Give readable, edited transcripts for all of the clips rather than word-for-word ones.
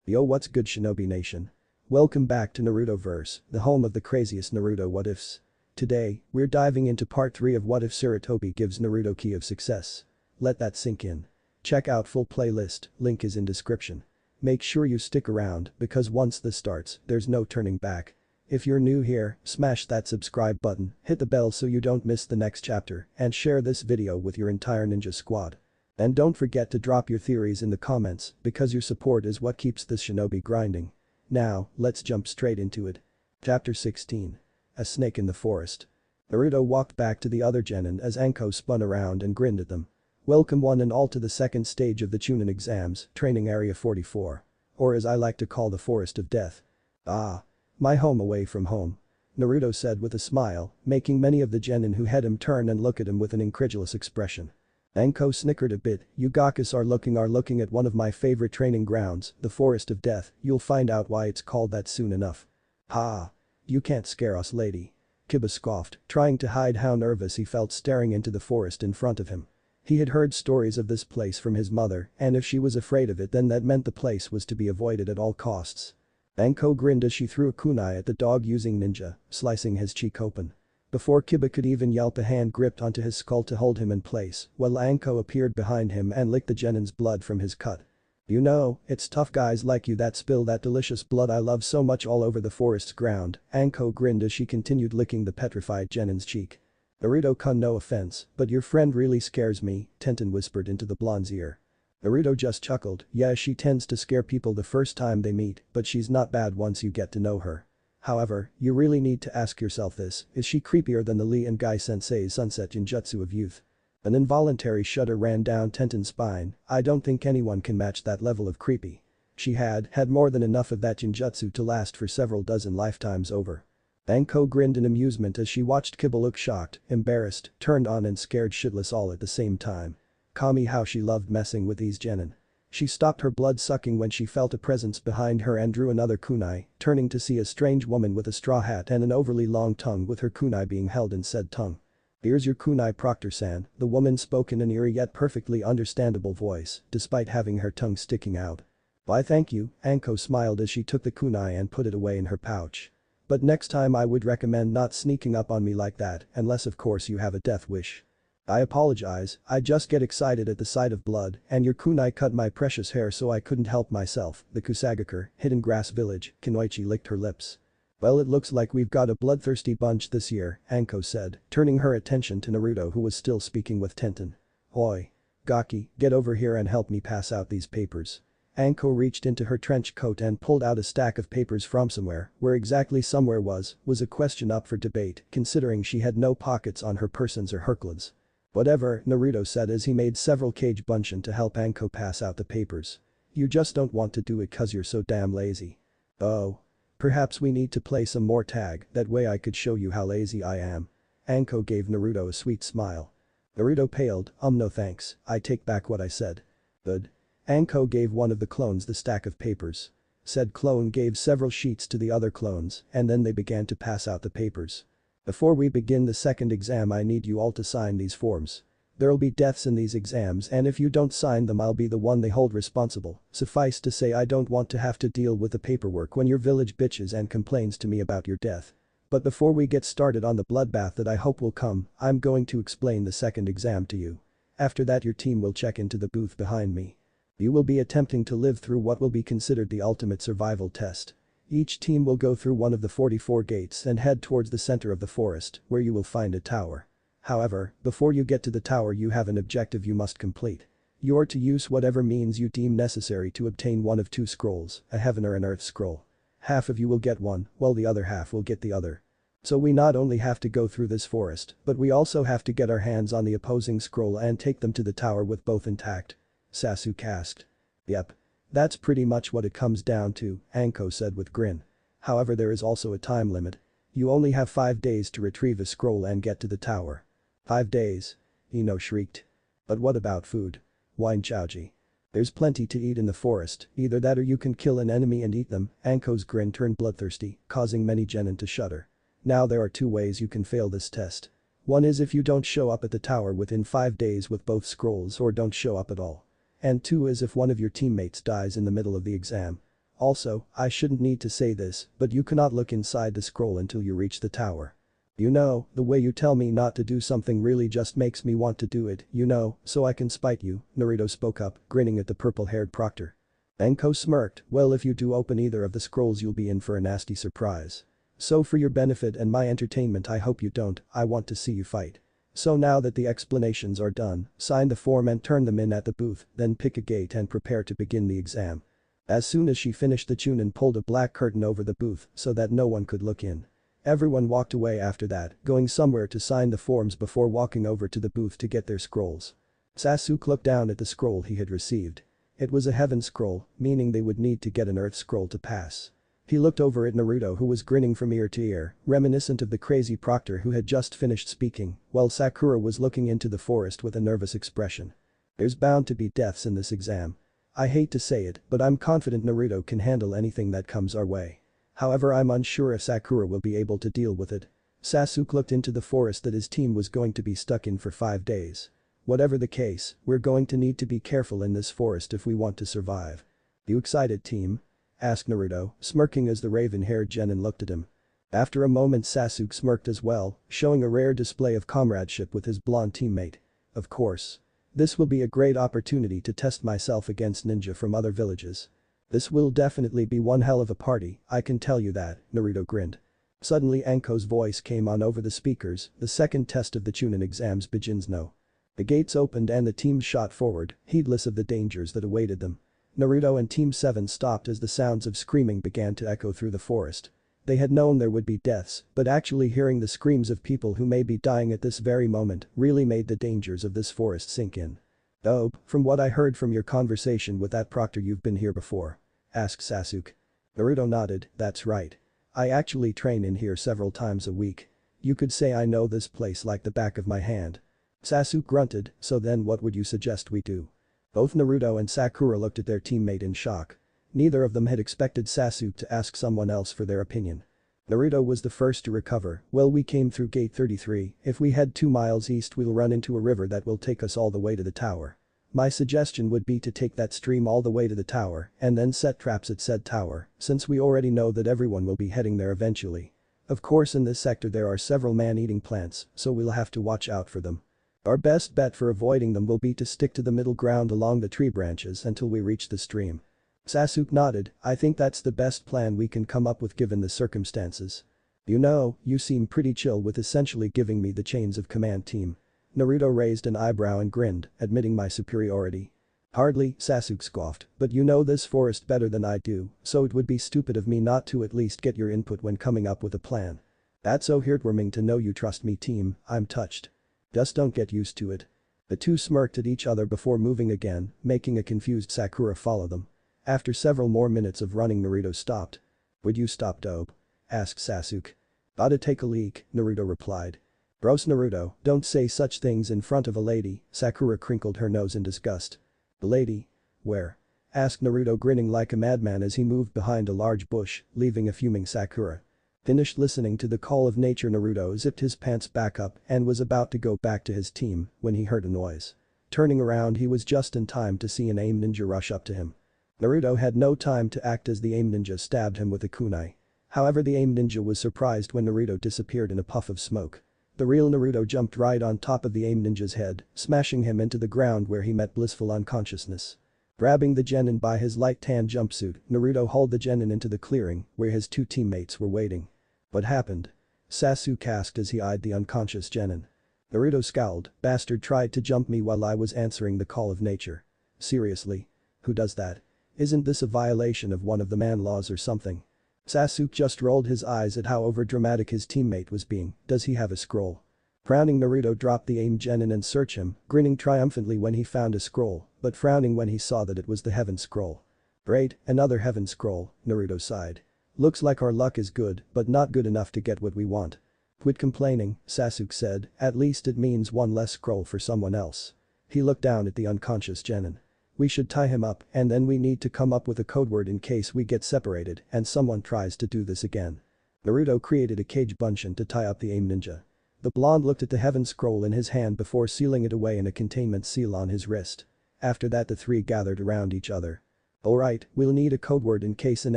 Yo, what's good, Shinobi Nation? Welcome back to Narutoverse, the home of the craziest Naruto what-ifs. Today, we're diving into part 3 of What If Sarutobi Gives Naruto Key of Success. Let that sink in. Check out full playlist, link is in description. Make sure you stick around because once this starts, there's no turning back. If you're new here, smash that subscribe button, hit the bell so you don't miss the next chapter, and share this video with your entire ninja squad. And don't forget to drop your theories in the comments because your support is what keeps this shinobi grinding. Now, let's jump straight into it. Chapter 16. A Snake in the Forest. Naruto walked back to the other genin as Anko spun around and grinned at them. Welcome one and all to the second stage of the Chunin exams, training area 44. Or as I like to call the Forest of Death. Ah. My home away from home. Naruto said with a smile, making many of the genin who had him turn and look at him with an incredulous expression. Anko snickered a bit, you gakus are looking at one of my favorite training grounds, the Forest of Death, you'll find out why it's called that soon enough. Ha. You can't scare us lady. Kiba scoffed, trying to hide how nervous he felt staring into the forest in front of him. He had heard stories of this place from his mother, and if she was afraid of it then that meant the place was to be avoided at all costs. Anko grinned as she threw a kunai at the dog using ninja, slicing his cheek open. Before Kiba could even yelp, a hand gripped onto his skull to hold him in place, while Anko appeared behind him and licked the genin's blood from his cut. You know, it's tough guys like you that spill that delicious blood I love so much all over the forest's ground, Anko grinned as she continued licking the petrified genin's cheek. Naruto-kun, no offense, but your friend really scares me, Tenten whispered into the blonde's ear. Naruto just chuckled, yeah, she tends to scare people the first time they meet, but she's not bad once you get to know her. However, you really need to ask yourself this, is she creepier than the Lee and Guy sensei's sunset ninjutsu of youth? An involuntary shudder ran down Tenten's spine, I don't think anyone can match that level of creepy. She had more than enough of that ninjutsu to last for several dozen lifetimes over. Anko grinned in amusement as she watched Kiba look shocked, embarrassed, turned on and scared shitless all at the same time. Kami, how she loved messing with these genin. She stopped her blood sucking when she felt a presence behind her and drew another kunai, turning to see a strange woman with a straw hat and an overly long tongue with her kunai being held in said tongue. Here's your kunai, Proctor-san, the woman spoke in an eerie yet perfectly understandable voice, despite having her tongue sticking out. Why thank you, Anko smiled as she took the kunai and put it away in her pouch. But next time I would recommend not sneaking up on me like that, unless of course you have a death wish. I apologize, I just get excited at the sight of blood and your kunai cut my precious hair so I couldn't help myself, the Kusagakure, Hidden Grass Village, Kunoichi licked her lips. Well, it looks like we've got a bloodthirsty bunch this year, Anko said, turning her attention to Naruto who was still speaking with Tenten. Hoi. Gaki, get over here and help me pass out these papers. Anko reached into her trench coat and pulled out a stack of papers from somewhere, where exactly somewhere was a question up for debate considering she had no pockets on her persons or her clothes. Whatever, Naruto said as he made several kage bunshin to help Anko pass out the papers. You just don't want to do it cause you're so damn lazy. Oh. Perhaps we need to play some more tag, that way I could show you how lazy I am. Anko gave Naruto a sweet smile. Naruto paled, no thanks, I take back what I said. Good. Anko gave one of the clones the stack of papers. Said clone gave several sheets to the other clones and then they began to pass out the papers. Before we begin the second exam I need you all to sign these forms. There'll be deaths in these exams and if you don't sign them I'll be the one they hold responsible. Suffice to say I don't want to have to deal with the paperwork when your village bitches and complains to me about your death. But before we get started on the bloodbath that I hope will come, I'm going to explain the second exam to you. After that your team will check into the booth behind me. You will be attempting to live through what will be considered the ultimate survival test. Each team will go through one of the 44 gates and head towards the center of the forest, where you will find a tower. However, before you get to the tower you have an objective you must complete. You are to use whatever means you deem necessary to obtain one of two scrolls, a heaven or an earth scroll. Half of you will get one, while the other half will get the other. So we not only have to go through this forest, but we also have to get our hands on the opposing scroll and take them to the tower with both intact. Sasuke asked. Yep. That's pretty much what it comes down to, Anko said with grin. However, there is also a time limit. You only have 5 days to retrieve a scroll and get to the tower. 5 days? Ino shrieked. But what about food? Whined Chaoji. There's plenty to eat in the forest, either that or you can kill an enemy and eat them, Anko's grin turned bloodthirsty, causing many genin to shudder. Now there are 2 ways you can fail this test. One is if you don't show up at the tower within 5 days with both scrolls or don't show up at all. And 2 is if one of your teammates dies in the middle of the exam. Also, I shouldn't need to say this, but you cannot look inside the scroll until you reach the tower. You know, the way you tell me not to do something really just makes me want to do it, you know, so I can spite you, Naruto spoke up, grinning at the purple-haired proctor. Enko smirked, well if you do open either of the scrolls you'll be in for a nasty surprise. So for your benefit and my entertainment I hope you don't, I want to see you fight. So now that the explanations are done, sign the form and turn them in at the booth, then pick a gate and prepare to begin the exam. As soon as she finished the Chunin pulled a black curtain over the booth so that no one could look in. Everyone walked away after that, going somewhere to sign the forms before walking over to the booth to get their scrolls. Sasuke looked down at the scroll he had received. It was a heaven scroll, meaning they would need to get an earth scroll to pass. He looked over at Naruto who was grinning from ear to ear, reminiscent of the crazy proctor who had just finished speaking, while Sakura was looking into the forest with a nervous expression. There's bound to be deaths in this exam. I hate to say it, but I'm confident Naruto can handle anything that comes our way. However, I'm unsure if Sakura will be able to deal with it. Sasuke looked into the forest that his team was going to be stuck in for 5 days. Whatever the case, we're going to need to be careful in this forest if we want to survive. You excited, team? Asked Naruto, smirking as the raven-haired genin looked at him. After a moment Sasuke smirked as well, showing a rare display of comradeship with his blonde teammate. Of course. This will be a great opportunity to test myself against ninja from other villages. This will definitely be one hell of a party, I can tell you that, Naruto grinned. Suddenly Anko's voice came on over the speakers, the second test of the Chunin exams begins now. The gates opened and the teams shot forward, heedless of the dangers that awaited them. Naruto and Team 7 stopped as the sounds of screaming began to echo through the forest. They had known there would be deaths, but actually hearing the screams of people who may be dying at this very moment really made the dangers of this forest sink in. Oh, from what I heard from your conversation with that proctor you've been here before? Asked Sasuke. Naruto nodded, that's right. I actually train in here several times a week. You could say I know this place like the back of my hand. Sasuke grunted, so then what would you suggest we do? Both Naruto and Sakura looked at their teammate in shock. Neither of them had expected Sasuke to ask someone else for their opinion. Naruto was the first to recover, well we came through gate 33, if we head 2 miles east we'll run into a river that will take us all the way to the tower. My suggestion would be to take that stream all the way to the tower and then set traps at said tower, since we already know that everyone will be heading there eventually. Of course in this sector there are several man-eating plants, so we'll have to watch out for them. Our best bet for avoiding them will be to stick to the middle ground along the tree branches until we reach the stream. Sasuke nodded, I think that's the best plan we can come up with given the circumstances. You know, you seem pretty chill with essentially giving me the chains of command team. Naruto raised an eyebrow and grinned, admitting my superiority. Hardly, Sasuke scoffed, but you know this forest better than I do, so it would be stupid of me not to at least get your input when coming up with a plan. That's so heartwarming to know you trust me team, I'm touched. Just don't get used to it. The two smirked at each other before moving again, making a confused Sakura follow them. After several more minutes of running Naruto stopped. Would you stop dope? Asked Sasuke. Gotta take a leak, Naruto replied. Gross Naruto, don't say such things in front of a lady, Sakura crinkled her nose in disgust. The lady? Where? Asked Naruto grinning like a madman as he moved behind a large bush, leaving a fuming Sakura. Finished listening to the call of nature Naruto zipped his pants back up and was about to go back to his team when he heard a noise. Turning around he was just in time to see an aim ninja rush up to him. Naruto had no time to act as the aim ninja stabbed him with a kunai. However the aim ninja was surprised when Naruto disappeared in a puff of smoke. The real Naruto jumped right on top of the aim ninja's head, smashing him into the ground where he met blissful unconsciousness. Grabbing the genin by his light tan jumpsuit, Naruto hauled the genin into the clearing where his two teammates were waiting. What happened? Sasuke asked as he eyed the unconscious genin. Naruto scowled, bastard tried to jump me while I was answering the call of nature. Seriously? Who does that? Isn't this a violation of one of the man laws or something? Sasuke just rolled his eyes at how overdramatic his teammate was being, does he have a scroll? Frowning Naruto dropped the aim genin and searched him, grinning triumphantly when he found a scroll, but frowning when he saw that it was the heaven scroll. Great, another heaven scroll, Naruto sighed. Looks like our luck is good, but not good enough to get what we want. Quit complaining, Sasuke said, at least it means one less scroll for someone else. He looked down at the unconscious genin. We should tie him up and then we need to come up with a code word in case we get separated and someone tries to do this again. Naruto created a cage bunchen to tie up the aim ninja. The blonde looked at the heaven scroll in his hand before sealing it away in a containment seal on his wrist. After that the three gathered around each other. Alright, we'll need a code word in case an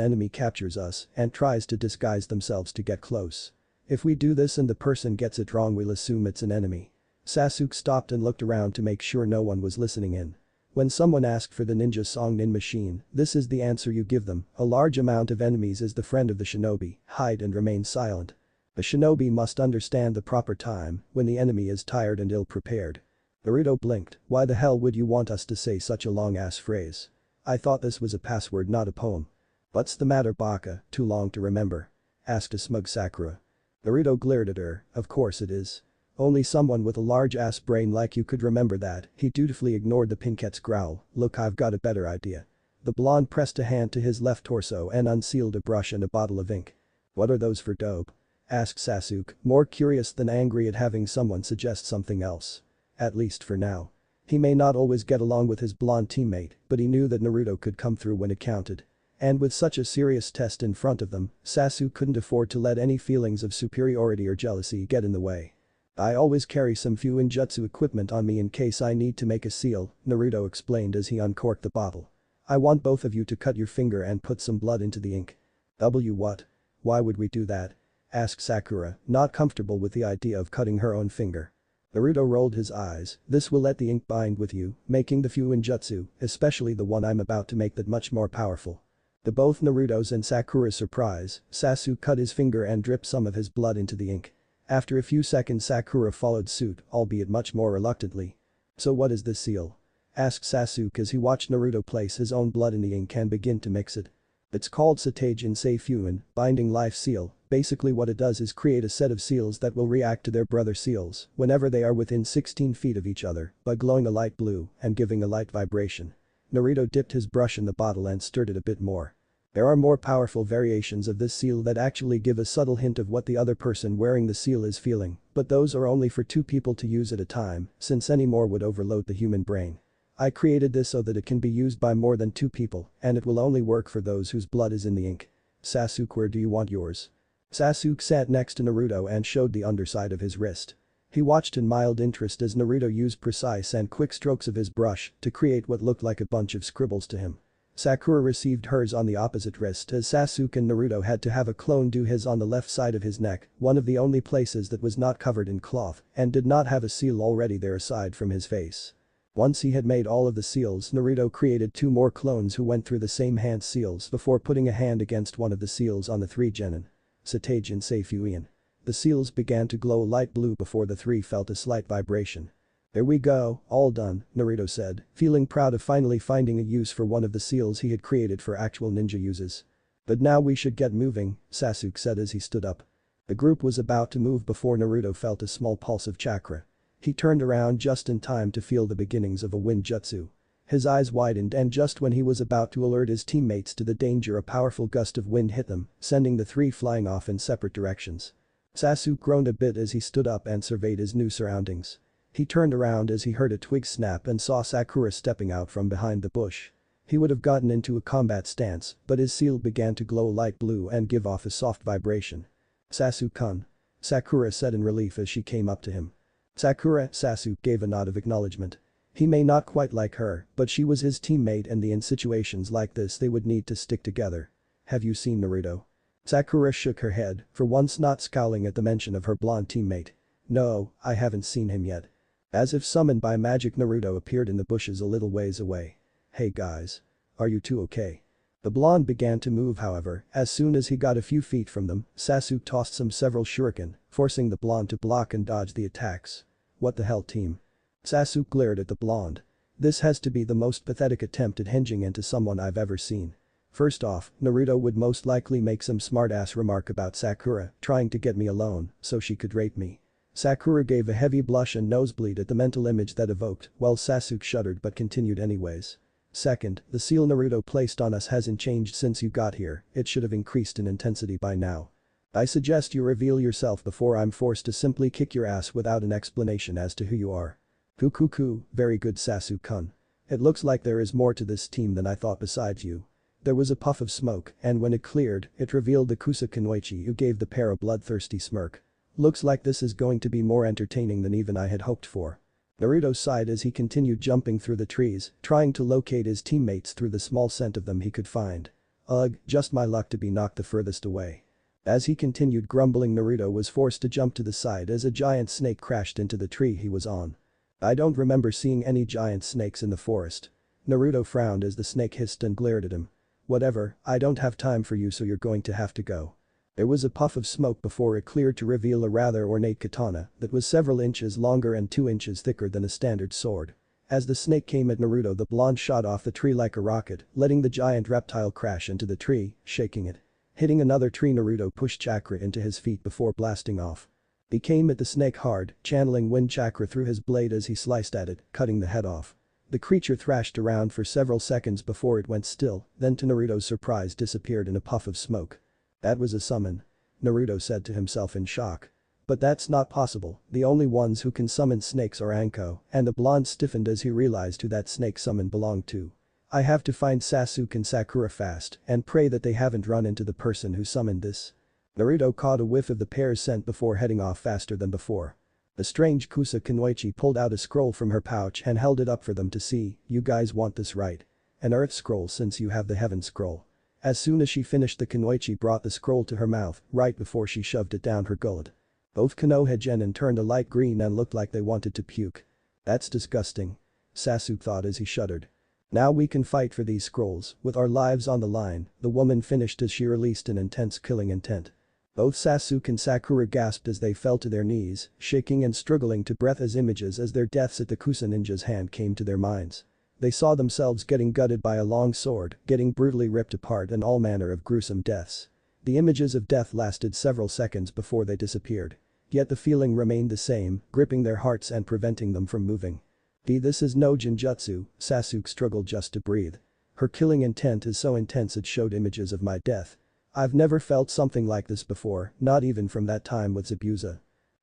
enemy captures us and tries to disguise themselves to get close. If we do this and the person gets it wrong, we'll assume it's an enemy. Sasuke stopped and looked around to make sure no one was listening in. When someone asked for the ninja song Nin Machine, this is the answer you give them: a large amount of enemies is the friend of the shinobi, hide and remain silent. A shinobi must understand the proper time when the enemy is tired and ill-prepared. Naruto blinked. Why the hell would you want us to say such a long-ass phrase? I thought this was a password, not a poem. What's the matter, Baka, too long to remember? Asked a smug Sakura. Naruto glared at her. Of course it is. Only someone with a large-ass brain like you could remember that. He dutifully ignored the pinkette's growl. Look, I've got a better idea. The blonde pressed a hand to his left torso and unsealed a brush and a bottle of ink. What are those for, dope? Asked Sasuke, more curious than angry at having someone suggest something else. At least for now. He may not always get along with his blonde teammate, but he knew that Naruto could come through when it counted. And with such a serious test in front of them, Sasuke couldn't afford to let any feelings of superiority or jealousy get in the way. I always carry some Fuinjutsu equipment on me in case I need to make a seal, Naruto explained as he uncorked the bottle. I want both of you to cut your finger and put some blood into the ink. What? Why would we do that? Asked Sakura, not comfortable with the idea of cutting her own finger. Naruto rolled his eyes. This will let the ink bind with you, making the Fuinjutsu, especially the one I'm about to make, that much more powerful. To both Naruto's and Sakura's surprise, Sasuke cut his finger and dripped some of his blood into the ink. After a few seconds, Sakura followed suit, albeit much more reluctantly. So what is this seal? Asked Sasuke as he watched Naruto place his own blood in the ink and begin to mix it. It's called Sateijin Seifuin, Binding Life Seal. Basically what it does is create a set of seals that will react to their brother seals whenever they are within 16 feet of each other by glowing a light blue and giving a light vibration. Naruto dipped his brush in the bottle and stirred it a bit more. There are more powerful variations of this seal that actually give a subtle hint of what the other person wearing the seal is feeling, but those are only for 2 people to use at a time, since any more would overload the human brain. I created this so that it can be used by more than 2 people, and it will only work for those whose blood is in the ink. Sasuke, where do you want yours? Sasuke sat next to Naruto and showed the underside of his wrist. He watched in mild interest as Naruto used precise and quick strokes of his brush to create what looked like a bunch of scribbles to him. Sakura received hers on the opposite wrist as Sasuke and Naruto had to have a clone do his on the left side of his neck, one of the only places that was not covered in cloth and did not have a seal already there aside from his face. Once he had made all of the seals, Naruto created 2 more clones who went through the same hand seals before putting a hand against one of the seals on the 3 genin. Sateijin Seifuin. The seals began to glow light blue before the 3 felt a slight vibration. There we go, all done, Naruto said, feeling proud of finally finding a use for one of the seals he had created for actual ninja uses. But now we should get moving, Sasuke said as he stood up. The group was about to move before Naruto felt a small pulse of chakra. He turned around just in time to feel the beginnings of a wind jutsu. His eyes widened and just when he was about to alert his teammates to the danger, a powerful gust of wind hit them, sending the 3 flying off in separate directions. Sasuke groaned a bit as he stood up and surveyed his new surroundings. He turned around as he heard a twig snap and saw Sakura stepping out from behind the bush. He would have gotten into a combat stance, but his seal began to glow light blue and give off a soft vibration. Sasuke-kun. Sakura said in relief as she came up to him. Sakura, Sasuke gave a nod of acknowledgement. He may not quite like her, but she was his teammate and in situations like this they would need to stick together. Have you seen Naruto? Sakura shook her head, for once not scowling at the mention of her blonde teammate. No, I haven't seen him yet. As if summoned by magic, Naruto appeared in the bushes a little ways away. Hey guys. Are you two okay? The blonde began to move, however, as soon as he got a few feet from them, Sasuke tossed several shuriken, forcing the blonde to block and dodge the attacks. What the hell, team? Sasuke glared at the blonde. This has to be the most pathetic attempt at hinging into someone I've ever seen. First off, Naruto would most likely make some smart-ass remark about Sakura trying to get me alone so she could rape me. Sakura gave a heavy blush and nosebleed at the mental image that evoked, while Sasuke shuddered but continued anyways. Second, the seal Naruto placed on us hasn't changed since you got here, it should have increased in intensity by now. I suggest you reveal yourself before I'm forced to simply kick your ass without an explanation as to who you are. Kukuku, very good Sasuke-kun. It looks like there is more to this team than I thought besides you. There was a puff of smoke, and when it cleared, it revealed the Kusa-kunoichi who gave the pair a bloodthirsty smirk. Looks like this is going to be more entertaining than even I had hoped for. Naruto sighed as he continued jumping through the trees, trying to locate his teammates through the small scent of them he could find. Ugh, just my luck to be knocked the furthest away. As he continued grumbling, Naruto was forced to jump to the side as a giant snake crashed into the tree he was on. I don't remember seeing any giant snakes in the forest. Naruto frowned as the snake hissed and glared at him. Whatever, I don't have time for you, so you're going to have to go. There was a puff of smoke before it cleared to reveal a rather ornate katana that was several inches longer and 2 inches thicker than a standard sword. As the snake came at Naruto, the blonde shot off the tree like a rocket, letting the giant reptile crash into the tree, shaking it. Hitting another tree, Naruto pushed chakra into his feet before blasting off. He came at the snake hard, channeling wind chakra through his blade as he sliced at it, cutting the head off. The creature thrashed around for several seconds before it went still, then to Naruto's surprise disappeared in a puff of smoke. That was a summon. Naruto said to himself in shock. But that's not possible, the only ones who can summon snakes are Anko, and the blonde stiffened as he realized who that snake summon belonged to. I have to find Sasuke and Sakura fast and pray that they haven't run into the person who summoned this. Naruto caught a whiff of the pair's scent before heading off faster than before. The strange Kusa Kunoichi pulled out a scroll from her pouch and held it up for them to see. You guys want this, right? An earth scroll, since you have the heaven scroll. As soon as she finished, the Kunoichi brought the scroll to her mouth right before she shoved it down her gullet. Both Konoha Genin turned a light green and looked like they wanted to puke. That's disgusting. Sasuke thought as he shuddered. Now we can fight for these scrolls, with our lives on the line, the woman finished as she released an intense killing intent. Both Sasuke and Sakura gasped as they fell to their knees, shaking and struggling to breath as images as their deaths at the Kusa ninja's hand came to their minds. They saw themselves getting gutted by a long sword, getting brutally ripped apart, and all manner of gruesome deaths. The images of death lasted several seconds before they disappeared. Yet the feeling remained the same, gripping their hearts and preventing them from moving. This is no Jinjutsu, Sasuke struggled just to breathe. Her killing intent is so intense it showed images of my death. I've never felt something like this before, not even from that time with Zabuza.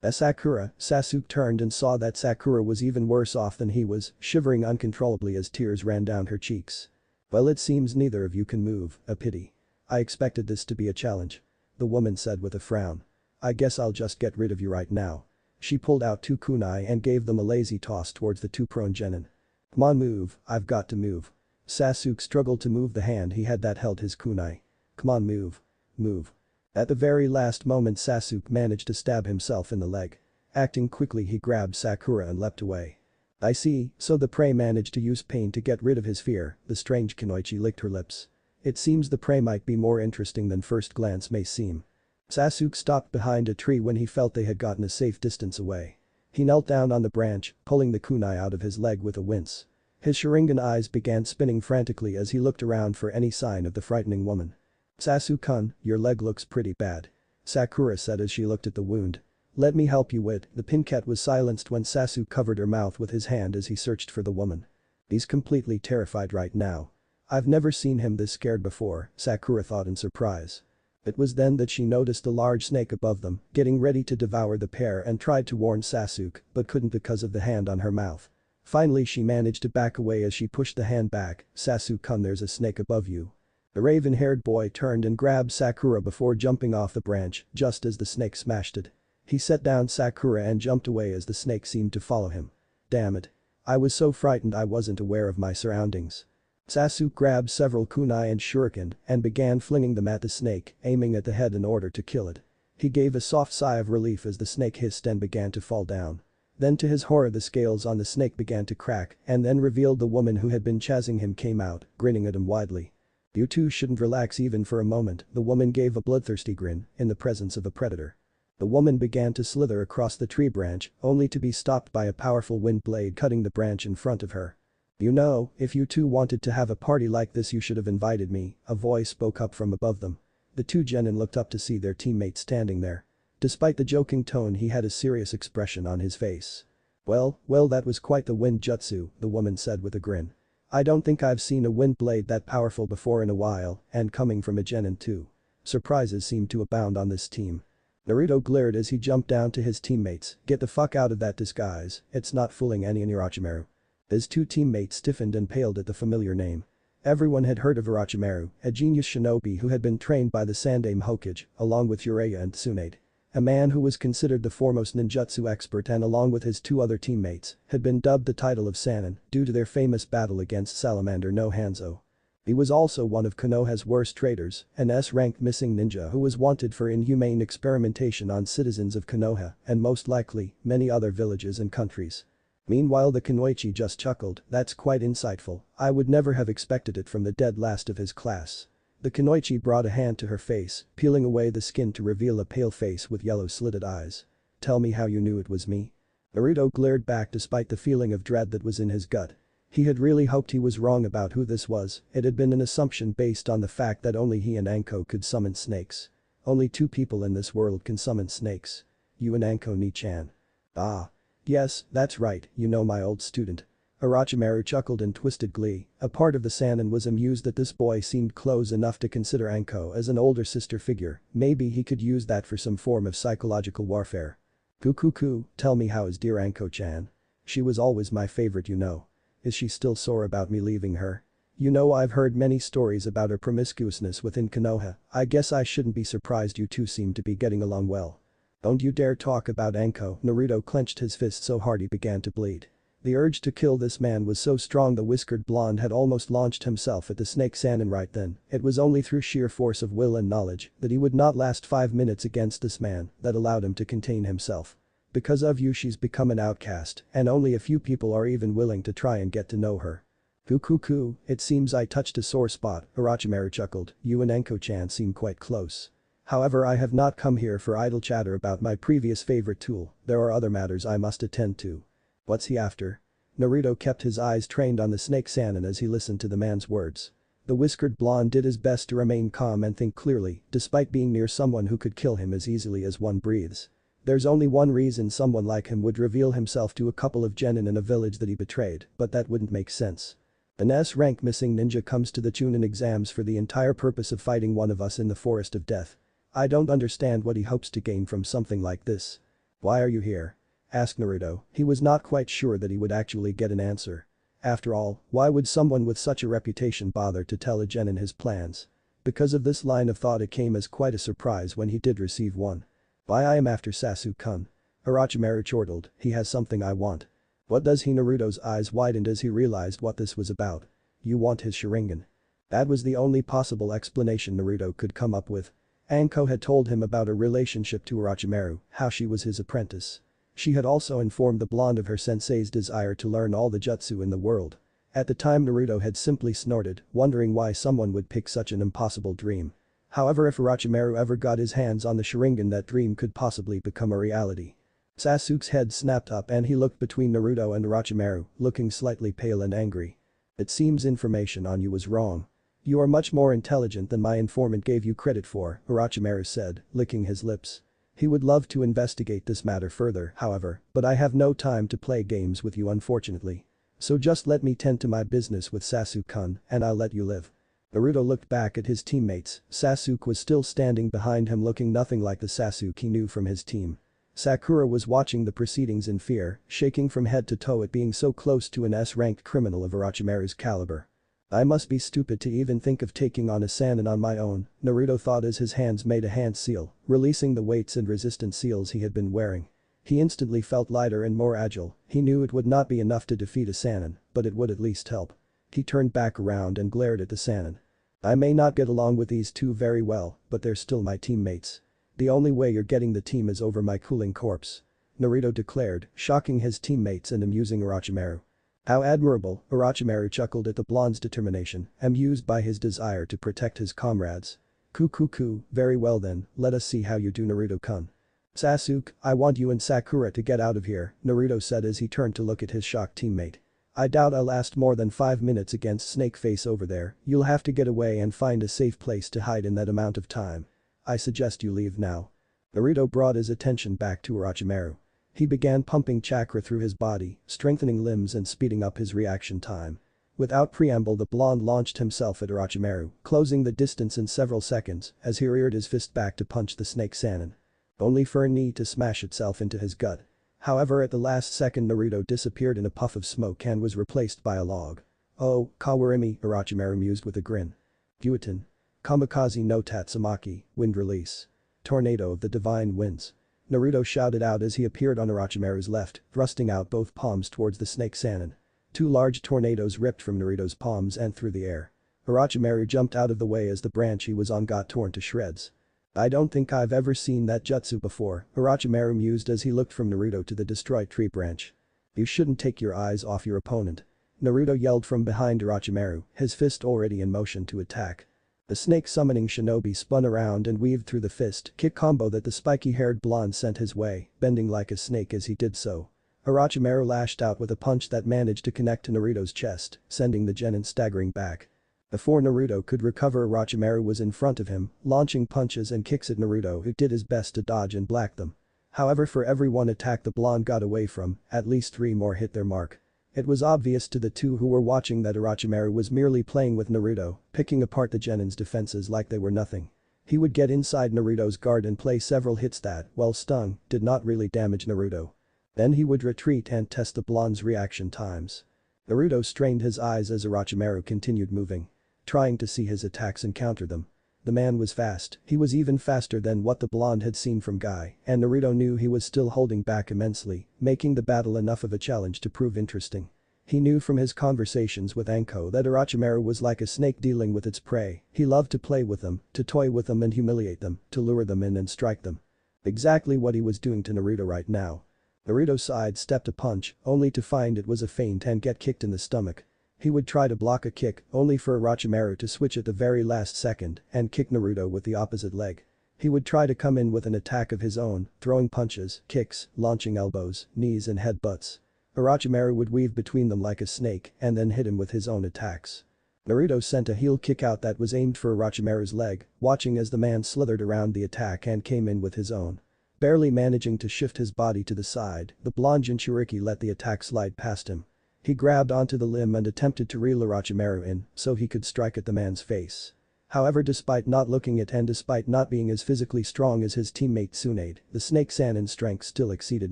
Sakura, Sasuke turned and saw that Sakura was even worse off than he was, shivering uncontrollably as tears ran down her cheeks. Well, it seems neither of you can move, a pity. I expected this to be a challenge. The woman said with a frown. I guess I'll just get rid of you right now. She pulled out 2 kunai and gave them a lazy toss towards the 2 prone genin. Come on, move, I've got to move. Sasuke struggled to move the hand he had that held his kunai. Come on, move. Move. At the very last moment, Sasuke managed to stab himself in the leg. Acting quickly, he grabbed Sakura and leapt away. I see, so the prey managed to use pain to get rid of his fear, the strange Kunoichi licked her lips. It seems the prey might be more interesting than first glance may seem. Sasuke stopped behind a tree when he felt they had gotten a safe distance away. He knelt down on the branch, pulling the kunai out of his leg with a wince. His Sharingan eyes began spinning frantically as he looked around for any sign of the frightening woman. Sasuke-kun, your leg looks pretty bad. Sakura said as she looked at the wound. Let me help you with. The pincat was silenced when Sasuke covered her mouth with his hand as he searched for the woman. He's completely terrified right now. I've never seen him this scared before, Sakura thought in surprise. It was then that she noticed a large snake above them, getting ready to devour the pair, and tried to warn Sasuke, but couldn't because of the hand on her mouth. Finally she managed to back away as she pushed the hand back. Sasuke-kun, there's a snake above you. The raven-haired boy turned and grabbed Sakura before jumping off the branch, just as the snake smashed it. He set down Sakura and jumped away as the snake seemed to follow him. Damn it. I was so frightened I wasn't aware of my surroundings. Sasuke grabbed several kunai and shuriken and began flinging them at the snake, aiming at the head in order to kill it. He gave a soft sigh of relief as the snake hissed and began to fall down. Then to his horror, the scales on the snake began to crack and then revealed the woman who had been chasing him came out, grinning at him widely. You two shouldn't relax even for a moment, the woman gave a bloodthirsty grin in the presence of a predator. The woman began to slither across the tree branch, only to be stopped by a powerful wind blade cutting the branch in front of her. You know, if you two wanted to have a party like this you should have invited me, a voice spoke up from above them. The 2 genin looked up to see their teammate standing there. Despite the joking tone, he had a serious expression on his face. Well, that was quite the wind jutsu, the woman said with a grin. I don't think I've seen a wind blade that powerful before in a while, and coming from a genin too. Surprises seemed to abound on this team. Naruto glared as he jumped down to his teammates. Get the fuck out of that disguise, it's not fooling any in Orochimaru. His 2 teammates stiffened and paled at the familiar name. Everyone had heard of Orochimaru, a genius shinobi who had been trained by the Sandaime Hokage, along with Jiraiya and Tsunade. A man who was considered the foremost ninjutsu expert and along with his two other teammates had been dubbed the title of Sannin due to their famous battle against Salamander no Hanzo. He was also one of Konoha's worst traitors, an S-rank missing ninja who was wanted for inhumane experimentation on citizens of Konoha and most likely many other villages and countries. Meanwhile the Kunoichi just chuckled, "That's quite insightful, I would never have expected it from the dead last of his class." The Kunoichi brought a hand to her face, peeling away the skin to reveal a pale face with yellow slitted eyes. "Tell me how you knew it was me." Naruto glared back despite the feeling of dread that was in his gut. He had really hoped he was wrong about who this was, it had been an assumption based on the fact that only he and Anko could summon snakes. Only two people in this world can summon snakes. You and Anko Ni-chan. Ah. Yes, that's right, you know my old student. Orochimaru chuckled in twisted glee, a part of the Sannin was amused that this boy seemed close enough to consider Anko as an older sister figure, maybe he could use that for some form of psychological warfare. Kukuku, tell me how is dear Anko-chan? She was always my favorite you know. Is she still sore about me leaving her? You know I've heard many stories about her promiscuousness within Konoha, I guess I shouldn't be surprised you two seem to be getting along well. Don't you dare talk about Anko, Naruto clenched his fist so hard he began to bleed. The urge to kill this man was so strong the whiskered blonde had almost launched himself at the snake Sannin right then, it was only through sheer force of will and knowledge that he would not last 5 minutes against this man that allowed him to contain himself. Because of you she's become an outcast, and only a few people are even willing to try and get to know her. Kukuku, it seems I touched a sore spot, Orochimaru chuckled, you and Anko-chan seem quite close. However I have not come here for idle chatter about my previous favorite tool, there are other matters I must attend to. What's he after? Naruto kept his eyes trained on the snake Sannin as he listened to the man's words. The whiskered blonde did his best to remain calm and think clearly, despite being near someone who could kill him as easily as one breathes. There's only one reason someone like him would reveal himself to a couple of genin in a village that he betrayed, but that wouldn't make sense. An S-rank missing ninja comes to the Chunin exams for the entire purpose of fighting one of us in the forest of death. I don't understand what he hopes to gain from something like this. Why are you here? Asked Naruto, he was not quite sure that he would actually get an answer. After all, why would someone with such a reputation bother to tell a genin his plans? Because of this line of thought it came as quite a surprise when he did receive one. Why I am after Sasuke-kun. Orochimaru chortled, he has something I want. What does he? Naruto's eyes widened as he realized what this was about. You want his Sharingan. That was the only possible explanation Naruto could come up with. Anko had told him about her relationship to Orochimaru, how she was his apprentice. She had also informed the blonde of her sensei's desire to learn all the jutsu in the world. At the time Naruto had simply snorted, wondering why someone would pick such an impossible dream. However, if Orochimaru ever got his hands on the Sharingan, that dream could possibly become a reality. Sasuke's head snapped up and he looked between Naruto and Orochimaru, looking slightly pale and angry. It seems information on you was wrong. You are much more intelligent than my informant gave you credit for, Orochimaru said, licking his lips. He would love to investigate this matter further, however, but I have no time to play games with you unfortunately. So just let me tend to my business with Sasuke-kun and I'll let you live. Naruto looked back at his teammates, Sasuke was still standing behind him looking nothing like the Sasuke he knew from his team. Sakura was watching the proceedings in fear, shaking from head to toe at being so close to an S-ranked criminal of Orochimaru's caliber. I must be stupid to even think of taking on a Sannin on my own, Naruto thought as his hands made a hand seal, releasing the weights and resistance seals he had been wearing. He instantly felt lighter and more agile, he knew it would not be enough to defeat a Sannin, but it would at least help. He turned back around and glared at the Sannin. I may not get along with these two very well, but they're still my teammates. The only way you're getting the team is over my cooling corpse. Naruto declared, shocking his teammates and amusing Orochimaru. How admirable, Orochimaru chuckled at the blonde's determination, amused by his desire to protect his comrades. Kukuku, very well then, let us see how you do Naruto-kun. Sasuke, I want you and Sakura to get out of here, Naruto said as he turned to look at his shocked teammate. I doubt I'll last more than 5 minutes against Snakeface over there, you'll have to get away and find a safe place to hide in that amount of time. I suggest you leave now. Naruto brought his attention back to Orochimaru. He began pumping chakra through his body, strengthening limbs and speeding up his reaction time. Without preamble the blonde launched himself at Orochimaru, closing the distance in several seconds as he reared his fist back to punch the snake Sannin. Only for a knee to smash itself into his gut. However, at the last second Naruto disappeared in a puff of smoke and was replaced by a log. Oh, Kawarimi, Orochimaru mused with a grin. Gyuuten. Kamikaze no Tatsumaki, wind release. Tornado of the divine winds. Naruto shouted out as he appeared on Orochimaru's left, thrusting out both palms towards the snake Sannin. Two large tornadoes ripped from Naruto's palms and through the air. Orochimaru jumped out of the way as the branch he was on got torn to shreds. I don't think I've ever seen that jutsu before, Orochimaru mused as he looked from Naruto to the destroyed tree branch. You shouldn't take your eyes off your opponent. Naruto yelled from behind Orochimaru, his fist already in motion to attack. The snake summoning shinobi spun around and weaved through the fist kick combo that the spiky-haired blonde sent his way, bending like a snake as he did so. Orochimaru lashed out with a punch that managed to connect to Naruto's chest, sending the genin staggering back. Before Naruto could recover, Orochimaru was in front of him, launching punches and kicks at Naruto, who did his best to dodge and block them. However, for every one attack the blonde got away from, at least 3 more hit their mark. It was obvious to the two who were watching that Orochimaru was merely playing with Naruto, picking apart the genin's defenses like they were nothing. He would get inside Naruto's guard and play several hits that, while stung, did not really damage Naruto. Then he would retreat and test the blonde's reaction times. Naruto strained his eyes as Orochimaru continued moving, trying to see his attacks and counter them. The man was fast, he was even faster than what the blonde had seen from Guy, and Naruto knew he was still holding back immensely, making the battle enough of a challenge to prove interesting. He knew from his conversations with Anko that Orochimaru was like a snake dealing with its prey, he loved to play with them, to toy with them and humiliate them, to lure them in and strike them. Exactly what he was doing to Naruto right now. Naruto sidestepped a punch, only to find it was a feint and get kicked in the stomach. He would try to block a kick, only for Orochimaru to switch at the very last second and kick Naruto with the opposite leg. He would try to come in with an attack of his own, throwing punches, kicks, launching elbows, knees and headbutts. Orochimaru would weave between them like a snake and then hit him with his own attacks. Naruto sent a heel kick out that was aimed for Orochimaru's leg, watching as the man slithered around the attack and came in with his own. Barely managing to shift his body to the side, the blonde Jinchuriki let the attack slide past him. He grabbed onto the limb and attempted to reel Orochimaru in so he could strike at the man's face. However, despite not looking it and despite not being as physically strong as his teammate Tsunade, the snake Sannin's strength still exceeded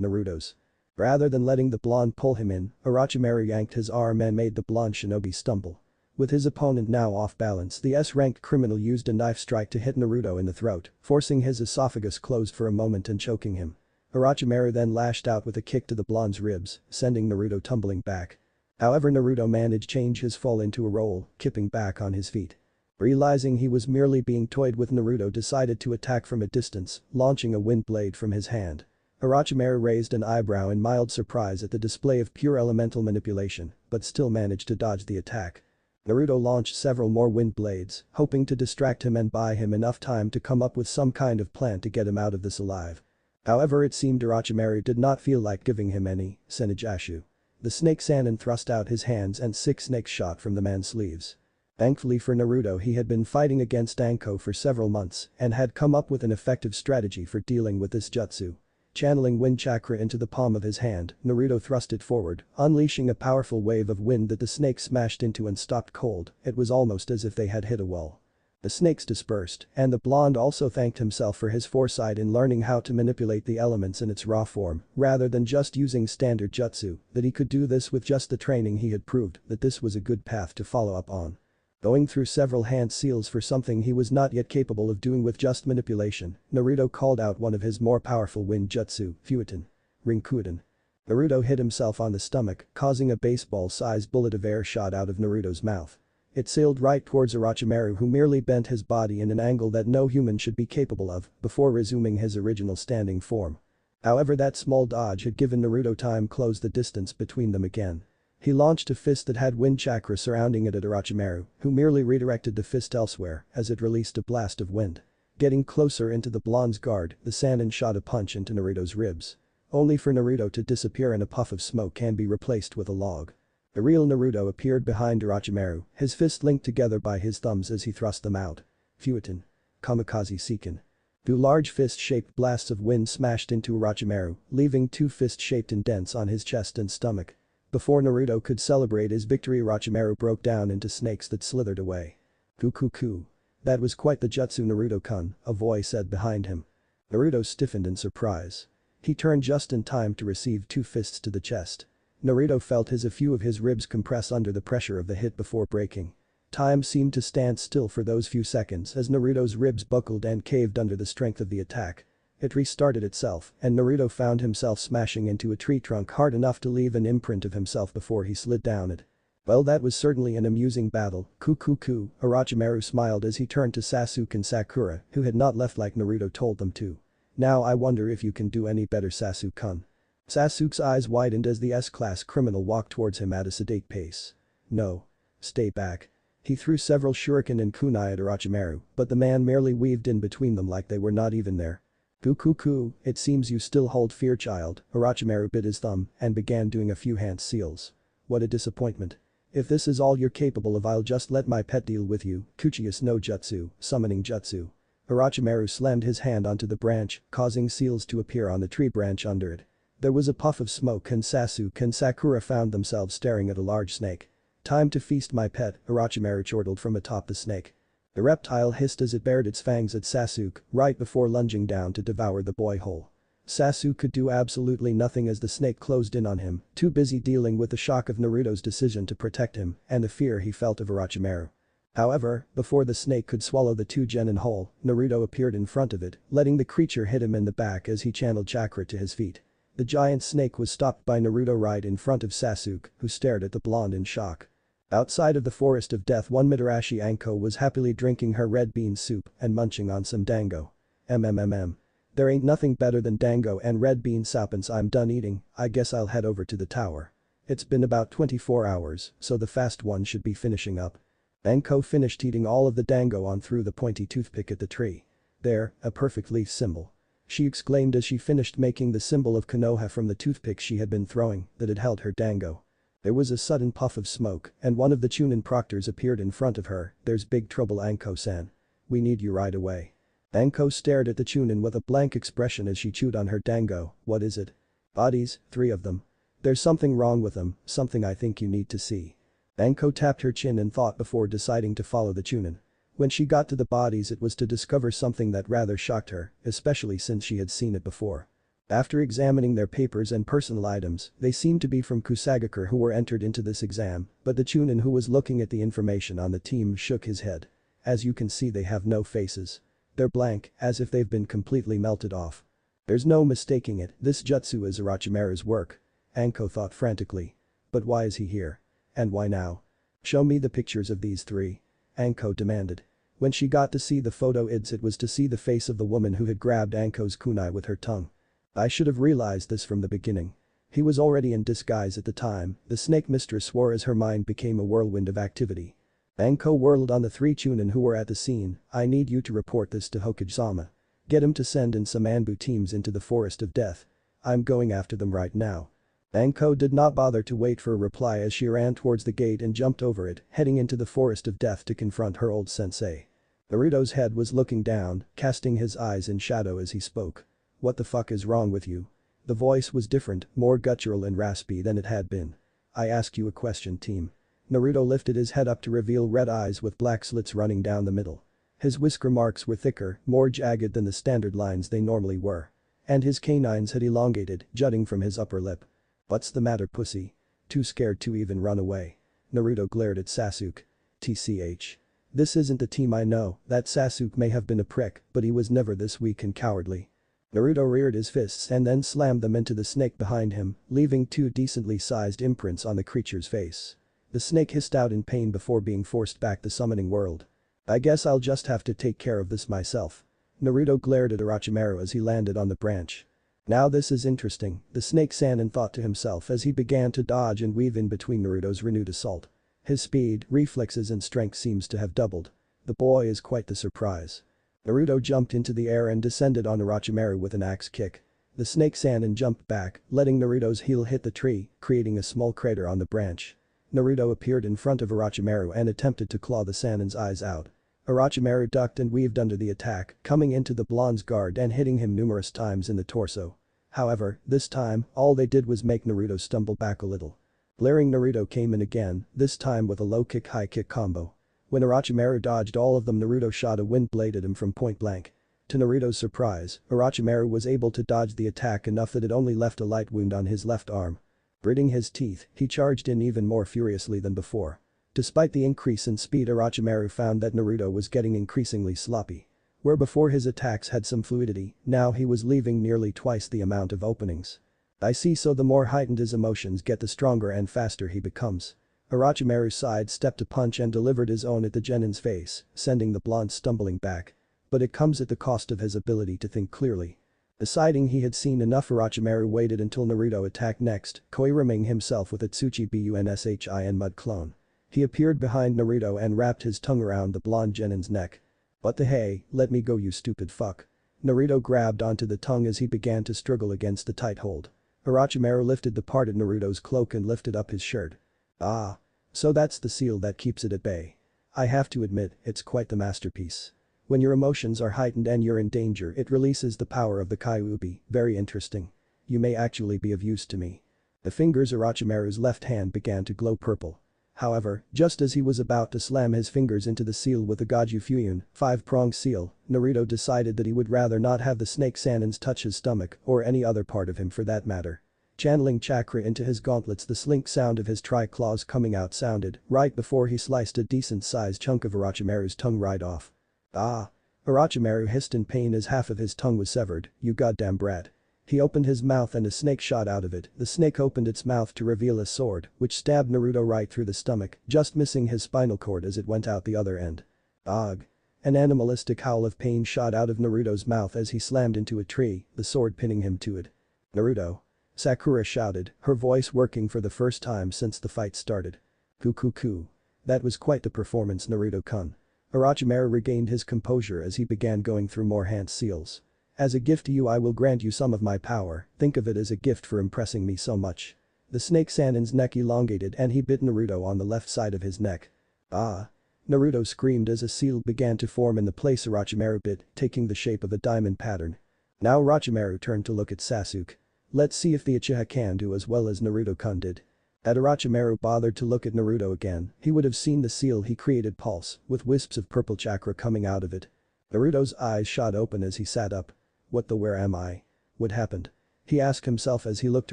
Naruto's. Rather than letting the blonde pull him in, Orochimaru yanked his arm and made the blonde shinobi stumble. With his opponent now off balance, the S-ranked criminal used a knife strike to hit Naruto in the throat, forcing his esophagus closed for a moment and choking him. Orochimaru then lashed out with a kick to the blonde's ribs, sending Naruto tumbling back. However, Naruto managed to change his fall into a roll, kipping back on his feet. Realizing he was merely being toyed with, Naruto decided to attack from a distance, launching a wind blade from his hand. Orochimaru raised an eyebrow in mild surprise at the display of pure elemental manipulation, but still managed to dodge the attack. Naruto launched several more wind blades, hoping to distract him and buy him enough time to come up with some kind of plan to get him out of this alive. However, it seemed Orochimaru did not feel like giving him any senjutsu. The snake Sannin thrust out his hands and 6 snakes shot from the man's sleeves. Thankfully for Naruto, he had been fighting against Anko for several months and had come up with an effective strategy for dealing with this jutsu. Channeling wind chakra into the palm of his hand, Naruto thrust it forward, unleashing a powerful wave of wind that the snakes smashed into and stopped cold. It was almost as if they had hit a wall. The snakes dispersed, and the blonde also thanked himself for his foresight in learning how to manipulate the elements in its raw form, rather than just using standard jutsu, that he could do this with just the training he had proved that this was a good path to follow up on. Going through several hand seals for something he was not yet capable of doing with just manipulation, Naruto called out one of his more powerful wind jutsu, Fuiten. Rinkuden. Naruto hit himself on the stomach, causing a baseball-sized bullet of air shot out of Naruto's mouth. It sailed right towards Orochimaru, who merely bent his body in an angle that no human should be capable of, before resuming his original standing form. However, that small dodge had given Naruto time to close the distance between them again. He launched a fist that had wind chakra surrounding it at Orochimaru, who merely redirected the fist elsewhere as it released a blast of wind. Getting closer into the blonde's guard, the Sannin shot a punch into Naruto's ribs. Only for Naruto to disappear in a puff of smoke and be replaced with a log. The real Naruto appeared behind Orochimaru, his fists linked together by his thumbs as he thrust them out. Fuiten. Kamikaze Seiken. 2 large fist-shaped blasts of wind smashed into Orochimaru, leaving 2 fist-shaped indents on his chest and stomach. Before Naruto could celebrate his victory, Orochimaru broke down into snakes that slithered away. Kukuku. That was quite the jutsu, Naruto-kun, a voice said behind him. Naruto stiffened in surprise. He turned just in time to receive 2 fists to the chest. Naruto felt a few of his ribs compress under the pressure of the hit before breaking. Time seemed to stand still for those few seconds as Naruto's ribs buckled and caved under the strength of the attack. It restarted itself, and Naruto found himself smashing into a tree trunk hard enough to leave an imprint of himself before he slid down it. Well, that was certainly an amusing battle, Kukuku, Orochimaru smiled as he turned to Sasuke and Sakura, who had not left like Naruto told them to. Now I wonder if you can do any better, Sasuke-kun. Sasuke's eyes widened as the S-class criminal walked towards him at a sedate pace. No. Stay back. He threw several shuriken and kunai at Orochimaru, but the man merely weaved in between them like they were not even there. Kukuku, it seems you still hold fear, child, Orochimaru bit his thumb and began doing a few hand seals. What a disappointment. If this is all you're capable of, I'll just let my pet deal with you, Kuchius no Jutsu, summoning jutsu. Orochimaru slammed his hand onto the branch, causing seals to appear on the tree branch under it. There was a puff of smoke and Sasuke and Sakura found themselves staring at a large snake. Time to feast, my pet, Orochimaru chortled from atop the snake. The reptile hissed as it bared its fangs at Sasuke, right before lunging down to devour the boy whole. Sasuke could do absolutely nothing as the snake closed in on him, too busy dealing with the shock of Naruto's decision to protect him and the fear he felt of Orochimaru. However, before the snake could swallow the two genin whole, Naruto appeared in front of it, letting the creature hit him in the back as he channeled chakra to his feet. The giant snake was stopped by Naruto right in front of Sasuke, who stared at the blonde in shock. Outside of the forest of death, one Mitarashi Anko was happily drinking her red bean soup and munching on some dango. There ain't nothing better than dango and red bean soup, and I'm done eating, I guess I'll head over to the tower. It's been about 24 hours, so the fast one should be finishing up. Anko finished eating all of the dango on threw the pointy toothpick at the tree. There, a perfect leaf symbol. She exclaimed as she finished making the symbol of Konoha from the toothpick she had been throwing that had held her dango. There was a sudden puff of smoke and one of the Chunin proctors appeared in front of her. There's big trouble, Anko-san. We need you right away. Anko stared at the Chunin with a blank expression as she chewed on her dango. What is it? Bodies, 3 of them. There's something wrong with them, something I think you need to see. Anko tapped her chin in thought before deciding to follow the Chunin. When she got to the bodies, it was to discover something that rather shocked her, especially since she had seen it before. After examining their papers and personal items, they seemed to be from Kusagakure who were entered into this exam, but the Chunin who was looking at the information on the team shook his head. As you can see, they have no faces. They're blank, as if they've been completely melted off. There's no mistaking it, this jutsu is Orochimaru's work. Anko thought frantically. But why is he here? And why now? Show me the pictures of these 3. Anko demanded. When she got to see the photo it was to see the face of the woman who had grabbed Anko's kunai with her tongue. I should have realized this from the beginning. He was already in disguise at the time, the snake mistress swore as her mind became a whirlwind of activity. Anko whirled on the 3 Chunin who were at the scene. I need you to report this to Hokage-sama. Get him to send in some Anbu teams into the forest of death. I'm going after them right now. Anko did not bother to wait for a reply as she ran towards the gate and jumped over it, heading into the forest of death to confront her old sensei. Naruto's head was looking down, casting his eyes in shadow as he spoke. What the fuck is wrong with you? The voice was different, more guttural and raspy than it had been. I ask you a question, team. Naruto lifted his head up to reveal red eyes with black slits running down the middle. His whisker marks were thicker, more jagged than the standard lines they normally were. And his canines had elongated, jutting from his upper lip. What's the matter, pussy? Too scared to even run away? Naruto glared at Sasuke. TCH. This isn't the team I know, that Sasuke may have been a prick, but he was never this weak and cowardly. Naruto reared his fists and then slammed them into the snake behind him, leaving 2 decently sized imprints on the creature's face. The snake hissed out in pain before being forced back the summoning world. I guess I'll just have to take care of this myself. Naruto glared at Orochimaru as he landed on the branch. Now this is interesting, the snake-sanin thought to himself as he began to dodge and weave in between Naruto's renewed assault. His speed, reflexes and strength seems to have doubled. The boy is quite the surprise. Naruto jumped into the air and descended on Orochimaru with an axe kick. The snake-sanin jumped back, letting Naruto's heel hit the tree, creating a small crater on the branch. Naruto appeared in front of Orochimaru and attempted to claw the Sanin's eyes out. Orochimaru ducked and weaved under the attack, coming into the blonde's guard and hitting him numerous times in the torso. However, this time, all they did was make Naruto stumble back a little. Blaring Naruto came in again, this time with a low kick high kick combo. When Orochimaru dodged all of them, Naruto shot a wind blade at him from point blank. To Naruto's surprise, Orochimaru was able to dodge the attack enough that it only left a light wound on his left arm. Gritting his teeth, he charged in even more furiously than before. Despite the increase in speed, Orochimaru found that Naruto was getting increasingly sloppy. Where before his attacks had some fluidity, now he was leaving nearly twice the amount of openings. I see, so the more heightened his emotions get, the stronger and faster he becomes. Orochimaru sidestepped a punch and delivered his own at the genin's face, sending the blonde stumbling back. But it comes at the cost of his ability to think clearly. Deciding he had seen enough, Orochimaru waited until Naruto attacked next, coiraming himself with a Tsuchi-Bunshin mud clone. He appeared behind Naruto and wrapped his tongue around the blonde genin's neck. "What the hey, let me go, you stupid fuck." Naruto grabbed onto the tongue as he began to struggle against the tight hold. Orochimaru lifted the part of Naruto's cloak and lifted up his shirt. "Ah. So that's the seal that keeps it at bay. I have to admit, it's quite the masterpiece. When your emotions are heightened and you're in danger, it releases the power of the Kyuubi, very interesting. You may actually be of use to me." The fingers Orochimaru's left hand began to glow purple. However, just as he was about to slam his fingers into the seal with the Goju Fuyon, 5-pronged seal, Naruto decided that he would rather not have the snake Sanins touch his stomach, or any other part of him for that matter. Channeling chakra into his gauntlets, the slink sound of his tri-claws coming out sounded, right before he sliced a decent-sized chunk of Orochimaru's tongue right off. "Ah." Orochimaru hissed in pain as half of his tongue was severed. "You goddamn brat." He opened his mouth and a snake shot out of it. The snake opened its mouth to reveal a sword, which stabbed Naruto right through the stomach, just missing his spinal cord as it went out the other end. "Ugh." An animalistic howl of pain shot out of Naruto's mouth as he slammed into a tree, the sword pinning him to it. "Naruto." Sakura shouted, her voice working for the first time since the fight started. "Coo. That was quite the performance, Naruto-kun." Orochimaru regained his composure as he began going through more hand seals. "As a gift to you, I will grant you some of my power, think of it as a gift for impressing me so much." The snake Sanin's neck elongated and he bit Naruto on the left side of his neck. "Ah." Naruto screamed as a seal began to form in the place Orochimaru bit, taking the shape of a diamond pattern. Now Orochimaru turned to look at Sasuke. Let's see if the Uchiha can do as well as Naruto-kun did. Had Orochimaru bothered to look at Naruto again, he would have seen the seal he created pulse, with wisps of purple chakra coming out of it. Naruto's eyes shot open as he sat up. "What the where am I? What happened?" he asked himself as he looked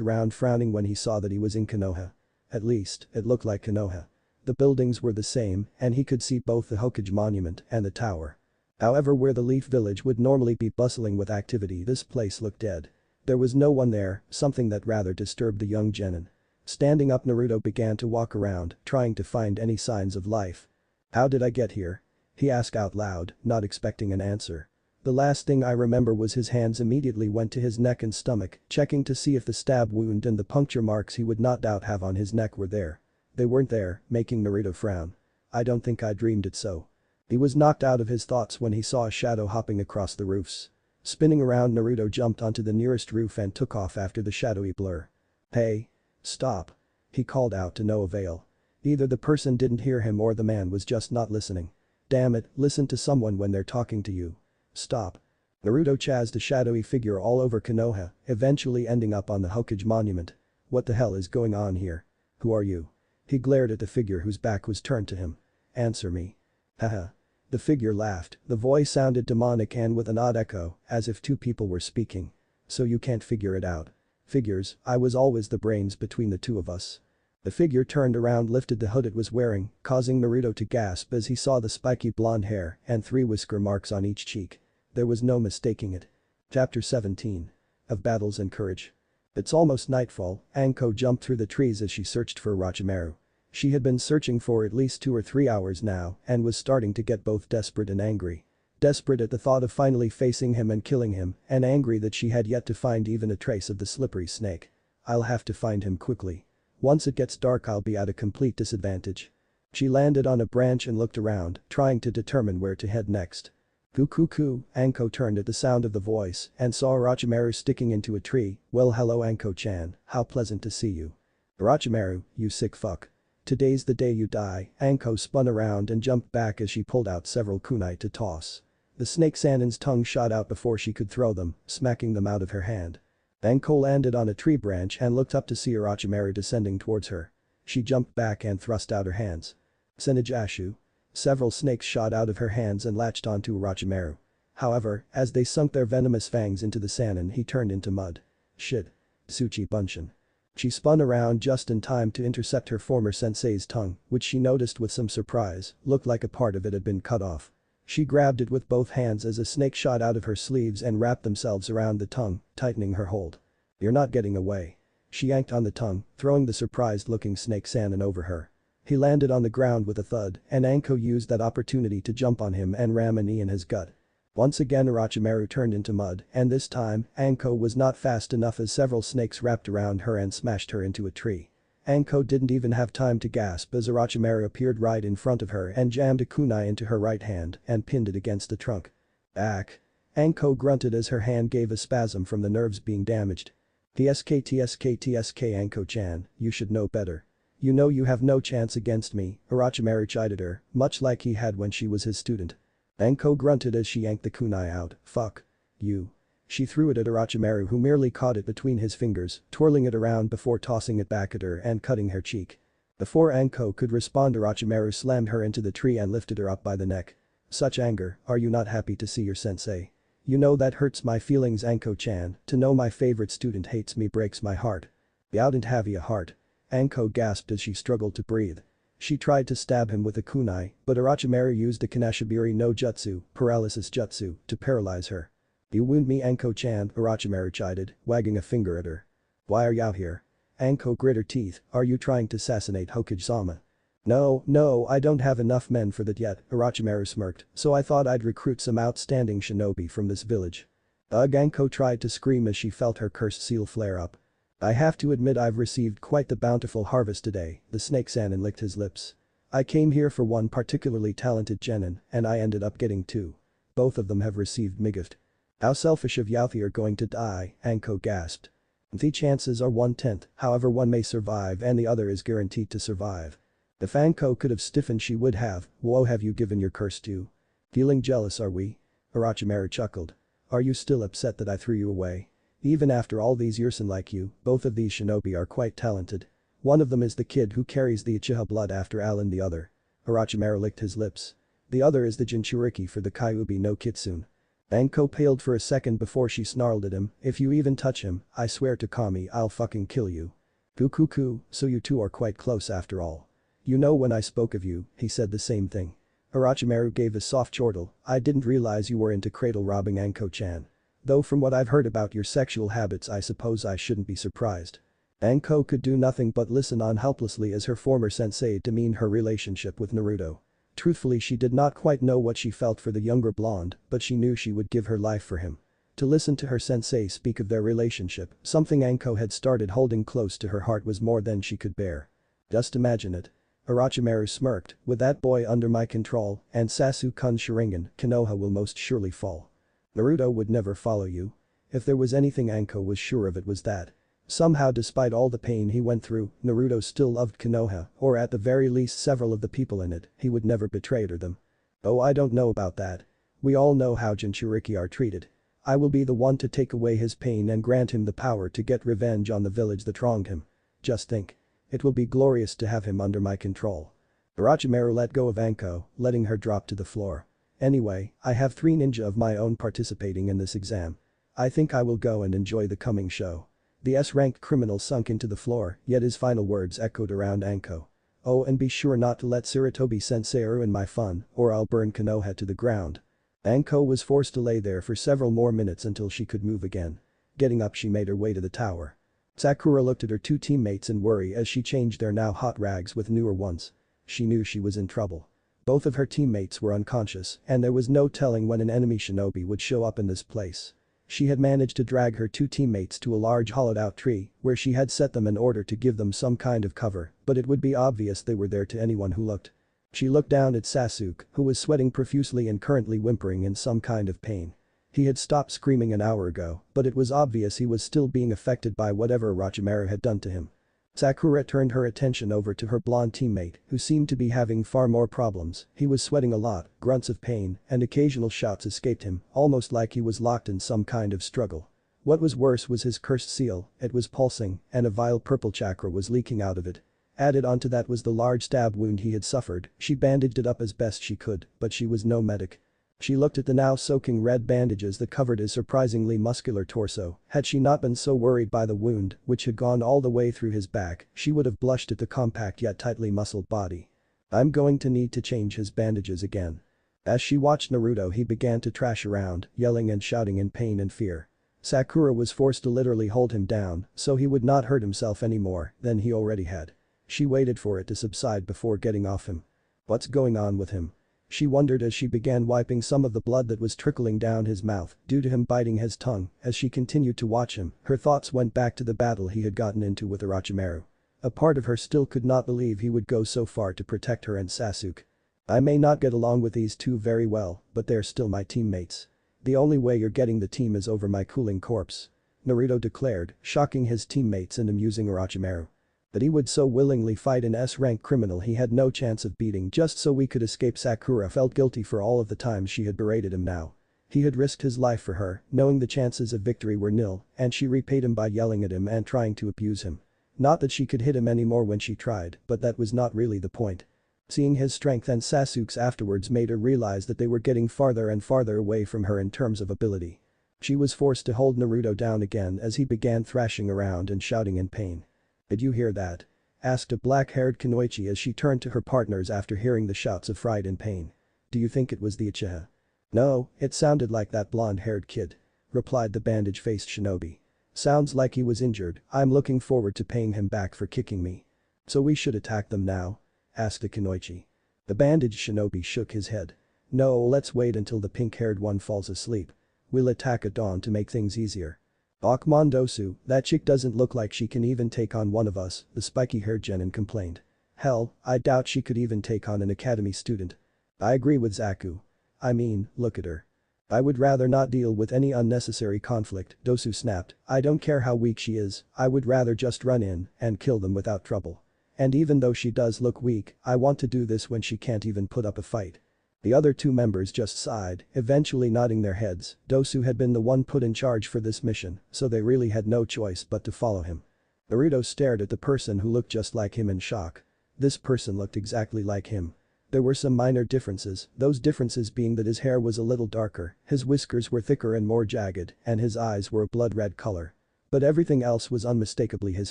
around, frowning when he saw that he was in Konoha. At least, it looked like Konoha. The buildings were the same, and he could see both the Hokage monument and the tower. However, where the Leaf Village would normally be bustling with activity, this place looked dead. There was no one there, something that rather disturbed the young genin. Standing up, Naruto began to walk around, trying to find any signs of life. "How did I get here?" he asked out loud, not expecting an answer. "The last thing I remember was his hands immediately went to his neck and stomach, checking to see if the stab wound and the puncture marks he would not doubt have on his neck were there. They weren't there, making Naruto frown. I don't think I dreamed it so." He was knocked out of his thoughts when he saw a shadow hopping across the roofs. Spinning around, Naruto jumped onto the nearest roof and took off after the shadowy blur. "Hey. Stop." he called out to no avail. Either the person didn't hear him or the man was just not listening. "Damn it, listen to someone when they're talking to you. Stop." Naruto chased a shadowy figure all over Konoha, eventually ending up on the Hokage monument. "What the hell is going on here? Who are you?" he glared at the figure whose back was turned to him. "Answer me." "Haha." The figure laughed, the voice sounded demonic and with an odd echo, as if two people were speaking. "So you can't figure it out. Figures, I was always the brains between the two of us." The figure turned around, lifted the hood it was wearing, causing Naruto to gasp as he saw the spiky blonde hair and 3 whisker marks on each cheek. There was no mistaking it. Chapter 17. Of Battles and Courage. It's almost nightfall, Anko jumped through the trees as she searched for Orochimaru. She had been searching for at least 2 or 3 hours now and was starting to get both desperate and angry. Desperate at the thought of finally facing him and killing him, and angry that she had yet to find even a trace of the slippery snake. "I'll have to find him quickly. Once it gets dark, I'll be at a complete disadvantage." She landed on a branch and looked around, trying to determine where to head next. "Coo. Anko turned at the sound of the voice and saw Orochimaru sticking into a tree. "Well, hello Anko-chan, how pleasant to see you." "Orochimaru, you sick fuck. Today's the day you die." Anko spun around and jumped back as she pulled out several kunai to toss. The snake Sanin's tongue shot out before she could throw them, smacking them out of her hand. Anko landed on a tree branch and looked up to see Orochimaru descending towards her. She jumped back and thrust out her hands. "Senijashu." Several snakes shot out of her hands and latched onto Orochimaru. However, as they sunk their venomous fangs into the Sanin, he turned into mud. "Shit. Tsuchi-Bunshin." She spun around just in time to intercept her former sensei's tongue, which she noticed with some surprise, looked like a part of it had been cut off. She grabbed it with both hands as a snake shot out of her sleeves and wrapped themselves around the tongue, tightening her hold. "You're not getting away." She yanked on the tongue, throwing the surprised-looking snake Sannin over her. He landed on the ground with a thud, and Anko used that opportunity to jump on him and ram a knee in his gut. Once again Orochimaru turned into mud, and this time, Anko was not fast enough as several snakes wrapped around her and smashed her into a tree. Anko didn't even have time to gasp as Orochimaru appeared right in front of her and jammed a kunai into her right hand and pinned it against the trunk. "Back." Anko grunted as her hand gave a spasm from the nerves being damaged. "TSK Anko-chan, you should know better. You know you have no chance against me," Orochimaru chided her, much like he had when she was his student. Anko grunted as she yanked the kunai out. "Fuck. You." She threw it at Orochimaru who merely caught it between his fingers, twirling it around before tossing it back at her and cutting her cheek. Before Anko could respond Orochimaru slammed her into the tree and lifted her up by the neck. "Such anger, are you not happy to see your sensei? You know that hurts my feelings Anko-chan, to know my favorite student hates me breaks my heart." "You oughtn't have a heart." Anko gasped as she struggled to breathe. She tried to stab him with a kunai, but Orochimaru used the Kanashibiri no Jutsu, paralysis jutsu, to paralyze her. "You wound me Anko-chan," Orochimaru chided, wagging a finger at her. "Why are you out here?" Anko grit her teeth, "Are you trying to assassinate Hokage-sama?" No, I don't have enough men for that yet," Orochimaru smirked, "so I thought I'd recruit some outstanding shinobi from this village." Ugh, Anko tried to scream as she felt her cursed seal flare up. "I have to admit I've received quite the bountiful harvest today," the snake Sannin licked his lips. "I came here for one particularly talented genin, and I ended up getting two. Both of them have received my gift." "How selfish of Youth are going to die," Anko gasped. "The chances are 1/10, however one may survive and the other is guaranteed to survive." If Anko could have stiffened she would have. "Woe have you given your curse to? Feeling jealous are we?" Orochimaru chuckled. "Are you still upset that I threw you away? Even after all these years and like you, both of these shinobi are quite talented. One of them is the kid who carries the Uchiha blood after Allen the other." Orochimaru licked his lips. "The other is the Jinchuriki for the Kyuubi no Kitsune." Anko paled for a second before she snarled at him, "If you even touch him, I swear to Kami I'll fucking kill you." "Fukuku, so you two are quite close after all. You know when I spoke of you," he said the same thing. Orochimaru gave a soft chortle, "I didn't realize you were into cradle robbing Anko-chan. Though from what I've heard about your sexual habits I suppose I shouldn't be surprised." Anko could do nothing but listen on helplessly as her former sensei demeaned her relationship with Naruto. Truthfully she did not quite know what she felt for the younger blonde, but she knew she would give her life for him. To listen to her sensei speak of their relationship, something Anko had started holding close to her heart, was more than she could bear. "Just imagine it." Orochimaru smirked, "With that boy under my control and Sasuke-kun's Sharingan, Konoha will most surely fall. Naruto would never follow you." If there was anything Anko was sure of it was that. Somehow despite all the pain he went through, Naruto still loved Konoha, or at the very least several of the people in it, he would never betray them. "Oh, I don't know about that. We all know how Jinchuriki are treated. I will be the one to take away his pain and grant him the power to get revenge on the village that wronged him. Just think. It will be glorious to have him under my control." Orochimaru let go of Anko, letting her drop to the floor. "Anyway, I have 3 ninja of my own participating in this exam. I think I will go and enjoy the coming show." The S-ranked criminal sunk into the floor, yet his final words echoed around Anko. "Oh, and be sure not to let Sarutobi-sensei ruin my fun, or I'll burn Konoha to the ground." Anko was forced to lay there for several more minutes until she could move again. Getting up she made her way to the tower. Sakura looked at her 2 teammates in worry as she changed their now hot rags with newer ones. She knew she was in trouble. Both of her teammates were unconscious, and there was no telling when an enemy shinobi would show up in this place. She had managed to drag her 2 teammates to a large hollowed-out tree, where she had set them in order to give them some kind of cover, but it would be obvious they were there to anyone who looked. She looked down at Sasuke, who was sweating profusely and currently whimpering in some kind of pain. He had stopped screaming an hour ago, but it was obvious he was still being affected by whatever Orochimaru had done to him. Sakura turned her attention over to her blonde teammate, who seemed to be having far more problems. He was sweating a lot, grunts of pain, and occasional shouts escaped him, almost like he was locked in some kind of struggle. What was worse was his cursed seal, it was pulsing, and a vile purple chakra was leaking out of it. Added onto that was the large stab wound he had suffered. She bandaged it up as best she could, but she was no medic. She looked at the now soaking red bandages that covered his surprisingly muscular torso. Had she not been so worried by the wound, which had gone all the way through his back, she would have blushed at the compact yet tightly muscled body. "I'm going to need to change his bandages again." As she watched Naruto, he began to trash around, yelling and shouting in pain and fear. Sakura was forced to literally hold him down so he would not hurt himself anymore than he already had. She waited for it to subside before getting off him. What's going on with him? She wondered as she began wiping some of the blood that was trickling down his mouth due to him biting his tongue. As she continued to watch him, her thoughts went back to the battle he had gotten into with Orochimaru. A part of her still could not believe he would go so far to protect her and Sasuke. I may not get along with these two very well, but they're still my teammates. The only way you're getting the team is over my cooling corpse. Naruto declared, shocking his teammates and amusing Orochimaru. That he would so willingly fight an S-rank criminal he had no chance of beating just so we could escape. Sakura felt guilty for all of the times she had berated him now. He had risked his life for her, knowing the chances of victory were nil, and she repaid him by yelling at him and trying to abuse him. Not that she could hit him anymore when she tried, but that was not really the point. Seeing his strength and Sasuke's afterwards made her realize that they were getting farther and farther away from her in terms of ability. She was forced to hold Naruto down again as he began thrashing around and shouting in pain. Did you hear that? Asked a black-haired Kunoichi as she turned to her partners after hearing the shouts of fright and pain. Do you think it was the Uchiha? No, it sounded like that blonde-haired kid. Replied the bandage-faced shinobi. Sounds like he was injured. I'm looking forward to paying him back for kicking me. So we should attack them now? Asked a Kunoichi. The bandaged shinobi shook his head. No, let's wait until the pink-haired one falls asleep. We'll attack at dawn to make things easier. Akmondosu, that chick doesn't look like she can even take on one of us, the spiky-haired genin complained. Hell, I doubt she could even take on an academy student. I agree with Zaku. I mean, look at her. I would rather not deal with any unnecessary conflict, Dosu snapped. I don't care how weak she is, I would rather just run in and kill them without trouble. And even though she does look weak, I want to do this when she can't even put up a fight. The other two members just sighed, eventually nodding their heads. Dosu had been the one put in charge for this mission, so they really had no choice but to follow him. Naruto stared at the person who looked just like him in shock. This person looked exactly like him. There were some minor differences, those differences being that his hair was a little darker, his whiskers were thicker and more jagged, and his eyes were a blood-red color. But everything else was unmistakably his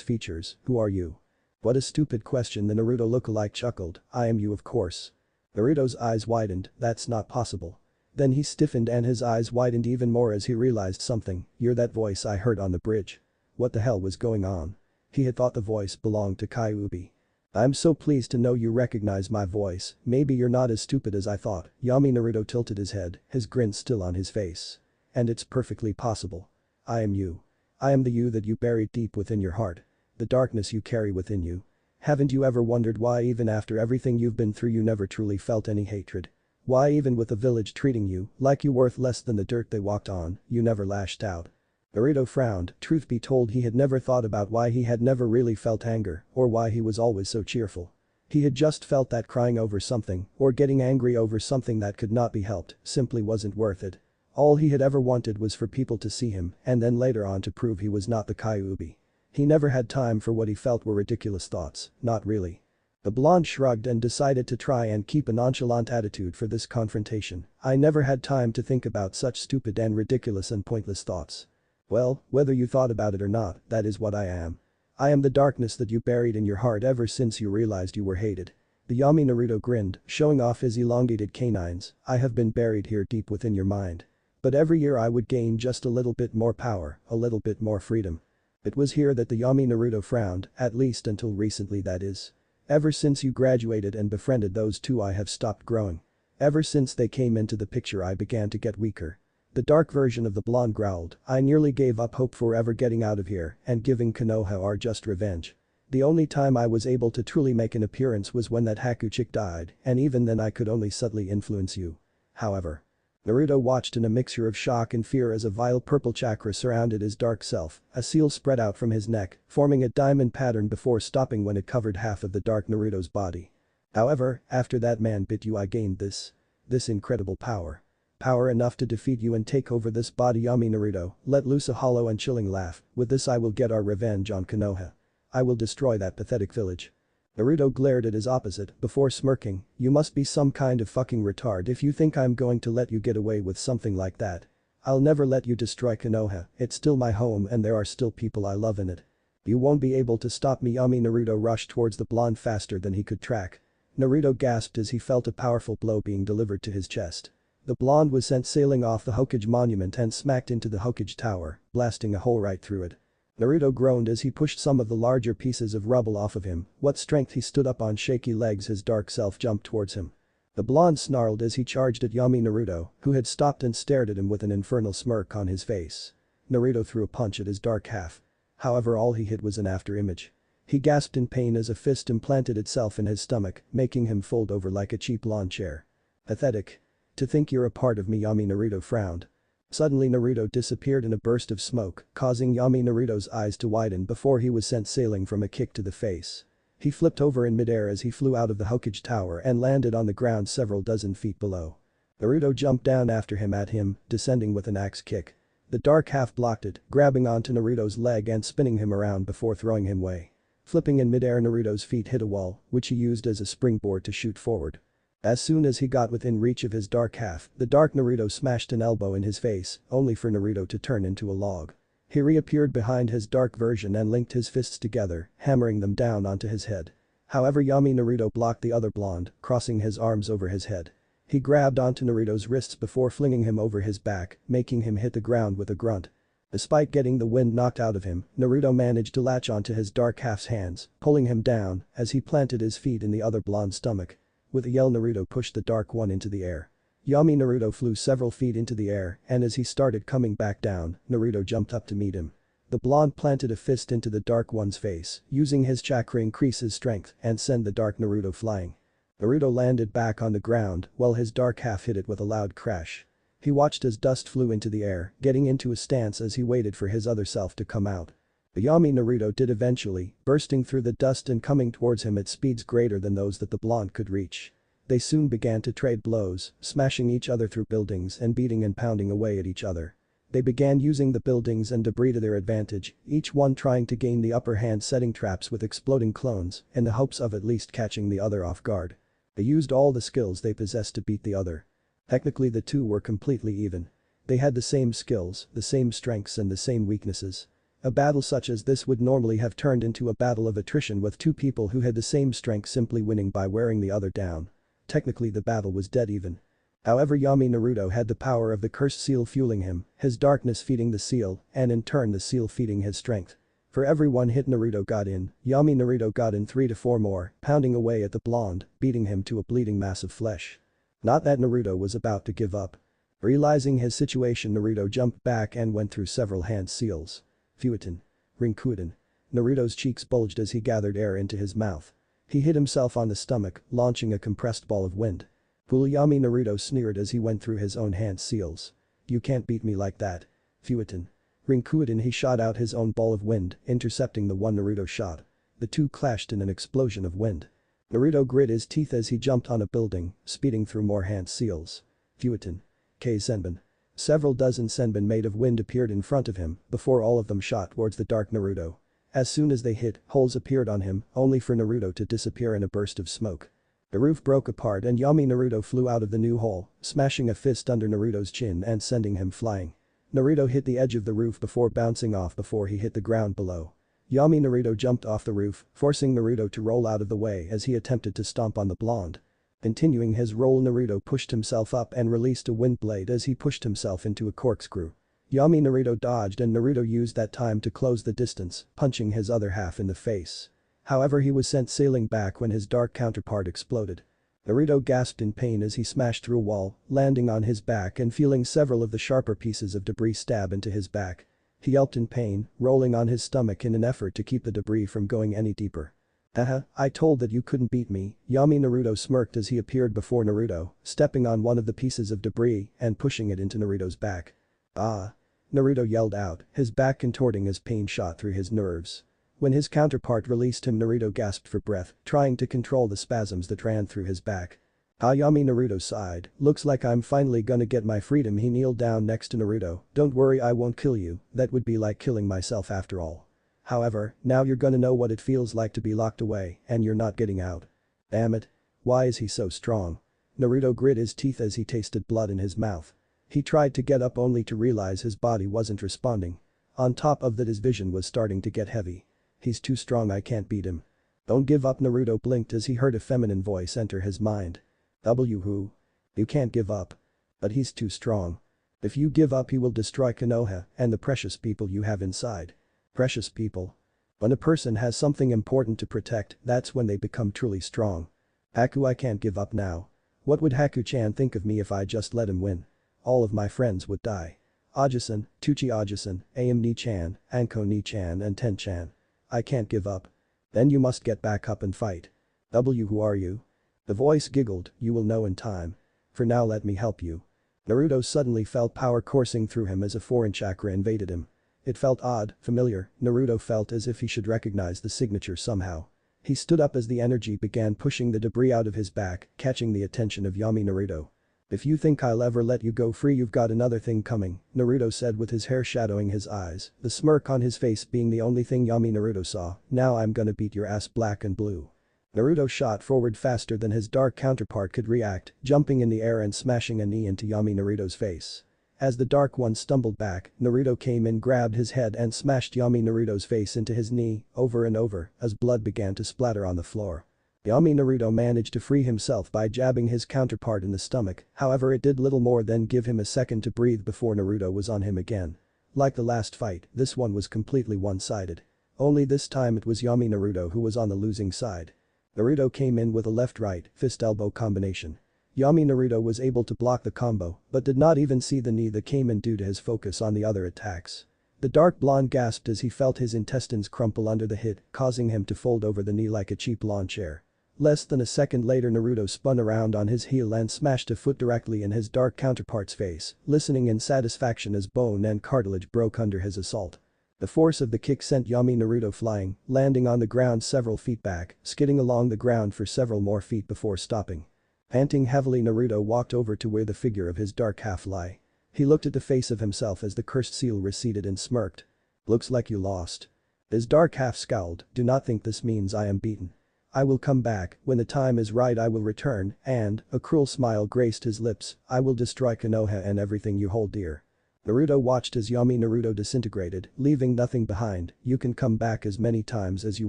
features. Who are you? What a stupid question, the Naruto lookalike chuckled. I am you, of course. Naruto's eyes widened. That's not possible. Then he stiffened and his eyes widened even more as he realized something. You're that voice I heard on the bridge. What the hell was going on? He had thought the voice belonged to Kyuubi. I'm so pleased to know you recognize my voice. Maybe you're not as stupid as I thought. Yami. Naruto tilted his head, his grin still on his face. And it's perfectly possible. I am you. I am the you that you buried deep within your heart. The darkness you carry within you. Haven't you ever wondered why even after everything you've been through you never truly felt any hatred? Why even with the village treating you like you worth less than the dirt they walked on, you never lashed out? Naruto frowned. Truth be told, he had never thought about why he had never really felt anger or why he was always so cheerful. He had just felt that crying over something or getting angry over something that could not be helped simply wasn't worth it. All he had ever wanted was for people to see him and then later on to prove he was not the Kyuubi. He never had time for what he felt were ridiculous thoughts, not really. The blonde shrugged and decided to try and keep a nonchalant attitude for this confrontation. I never had time to think about such stupid and ridiculous and pointless thoughts. Well, whether you thought about it or not, that is what I am. I am the darkness that you buried in your heart ever since you realized you were hated. The Yami. Naruto grinned, showing off his elongated canines. I have been buried here deep within your mind. But every year I would gain just a little bit more power, a little bit more freedom. It was here that the Yami. Naruto frowned, at least until recently, that is. Ever since you graduated and befriended those two I have stopped growing. Ever since they came into the picture I began to get weaker. The dark version of the blonde growled. I nearly gave up hope for ever getting out of here and giving Konoha our just revenge. The only time I was able to truly make an appearance was when that Haku chick died, and even then I could only subtly influence you. However. Naruto watched in a mixture of shock and fear as a vile purple chakra surrounded his dark self, a seal spread out from his neck, forming a diamond pattern before stopping when it covered half of the dark Naruto's body. However, after that man bit you I gained this incredible power. Power enough to defeat you and take over this body. Yami. Naruto let loose a hollow and chilling laugh. With this I will get our revenge on Konoha. I will destroy that pathetic village. Naruto glared at his opposite before smirking. You must be some kind of fucking retard if you think I'm going to let you get away with something like that. I'll never let you destroy Konoha, it's still my home and there are still people I love in it. You won't be able to stop me. Yami. Naruto rushed towards the blonde faster than he could track. Naruto gasped as he felt a powerful blow being delivered to his chest. The blonde was sent sailing off the Hokage monument and smacked into the Hokage tower, blasting a hole right through it. Naruto groaned as he pushed some of the larger pieces of rubble off of him. What strength he stood up on shaky legs, his dark self jumped towards him. The blonde snarled as he charged at Yami Naruto, who had stopped and stared at him with an infernal smirk on his face. Naruto threw a punch at his dark half. However, all he hit was an after-image. He gasped in pain as a fist implanted itself in his stomach, making him fold over like a cheap lawn chair. Pathetic. To think you're a part of me, Yami Naruto frowned. Suddenly Naruto disappeared in a burst of smoke, causing Yami Naruto's eyes to widen before he was sent sailing from a kick to the face. He flipped over in midair as he flew out of the Hokage tower and landed on the ground several dozen feet below. Naruto jumped down after him at him, descending with an axe kick. The dark half blocked it, grabbing onto Naruto's leg and spinning him around before throwing him away. Flipping in midair, Naruto's feet hit a wall, which he used as a springboard to shoot forward. As soon as he got within reach of his dark half, the dark Naruto smashed an elbow in his face, only for Naruto to turn into a log. He reappeared behind his dark version and linked his fists together, hammering them down onto his head. However, Yami Naruto blocked the other blonde, crossing his arms over his head. He grabbed onto Naruto's wrists before flinging him over his back, making him hit the ground with a grunt. Despite getting the wind knocked out of him, Naruto managed to latch onto his dark half's hands, pulling him down as he planted his feet in the other blonde's stomach. With a yell, Naruto pushed the dark one into the air. Yami Naruto flew several feet into the air, and as he started coming back down, Naruto jumped up to meet him. The blonde planted a fist into the dark one's face, using his chakra increase his strength and send the dark Naruto flying. Naruto landed back on the ground while his dark half hit it with a loud crash. He watched as dust flew into the air, getting into a stance as he waited for his other self to come out. The Yami Naruto did eventually, bursting through the dust and coming towards him at speeds greater than those that the blonde could reach. They soon began to trade blows, smashing each other through buildings and beating and pounding away at each other. They began using the buildings and debris to their advantage, each one trying to gain the upper hand, setting traps with exploding clones in the hopes of at least catching the other off guard. They used all the skills they possessed to beat the other. Technically, the two were completely even. They had the same skills, the same strengths and the same weaknesses. A battle such as this would normally have turned into a battle of attrition, with two people who had the same strength simply winning by wearing the other down. Technically, the battle was dead even. However, Yami Naruto had the power of the cursed seal fueling him, his darkness feeding the seal, and in turn the seal feeding his strength. For every one hit Naruto got in, Yami Naruto got in 3 to 4 more, pounding away at the blonde, beating him to a bleeding mass of flesh. Not that Naruto was about to give up. Realizing his situation, Naruto jumped back and went through several hand seals. Fueten. Rinkuden. Naruto's cheeks bulged as he gathered air into his mouth. He hit himself on the stomach, launching a compressed ball of wind. Yami Naruto sneered as he went through his own hand seals. You can't beat me like that. Fueten. Rinkuden. He shot out his own ball of wind, intercepting the one Naruto shot. The two clashed in an explosion of wind. Naruto grit his teeth as he jumped on a building, speeding through more hand seals. Fueten. K. Senbon. Several dozen senbon made of wind appeared in front of him before all of them shot towards the dark Naruto. As soon as they hit, holes appeared on him, only for Naruto to disappear in a burst of smoke. The roof broke apart and Yami Naruto flew out of the new hole, smashing a fist under Naruto's chin and sending him flying. Naruto hit the edge of the roof before bouncing off before he hit the ground below. Yami Naruto jumped off the roof, forcing Naruto to roll out of the way as he attempted to stomp on the blonde. Continuing his roll, Naruto pushed himself up and released a wind blade as he pushed himself into a corkscrew. Yami Naruto dodged and Naruto used that time to close the distance, punching his other half in the face. However, he was sent sailing back when his dark counterpart exploded. Naruto gasped in pain as he smashed through a wall, landing on his back and feeling several of the sharper pieces of debris stab into his back. He yelped in pain, rolling on his stomach in an effort to keep the debris from going any deeper. Haha, I told that you couldn't beat me, Yami Naruto smirked as he appeared before Naruto, stepping on one of the pieces of debris and pushing it into Naruto's back. Ah! Naruto yelled out, his back contorting as pain shot through his nerves. When his counterpart released him, Naruto gasped for breath, trying to control the spasms that ran through his back. Yami Naruto sighed, looks like I'm finally gonna get my freedom. He kneeled down next to Naruto, don't worry, I won't kill you, that would be like killing myself after all. However, now you're gonna know what it feels like to be locked away and you're not getting out. Damn it. Why is he so strong? Naruto grit his teeth as he tasted blood in his mouth. He tried to get up only to realize his body wasn't responding. On top of that, his vision was starting to get heavy. He's too strong, I can't beat him. Don't give up. Naruto blinked as he heard a feminine voice enter his mind. Who? You can't give up. But he's too strong. If you give up he will destroy Konoha and the precious people you have inside. Precious people. When a person has something important to protect, that's when they become truly strong. Haku, I can't give up now. What would Haku-chan think of me if I just let him win? All of my friends would die. Aja-san, Tuchi Aja-san, Ni-chan, Anko Ni-chan and Ten-chan. I can't give up. Then you must get back up and fight. Who are you? The voice giggled, you will know in time. For now let me help you. Naruto suddenly felt power coursing through him as a foreign chakra invaded him. It felt odd, familiar. Naruto felt as if he should recognize the signature somehow. He stood up as the energy began pushing the debris out of his back, catching the attention of Yami Naruto. If you think I'll ever let you go free you've got another thing coming, Naruto said with his hair shadowing his eyes, the smirk on his face being the only thing Yami Naruto saw. Now I'm gonna beat your ass black and blue. Naruto shot forward faster than his dark counterpart could react, jumping in the air and smashing a knee into Yami Naruto's face. As the dark one stumbled back, Naruto came in, grabbed his head and smashed Yami Naruto's face into his knee, over and over, as blood began to splatter on the floor. Yami Naruto managed to free himself by jabbing his counterpart in the stomach, however it did little more than give him a second to breathe before Naruto was on him again. Like the last fight, this one was completely one-sided. Only this time it was Yami Naruto who was on the losing side. Naruto came in with a left-right, fist-elbow combination. Yami Naruto was able to block the combo, but did not even see the knee that came in due to his focus on the other attacks. The dark blonde gasped as he felt his intestines crumple under the hit, causing him to fold over the knee like a cheap lawn chair. Less than a second later Naruto spun around on his heel and smashed a foot directly in his dark counterpart's face, listening in satisfaction as bone and cartilage broke under his assault. The force of the kick sent Yami Naruto flying, landing on the ground several feet back, skidding along the ground for several more feet before stopping. Panting heavily Naruto walked over to where the figure of his dark half lay. He looked at the face of himself as the cursed seal receded and smirked. Looks like you lost. His dark half scowled, do not think this means I am beaten. I will come back, when the time is right I will return, and, a cruel smile graced his lips, I will destroy Konoha and everything you hold dear. Naruto watched as Yami Naruto disintegrated, leaving nothing behind. You can come back as many times as you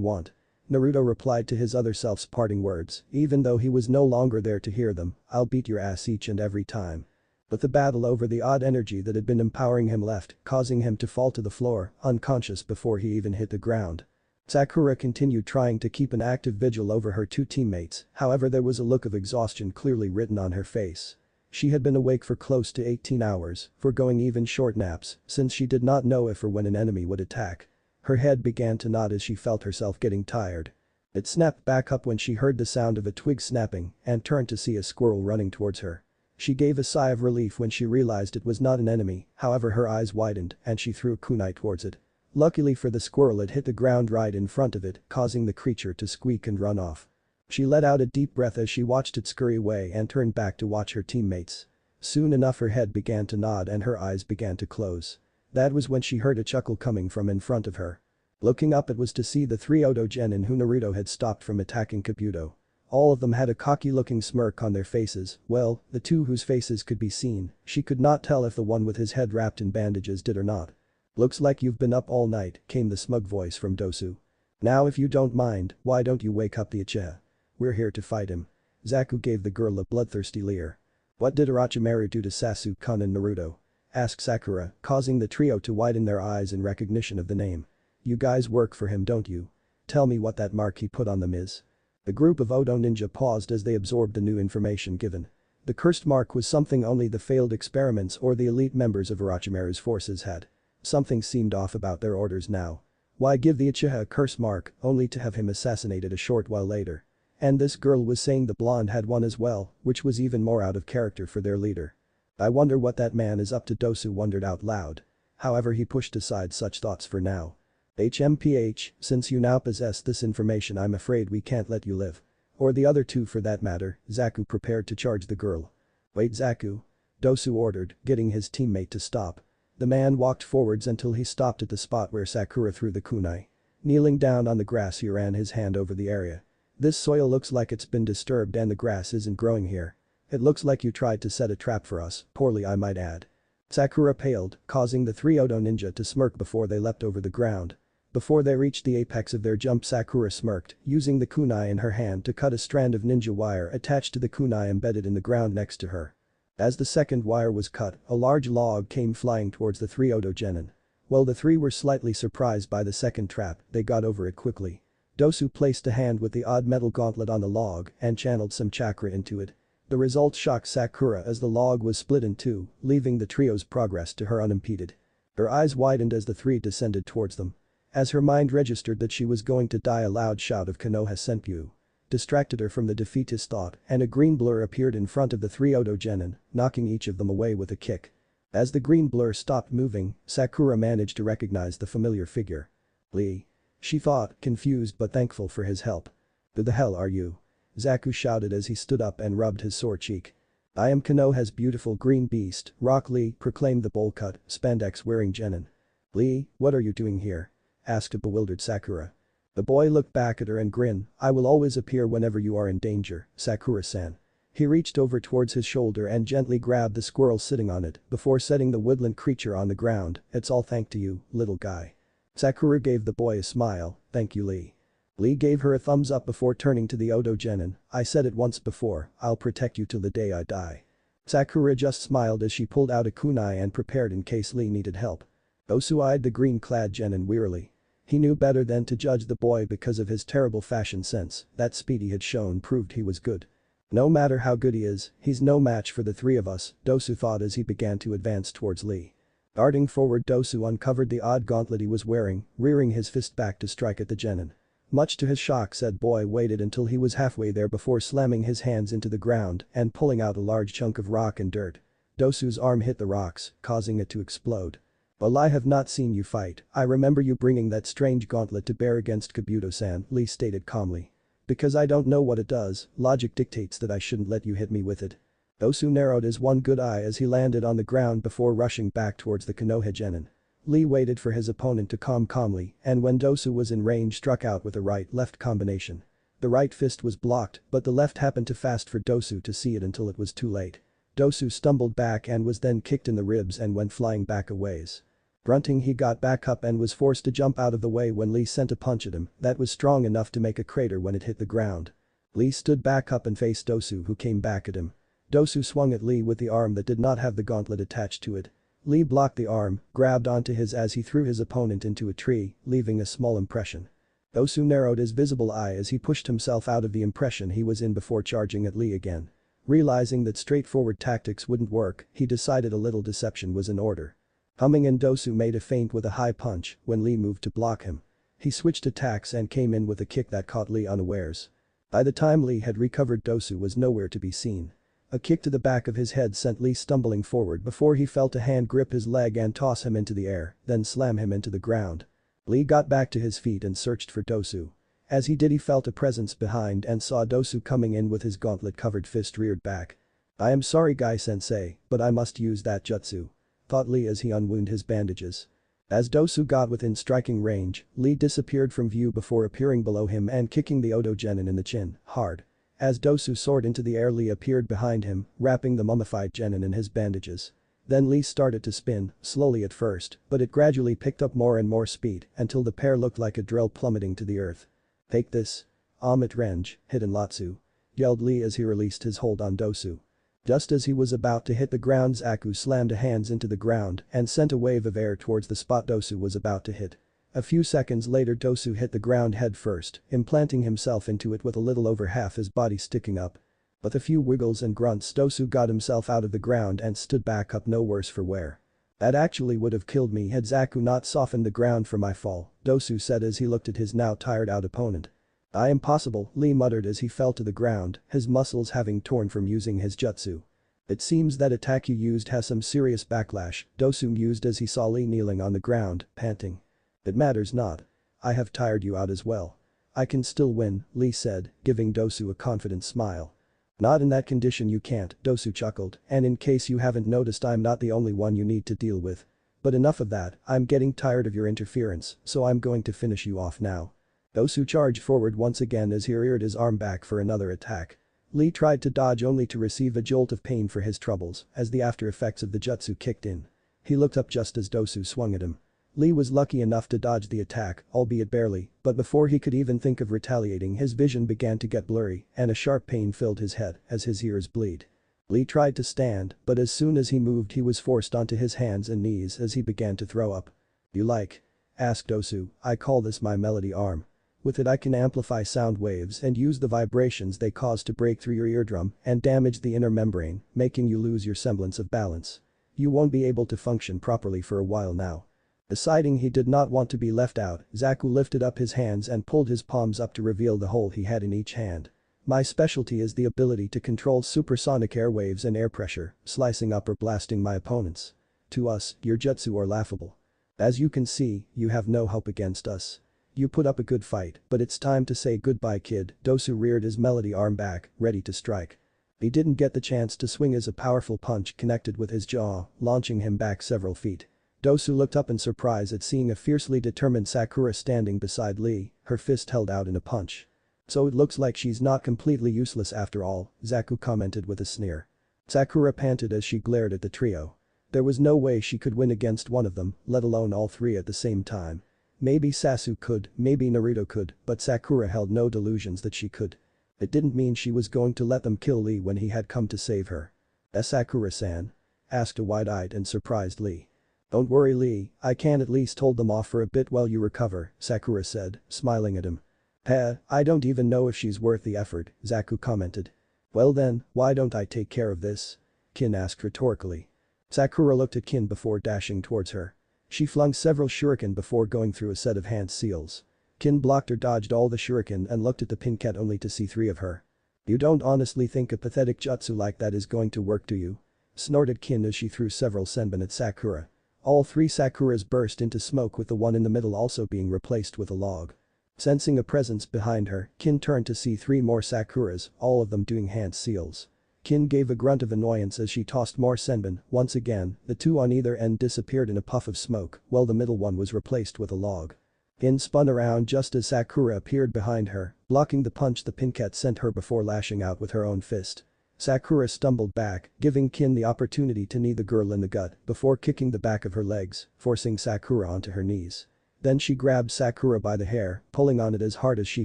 want. Naruto replied to his other self's parting words, even though he was no longer there to hear them, I'll beat your ass each and every time. But the battle over the odd energy that had been empowering him left, causing him to fall to the floor, unconscious before he even hit the ground. Sakura continued trying to keep an active vigil over her two teammates, however there was a look of exhaustion clearly written on her face. She had been awake for close to 18 hours, foregoing even short naps, since she did not know if or when an enemy would attack. Her head began to nod as she felt herself getting tired. It snapped back up when she heard the sound of a twig snapping and turned to see a squirrel running towards her. She gave a sigh of relief when she realized it was not an enemy, however her eyes widened and she threw a kunai towards it. Luckily for the squirrel it hit the ground right in front of it, causing the creature to squeak and run off. She let out a deep breath as she watched it scurry away and turned back to watch her teammates. Soon enough her head began to nod and her eyes began to close. That was when she heard a chuckle coming from in front of her. Looking up it was to see the three Oto genin who Naruto had stopped from attacking Kabuto. All of them had a cocky-looking smirk on their faces, well, the two whose faces could be seen, she could not tell if the one with his head wrapped in bandages did or not. Looks like you've been up all night, came the smug voice from Dosu. Now if you don't mind, why don't you wake up the Uchiha? We're here to fight him. Zaku gave the girl a bloodthirsty leer. What did Orochimaru do to Sasuke-kun and Naruto? Asked Sakura, causing the trio to widen their eyes in recognition of the name. You guys work for him don't you? Tell me what that mark he put on them is. The group of Odo ninja paused as they absorbed the new information given. The cursed mark was something only the failed experiments or the elite members of Orochimaru's forces had. Something seemed off about their orders now. Why give the Uchiha a curse mark, only to have him assassinated a short while later? And this girl was saying the blonde had one as well, which was even more out of character for their leader. I wonder what that man is up to, Dosu wondered out loud. However he pushed aside such thoughts for now. HMPH, since you now possess this information I'm afraid we can't let you live. Or the other two for that matter, Zaku prepared to charge the girl. Wait Zaku. Dosu ordered, getting his teammate to stop. The man walked forwards until he stopped at the spot where Sakura threw the kunai. Kneeling down on the grass he ran his hand over the area. This soil looks like it's been disturbed and the grass isn't growing here. It looks like you tried to set a trap for us, poorly I might add. Sakura paled, causing the three Odo ninja to smirk before they leapt over the ground. Before they reached the apex of their jump, Sakura smirked, using the kunai in her hand to cut a strand of ninja wire attached to the kunai embedded in the ground next to her. As the second wire was cut, a large log came flying towards the three Oto genin. While the three were slightly surprised by the second trap, they got over it quickly. Dosu placed a hand with the odd metal gauntlet on the log and channeled some chakra into it. The result shocked Sakura as the log was split in two, leaving the trio's progress to her unimpeded. Her eyes widened as the three descended towards them. As her mind registered that she was going to die, a loud shout of Konoha Senpyu distracted her from the defeatist thought, and a green blur appeared in front of the three Oto genin, knocking each of them away with a kick. As the green blur stopped moving, Sakura managed to recognize the familiar figure. Lee. She thought, confused but thankful for his help. Who the hell are you? Zaku shouted as he stood up and rubbed his sore cheek. I am Konoha's beautiful green beast, Rock Lee, proclaimed the bowl-cut, spandex-wearing genin. Lee, what are you doing here? Asked a bewildered Sakura. The boy looked back at her and grinned. I will always appear whenever you are in danger, Sakura-san. He reached over towards his shoulder and gently grabbed the squirrel sitting on it before setting the woodland creature on the ground. It's all thanks to you, little guy. Sakura gave the boy a smile. Thank you, Lee. Lee gave her a thumbs up before turning to the Oto genin. I said it once before, I'll protect you till the day I die. Sakura just smiled as she pulled out a kunai and prepared in case Lee needed help. Dosu eyed the green-clad genin wearily. He knew better than to judge the boy because of his terrible fashion sense. That speed he had shown proved he was good. No matter how good he is, he's no match for the three of us, Dosu thought as he began to advance towards Lee. Darting forward, Dosu uncovered the odd gauntlet he was wearing, rearing his fist back to strike at the genin. Much to his shock, said boy waited until he was halfway there before slamming his hands into the ground and pulling out a large chunk of rock and dirt. Dosu's arm hit the rocks, causing it to explode. Well, I have not seen you fight. I remember you bringing that strange gauntlet to bear against Kabuto-san, Lee stated calmly. Because I don't know what it does, logic dictates that I shouldn't let you hit me with it. Dosu narrowed his one good eye as he landed on the ground before rushing back towards the Konoha genin. Lee waited for his opponent to calmly, and when Dosu was in range, struck out with a right-left combination. The right fist was blocked, but the left happened too fast for Dosu to see it until it was too late. Dosu stumbled back and was then kicked in the ribs and went flying back a ways. Grunting, he got back up and was forced to jump out of the way when Lee sent a punch at him that was strong enough to make a crater when it hit the ground. Lee stood back up and faced Dosu, who came back at him. Dosu swung at Lee with the arm that did not have the gauntlet attached to it. Lee blocked the arm, grabbed onto his as he threw his opponent into a tree, leaving a small impression. Dosu narrowed his visible eye as he pushed himself out of the impression he was in before charging at Lee again. Realizing that straightforward tactics wouldn't work, he decided a little deception was in order. Humming in, Dosu made a feint with a high punch when Lee moved to block him. He switched attacks and came in with a kick that caught Lee unawares. By the time Lee had recovered, Dosu was nowhere to be seen. A kick to the back of his head sent Lee stumbling forward before he felt a hand grip his leg and toss him into the air, then slam him into the ground. Lee got back to his feet and searched for Dosu. As he did, he felt a presence behind and saw Dosu coming in with his gauntlet-covered fist reared back. I am sorry, Guy-sensei, but I must use that jutsu, thought Lee as he unwound his bandages. As Dosu got within striking range, Lee disappeared from view before appearing below him and kicking the Oto genin in the chin, hard. As Dosu soared into the air, Lee appeared behind him, wrapping the mummified genin in his bandages. Then Lee started to spin, slowly at first, but it gradually picked up more and more speed until the pair looked like a drill plummeting to the earth. Take this. Amit Renge, Hidden Latsu, yelled Lee as he released his hold on Dosu. Just as he was about to hit the ground, Zaku slammed hands into the ground and sent a wave of air towards the spot Dosu was about to hit. A few seconds later, Dosu hit the ground head first, implanting himself into it with a little over half his body sticking up. With a few wiggles and grunts, Dosu got himself out of the ground and stood back up, no worse for wear. That actually would have killed me had Zaku not softened the ground for my fall, Dosu said as he looked at his now tired out opponent. Impossible, Lee muttered as he fell to the ground, his muscles having torn from using his jutsu. It seems that attack you used has some serious backlash, Dosu mused as he saw Lee kneeling on the ground, panting. It matters not. I have tired you out as well. I can still win, Lee said, giving Dosu a confident smile. Not in that condition you can't, Dosu chuckled, and in case you haven't noticed, I'm not the only one you need to deal with. But enough of that, I'm getting tired of your interference, so I'm going to finish you off now. Dosu charged forward once again as he reared his arm back for another attack. Lee tried to dodge only to receive a jolt of pain for his troubles as the after effects of the jutsu kicked in. He looked up just as Dosu swung at him. Lee was lucky enough to dodge the attack, albeit barely, but before he could even think of retaliating his vision began to get blurry and a sharp pain filled his head as his ears bleed. Lee tried to stand, but as soon as he moved he was forced onto his hands and knees as he began to throw up. "You like?" asked Osu. "I call this my melody arm. With it I can amplify sound waves and use the vibrations they cause to break through your eardrum and damage the inner membrane, making you lose your semblance of balance. You won't be able to function properly for a while now." Deciding he did not want to be left out, Zaku lifted up his hands and pulled his palms up to reveal the hole he had in each hand. "My specialty is the ability to control supersonic airwaves and air pressure, slicing up or blasting my opponents. To us, your jutsu are laughable. As you can see, you have no hope against us. You put up a good fight, but it's time to say goodbye, kid." Dosu reared his melody arm back, ready to strike. He didn't get the chance to swing as a powerful punch connected with his jaw, launching him back several feet. Dosu looked up in surprise at seeing a fiercely determined Sakura standing beside Lee, her fist held out in a punch. "So it looks like she's not completely useless after all," Zaku commented with a sneer. Sakura panted as she glared at the trio. There was no way she could win against one of them, let alone all three at the same time. Maybe Sasuke could, maybe Naruto could, but Sakura held no delusions that she could. It didn't mean she was going to let them kill Lee when he had come to save her. "Sakura-san?" asked a wide-eyed and surprised Lee. "Don't worry, Lee, I can at least hold them off for a bit while you recover," Sakura said, smiling at him. I don't even know if she's worth the effort," Zaku commented. "Well then, why don't I take care of this?" Kin asked rhetorically. Sakura looked at Kin before dashing towards her. She flung several shuriken before going through a set of hand seals. Kin blocked or dodged all the shuriken and looked at the pinket only to see three of her. "You don't honestly think a pathetic jutsu like that is going to work, do you?" snorted Kin as she threw several senbon at Sakura. All three Sakuras burst into smoke, with the one in the middle also being replaced with a log. Sensing a presence behind her, Kin turned to see three more Sakuras, all of them doing hand seals. Kin gave a grunt of annoyance as she tossed more senbon. Once again, the two on either end disappeared in a puff of smoke, while the middle one was replaced with a log. Kin spun around just as Sakura appeared behind her, blocking the punch the pinket sent her before lashing out with her own fist. Sakura stumbled back, giving Kin the opportunity to knee the girl in the gut before kicking the back of her legs, forcing Sakura onto her knees. Then she grabbed Sakura by the hair, pulling on it as hard as she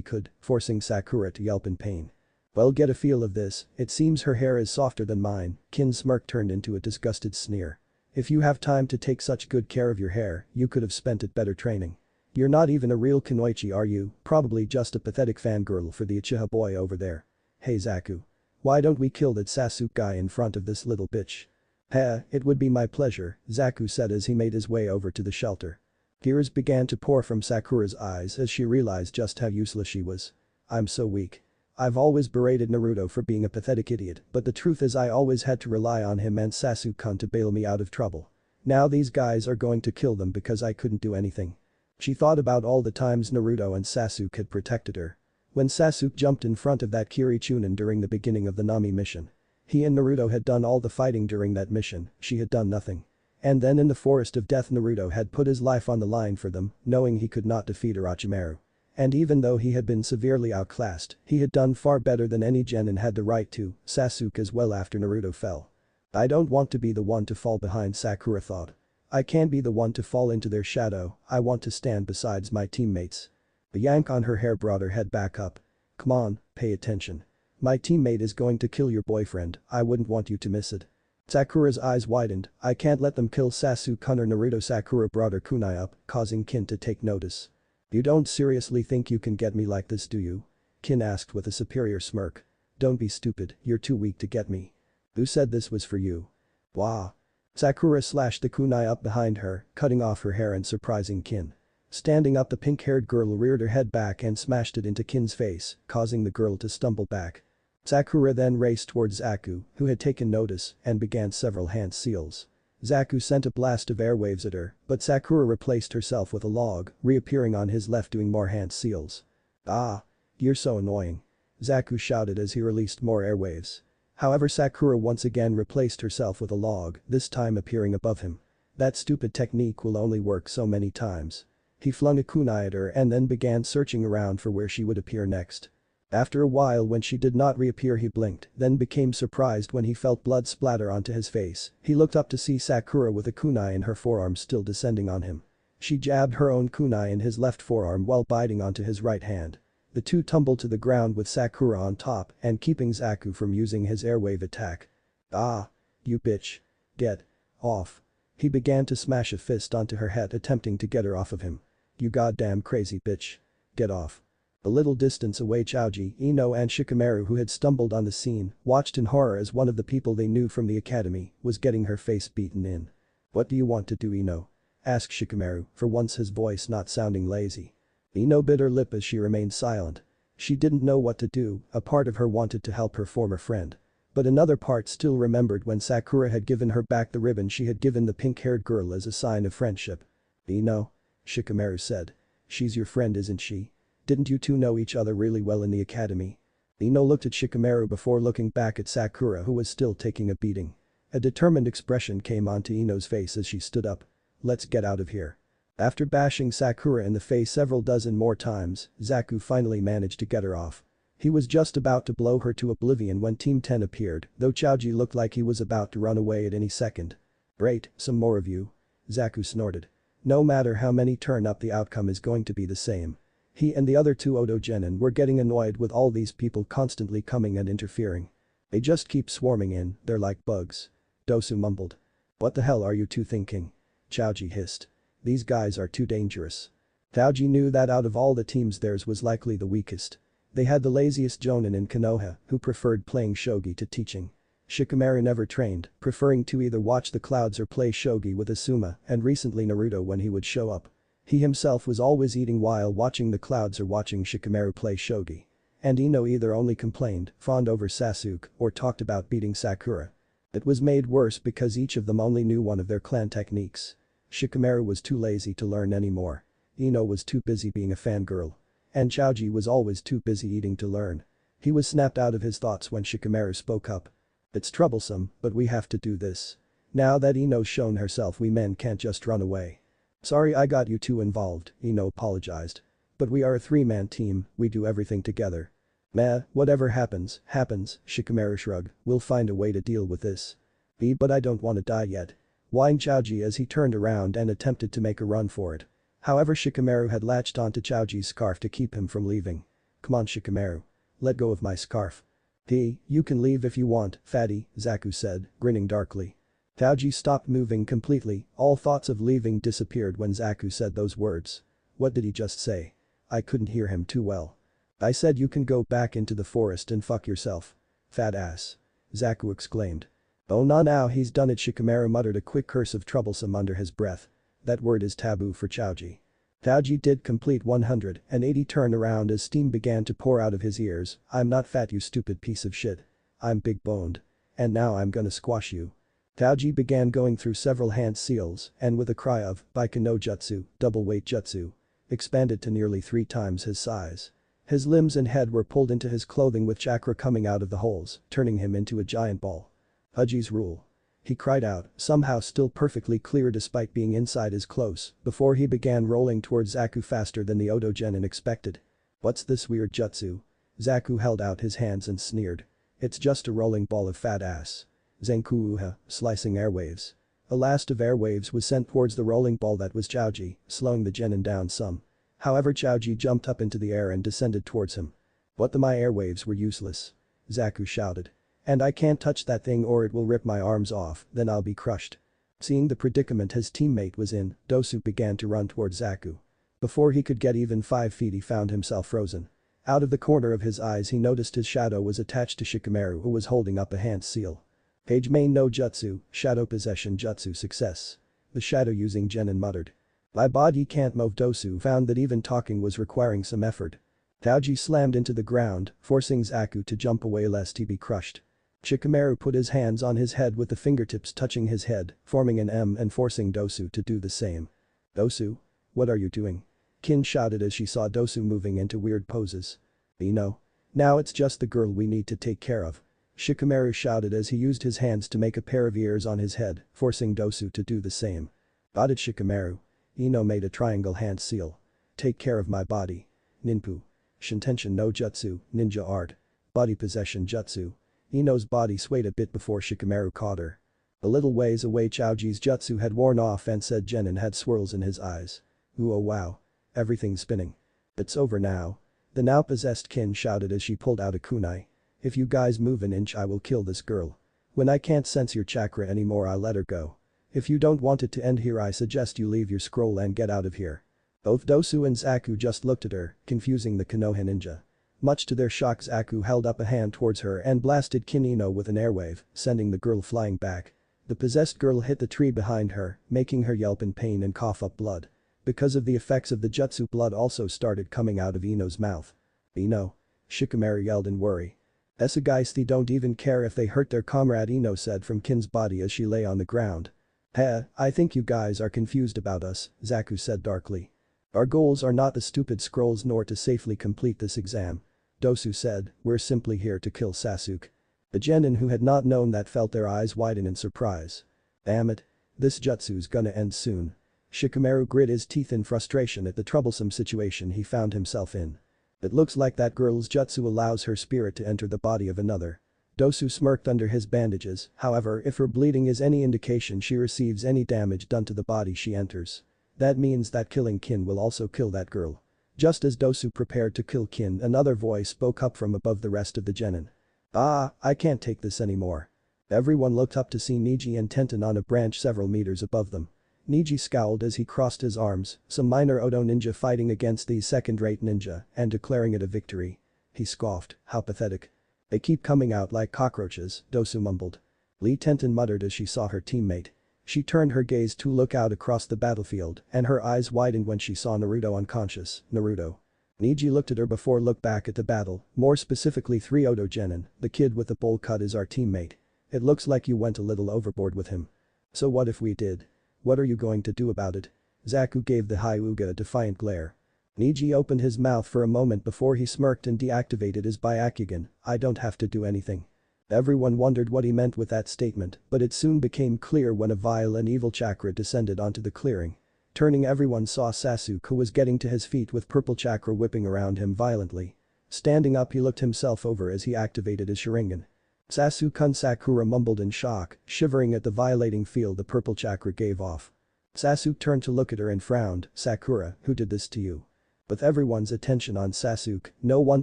could, forcing Sakura to yelp in pain. "Well, get a feel of this, it seems her hair is softer than mine." Kin's smirk turned into a disgusted sneer. "If you have time to take such good care of your hair, you could have spent it better training. You're not even a real kunoichi, are you? Probably just a pathetic fangirl for the Uchiha boy over there. Hey Zaku. Why don't we kill that Sasuke guy in front of this little bitch?" It would be my pleasure," Zaku said as he made his way over to the shelter. Tears began to pour from Sakura's eyes as she realized just how useless she was. "I'm so weak. I've always berated Naruto for being a pathetic idiot, but the truth is I always had to rely on him and Sasuke-kun to bail me out of trouble. Now these guys are going to kill them because I couldn't do anything." She thought about all the times Naruto and Sasuke had protected her. When Sasuke jumped in front of that Kirichunin during the beginning of the Nami mission. He and Naruto had done all the fighting during that mission, she had done nothing. And then in the Forest of Death Naruto had put his life on the line for them, knowing he could not defeat Orochimaru. And even though he had been severely outclassed, he had done far better than any genin had the right to, Sasuke as well after Naruto fell. "I don't want to be the one to fall behind," Sakura thought. "I can't be the one to fall into their shadow, I want to stand beside my teammates." The yank on her hair brought her head back up. "Come on, pay attention. My teammate is going to kill your boyfriend, I wouldn't want you to miss it." Sakura's eyes widened. "I can't let them kill Sasuke-kun or Naruto." Sakura brought her kunai up, causing Kin to take notice. "You don't seriously think you can get me like this, do you?" Kin asked with a superior smirk. "Don't be stupid, you're too weak to get me." "Who said this was for you?" "Wah." Sakura slashed the kunai up behind her, cutting off her hair and surprising Kin. Standing up, the pink-haired girl reared her head back and smashed it into Kin's face, causing the girl to stumble back. Sakura then raced towards Zaku, who had taken notice, and began several hand seals. Zaku sent a blast of airwaves at her, but Sakura replaced herself with a log, reappearing on his left doing more hand seals. "Ah. You're so annoying." Zaku shouted as he released more airwaves. However, Sakura once again replaced herself with a log, this time appearing above him. "That stupid technique will only work so many times." He flung a kunai at her and then began searching around for where she would appear next. After a while, when she did not reappear, he blinked, then became surprised when he felt blood splatter onto his face. He looked up to see Sakura with a kunai in her forearm still descending on him. She jabbed her own kunai in his left forearm while biting onto his right hand. The two tumbled to the ground with Sakura on top and keeping Zaku from using his airwave attack. Ah. You bitch. Get. Off. He began to smash a fist onto her head attempting to get her off of him. You goddamn crazy bitch. Get off. A little distance away Choji, Ino and Shikamaru who had stumbled on the scene, watched in horror as one of the people they knew from the academy was getting her face beaten in. What do you want to do Ino? Asked Shikamaru, for once his voice not sounding lazy. Ino bit her lip as she remained silent. She didn't know what to do, a part of her wanted to help her former friend. But another part still remembered when Sakura had given her back the ribbon she had given the pink-haired girl as a sign of friendship. Ino? Shikamaru said. She's your friend isn't she? Didn't you two know each other really well in the academy? Ino looked at Shikamaru before looking back at Sakura who was still taking a beating. A determined expression came onto Ino's face as she stood up. Let's get out of here. After bashing Sakura in the face several dozen more times, Zaku finally managed to get her off. He was just about to blow her to oblivion when Team 10 appeared, though Choji looked like he was about to run away at any second. Great, some more of you. Zaku snorted. No matter how many turn up the outcome is going to be the same. He and the other two Odo Genin were getting annoyed with all these people constantly coming and interfering. They just keep swarming in, they're like bugs. Dosu mumbled. What the hell are you two thinking? Choji hissed. These guys are too dangerous. Choji knew that out of all the teams theirs was likely the weakest. They had the laziest Jonin in Konoha, who preferred playing shogi to teaching. Shikamaru never trained, preferring to either watch the clouds or play shogi with Asuma and recently Naruto when he would show up. He himself was always eating while watching the clouds or watching Shikamaru play shogi. And Ino either only complained, fawned over Sasuke, or talked about beating Sakura. It was made worse because each of them only knew one of their clan techniques. Shikamaru was too lazy to learn anymore. Ino was too busy being a fangirl. And Choji was always too busy eating to learn. He was snapped out of his thoughts when Shikamaru spoke up. It's troublesome, but we have to do this. Now that Ino's shown herself we men can't just run away. Sorry I got you two involved, Ino apologized. But we are a three-man team, we do everything together. Meh, whatever happens, happens, Shikamaru shrugged, we'll find a way to deal with this. But I don't want to die yet. Whined Choji as he turned around and attempted to make a run for it. However Shikamaru had latched onto Choji's scarf to keep him from leaving. Come on Shikamaru. Let go of my scarf. You can leave if you want, fatty, Zaku said, grinning darkly. Choji stopped moving completely, all thoughts of leaving disappeared when Zaku said those words. What did he just say? I couldn't hear him too well. I said you can go back into the forest and fuck yourself. Fat ass. Zaku exclaimed. Oh no now he's done it Shikamaru muttered a quick curse of troublesome under his breath. That word is taboo for Choji. Choji did complete 180 turn around as steam began to pour out of his ears. I'm not fat you stupid piece of shit. I'm big boned. And now I'm gonna squash you. Choji began going through several hand seals and with a cry of Baika no Jutsu, double weight jutsu, expanded to nearly 3 times his size. His limbs and head were pulled into his clothing with chakra coming out of the holes, turning him into a giant ball. Uji's rule. He cried out, somehow still perfectly clear despite being inside his clothes, before he began rolling towards Zaku faster than the Odo Genin expected. What's this weird jutsu? Zaku held out his hands and sneered. It's just a rolling ball of fat ass. Zenku-uha, slicing airwaves. A last of airwaves was sent towards the rolling ball that was Choji, slowing the Genin down some. However Choji jumped up into the air and descended towards him. What the my airwaves were useless. Zaku shouted. And I can't touch that thing or it will rip my arms off, then I'll be crushed. Seeing the predicament his teammate was in, Dosu began to run towards Zaku. Before he could get even 5 feet he found himself frozen. Out of the corner of his eyes he noticed his shadow was attached to Shikamaru who was holding up a hand seal. Page main no jutsu, shadow possession jutsu success. The shadow using Genin muttered. My body can't move Dosu found that even talking was requiring some effort. Choji slammed into the ground, forcing Zaku to jump away lest he be crushed. Shikamaru put his hands on his head with the fingertips touching his head, forming an M and forcing Dosu to do the same. Dosu? What are you doing? Kin shouted as she saw Dosu moving into weird poses. Ino? Now it's just the girl we need to take care of. Shikamaru shouted as he used his hands to make a pair of ears on his head, forcing Dosu to do the same. Got it Shikamaru. Ino made a triangle hand seal. Take care of my body. Ninpu. Shintenshin no jutsu, ninja art. Body possession jutsu. Ino's body swayed a bit before Shikamaru caught her. A little ways away Choji's jutsu had worn off and said Genin had swirls in his eyes. Ooh oh wow. Everything's spinning. It's over now. The now possessed Kin shouted as she pulled out a kunai. If you guys move an inch I will kill this girl. When I can't sense your chakra anymore I'll let her go. If you don't want it to end here I suggest you leave your scroll and get out of here. Both Dosu and Zaku just looked at her, confusing the Konoha ninja. Much to their shock Zaku held up a hand towards her and blasted Kinino with an airwave, sending the girl flying back. The possessed girl hit the tree behind her, making her yelp in pain and cough up blood. Because of the effects of the jutsu blood also started coming out of Ino's mouth. Ino. Shikamaru yelled in worry. Esagaisti don't even care if they hurt their comrade Ino said from Kin's body as she lay on the ground. I think you guys are confused about us, Zaku said darkly. Our goals are not the stupid scrolls nor to safely complete this exam. Dosu said, we're simply here to kill Sasuke. The genin who had not known that felt their eyes widen in surprise. Damn it. This jutsu's gonna end soon. Shikamaru grit his teeth in frustration at the troublesome situation he found himself in. It looks like that girl's jutsu allows her spirit to enter the body of another. Dosu smirked under his bandages, however if her bleeding is any indication she receives any damage done to the body she enters. That means that killing Kin will also kill that girl. Just as Dosu prepared to kill Kin another voice spoke up from above the rest of the genin. I can't take this anymore. Everyone looked up to see Niji and Tenten on a branch several meters above them. Niji scowled as he crossed his arms, some minor Odo ninja fighting against these second-rate ninja and declaring it a victory. He scoffed, how pathetic. They keep coming out like cockroaches, Dosu mumbled. Lee Tenten muttered as she saw her teammate. She turned her gaze to look out across the battlefield and her eyes widened when she saw Naruto unconscious. Naruto. Niji looked at her before looked back at the battle, more specifically 3 Odo genin, the kid with the bowl cut is our teammate. It looks like you went a little overboard with him. So what if we did? What are you going to do about it? Zaku gave the Hyuga a defiant glare. Niji opened his mouth for a moment before he smirked and deactivated his Byakugan, I don't have to do anything. Everyone wondered what he meant with that statement, but it soon became clear when a vile and evil chakra descended onto the clearing. Turning everyone saw Sasuke who was getting to his feet with purple chakra whipping around him violently. Standing up he looked himself over as he activated his Sharingan. Sasuke-kun Sakura mumbled in shock, shivering at the violating feel the purple chakra gave off. Sasuke turned to look at her and frowned, Sakura, who did this to you? With everyone's attention on Sasuke, no one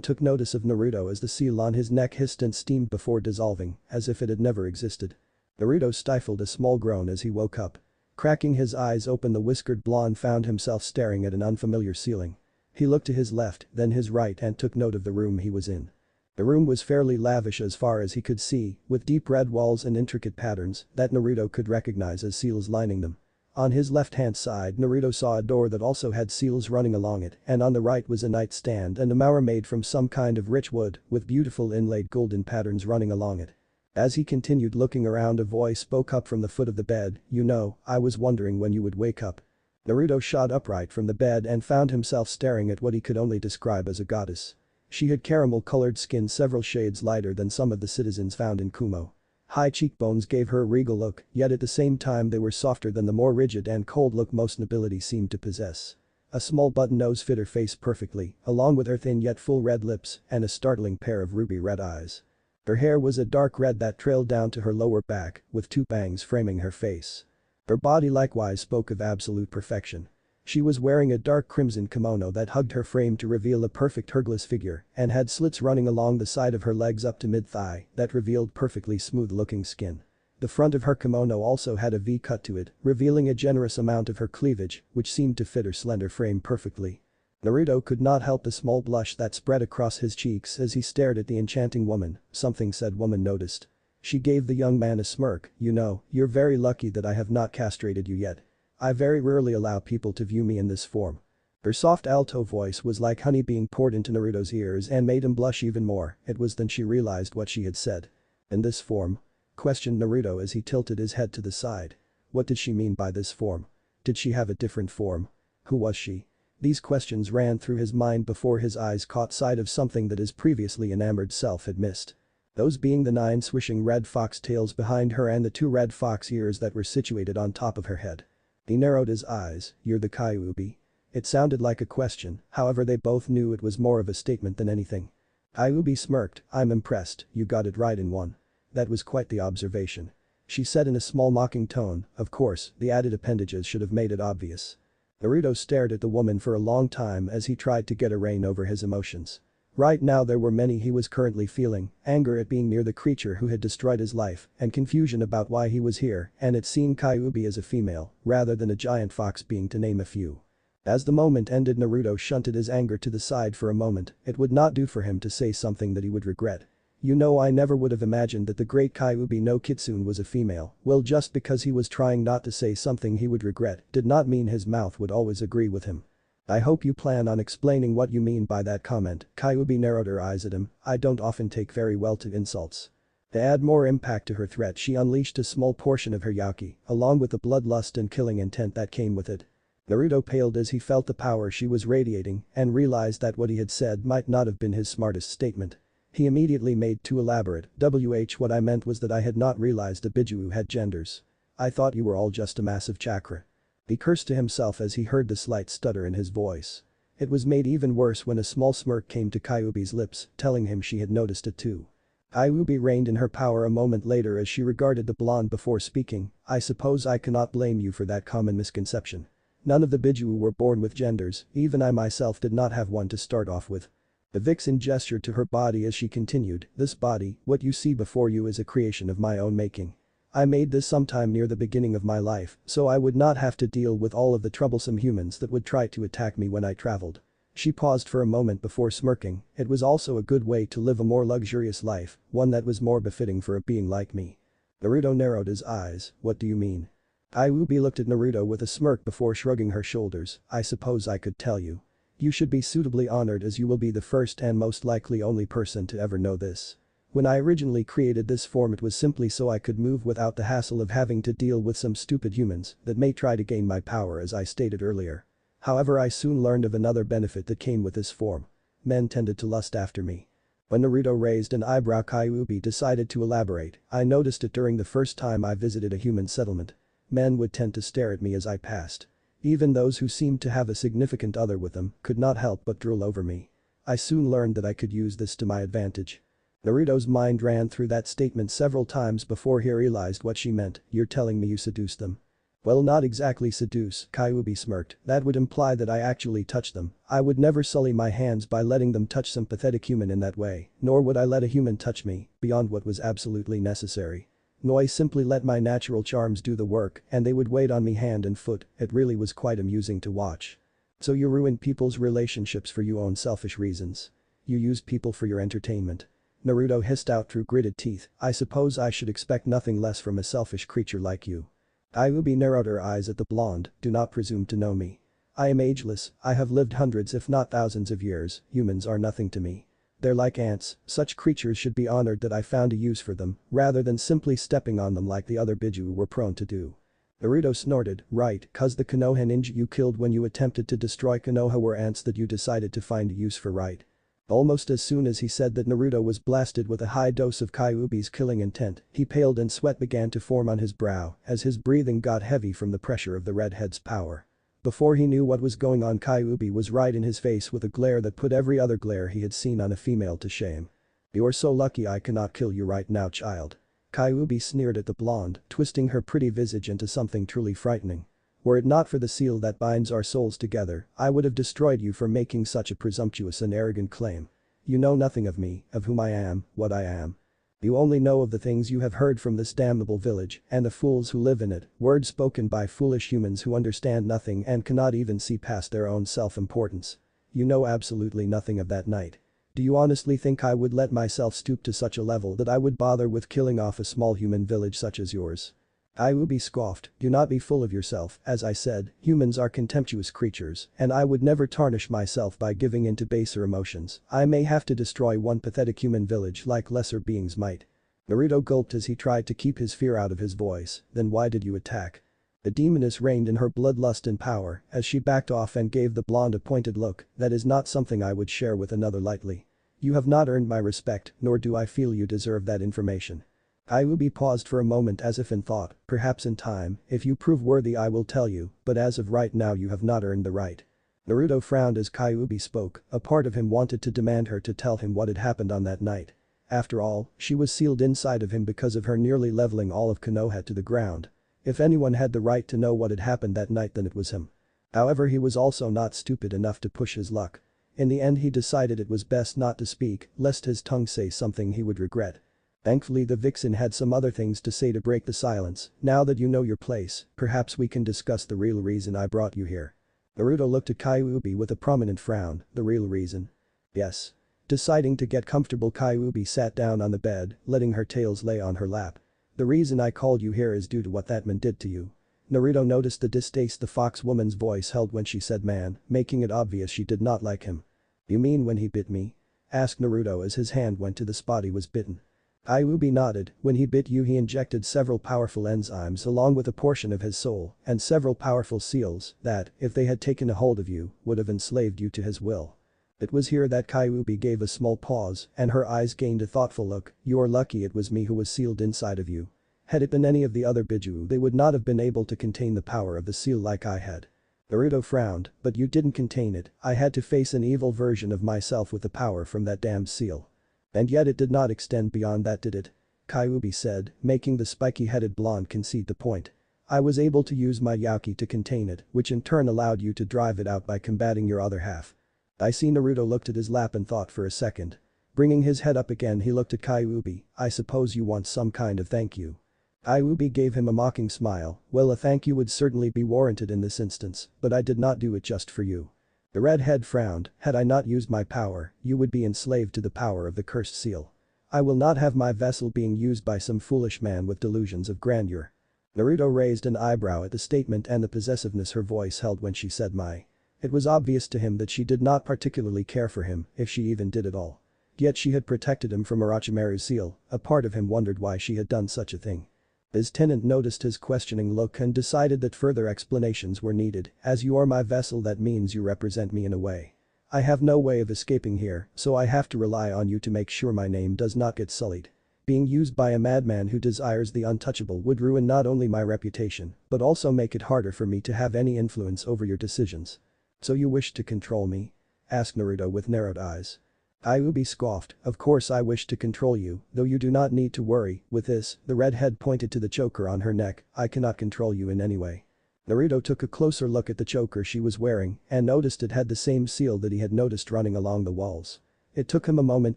took notice of Naruto as the seal on his neck hissed and steamed before dissolving, as if it had never existed. Naruto stifled a small groan as he woke up. Cracking his eyes open the whiskered blonde found himself staring at an unfamiliar ceiling. He looked to his left, then his right and took note of the room he was in. The room was fairly lavish as far as he could see, with deep red walls and intricate patterns that Naruto could recognize as seals lining them. On his left-hand side Naruto saw a door that also had seals running along it and on the right was a nightstand and a mirror made from some kind of rich wood with beautiful inlaid golden patterns running along it. As he continued looking around a voice spoke up from the foot of the bed, you know, I was wondering when you would wake up. Naruto shot upright from the bed and found himself staring at what he could only describe as a goddess. She had caramel-colored skin several shades lighter than some of the citizens found in Kumo. High cheekbones gave her a regal look, yet at the same time they were softer than the more rigid and cold look most nobility seemed to possess. A small button nose fit her face perfectly, along with her thin yet full red lips and a startling pair of ruby red eyes. Her hair was a dark red that trailed down to her lower back, with 2 bangs framing her face. Her body likewise spoke of absolute perfection. She was wearing a dark crimson kimono that hugged her frame to reveal a perfect hergless figure and had slits running along the side of her legs up to mid-thigh that revealed perfectly smooth-looking skin. The front of her kimono also had a V cut to it, revealing a generous amount of her cleavage, which seemed to fit her slender frame perfectly. Naruto could not help the small blush that spread across his cheeks as he stared at the enchanting woman, something said woman noticed. She gave the young man a smirk, you know, you're very lucky that I have not castrated you yet. I very rarely allow people to view me in this form. Her soft alto voice was like honey being poured into Naruto's ears and made him blush even more, it was then she realized what she had said. In this form? Questioned Naruto as he tilted his head to the side. What did she mean by this form? Did she have a different form? Who was she? These questions ran through his mind before his eyes caught sight of something that his previously enamored self had missed. Those being the 9 swishing red fox tails behind her and the 2 red fox ears that were situated on top of her head. He narrowed his eyes, you're the Kyuubi? It sounded like a question, however they both knew it was more of a statement than anything. Kyuubi smirked, I'm impressed, you got it right in one. That was quite the observation. She said in a small mocking tone, of course, the added appendages should have made it obvious. Naruto stared at the woman for a long time as he tried to get a rein over his emotions. Right now there were many he was currently feeling, anger at being near the creature who had destroyed his life, and confusion about why he was here and at seeing Kyuubi as a female, rather than a giant fox being, to name a few. As the moment ended, Naruto shunted his anger to the side for a moment. It would not do for him to say something that he would regret. You know, I never would have imagined that the great Kyuubi no Kitsune was a female. Well, just because he was trying not to say something he would regret did not mean his mouth would always agree with him. I hope you plan on explaining what you mean by that comment. Kyuubi narrowed her eyes at him. I don't often take very well to insults. To add more impact to her threat, she unleashed a small portion of her yaki, along with the bloodlust and killing intent that came with it. Naruto paled as he felt the power she was radiating and realized that what he had said might not have been his smartest statement. He immediately made too elaborate. What I meant was that I had not realized a Biju had genders. I thought you were all just a massive chakra. He cursed to himself as he heard the slight stutter in his voice. It was made even worse when a small smirk came to Kyuubi's lips, telling him she had noticed it too. Kyuubi reigned in her power a moment later as she regarded the blonde before speaking. I suppose I cannot blame you for that common misconception. None of the Biju were born with genders, even I myself did not have one to start off with. The vixen gestured to her body as she continued, this body, what you see before you, is a creation of my own making. I made this sometime near the beginning of my life, so I would not have to deal with all of the troublesome humans that would try to attack me when I traveled. She paused for a moment before smirking. It was also a good way to live a more luxurious life, one that was more befitting for a being like me. Naruto narrowed his eyes, what do you mean? Kyuubi looked at Naruto with a smirk before shrugging her shoulders, I suppose I could tell you. You should be suitably honored as you will be the first and most likely only person to ever know this. When I originally created this form, it was simply so I could move without the hassle of having to deal with some stupid humans that may try to gain my power, as I stated earlier. However, I soon learned of another benefit that came with this form. Men tended to lust after me. When Naruto raised an eyebrow, Kyuubi decided to elaborate. I noticed it during the first time I visited a human settlement. Men would tend to stare at me as I passed. Even those who seemed to have a significant other with them could not help but drool over me. I soon learned that I could use this to my advantage. Naruto's mind ran through that statement several times before he realized what she meant. You're telling me you seduced them? Well, not exactly seduce, Kyuubi smirked. That would imply that I actually touched them. I would never sully my hands by letting them touch some pathetic human in that way, nor would I let a human touch me beyond what was absolutely necessary. No, I simply let my natural charms do the work and they would wait on me hand and foot. It really was quite amusing to watch. So you ruin people's relationships for your own selfish reasons. You use people for your entertainment. Naruto hissed out through gritted teeth, I suppose I should expect nothing less from a selfish creature like you. Kyuubi narrowed her eyes at the blonde, do not presume to know me. I am ageless, I have lived hundreds if not thousands of years, humans are nothing to me. They're like ants, such creatures should be honored that I found a use for them, rather than simply stepping on them like the other Biju were prone to do. Naruto snorted, right, cause the Konoha ninja you killed when you attempted to destroy Konoha were ants that you decided to find a use for, right? Almost as soon as he said that, Naruto was blasted with a high dose of Kyuubi's killing intent. He paled and sweat began to form on his brow as his breathing got heavy from the pressure of the redhead's power. Before he knew what was going on, Kyuubi was right in his face with a glare that put every other glare he had seen on a female to shame. You're so lucky I cannot kill you right now, child. Kyuubi sneered at the blonde, twisting her pretty visage into something truly frightening. Were it not for the seal that binds our souls together, I would have destroyed you for making such a presumptuous and arrogant claim. You know nothing of me, of whom I am, what I am. You only know of the things you have heard from this damnable village and the fools who live in it, words spoken by foolish humans who understand nothing and cannot even see past their own self-importance. You know absolutely nothing of that night. Do you honestly think I would let myself stoop to such a level that I would bother with killing off a small human village such as yours? Kyuubi scoffed, do not be full of yourself, as I said, humans are contemptuous creatures, and I would never tarnish myself by giving in to baser emotions. I may have to destroy one pathetic human village like lesser beings might. Naruto gulped as he tried to keep his fear out of his voice, then why did you attack? The demoness reigned in her bloodlust and power as she backed off and gave the blonde a pointed look, that is not something I would share with another lightly. You have not earned my respect, nor do I feel you deserve that information. Kyuubi paused for a moment as if in thought, perhaps in time, if you prove worthy I will tell you, but as of right now you have not earned the right. Naruto frowned as Kyuubi spoke, a part of him wanted to demand her to tell him what had happened on that night. After all, she was sealed inside of him because of her nearly leveling all of Konoha to the ground. If anyone had the right to know what had happened that night, then it was him. However, he was also not stupid enough to push his luck. In the end, he decided it was best not to speak, lest his tongue say something he would regret. Thankfully, the vixen had some other things to say to break the silence. Now that you know your place, perhaps we can discuss the real reason I brought you here. Naruto looked at Kyuubi with a prominent frown. The real reason? Yes. Deciding to get comfortable, Kyuubi sat down on the bed, letting her tails lay on her lap. The reason I called you here is due to what that man did to you. Naruto noticed the distaste the fox woman's voice held when she said man, making it obvious she did not like him. You mean when he bit me? Asked Naruto as his hand went to the spot he was bitten. Kyuubi nodded. When he bit you, he injected several powerful enzymes along with a portion of his soul and several powerful seals that, if they had taken a hold of you, would have enslaved you to his will. It was here that Kyuubi gave a small pause and her eyes gained a thoughtful look. You are lucky it was me who was sealed inside of you. Had it been any of the other Biju, they would not have been able to contain the power of the seal like I had. Naruto frowned, but you didn't contain it. I had to face an evil version of myself with the power from that damned seal. And yet it did not extend beyond that, did it? Kyuubi said, making the spiky-headed blonde concede the point. I was able to use my Yaki to contain it, which in turn allowed you to drive it out by combating your other half. I see. Naruto looked at his lap and thought for a second. Bringing his head up again, he looked at Kyuubi. I suppose you want some kind of thank you. Kyuubi gave him a mocking smile. Well, a thank you would certainly be warranted in this instance, but I did not do it just for you. The redhead frowned. Had I not used my power, you would be enslaved to the power of the cursed seal. I will not have my vessel being used by some foolish man with delusions of grandeur. Naruto raised an eyebrow at the statement and the possessiveness her voice held when she said my. It was obvious to him that she did not particularly care for him, if she even did at all. Yet she had protected him from Orochimaru's seal. A part of him wondered why she had done such a thing. His tenant noticed his questioning look and decided that further explanations were needed. As you are my vessel, that means you represent me in a way. I have no way of escaping here, so I have to rely on you to make sure my name does not get sullied. Being used by a madman who desires the untouchable would ruin not only my reputation, but also make it harder for me to have any influence over your decisions. So you wish to control me? Asked Naruto with narrowed eyes. Kyuubi scoffed, of course I wish to control you, though you do not need to worry. With this, the redhead pointed to the choker on her neck. I cannot control you in any way. Naruto took a closer look at the choker she was wearing and noticed it had the same seal that he had noticed running along the walls. It took him a moment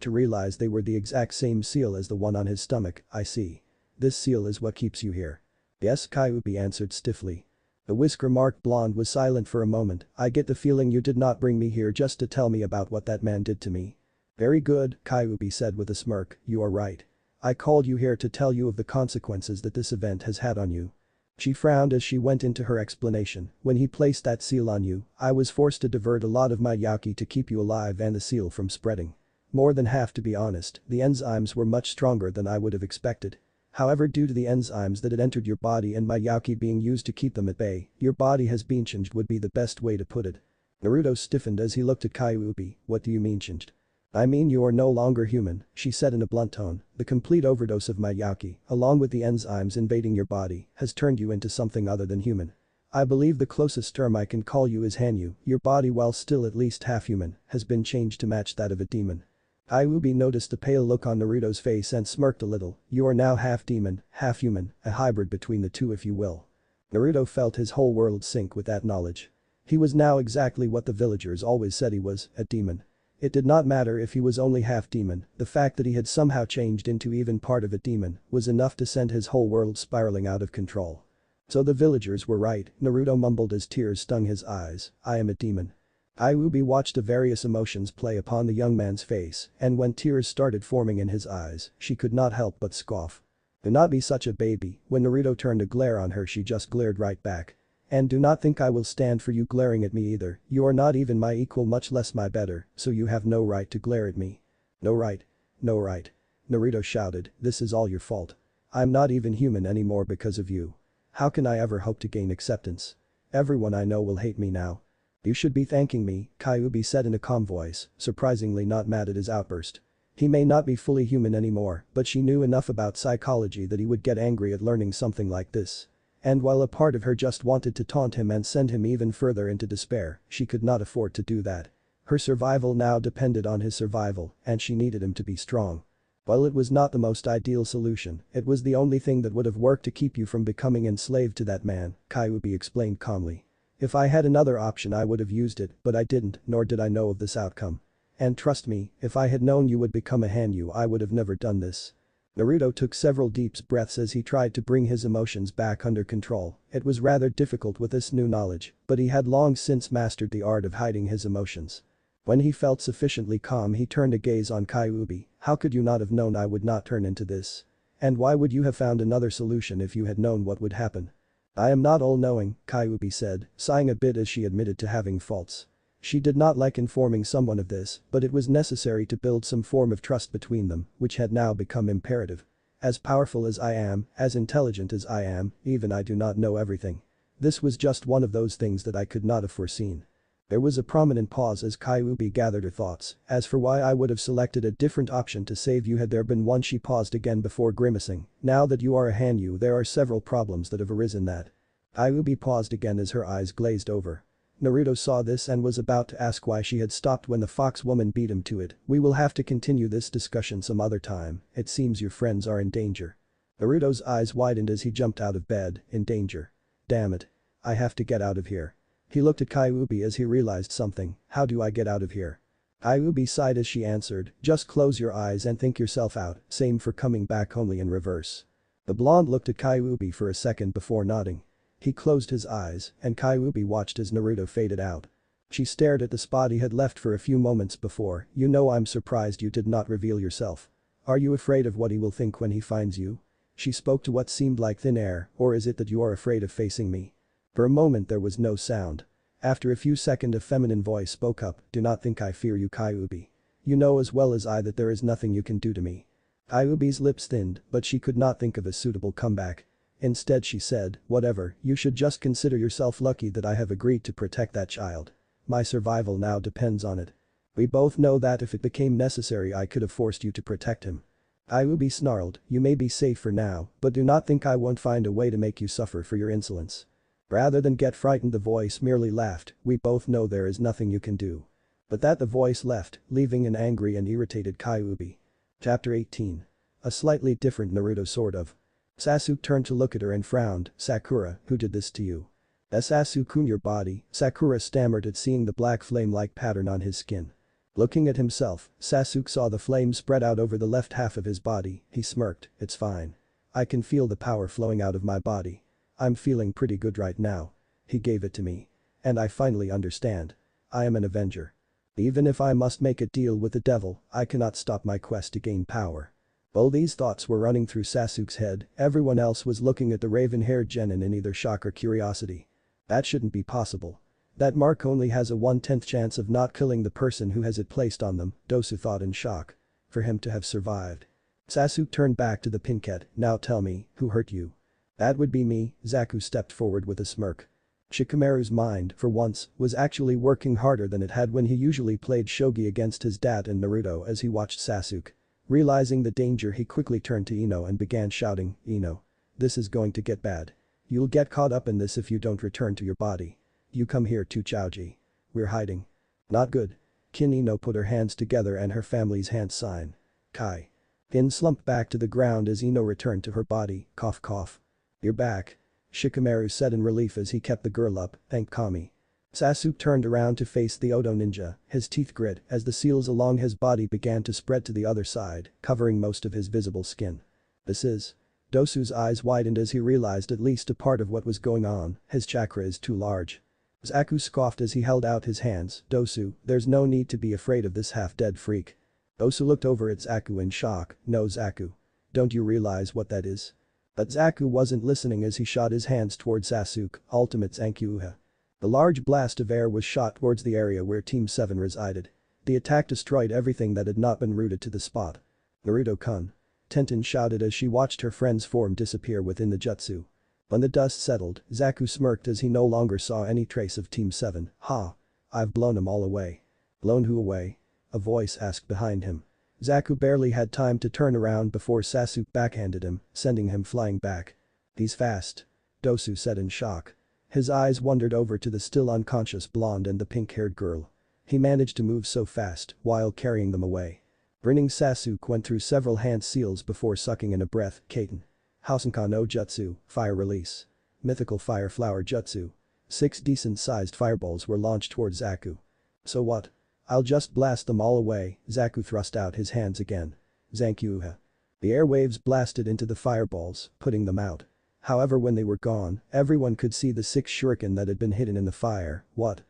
to realize they were the exact same seal as the one on his stomach. I see. This seal is what keeps you here. Yes, Kyuubi answered stiffly. The whisker-marked blonde was silent for a moment. I get the feeling you did not bring me here just to tell me about what that man did to me. Very good, Kyuubi said with a smirk, you are right. I called you here to tell you of the consequences that this event has had on you. She frowned as she went into her explanation. When he placed that seal on you, I was forced to divert a lot of my Yaki to keep you alive and the seal from spreading. More than half, to be honest. The enzymes were much stronger than I would have expected. However, due to the enzymes that had entered your body and my Yaki being used to keep them at bay, your body has been changed would be the best way to put it. Naruto stiffened as he looked at Kyuubi. What do you mean changed? I mean you are no longer human, she said in a blunt tone. The complete overdose of my Yaki, along with the enzymes invading your body, has turned you into something other than human. I believe the closest term I can call you is Hanyu. Your body, while still at least half human, has been changed to match that of a demon. Kyuubi noticed the pale look on Naruto's face and smirked a little. You are now half demon, half human, a hybrid between the two if you will. Naruto felt his whole world sink with that knowledge. He was now exactly what the villagers always said he was, a demon. It did not matter if he was only half demon, the fact that he had somehow changed into even part of a demon was enough to send his whole world spiraling out of control. So the villagers were right, Naruto mumbled as tears stung his eyes. I am a demon. Kyuubi watched the various emotions play upon the young man's face, and when tears started forming in his eyes, she could not help but scoff. Do not be such a baby. When Naruto turned to glare on her, she just glared right back. And do not think I will stand for you glaring at me either. You are not even my equal, much less my better, so you have no right to glare at me. No right. No right. Naruto shouted, this is all your fault. I'm not even human anymore because of you. How can I ever hope to gain acceptance? Everyone I know will hate me now. You should be thanking me, Kyuubi said in a calm voice, surprisingly not mad at his outburst. He may not be fully human anymore, but she knew enough about psychology that he would get angry at learning something like this. And while a part of her just wanted to taunt him and send him even further into despair, she could not afford to do that. Her survival now depended on his survival, and she needed him to be strong. While it was not the most ideal solution, it was the only thing that would have worked to keep you from becoming enslaved to that man, Kyuubi explained calmly. If I had another option I would have used it, but I didn't, nor did I know of this outcome. And trust me, if I had known you would become a Hanyu I would have never done this. Naruto took several deep breaths as he tried to bring his emotions back under control. It was rather difficult with this new knowledge, but he had long since mastered the art of hiding his emotions. When he felt sufficiently calm he turned a gaze on Kyuubi. How could you not have known I would not turn into this? And why would you have found another solution if you had known what would happen? I am not all-knowing, Kyuubi said, sighing a bit as she admitted to having faults. She did not like informing someone of this, but it was necessary to build some form of trust between them, which had now become imperative. As powerful as I am, as intelligent as I am, even I do not know everything. This was just one of those things that I could not have foreseen. There was a prominent pause as Kyuubi gathered her thoughts. As for why I would have selected a different option to save you had there been one, she paused again before grimacing. Now that you are a Hanyu there are several problems that have arisen that. Kyuubi paused again as her eyes glazed over. Naruto saw this and was about to ask why she had stopped when the fox woman beat him to it. We will have to continue this discussion some other time, it seems your friends are in danger. Naruto's eyes widened as he jumped out of bed, in danger. Damn it. I have to get out of here. He looked at Kyuubi as he realized something. How do I get out of here? Kyuubi sighed as she answered, just close your eyes and think yourself out, same for coming back only in reverse. The blonde looked at Kyuubi for a second before nodding. He closed his eyes, and Kyuubi watched as Naruto faded out. She stared at the spot he had left for a few moments before. You know I'm surprised you did not reveal yourself. Are you afraid of what he will think when he finds you? She spoke to what seemed like thin air, or is it that you are afraid of facing me? For a moment there was no sound. After a few seconds a feminine voice spoke up, do not think I fear you Kyuubi. You know as well as I that there is nothing you can do to me. Kyuubi's lips thinned, but she could not think of a suitable comeback. Instead she said, whatever, you should just consider yourself lucky that I have agreed to protect that child. My survival now depends on it. We both know that if it became necessary I could have forced you to protect him. Kyuubi snarled, you may be safe for now, but do not think I won't find a way to make you suffer for your insolence. Rather than get frightened the voice merely laughed, we both know there is nothing you can do. But that the voice left, leaving an angry and irritated Kyuubi. Chapter 18. A slightly different Naruto sort of. Sasuke turned to look at her and frowned, Sakura, who did this to you? Sasuke-kun your body, Sakura stammered at seeing the black flame-like pattern on his skin. Looking at himself, Sasuke saw the flame spread out over the left half of his body, he smirked, it's fine. I can feel the power flowing out of my body. I'm feeling pretty good right now. He gave it to me. And I finally understand. I am an avenger. Even if I must make a deal with the devil, I cannot stop my quest to gain power. While these thoughts were running through Sasuke's head, everyone else was looking at the raven-haired genin in either shock or curiosity. That shouldn't be possible. That mark only has a 1/10 chance of not killing the person who has it placed on them, Dosu thought in shock. For him to have survived. Sasuke turned back to the Pinket, now tell me, who hurt you? That would be me, Zaku stepped forward with a smirk. Shikamaru's mind, for once, was actually working harder than it had when he usually played shogi against his dad and Naruto as he watched Sasuke. Realizing the danger he quickly turned to Ino and began shouting, Ino. This is going to get bad. You'll get caught up in this if you don't return to your body. You come here too Chaoji. We're hiding. Not good. Kin Ino put her hands together and her family's hand sign. Kai. Kin slumped back to the ground as Ino returned to her body, cough cough. You're back. Shikamaru said in relief as he kept the girl up, thank Kami. Sasuke turned around to face the Odo ninja, his teeth grit as the seals along his body began to spread to the other side, covering most of his visible skin. This is. Dosu's eyes widened as he realized at least a part of what was going on, his chakra is too large. Zaku scoffed as he held out his hands, Dosu, there's no need to be afraid of this half-dead freak. Dosu looked over at Zaku in shock, no Zaku. Don't you realize what that is? But Zaku wasn't listening as he shot his hands towards Sasuke, ultimate Zankyuha. The large blast of air was shot towards the area where Team 7 resided. The attack destroyed everything that had not been rooted to the spot. Naruto-kun. Tenten shouted as she watched her friend's form disappear within the jutsu. When the dust settled, Zaku smirked as he no longer saw any trace of Team 7. Ha! I've blown them all away. Blown who away? A voice asked behind him. Zaku barely had time to turn around before Sasuke backhanded him, sending him flying back. He's fast. Dosu said in shock. His eyes wandered over to the still unconscious blonde and the pink-haired girl. He managed to move so fast while carrying them away. Grinning Sasuke went through several hand seals before sucking in a breath, Kaiten. Housenkan no Jutsu, Fire Release. Mythical Fire Flower Jutsu. 6 decent-sized fireballs were launched towards Zaku. So what? I'll just blast them all away, Zaku thrust out his hands again. Zankyuha. The airwaves blasted into the fireballs, putting them out. However, when they were gone, everyone could see the 6 shuriken that had been hidden in the fire. What?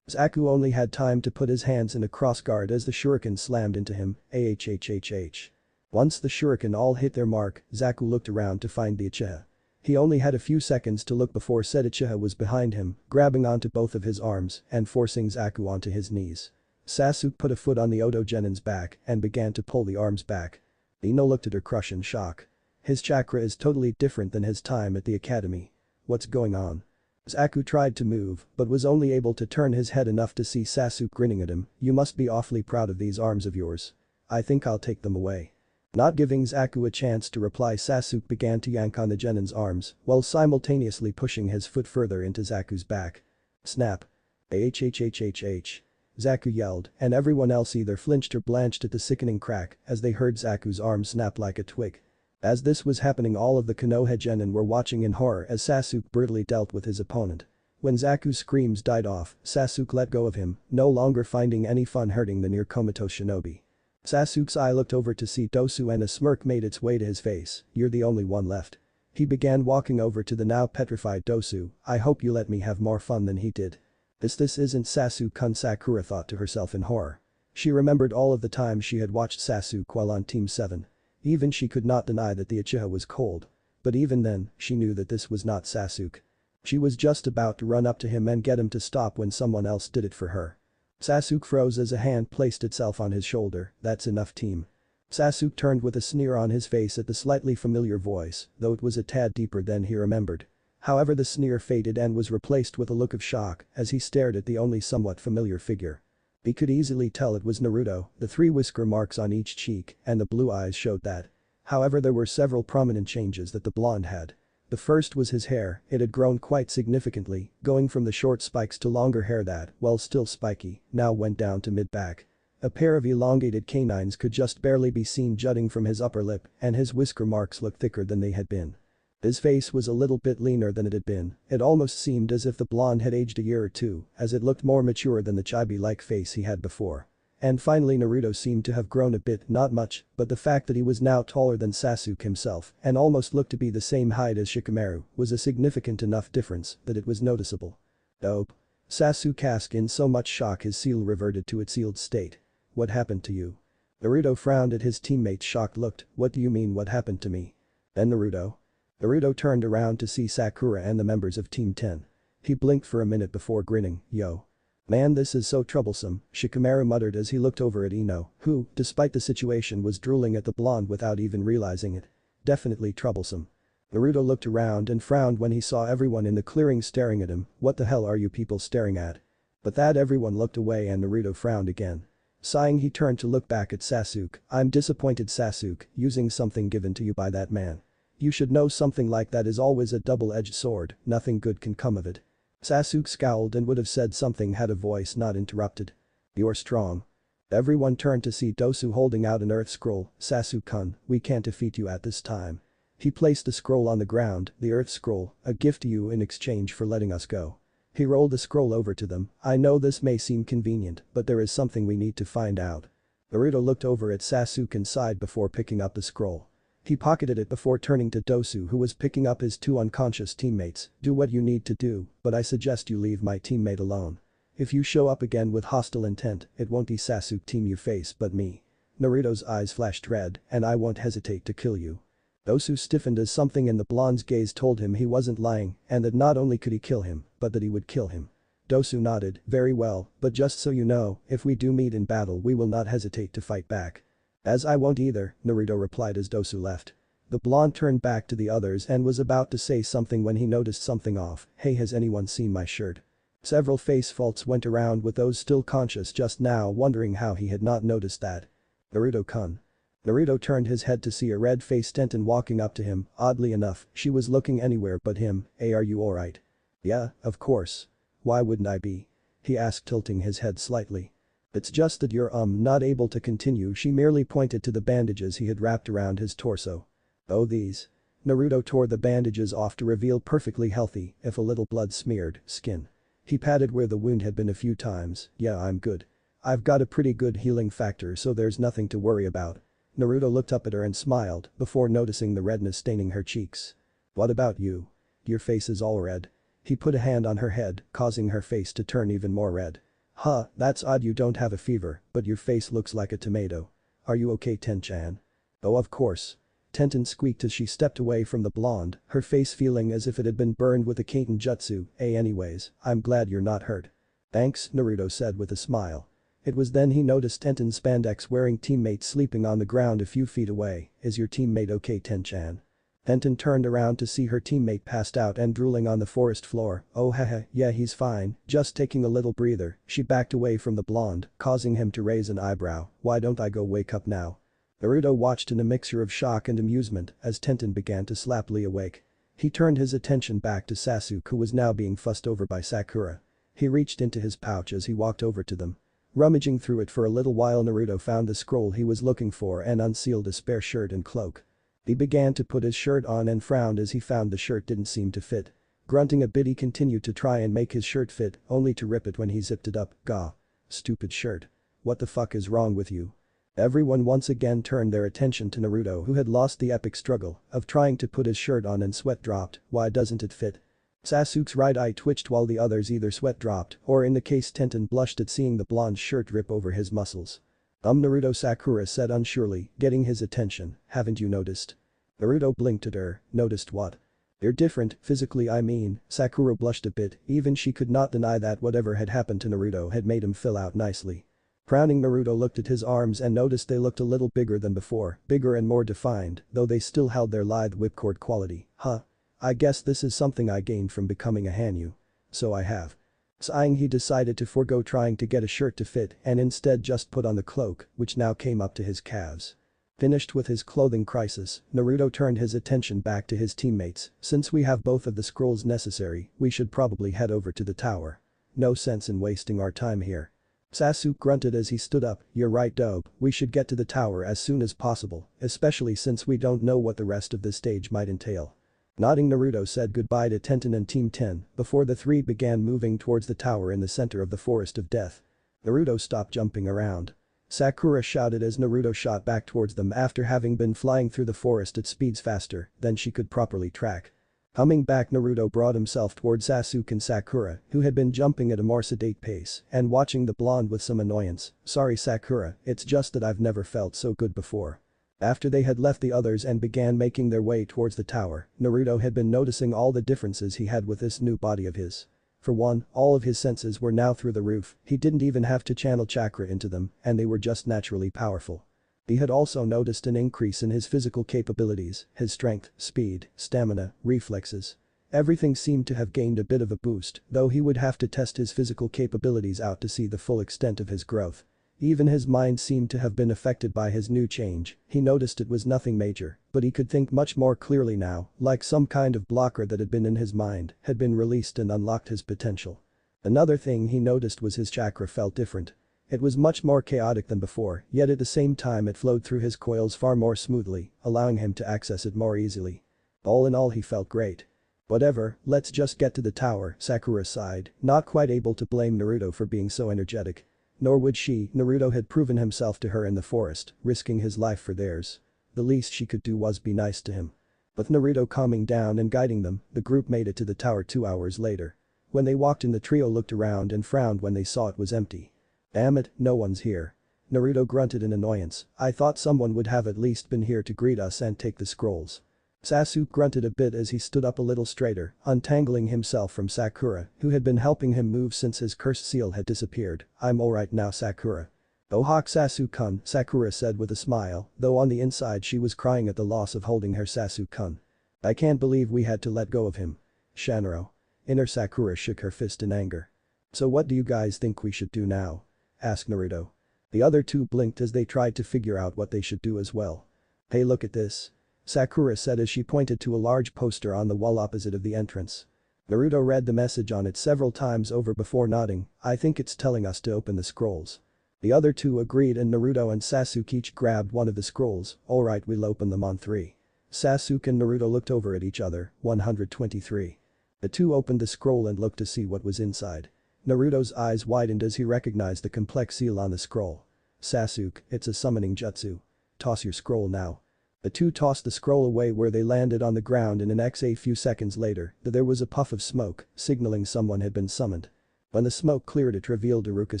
Zaku only had time to put his hands in a crossguard as the shuriken slammed into him. Ahhhhh. Once the shuriken all hit their mark, Zaku looked around to find the Uchiha. He only had a few seconds to look before said Uchiha was behind him, grabbing onto both of his arms and forcing Zaku onto his knees. Sasuke put a foot on the Oto Genin's back and began to pull the arms back. Ino looked at her crush in shock. His chakra is totally different than his time at the academy. What's going on? Zaku tried to move, but was only able to turn his head enough to see Sasuke grinning at him. You must be awfully proud of these arms of yours. I think I'll take them away. Not giving Zaku a chance to reply, Sasuke began to yank on the Genin's arms, while simultaneously pushing his foot further into Zaku's back. Snap. Ahhhhh. Zaku yelled, and everyone else either flinched or blanched at the sickening crack as they heard Zaku's arm snap like a twig. As this was happening, all of the Konoha Genin were watching in horror as Sasuke brutally dealt with his opponent. When Zaku's screams died off, Sasuke let go of him, no longer finding any fun hurting the near comatose shinobi. Sasuke's eye looked over to see Dosu and a smirk made its way to his face. You're the only one left. He began walking over to the now petrified Dosu. I hope you let me have more fun than he did. This isn't Sasuke-kun, Sakura thought to herself in horror. She remembered all of the times she had watched Sasuke while on Team 7. Even she could not deny that the Uchiha was cold. But even then, she knew that this was not Sasuke. She was just about to run up to him and get him to stop when someone else did it for her. Sasuke froze as a hand placed itself on his shoulder. That's enough, team. Sasuke turned with a sneer on his face at the slightly familiar voice, though it was a tad deeper than he remembered. However, the sneer faded and was replaced with a look of shock as he stared at the only somewhat familiar figure. He could easily tell it was Naruto, the 3 whisker marks on each cheek and the blue eyes showed that. However, there were several prominent changes that the blonde had. The first was his hair. It had grown quite significantly, going from the short spikes to longer hair that, while still spiky, now went down to mid-back. A pair of elongated canines could just barely be seen jutting from his upper lip, and his whisker marks looked thicker than they had been. His face was a little bit leaner than it had been. It almost seemed as if the blonde had aged a year or two, as it looked more mature than the chibi-like face he had before. And finally, Naruto seemed to have grown a bit, not much, but the fact that he was now taller than Sasuke himself and almost looked to be the same height as Shikamaru was a significant enough difference that it was noticeable. Dope. Sasuke asked in so much shock his seal reverted to its sealed state. What happened to you? Naruto frowned at his teammate's shocked look. What do you mean what happened to me? Then Naruto turned around to see Sakura and the members of Team 10. He blinked for a minute before grinning. Yo. Man, this is so troublesome, Shikamaru muttered as he looked over at Ino, who, despite the situation, was drooling at the blonde without even realizing it. Definitely troublesome. Naruto looked around and frowned when he saw everyone in the clearing staring at him. What the hell are you people staring at? But that everyone looked away and Naruto frowned again. Sighing, he turned to look back at Sasuke. I'm disappointed, Sasuke, using something given to you by that man. You should know something like that is always a double-edged sword, nothing good can come of it. Sasuke scowled and would have said something had a voice not interrupted. You're strong. Everyone turned to see Dosu holding out an earth scroll. Sasuke-kun, we can't defeat you at this time. He placed the scroll on the ground, the earth scroll, a gift to you in exchange for letting us go. He rolled the scroll over to them. I know this may seem convenient, but there is something we need to find out. Naruto looked over at Sasuke and sighed before picking up the scroll. He pocketed it before turning to Dosu, who was picking up his 2 unconscious teammates. Do what you need to do, but I suggest you leave my teammate alone. If you show up again with hostile intent, it won't be Sasuke team you face but me. Naruto's eyes flashed red, and I won't hesitate to kill you. Dosu stiffened as something in the blonde's gaze told him he wasn't lying and that not only could he kill him, but that he would kill him. Dosu nodded. Very well, but just so you know, if we do meet in battle we will not hesitate to fight back. As I won't either, Naruto replied as Dosu left. The blonde turned back to the others and was about to say something when he noticed something off. Hey, has anyone seen my shirt? Several face faults went around with those still conscious just now wondering how he had not noticed that. Naruto-kun. Naruto turned his head to see a red-faced Tenten walking up to him. Oddly enough, she was looking anywhere but him. Hey, are you alright? Yeah, of course. Why wouldn't I be? He asked, tilting his head slightly. It's just that you're not able to continue. She merely pointed to the bandages he had wrapped around his torso. Oh, these. Naruto tore the bandages off to reveal perfectly healthy, if a little blood-smeared, skin. He patted where the wound had been a few times. "Yeah, I'm good. I've got a pretty good healing factor, so there's nothing to worry about." Naruto looked up at her and smiled before noticing the redness staining her cheeks. "What about you? Your face is all red." He put a hand on her head, causing her face to turn even more red. "Huh, that's odd, you don't have a fever, but your face looks like a tomato. Are you okay, Ten-chan?" "Oh, of course." Tenten squeaked as she stepped away from the blonde, her face feeling as if it had been burned with a Kaiten jutsu. Anyways, I'm glad you're not hurt." "Thanks," Naruto said with a smile. It was then he noticed Tenten's spandex-wearing teammate sleeping on the ground a few feet away. "Is your teammate okay, Ten-chan?" Tenten turned around to see her teammate passed out and drooling on the forest floor. "Oh haha, yeah, he's fine, just taking a little breather." She backed away from the blonde, causing him to raise an eyebrow. "Why don't I go wake up now?" Naruto watched in a mixture of shock and amusement as Tenten began to slowly awake. He turned his attention back to Sasuke, who was now being fussed over by Sakura. He reached into his pouch as he walked over to them. Rummaging through it for a little while, Naruto found the scroll he was looking for and unsealed a spare shirt and cloak. He began to put his shirt on and frowned as he found the shirt didn't seem to fit. Grunting a bit, he continued to try and make his shirt fit, only to rip it when he zipped it up. "Gah. Stupid shirt. What the fuck is wrong with you?" Everyone once again turned their attention to Naruto, who had lost the epic struggle of trying to put his shirt on and sweat dropped. "Why doesn't it fit?" Sasuke's right eye twitched while the others either sweat dropped or, in the case, Tenten blushed at seeing the blonde's shirt rip over his muscles. Naruto," Sakura said unsurely, getting his attention. "Haven't you noticed?" Naruto blinked at her. "Noticed what?" "You're different, physically I mean." Sakura blushed a bit, even she could not deny that whatever had happened to Naruto had made him fill out nicely. Frowning, Naruto looked at his arms and noticed they looked a little bigger than before, bigger and more defined, though they still held their lithe whipcord quality. "Huh. I guess this is something I gained from becoming a Hanyu. So I have." Sighing, he decided to forego trying to get a shirt to fit and instead just put on the cloak, which now came up to his calves. Finished with his clothing crisis, Naruto turned his attention back to his teammates. "Since we have both of the scrolls necessary, we should probably head over to the tower. No sense in wasting our time here." Sasuke grunted as he stood up. "You're right, Dobe, we should get to the tower as soon as possible, especially since we don't know what the rest of this stage might entail." Nodding, Naruto said goodbye to Tenten and Team 10 before the three began moving towards the tower in the center of the Forest of Death. Naruto stopped jumping around. Sakura shouted as Naruto shot back towards them after having been flying through the forest at speeds faster than she could properly track. Humming back, Naruto brought himself towards Sasuke and Sakura, who had been jumping at a more sedate pace and watching the blonde with some annoyance. "Sorry Sakura, it's just that I've never felt so good before." After they had left the others and began making their way towards the tower, Naruto had been noticing all the differences he had with this new body of his. For one, all of his senses were now through the roof, he didn't even have to channel chakra into them, and they were just naturally powerful. He had also noticed an increase in his physical capabilities, his strength, speed, stamina, reflexes. Everything seemed to have gained a bit of a boost, though he would have to test his physical capabilities out to see the full extent of his growth. Even his mind seemed to have been affected by his new change. He noticed it was nothing major, but he could think much more clearly now, like some kind of blocker that had been in his mind had been released and unlocked his potential. Another thing he noticed was his chakra felt different. It was much more chaotic than before, yet at the same time it flowed through his coils far more smoothly, allowing him to access it more easily. All in all, he felt great. "Whatever, let's just get to the tower," Sakura sighed, not quite able to blame Naruto for being so energetic. Nor would she, Naruto had proven himself to her in the forest, risking his life for theirs. The least she could do was be nice to him. With Naruto calming down and guiding them, the group made it to the tower 2 hours later. When they walked in, the trio looked around and frowned when they saw it was empty. "Damn it, no one's here." Naruto grunted in annoyance. "I thought someone would have at least been here to greet us and take the scrolls." Sasuke grunted a bit as he stood up a little straighter, untangling himself from Sakura, who had been helping him move since his cursed seal had disappeared. "I'm alright now, Sakura." "Oh hawk Sasuke-kun," Sakura said with a smile, though on the inside she was crying at the loss of holding her Sasuke-kun. "I can't believe we had to let go of him. Shanro." Inner Sakura shook her fist in anger. "So what do you guys think we should do now?" asked Naruto. The other two blinked as they tried to figure out what they should do as well. "Hey, look at this," Sakura said as she pointed to a large poster on the wall opposite of the entrance. Naruto read the message on it several times over before nodding. "I think it's telling us to open the scrolls." The other two agreed and Naruto and Sasuke each grabbed one of the scrolls. "Alright, we'll open them on 3. Sasuke and Naruto looked over at each other. 123. The two opened the scroll and looked to see what was inside. Naruto's eyes widened as he recognized the complex seal on the scroll. Sasuke, it's a summoning jutsu. Toss your scroll now. The two tossed the scroll away where they landed on the ground in a few seconds later, there was a puff of smoke, signaling someone had been summoned. When the smoke cleared it revealed Iruka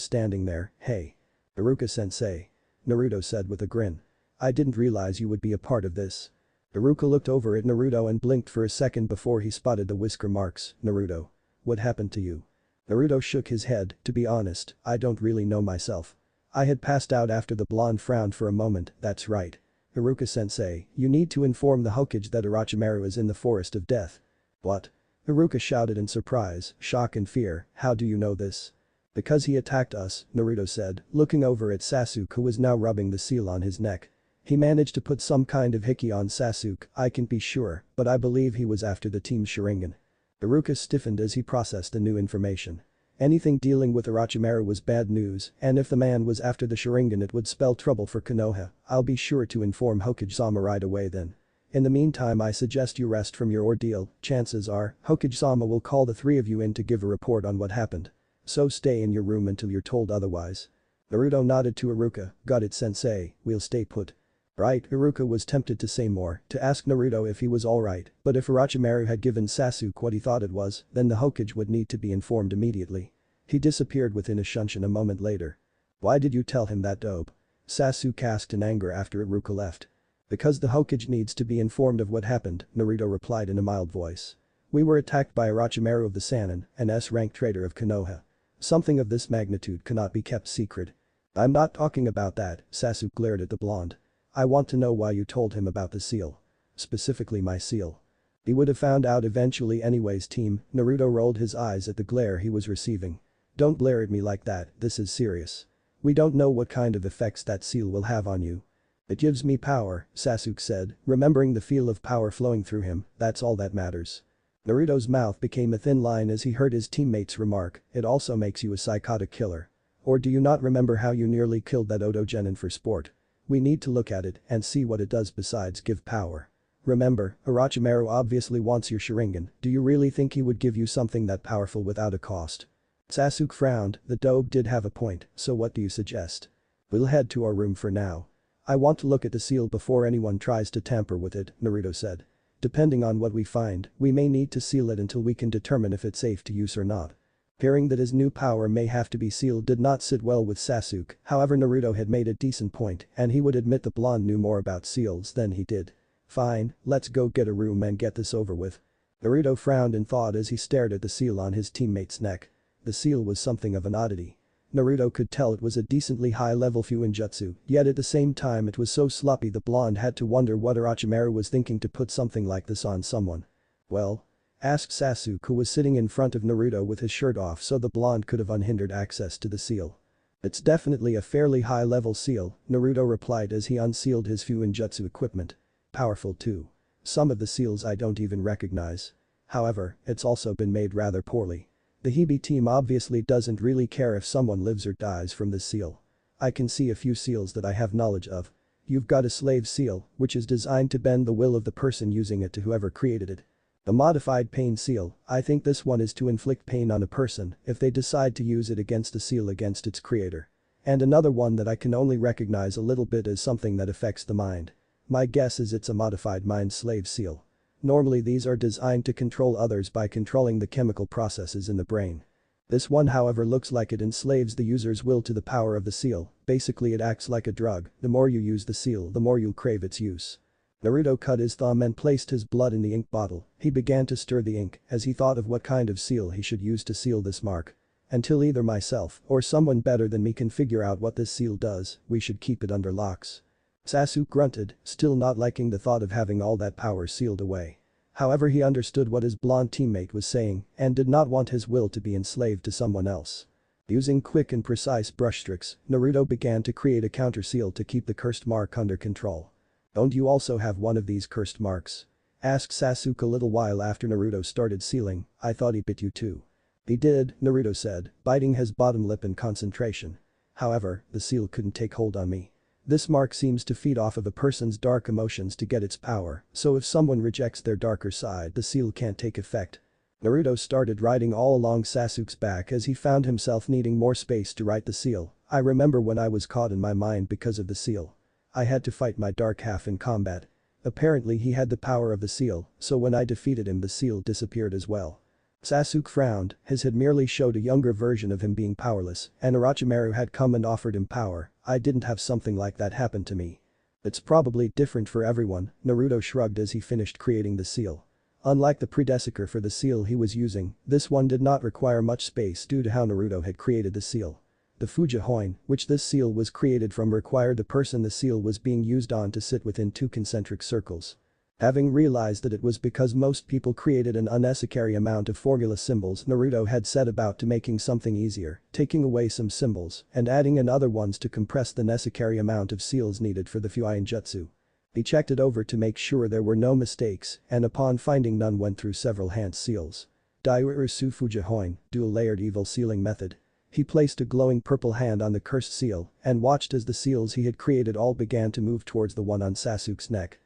standing there. Hey. Iruka-sensei. Naruto said with a grin. I didn't realize you would be a part of this. Iruka looked over at Naruto and blinked for a second before he spotted the whisker marks. Naruto. What happened to you? Naruto shook his head, to be honest, I don't really know myself. I had passed out after the blonde frowned for a moment, that's right. Iruka-sensei, you need to inform the Hokage that Orochimaru is in the Forest of Death. What? Iruka shouted in surprise, shock and fear, how do you know this? Because he attacked us, Naruto said, looking over at Sasuke who was now rubbing the seal on his neck. He managed to put some kind of hickey on Sasuke, I can't be sure, but I believe he was after the team's Sharingan. Iruka stiffened as he processed the new information. Anything dealing with Orochimaru was bad news, and if the man was after the Sharingan it would spell trouble for Konoha. I'll be sure to inform Hokage-sama right away then. In the meantime I suggest you rest from your ordeal, chances are, Hokage-sama will call the three of you in to give a report on what happened. So stay in your room until you're told otherwise. Naruto nodded to Iruka, got it sensei, we'll stay put. Right, Iruka was tempted to say more, to ask Naruto if he was alright, but if Orochimaru had given Sasuke what he thought it was, then the Hokage would need to be informed immediately. He disappeared within a shunshin a moment later. Why did you tell him that dope? Sasuke asked in anger after Iruka left. Because the Hokage needs to be informed of what happened, Naruto replied in a mild voice. We were attacked by Orochimaru of the Sannin, an S-rank traitor of Konoha. Something of this magnitude cannot be kept secret. I'm not talking about that, Sasuke glared at the blonde. I want to know why you told him about the seal. Specifically my seal. He would have found out eventually anyways team, Naruto rolled his eyes at the glare he was receiving. Don't glare at me like that, this is serious. We don't know what kind of effects that seal will have on you. It gives me power, Sasuke said, remembering the feel of power flowing through him, that's all that matters. Naruto's mouth became a thin line as he heard his teammates remark, it also makes you a psychotic killer. Or do you not remember how you nearly killed that Oto Genin for sport? We need to look at it and see what it does besides give power. Remember, Orochimaru obviously wants your Sharingan, do you really think he would give you something that powerful without a cost? Sasuke frowned, the dope did have a point, so what do you suggest? We'll head to our room for now. I want to look at the seal before anyone tries to tamper with it, Naruto said. Depending on what we find, we may need to seal it until we can determine if it's safe to use or not. Hearing that his new power may have to be sealed did not sit well with Sasuke, however Naruto had made a decent point and he would admit the blonde knew more about seals than he did. Fine, let's go get a room and get this over with. Naruto frowned in thought as he stared at the seal on his teammate's neck. The seal was something of an oddity. Naruto could tell it was a decently high-level Fuinjutsu, yet at the same time it was so sloppy the blonde had to wonder what Orochimaru was thinking to put something like this on someone. Well? Asked Sasuke who was sitting in front of Naruto with his shirt off so the blonde could have unhindered access to the seal. It's definitely a fairly high-level seal, Naruto replied as he unsealed his Fuinjutsu equipment. Powerful too. Some of the seals I don't even recognize. However, it's also been made rather poorly. The Hibi team obviously doesn't really care if someone lives or dies from this seal. I can see a few seals that I have knowledge of. You've got a slave seal, which is designed to bend the will of the person using it to whoever created it. The modified pain seal, I think this one is to inflict pain on a person if they decide to use it against a seal against its creator. And another one that I can only recognize a little bit as something that affects the mind. My guess is it's a modified mind slave seal. Normally these are designed to control others by controlling the chemical processes in the brain. This one however looks like it enslaves the user's will to the power of the seal, basically it acts like a drug, the more you use the seal the more you'll crave its use. Naruto cut his thumb and placed his blood in the ink bottle, he began to stir the ink as he thought of what kind of seal he should use to seal this mark. Until either myself or someone better than me can figure out what this seal does, we should keep it under locks. Sasuke grunted, still not liking the thought of having all that power sealed away. However he understood what his blonde teammate was saying and did not want his will to be enslaved to someone else. Using quick and precise brushstrokes, Naruto began to create a counter seal to keep the cursed mark under control. Don't you also have one of these cursed marks? Asked Sasuke a little while after Naruto started sealing, I thought he bit you too. He did, Naruto said, biting his bottom lip in concentration. However, the seal couldn't take hold on me. This mark seems to feed off of a person's dark emotions to get its power, so if someone rejects their darker side the seal can't take effect. Naruto started riding all along Sasuke's back as he found himself needing more space to write the seal. I remember when I was caught in my mind because of the seal. I had to fight my dark half in combat. Apparently he had the power of the seal, so when I defeated him the seal disappeared as well. Sasuke frowned, his head merely showed a younger version of him being powerless, and Orochimaru had come and offered him power. I didn't have something like that happen to me. It's probably different for everyone, Naruto shrugged as he finished creating the seal. Unlike the predecessor for the seal he was using, this one did not require much space due to how Naruto had created the seal. The Fujihoin, which this seal was created from, required the person the seal was being used on to sit within 2 concentric circles. Having realized that it was because most people created an unnecessary amount of formula symbols, Naruto had set about to making something easier, taking away some symbols and adding in other ones to compress the necessary amount of seals needed for the Fuin Jutsu. He checked it over to make sure there were no mistakes and upon finding none went through several hand seals. Daiurusu Fujihoin, dual-layered evil sealing method. He placed a glowing purple hand on the cursed seal and watched as the seals he had created all began to move towards the one on Sasuke's neck.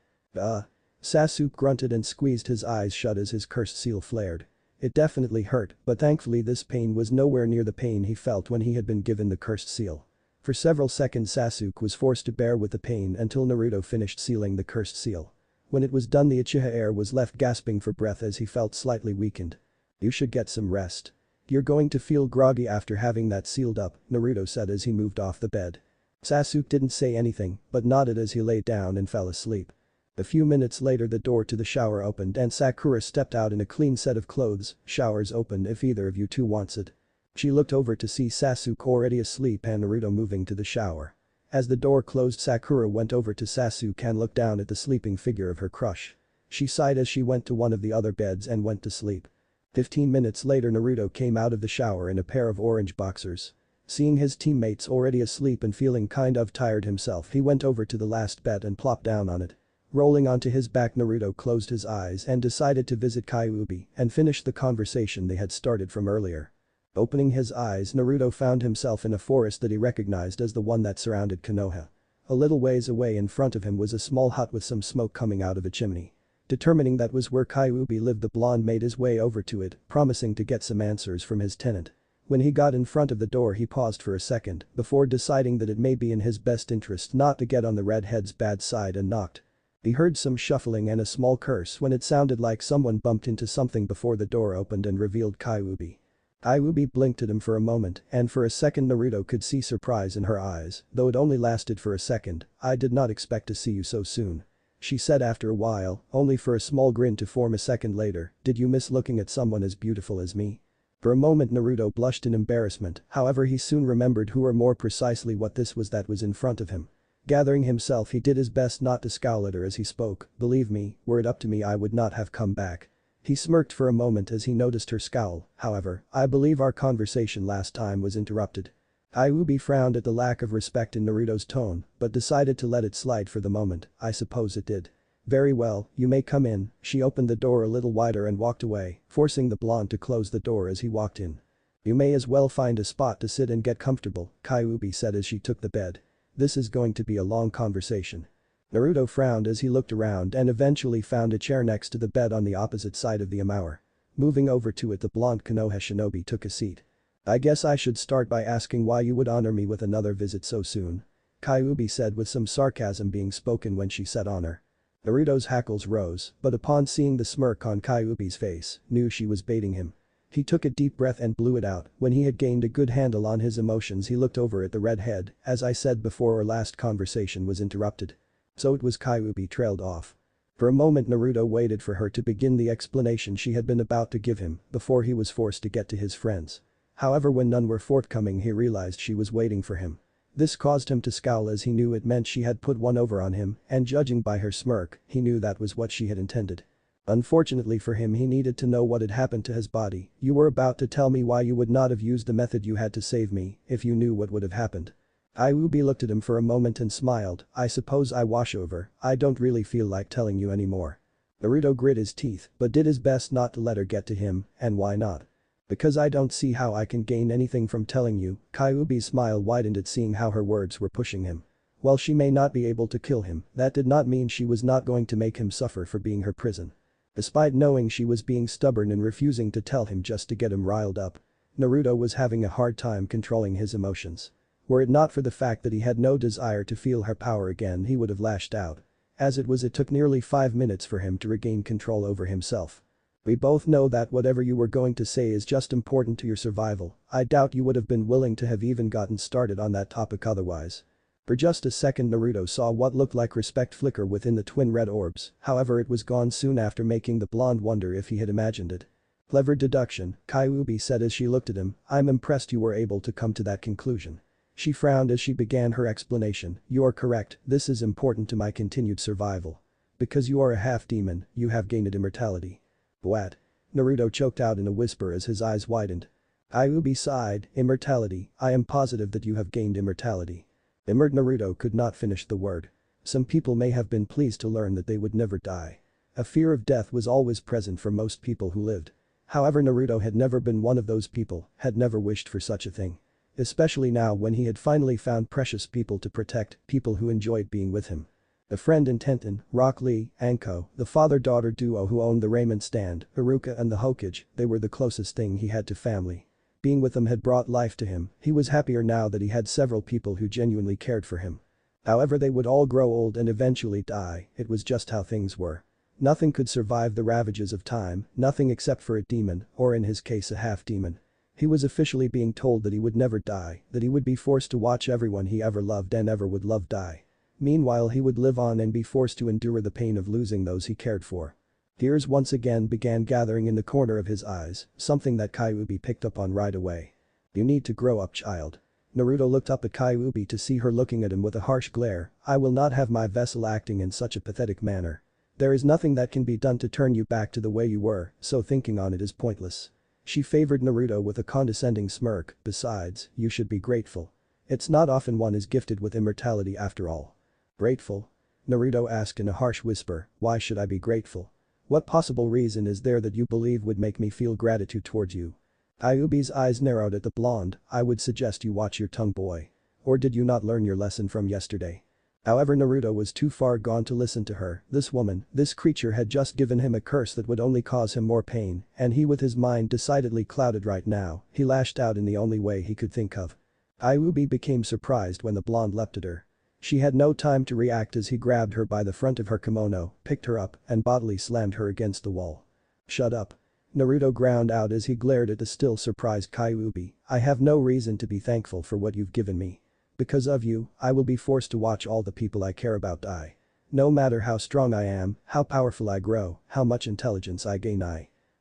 Sasuke grunted and squeezed his eyes shut as his cursed seal flared. It definitely hurt, but thankfully this pain was nowhere near the pain he felt when he had been given the cursed seal. For several seconds Sasuke was forced to bear with the pain until Naruto finished sealing the cursed seal. When it was done the Uchiha heir was left gasping for breath as he felt slightly weakened. "You should get some rest. You're going to feel groggy after having that sealed up," Naruto said as he moved off the bed. Sasuke didn't say anything, but nodded as he lay down and fell asleep. A few minutes later the door to the shower opened and Sakura stepped out in a clean set of clothes. "Shower's open if either of you two wants it." She looked over to see Sasuke already asleep and Naruto moving to the shower. As the door closed Sakura went over to Sasuke and looked down at the sleeping figure of her crush. She sighed as she went to one of the other beds and went to sleep. 15 minutes later Naruto came out of the shower in a pair of orange boxers. Seeing his teammates already asleep and feeling kind of tired himself he went over to the last bed and plopped down on it. Rolling onto his back Naruto closed his eyes and decided to visit Kyuubi and finish the conversation they had started from earlier. Opening his eyes Naruto found himself in a forest that he recognized as the one that surrounded Konoha. A little ways away in front of him was a small hut with some smoke coming out of a chimney. Determining that was where Kyuubi lived the blonde made his way over to it, promising to get some answers from his tenant. When he got in front of the door he paused for a second before deciding that it may be in his best interest not to get on the redhead's bad side and knocked. He heard some shuffling and a small curse when it sounded like someone bumped into something before the door opened and revealed Kyuubi. Kyuubi blinked at him for a moment and for a second Naruto could see surprise in her eyes, though it only lasted for a second. "I did not expect to see you so soon," she said after a while, only for a small grin to form a second later. "Did you miss looking at someone as beautiful as me?" For a moment Naruto blushed in embarrassment, however he soon remembered who or more precisely what this was that was in front of him. Gathering himself he did his best not to scowl at her as he spoke. "Believe me, were it up to me I would not have come back." He smirked for a moment as he noticed her scowl, however, "I believe our conversation last time was interrupted." Kyuubi frowned at the lack of respect in Naruto's tone, but decided to let it slide for the moment. "I suppose it did." "Very well, you may come in." She opened the door a little wider and walked away, forcing the blonde to close the door as he walked in. "You may as well find a spot to sit and get comfortable," Kyuubi said as she took the bed. "This is going to be a long conversation." Naruto frowned as he looked around and eventually found a chair next to the bed on the opposite side of the Amaur. Moving over to it the blonde Konoha shinobi took a seat. "I guess I should start by asking why you would honor me with another visit so soon," Kyuubi said with some sarcasm being spoken when she said honor. Naruto's hackles rose, but upon seeing the smirk on Kyuubi's face, knew she was baiting him. He took a deep breath and blew it out. When he had gained a good handle on his emotions he looked over at the redhead. "As I said before our last conversation was interrupted." So it was Kyuubi trailed off. For a moment Naruto waited for her to begin the explanation she had been about to give him before he was forced to get to his friends. However when none were forthcoming he realized she was waiting for him. This caused him to scowl as he knew it meant she had put one over on him and judging by her smirk, he knew that was what she had intended. Unfortunately for him he needed to know what had happened to his body. "You were about to tell me why you would not have used the method you had to save me if you knew what would have happened." Kyuubi looked at him for a moment and smiled. "I suppose I wash over. I don't really feel like telling you anymore." Naruto grit his teeth but did his best not to let her get to him, and why not? "Because I don't see how I can gain anything from telling you." Kyuubi's smile widened at seeing how her words were pushing him. While she may not be able to kill him, that did not mean she was not going to make him suffer for being her prison. Despite knowing she was being stubborn and refusing to tell him just to get him riled up, Naruto was having a hard time controlling his emotions. Were it not for the fact that he had no desire to feel her power again, he would have lashed out. As it was, it took nearly 5 minutes for him to regain control over himself. We both know that whatever you were going to say is just important to your survival. I doubt you would have been willing to have even gotten started on that topic otherwise. For just a second Naruto saw what looked like respect flicker within the twin red orbs, however it was gone soon after, making the blonde wonder if he had imagined it. Clever deduction, Kyuubi said as she looked at him. I'm impressed you were able to come to that conclusion. She frowned as she began her explanation. You are correct, this is important to my continued survival. Because you are a half-demon, you have gained immortality. What? Naruto choked out in a whisper as his eyes widened. Kyuubi sighed, immortality, I am positive that you have gained immortality. Naruto could not finish the word. Some people may have been pleased to learn that they would never die. A fear of death was always present for most people who lived. However, Naruto had never been one of those people, had never wished for such a thing. Especially now when he had finally found precious people to protect, people who enjoyed being with him. A friend in Tenten, Rock Lee, Anko, the father-daughter duo who owned the raiment stand, Haruka and the Hokage, they were the closest thing he had to family. Being with them had brought life to him, he was happier now that he had several people who genuinely cared for him. However, they would all grow old and eventually die, it was just how things were. Nothing could survive the ravages of time, nothing except for a demon, or in his case a half-demon. He was officially being told that he would never die, that he would be forced to watch everyone he ever loved and ever would love die. Meanwhile, he would live on and be forced to endure the pain of losing those he cared for. Tears once again began gathering in the corner of his eyes, something that Kyuubi picked up on right away. You need to grow up, child. Naruto looked up at Kyuubi to see her looking at him with a harsh glare. I will not have my vessel acting in such a pathetic manner. There is nothing that can be done to turn you back to the way you were, so thinking on it is pointless. She favored Naruto with a condescending smirk. Besides, you should be grateful. It's not often one is gifted with immortality after all. Grateful? Naruto asked in a harsh whisper. Why should I be grateful? What possible reason is there that you believe would make me feel gratitude towards you? Kyuubi's eyes narrowed at the blonde. I would suggest you watch your tongue, boy. Or did you not learn your lesson from yesterday? However, Naruto was too far gone to listen to her. This woman, this creature had just given him a curse that would only cause him more pain, and he, with his mind decidedly clouded right now, he lashed out in the only way he could think of. Kyuubi became surprised when the blonde leapt at her. She had no time to react as he grabbed her by the front of her kimono, picked her up, and bodily slammed her against the wall. Shut up. Naruto ground out as he glared at the still surprised Kyuubi. I have no reason to be thankful for what you've given me. Because of you, I will be forced to watch all the people I care about die. No matter how strong I am, how powerful I grow, how much intelligence I gain.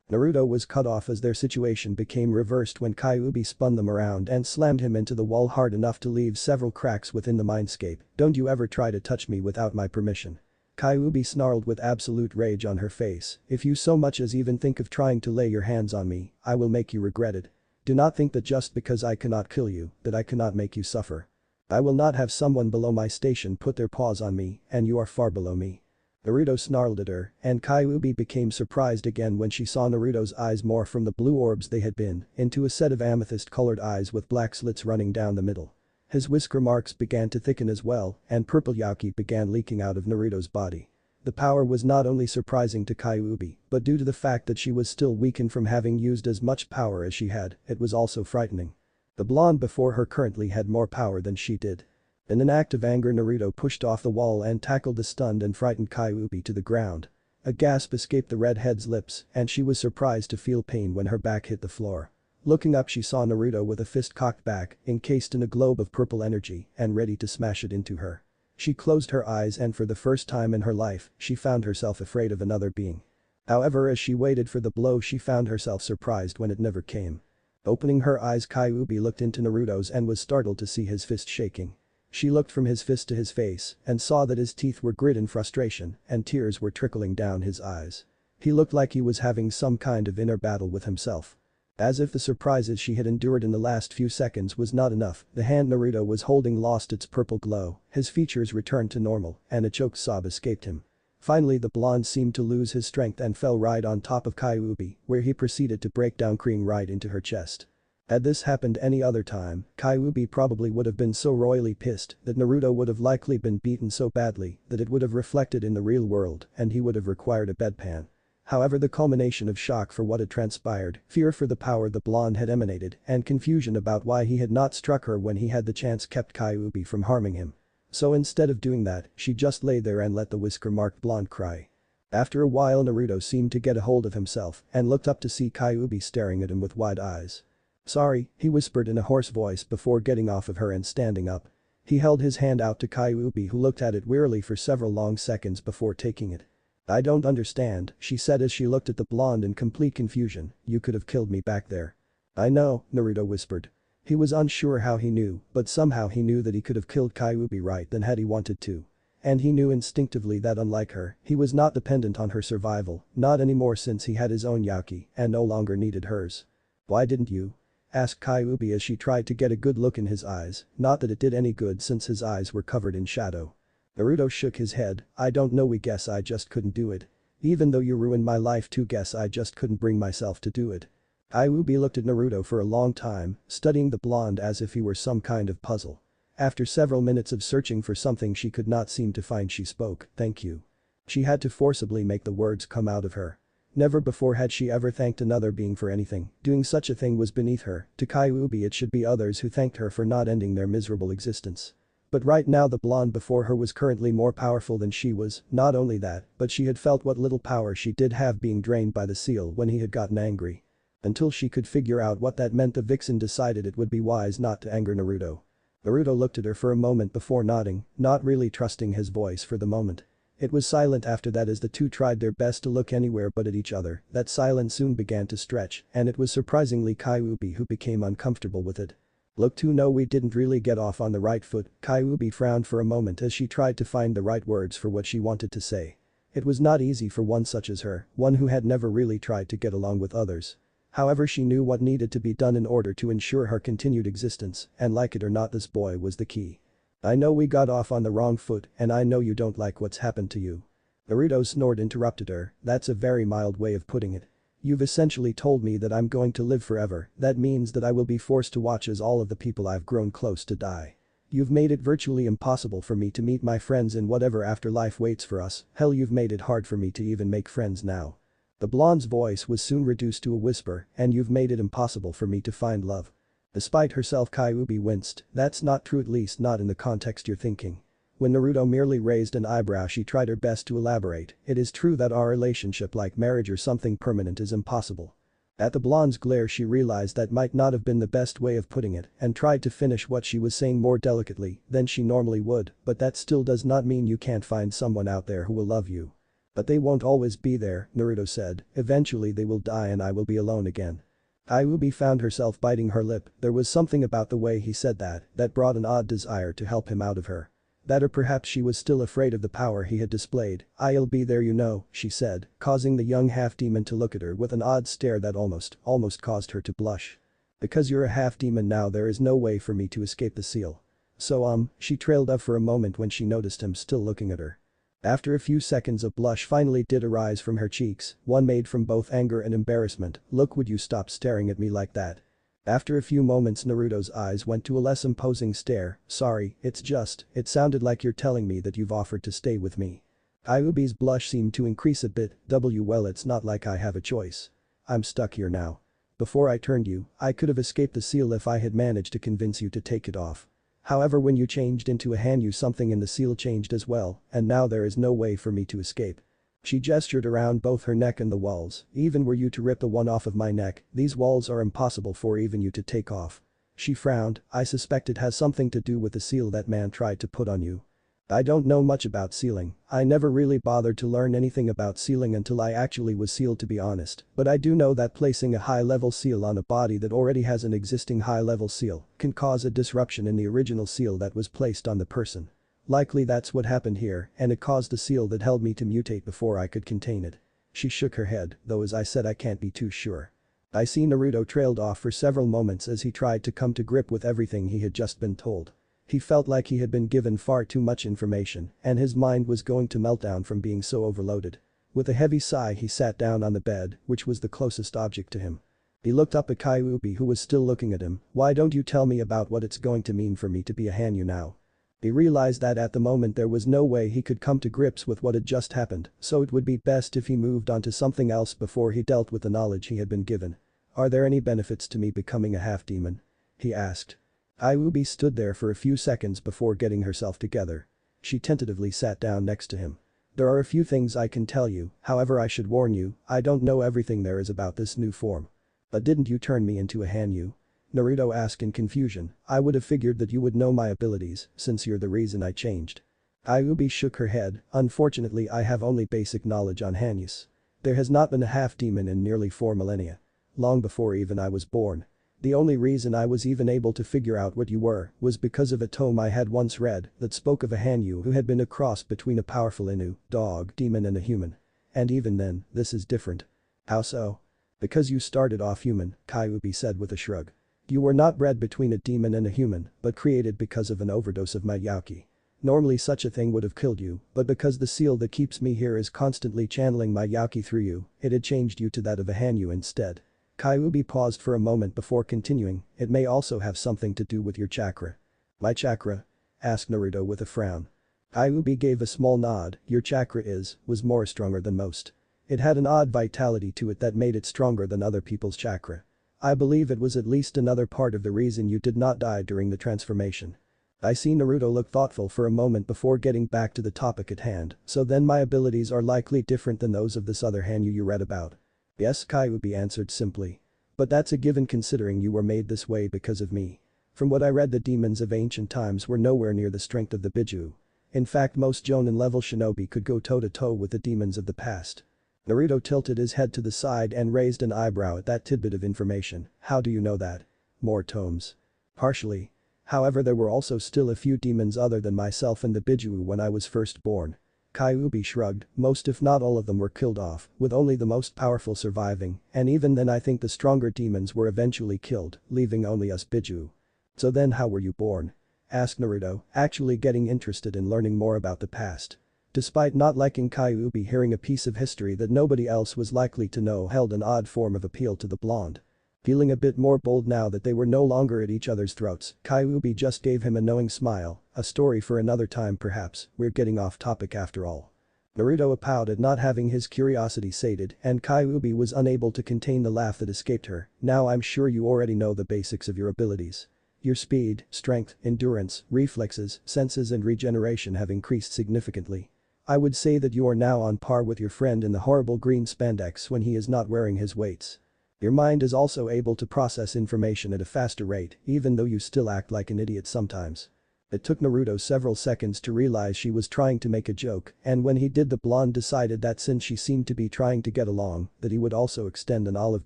Naruto was cut off as their situation became reversed when Kyuubi spun them around and slammed him into the wall hard enough to leave several cracks within the mindscape. Don't you ever try to touch me without my permission. Kyuubi snarled with absolute rage on her face. If you so much as even think of trying to lay your hands on me, I will make you regret it. Do not think that just because I cannot kill you, that I cannot make you suffer. I will not have someone below my station put their paws on me, and you are far below me. Naruto snarled at her, and Kyuubi became surprised again when she saw Naruto's eyes morph from the blue orbs they had been into a set of amethyst-colored eyes with black slits running down the middle. His whisker marks began to thicken as well, and purple yaki began leaking out of Naruto's body. The power was not only surprising to Kyuubi, but due to the fact that she was still weakened from having used as much power as she had, it was also frightening. The blonde before her currently had more power than she did. In an act of anger, Naruto pushed off the wall and tackled the stunned and frightened Kyuubi to the ground. A gasp escaped the redhead's lips, and she was surprised to feel pain when her back hit the floor. Looking up, she saw Naruto with a fist cocked back, encased in a globe of purple energy, and ready to smash it into her. She closed her eyes and for the first time in her life, she found herself afraid of another being. However, as she waited for the blow, she found herself surprised when it never came. Opening her eyes, Kyuubi looked into Naruto's and was startled to see his fist shaking. She looked from his fist to his face and saw that his teeth were grit in frustration and tears were trickling down his eyes. He looked like he was having some kind of inner battle with himself. As if the surprises she had endured in the last few seconds was not enough, the hand Naruto was holding lost its purple glow, his features returned to normal, and a choked sob escaped him. Finally, the blonde seemed to lose his strength and fell right on top of Kyuubi, where he proceeded to break down, crying right into her chest. Had this happened any other time, Kyuubi probably would have been so royally pissed that Naruto would have likely been beaten so badly that it would have reflected in the real world and he would have required a bedpan. However, the culmination of shock for what had transpired, fear for the power the blonde had emanated, and confusion about why he had not struck her when he had the chance kept Kyuubi from harming him. So instead of doing that, she just lay there and let the whisker-marked blonde cry. After a while, Naruto seemed to get a hold of himself and looked up to see Kyuubi staring at him with wide eyes. "Sorry," he whispered in a hoarse voice before getting off of her and standing up. He held his hand out to Kyuubi, who looked at it wearily for several long seconds before taking it. "I don't understand," she said as she looked at the blonde in complete confusion. "You could have killed me back there." "I know," Naruto whispered. He was unsure how he knew, but somehow he knew that he could have killed Kyuubi right then had he wanted to. And he knew instinctively that unlike her, he was not dependent on her survival, not anymore since he had his own Yaki and no longer needed hers. "Why didn't you?" asked Kyuubi as she tried to get a good look in his eyes, not that it did any good since his eyes were covered in shadow. Naruto shook his head. "I don't know, we guess I just couldn't do it. Even though you ruined my life too, guess I just couldn't bring myself to do it." Kyuubi looked at Naruto for a long time, studying the blonde as if he were some kind of puzzle. After several minutes of searching for something she could not seem to find, she spoke, "Thank you." She had to forcibly make the words come out of her. Never before had she ever thanked another being for anything. Doing such a thing was beneath her. To Kyuubi it should be others who thanked her for not ending their miserable existence. But right now the blonde before her was currently more powerful than she was. Not only that, but she had felt what little power she did have being drained by the seal when he had gotten angry. Until she could figure out what that meant, the vixen decided it would be wise not to anger Naruto. Naruto looked at her for a moment before nodding, not really trusting his voice for the moment. It was silent after that as the two tried their best to look anywhere but at each other. That silence soon began to stretch, and it was surprisingly Kyuubi who became uncomfortable with it. "Look to no, we didn't really get off on the right foot." Kyuubi frowned for a moment as she tried to find the right words for what she wanted to say. It was not easy for one such as her, one who had never really tried to get along with others. However, she knew what needed to be done in order to ensure her continued existence, and like it or not, this boy was the key. "I know we got off on the wrong foot, and I know you don't like what's happened to you." Naruto's snort interrupted her. "That's a very mild way of putting it. You've essentially told me that I'm going to live forever. That means that I will be forced to watch as all of the people I've grown close to die. You've made it virtually impossible for me to meet my friends in whatever afterlife waits for us. Hell, you've made it hard for me to even make friends now." The blonde's voice was soon reduced to a whisper, "And you've made it impossible for me to find love." Despite herself, Kyuubi winced. "That's not true, at least not in the context you're thinking." When Naruto merely raised an eyebrow, she tried her best to elaborate. "It is true that our relationship, like marriage or something permanent, is impossible." At the blonde's glare she realized that might not have been the best way of putting it and tried to finish what she was saying more delicately than she normally would, "But that still does not mean you can't find someone out there who will love you." "But they won't always be there," Naruto said. "Eventually they will die and I will be alone again." Kyuubi found herself biting her lip. There was something about the way he said that brought an odd desire to help him out of her. That or perhaps she was still afraid of the power he had displayed. "I'll be there, you know," she said, causing the young half-demon to look at her with an odd stare that almost caused her to blush. "Because you're a half-demon now, there is no way for me to escape the seal." "So she trailed off for a moment when she noticed him still looking at her. After a few seconds, a blush finally did arise from her cheeks, one made from both anger and embarrassment. "Look, would you stop staring at me like that?" After a few moments, Naruto's eyes went to a less imposing stare. "Sorry, it sounded like you're telling me that you've offered to stay with me." Kyuubi's blush seemed to increase a bit. Well, it's not like I have a choice. I'm stuck here now. Before I turned you, I could have escaped the seal if I had managed to convince you to take it off. However, when you changed into a Hanyu, something in the seal changed as well, and now there is no way for me to escape." She gestured around both her neck and the walls. "Even were you to rip the one off of my neck, these walls are impossible for even you to take off." She frowned. "I suspect it has something to do with the seal that man tried to put on you." "I don't know much about sealing. I never really bothered to learn anything about sealing until I actually was sealed, to be honest, but I do know that placing a high-level seal on a body that already has an existing high-level seal can cause a disruption in the original seal that was placed on the person. Likely that's what happened here, and it caused the seal that held me to mutate before I could contain it." She shook her head, "Though as I said, I can't be too sure." I see. Naruto trailed off for several moments as he tried to come to grip with everything he had just been told. He felt like he had been given far too much information, and his mind was going to melt down from being so overloaded. With a heavy sigh, he sat down on the bed, which was the closest object to him. He looked up at Kyuubi, who was still looking at him. "Why don't you tell me about what it's going to mean for me to be a Hanyu now?" He realized that at the moment there was no way he could come to grips with what had just happened, so it would be best if he moved on to something else before he dealt with the knowledge he had been given. "Are there any benefits to me becoming a half-demon?" he asked. Ayubi stood there for a few seconds before getting herself together. She tentatively sat down next to him. "There are a few things I can tell you, however I should warn you, I don't know everything there is about this new form." "But didn't you turn me into a Hanyu?" Naruto asked in confusion. "I would have figured that you would know my abilities, since you're the reason I changed." Ayubi shook her head. "Unfortunately I have only basic knowledge on Hanyus. There has not been a half-demon in nearly 4 millennia. Long before even I was born. The only reason I was even able to figure out what you were was because of a tome I had once read that spoke of a Hanyu who had been a cross between a powerful Inu, dog, demon and a human. And even then, this is different." "How so?" "Because you started off human," Kyuubi said with a shrug. "You were not bred between a demon and a human, but created because of an overdose of my Yauki. Normally such a thing would have killed you, but because the seal that keeps me here is constantly channeling my Yauki through you, it had changed you to that of a Hanyu instead." Kyuubi paused for a moment before continuing. "It may also have something to do with your chakra." "My chakra?" asked Naruto with a frown. Kyuubi gave a small nod. "Your chakra was more stronger than most. It had an odd vitality to it that made it stronger than other people's chakra. I believe it was at least another part of the reason you did not die during the transformation." I see. Naruto looked thoughtful for a moment before getting back to the topic at hand. "So then my abilities are likely different than those of this other Hanyu you read about?" "Yes," Kyuubi answered simply. "But that's a given considering you were made this way because of me. From what I read, the demons of ancient times were nowhere near the strength of the Biju. In fact, most Jonin-level shinobi could go toe-to-toe with the demons of the past." Naruto tilted his head to the side and raised an eyebrow at that tidbit of information. "How do you know that?" "More tomes." "Partially. However, there were also still a few demons other than myself and the Biju when I was first born." Kyuubi shrugged. "Most if not all of them were killed off, with only the most powerful surviving, and even then I think the stronger demons were eventually killed, leaving only us Biju." "So then how were you born?" asked Naruto, actually getting interested in learning more about the past. Despite not liking Kyuubi, hearing a piece of history that nobody else was likely to know held an odd form of appeal to the blonde. Feeling a bit more bold now that they were no longer at each other's throats, Kyuubi just gave him a knowing smile. "A story for another time perhaps, we're getting off topic after all." Naruto pouted at not having his curiosity sated, and Kyuubi was unable to contain the laugh that escaped her. "Now I'm sure you already know the basics of your abilities. Your speed, strength, endurance, reflexes, senses and regeneration have increased significantly. I would say that you are now on par with your friend in the horrible green spandex when he is not wearing his weights. Your mind is also able to process information at a faster rate, even though you still act like an idiot sometimes." It took Naruto several seconds to realize she was trying to make a joke, and when he did, the blonde decided that since she seemed to be trying to get along, that he would also extend an olive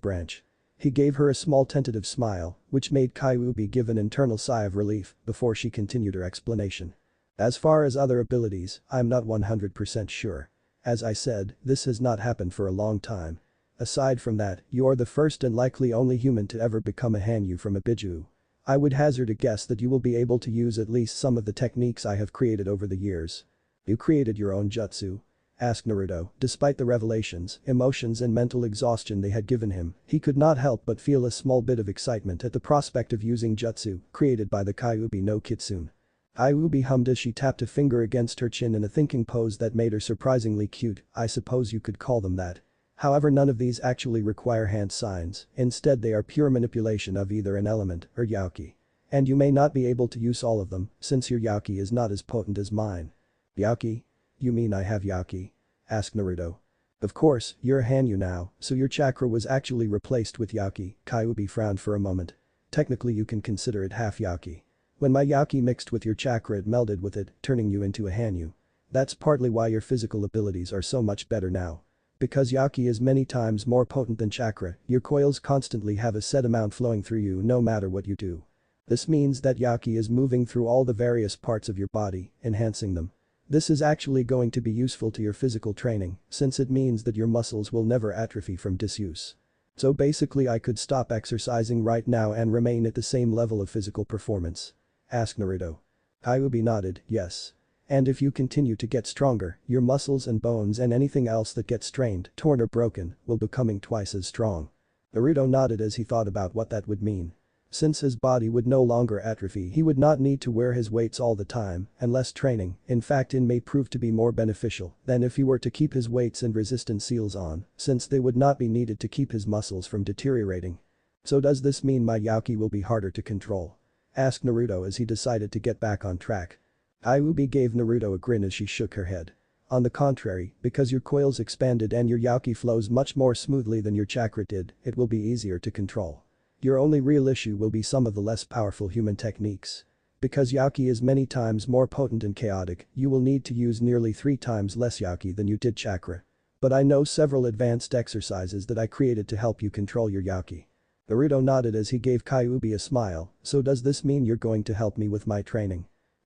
branch. He gave her a small tentative smile, which made Kyuubi give an internal sigh of relief before she continued her explanation. "As far as other abilities, I'm not 100% sure. As I said, this has not happened for a long time. Aside from that, you are the first and likely only human to ever become a Hanyu from a Biju. I would hazard a guess that you will be able to use at least some of the techniques I have created over the years." "You created your own jutsu?" asked Naruto. Despite the revelations, emotions and mental exhaustion they had given him, he could not help but feel a small bit of excitement at the prospect of using jutsu created by the Kyuubi no Kitsune. Kyuubi hummed as she tapped a finger against her chin in a thinking pose that made her surprisingly cute. "I suppose you could call them that. However, none of these actually require hand signs, instead they are pure manipulation of either an element or Yauki. And you may not be able to use all of them, since your Yauki is not as potent as mine." "Yauki? You mean I have Yauki?" asked Naruto. "Of course, you're a Hanyu now, so your chakra was actually replaced with Yauki." Kyuubi frowned for a moment. "Technically you can consider it half Yauki. When my Yauki mixed with your chakra, it melded with it, turning you into a Hanyu. That's partly why your physical abilities are so much better now. Because Yauki is many times more potent than chakra, your coils constantly have a set amount flowing through you no matter what you do. This means that Yauki is moving through all the various parts of your body, enhancing them. This is actually going to be useful to your physical training, since it means that your muscles will never atrophy from disuse. So basically I could stop exercising right now and remain at the same level of physical performance?" asked Naruto. Kyuubi nodded, "Yes. And if you continue to get stronger, your muscles and bones and anything else that gets strained, torn or broken, will becoming twice as strong." Naruto nodded as he thought about what that would mean. Since his body would no longer atrophy, he would not need to wear his weights all the time, and less training, in fact, may prove to be more beneficial than if he were to keep his weights and resistance seals on, since they would not be needed to keep his muscles from deteriorating. So does this mean my Yauki will be harder to control? Asked Naruto as he decided to get back on track. Kyuubi gave Naruto a grin as she shook her head. On the contrary, because your coils expanded and your Yauki flows much more smoothly than your chakra did, it will be easier to control. Your only real issue will be some of the less powerful human techniques. Because Yauki is many times more potent and chaotic, you will need to use nearly 3 times less Yauki than you did chakra. But I know several advanced exercises that I created to help you control your Yauki. Naruto nodded as he gave Kyuubi a smile, so does this mean you're going to help me with my training?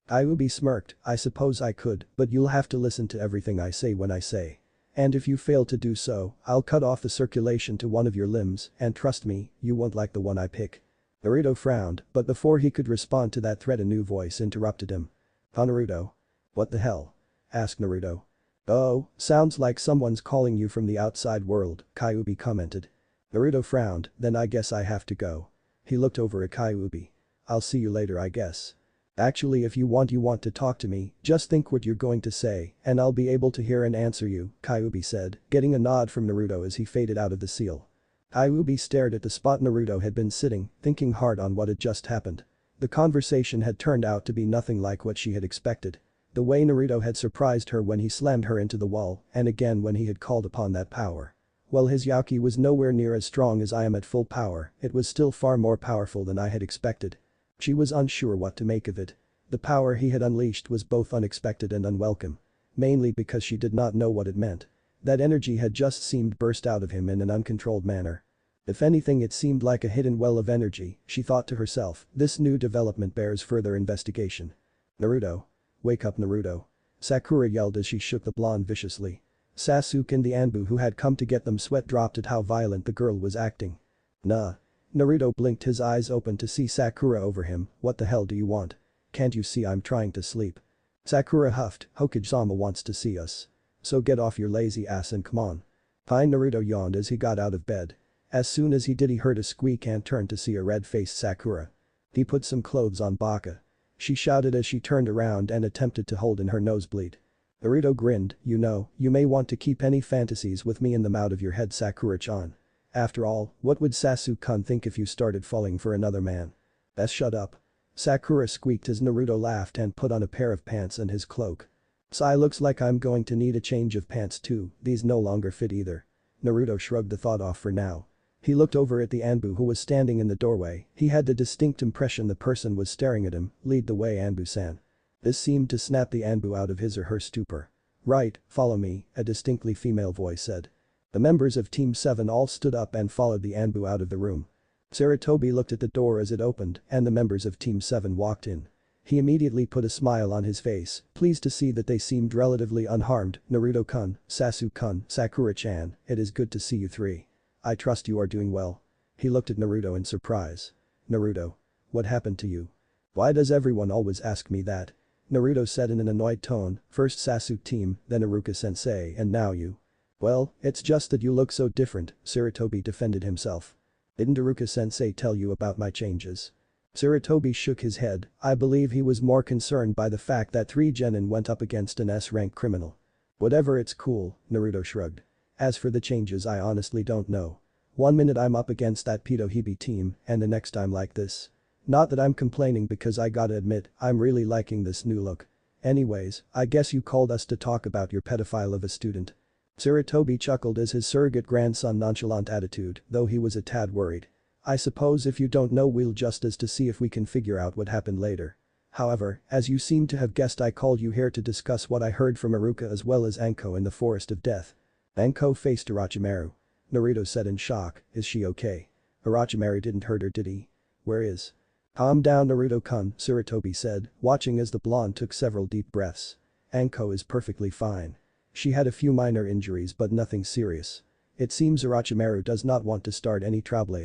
Kyuubi smirked, I suppose I could, but you'll have to listen to everything I say when I say. And if you fail to do so, I'll cut off the circulation to one of your limbs, and trust me, you won't like the one I pick. Naruto frowned, but before he could respond to that threat a new voice interrupted him. "Huh, Naruto? What the hell?" asked Naruto. "Oh, sounds like someone's calling you from the outside world," Kyuubi commented. Naruto frowned, then I guess I have to go. He looked over at Kyuubi. "I'll see you later I guess. Actually if you want to talk to me, just think what you're going to say, and I'll be able to hear and answer you," Kyuubi said, getting a nod from Naruto as he faded out of the seal. Kyuubi stared at the spot Naruto had been sitting, thinking hard on what had just happened. The conversation had turned out to be nothing like what she had expected. The way Naruto had surprised her when he slammed her into the wall, and again when he had called upon that power. While his Yauki was nowhere near as strong as I am at full power, it was still far more powerful than I had expected. She was unsure what to make of it. The power he had unleashed was both unexpected and unwelcome. Mainly because she did not know what it meant. That energy had just seemed burst out of him in an uncontrolled manner. If anything it seemed like a hidden well of energy, she thought to herself, this new development bears further investigation. "Naruto. Wake up Naruto." Sakura yelled as she shook the blonde viciously. Sasuke and the Anbu who had come to get them sweat dropped at how violent the girl was acting. "Nah." Naruto blinked, his eyes open to see Sakura over him. "What the hell do you want? Can't you see I'm trying to sleep?" Sakura huffed, "Hokage-sama wants to see us. So get off your lazy ass and come on." Fine, Naruto yawned as he got out of bed. As soon as he did he heard a squeak and turned to see a red-faced Sakura. He put some clothes on Baka. She shouted as she turned around and attempted to hold in her nosebleed. Naruto grinned, you may want to keep any fantasies with me in them out of your head, Sakura-chan. After all, what would Sasuke-kun think if you started falling for another man? Shut up." Sakura squeaked as Naruto laughed and put on a pair of pants and his cloak. "Sai, looks like I'm going to need a change of pants too, these no longer fit either." Naruto shrugged the thought off for now. He looked over at the Anbu who was standing in the doorway, he had the distinct impression the person was staring at him. "Lead the way, Anbu-san." This seemed to snap the Anbu out of his or her stupor. "Right, follow me," a distinctly female voice said. The members of Team 7 all stood up and followed the Anbu out of the room. Sarutobi looked at the door as it opened and the members of Team 7 walked in. He immediately put a smile on his face, pleased to see that they seemed relatively unharmed. "Naruto-kun, Sasuke-kun, Sakura-chan, it is good to see you three. I trust you are doing well." He looked at Naruto in surprise. "Naruto. What happened to you? Why does everyone always ask me that?" Naruto said in an annoyed tone, "First Sasuke team, then Iruka-sensei and now you." "Well, it's just that you look so different," Sarutobi defended himself. "Didn't Iruka-sensei tell you about my changes?" Sarutobi shook his head, I believe he was more concerned by the fact that 3 genin went up against an S-rank criminal. "Whatever, it's cool," Naruto shrugged. "As for the changes I honestly don't know. One minute I'm up against that pedo Hibi team and the next I'm like this. Not that I'm complaining because I gotta admit, I'm really liking this new look. Anyways, I guess you called us to talk about your pedophile of a student." Sarutobi chuckled as his surrogate grandson nonchalant attitude, though he was a tad worried. "I suppose if you don't know we'll just as to see if we can figure out what happened later. However, as you seem to have guessed I called you here to discuss what I heard from Iruka as well as Anko in the Forest of Death." Anko faced Orochimaru. Naruto said in shock, "Is she okay? Orochimaru didn't hurt her, did he? Where is?" "Calm down Naruto-kun," Sarutobi said, watching as the blonde took several deep breaths. "Anko is perfectly fine. She had a few minor injuries but nothing serious. It seems Orochimaru does not want to start any trouble."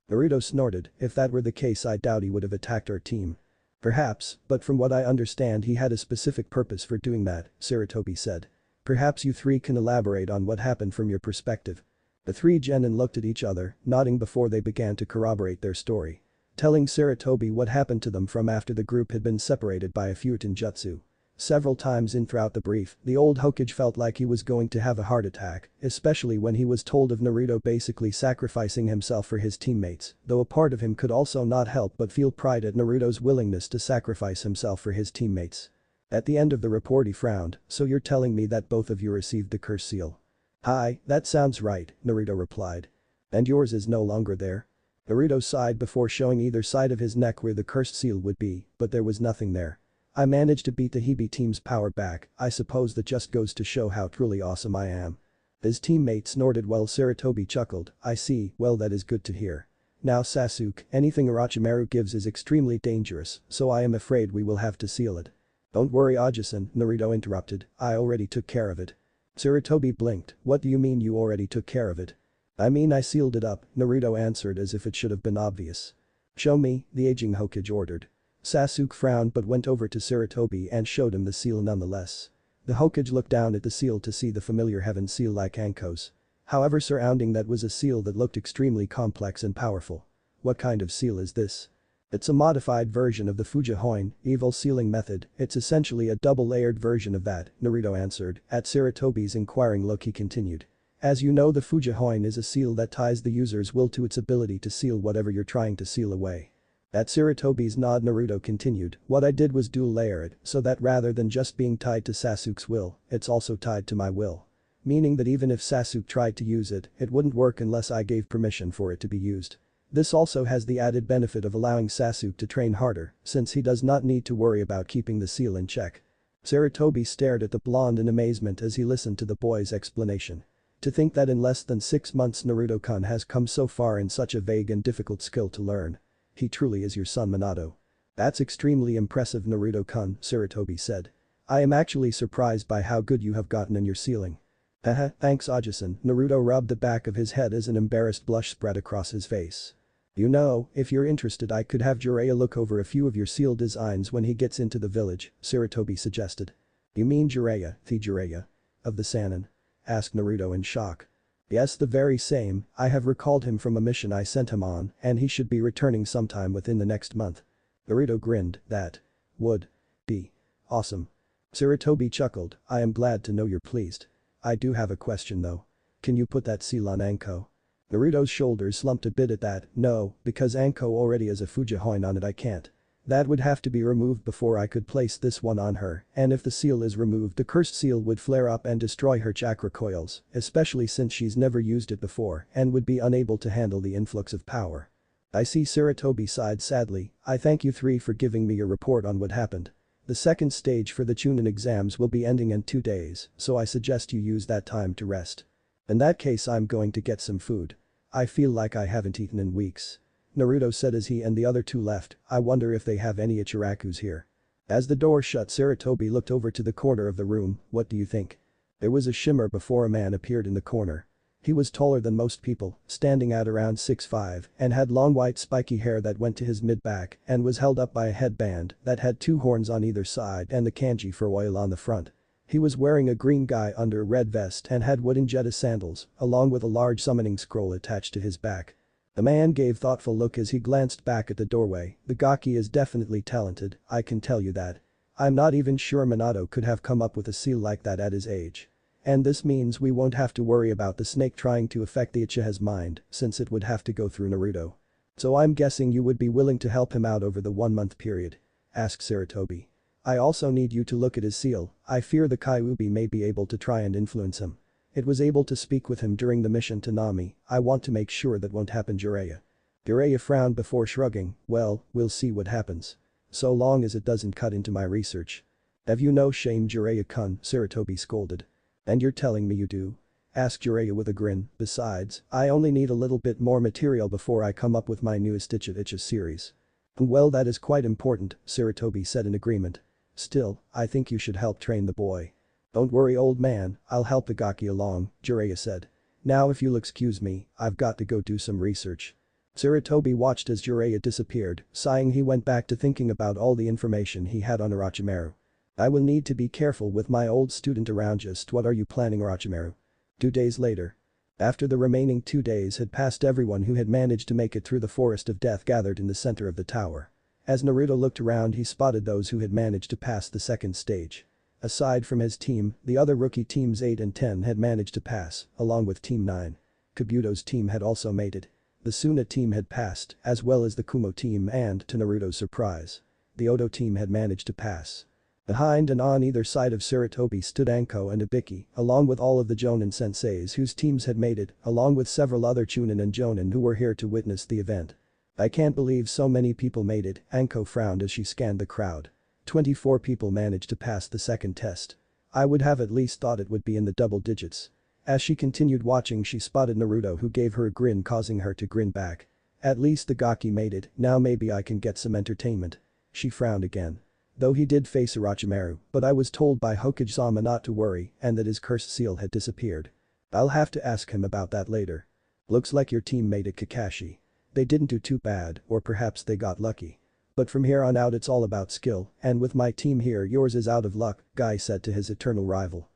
Naruto snorted, "If that were the case I doubt he would have attacked our team." "Perhaps, but from what I understand he had a specific purpose for doing that," Sarutobi said. "Perhaps you three can elaborate on what happened from your perspective." The 3 genin looked at each other, nodding before they began to corroborate their story. telling Sarutobi what happened to them from after the group had been separated by a Futon jutsu. Several times in throughout the brief, the old Hokage felt like he was going to have a heart attack, especially when he was told of Naruto basically sacrificing himself for his teammates, though a part of him could also not help but feel pride at Naruto's willingness to sacrifice himself for his teammates. At the end of the report he frowned, "So you're telling me that both of you received the curse seal?" "Hi, that sounds right," Naruto replied. "And yours is no longer there?" Naruto sighed before showing either side of his neck where the cursed seal would be, but there was nothing there. "I managed to beat the Hibi team's power back, I suppose that just goes to show how truly awesome I am." His teammate snorted while Sarutobi chuckled, "I see, well that is good to hear. Now Sasuke, anything Orochimaru gives is extremely dangerous, so I am afraid we will have to seal it." "Don't worry Ajisan," Naruto interrupted, "I already took care of it." Sarutobi blinked, "What do you mean you already took care of it?" "I mean I sealed it up," Naruto answered as if it should have been obvious. "Show me," the aging Hokage ordered. Sasuke frowned but went over to Sarutobi and showed him the seal nonetheless. The Hokage looked down at the seal to see the familiar heaven seal like Anko's. However, surrounding that was a seal that looked extremely complex and powerful. "What kind of seal is this?" "It's a modified version of the Fujihoin, evil sealing method, it's essentially a double-layered version of that," Naruto answered. At Sarutobi's inquiring look he continued. "As you know, the Fujihoin is a seal that ties the user's will to its ability to seal whatever you're trying to seal away." At Sarutobi's nod Naruto continued, "What I did was dual layer it so that rather than just being tied to Sasuke's will, it's also tied to my will. Meaning that even if Sasuke tried to use it, it wouldn't work unless I gave permission for it to be used. This also has the added benefit of allowing Sasuke to train harder, since he does not need to worry about keeping the seal in check." Sarutobi stared at the blonde in amazement as he listened to the boy's explanation. To think that in less than 6 months Naruto-kun has come so far in such a vague and difficult skill to learn. "He truly is your son Minato." "That's extremely impressive Naruto-kun," Sarutobi said. "I am actually surprised by how good you have gotten in your sealing." "Haha, thanks Ajisan," Naruto rubbed the back of his head as an embarrassed blush spread across his face. "You know, if you're interested I could have Jiraiya look over a few of your seal designs when he gets into the village," Sarutobi suggested. "You mean Jiraiya, the Jiraiya? Of the Sannin?" asked Naruto in shock. "Yes, the very same, I have recalled him from a mission I sent him on and he should be returning sometime within the next month." Naruto grinned, "That would be awesome." Sarutobi chuckled, "I am glad to know you're pleased. I do have a question though. Can you put that seal on Anko?" Naruto's shoulders slumped a bit at that, "No, because Anko already has a Fujihoin on it I can't. That would have to be removed before I could place this one on her, and if the seal is removed the cursed seal would flare up and destroy her chakra coils, especially since she's never used it before and would be unable to handle the influx of power." "I see." Sarutobi sighed sadly, "I thank you three for giving me your report on what happened. The second stage for the Chunin exams will be ending in 2 days, so I suggest you use that time to rest. In that case I'm going to get some food. I feel like I haven't eaten in weeks." Naruto said as he and the other two left, "I wonder if they have any Ichirakus here." As the door shut Sarutobi looked over to the corner of the room, "What do you think?" There was a shimmer before a man appeared in the corner. He was taller than most people, standing at around 6'5", and had long white spiky hair that went to his mid-back and was held up by a headband that had 2 horns on either side and the kanji for oil on the front. He was wearing a green guy under a red vest and had wooden Jetta sandals, along with a large summoning scroll attached to his back. The man gave thoughtful look as he glanced back at the doorway. "The Gaki is definitely talented, I can tell you that. I'm not even sure Minato could have come up with a seal like that at his age. And this means we won't have to worry about the snake trying to affect the Uchiha's mind, since it would have to go through Naruto. So I'm guessing you would be willing to help him out over the 1-month period?" asked Sarutobi. "I also need you to look at his seal, I fear the Kyuubi may be able to try and influence him. It was able to speak with him during the mission to Nami, I want to make sure that won't happen." Jiraiya frowned before shrugging, "Well, we'll see what happens. So long as it doesn't cut into my research." "Have you no shame Jiraiya-kun?" Sarutobi scolded. "And you're telling me you do?" asked Jiraiya with a grin. "Besides, I only need a little bit more material before I come up with my newest Icha series." "Well, that is quite important," Sarutobi said in agreement. "Still, I think you should help train the boy." "Don't worry old man, I'll help the Gaki along," Jiraiya said. "Now if you'll excuse me, I've got to go do some research." Sarutobi watched as Jiraiya disappeared, sighing he went back to thinking about all the information he had on Orochimaru. "I will need to be careful with my old student around. Just what are you planning Orochimaru?" 2 days later. After the remaining 2 days had passed, everyone who had managed to make it through the forest of death gathered in the center of the tower. As Naruto looked around, he spotted those who had managed to pass the second stage. Aside from his team, the other rookie teams 8 and 10 had managed to pass, along with Team 9. Kabuto's team had also made it. The Suna team had passed, as well as the Kumo team, and, to Naruto's surprise, the Oto team had managed to pass. Behind and on either side of Sarutobi stood Anko and Ibiki, along with all of the Jonin senseis whose teams had made it, along with several other Chunin and Jonin who were here to witness the event. "I can't believe so many people made it," Anko frowned as she scanned the crowd. 24 people managed to pass the second test. "I would have at least thought it would be in the double digits." As she continued watching, she spotted Naruto, who gave her a grin, causing her to grin back. "At least the Gaki made it, now maybe I can get some entertainment." She frowned again. Though he did face Orochimaru, but I was told by Hokage-sama not to worry and that his curse seal had disappeared. "I'll have to ask him about that later." "Looks like your team made it, Kakashi. They didn't do too bad, or perhaps they got lucky. But from here on out it's all about skill, and with my team here yours is out of luck," Guy said to his eternal rival.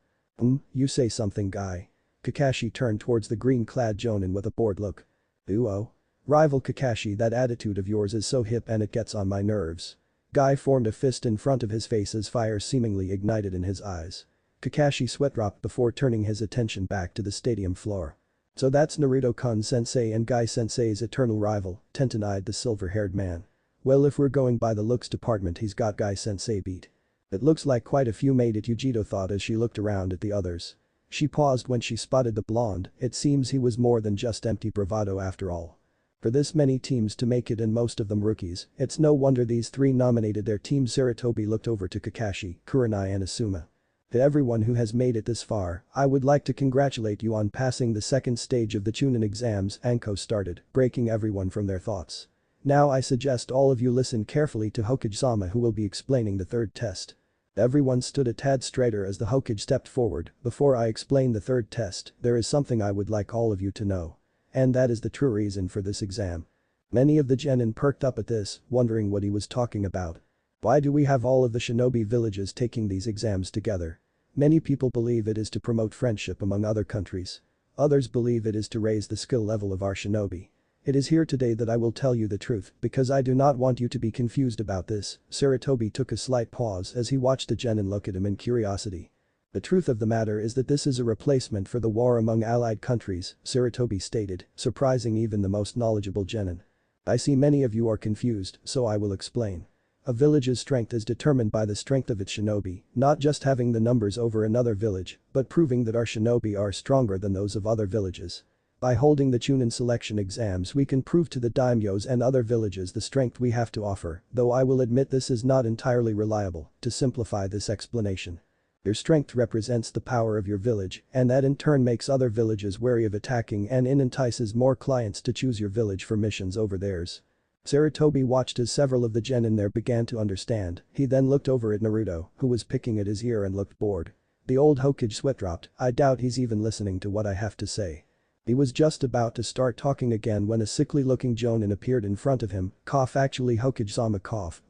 You say something, Guy." Kakashi turned towards the green-clad Jonin with a bored look. "Oh. Rival Kakashi, that attitude of yours is so hip and it gets on my nerves." Guy formed a fist in front of his face as fire seemingly ignited in his eyes. Kakashi sweat dropped before turning his attention back to the stadium floor. "So that's Naruto-kun sensei and Guy sensei's eternal rival," Tenten-eyed the silver-haired man. "Well, if we're going by the looks department, he's got Guy sensei beat." "It looks like quite a few made it," Yujito thought as she looked around at the others. She paused when she spotted the blonde. It seems he was more than just empty bravado after all. For this many teams to make it, and most of them rookies, it's no wonder these three nominated their team. Sarutobi looked over to Kakashi, Kurenai and Asuma. "To everyone who has made it this far, I would like to congratulate you on passing the second stage of the Chunin exams," Anko started, breaking everyone from their thoughts. "Now I suggest all of you listen carefully to Hokage-sama, who will be explaining the third test." Everyone stood a tad straighter as the Hokage stepped forward. "Before I explain the third test, there is something I would like all of you to know. And that is the true reason for this exam." Many of the genin perked up at this, wondering what he was talking about. "Why do we have all of the shinobi villages taking these exams together?" Many people believe it is to promote friendship among other countries. Others believe it is to raise the skill level of our shinobi. It is here today that I will tell you the truth, because I do not want you to be confused about this. Sarutobi took a slight pause as he watched the genin look at him in curiosity. "The truth of the matter is that this is a replacement for the war among allied countries," Sarutobi stated, surprising even the most knowledgeable genin. "I see many of you are confused, so I will explain. A village's strength is determined by the strength of its shinobi, not just having the numbers over another village, but proving that our shinobi are stronger than those of other villages. By holding the Chunin selection exams, we can prove to the daimyos and other villages the strength we have to offer, though I will admit this is not entirely reliable. To simplify this explanation, your strength represents the power of your village, and that in turn makes other villages wary of attacking and entices more clients to choose your village for missions over theirs." Sarutobi watched as several of the genin there began to understand. He then looked over at Naruto, who was picking at his ear and looked bored. The old Hokage sweat dropped. "I doubt he's even listening to what I have to say." He was just about to start talking again when a sickly-looking jonin appeared in front of him. Actually, Hokage-sama,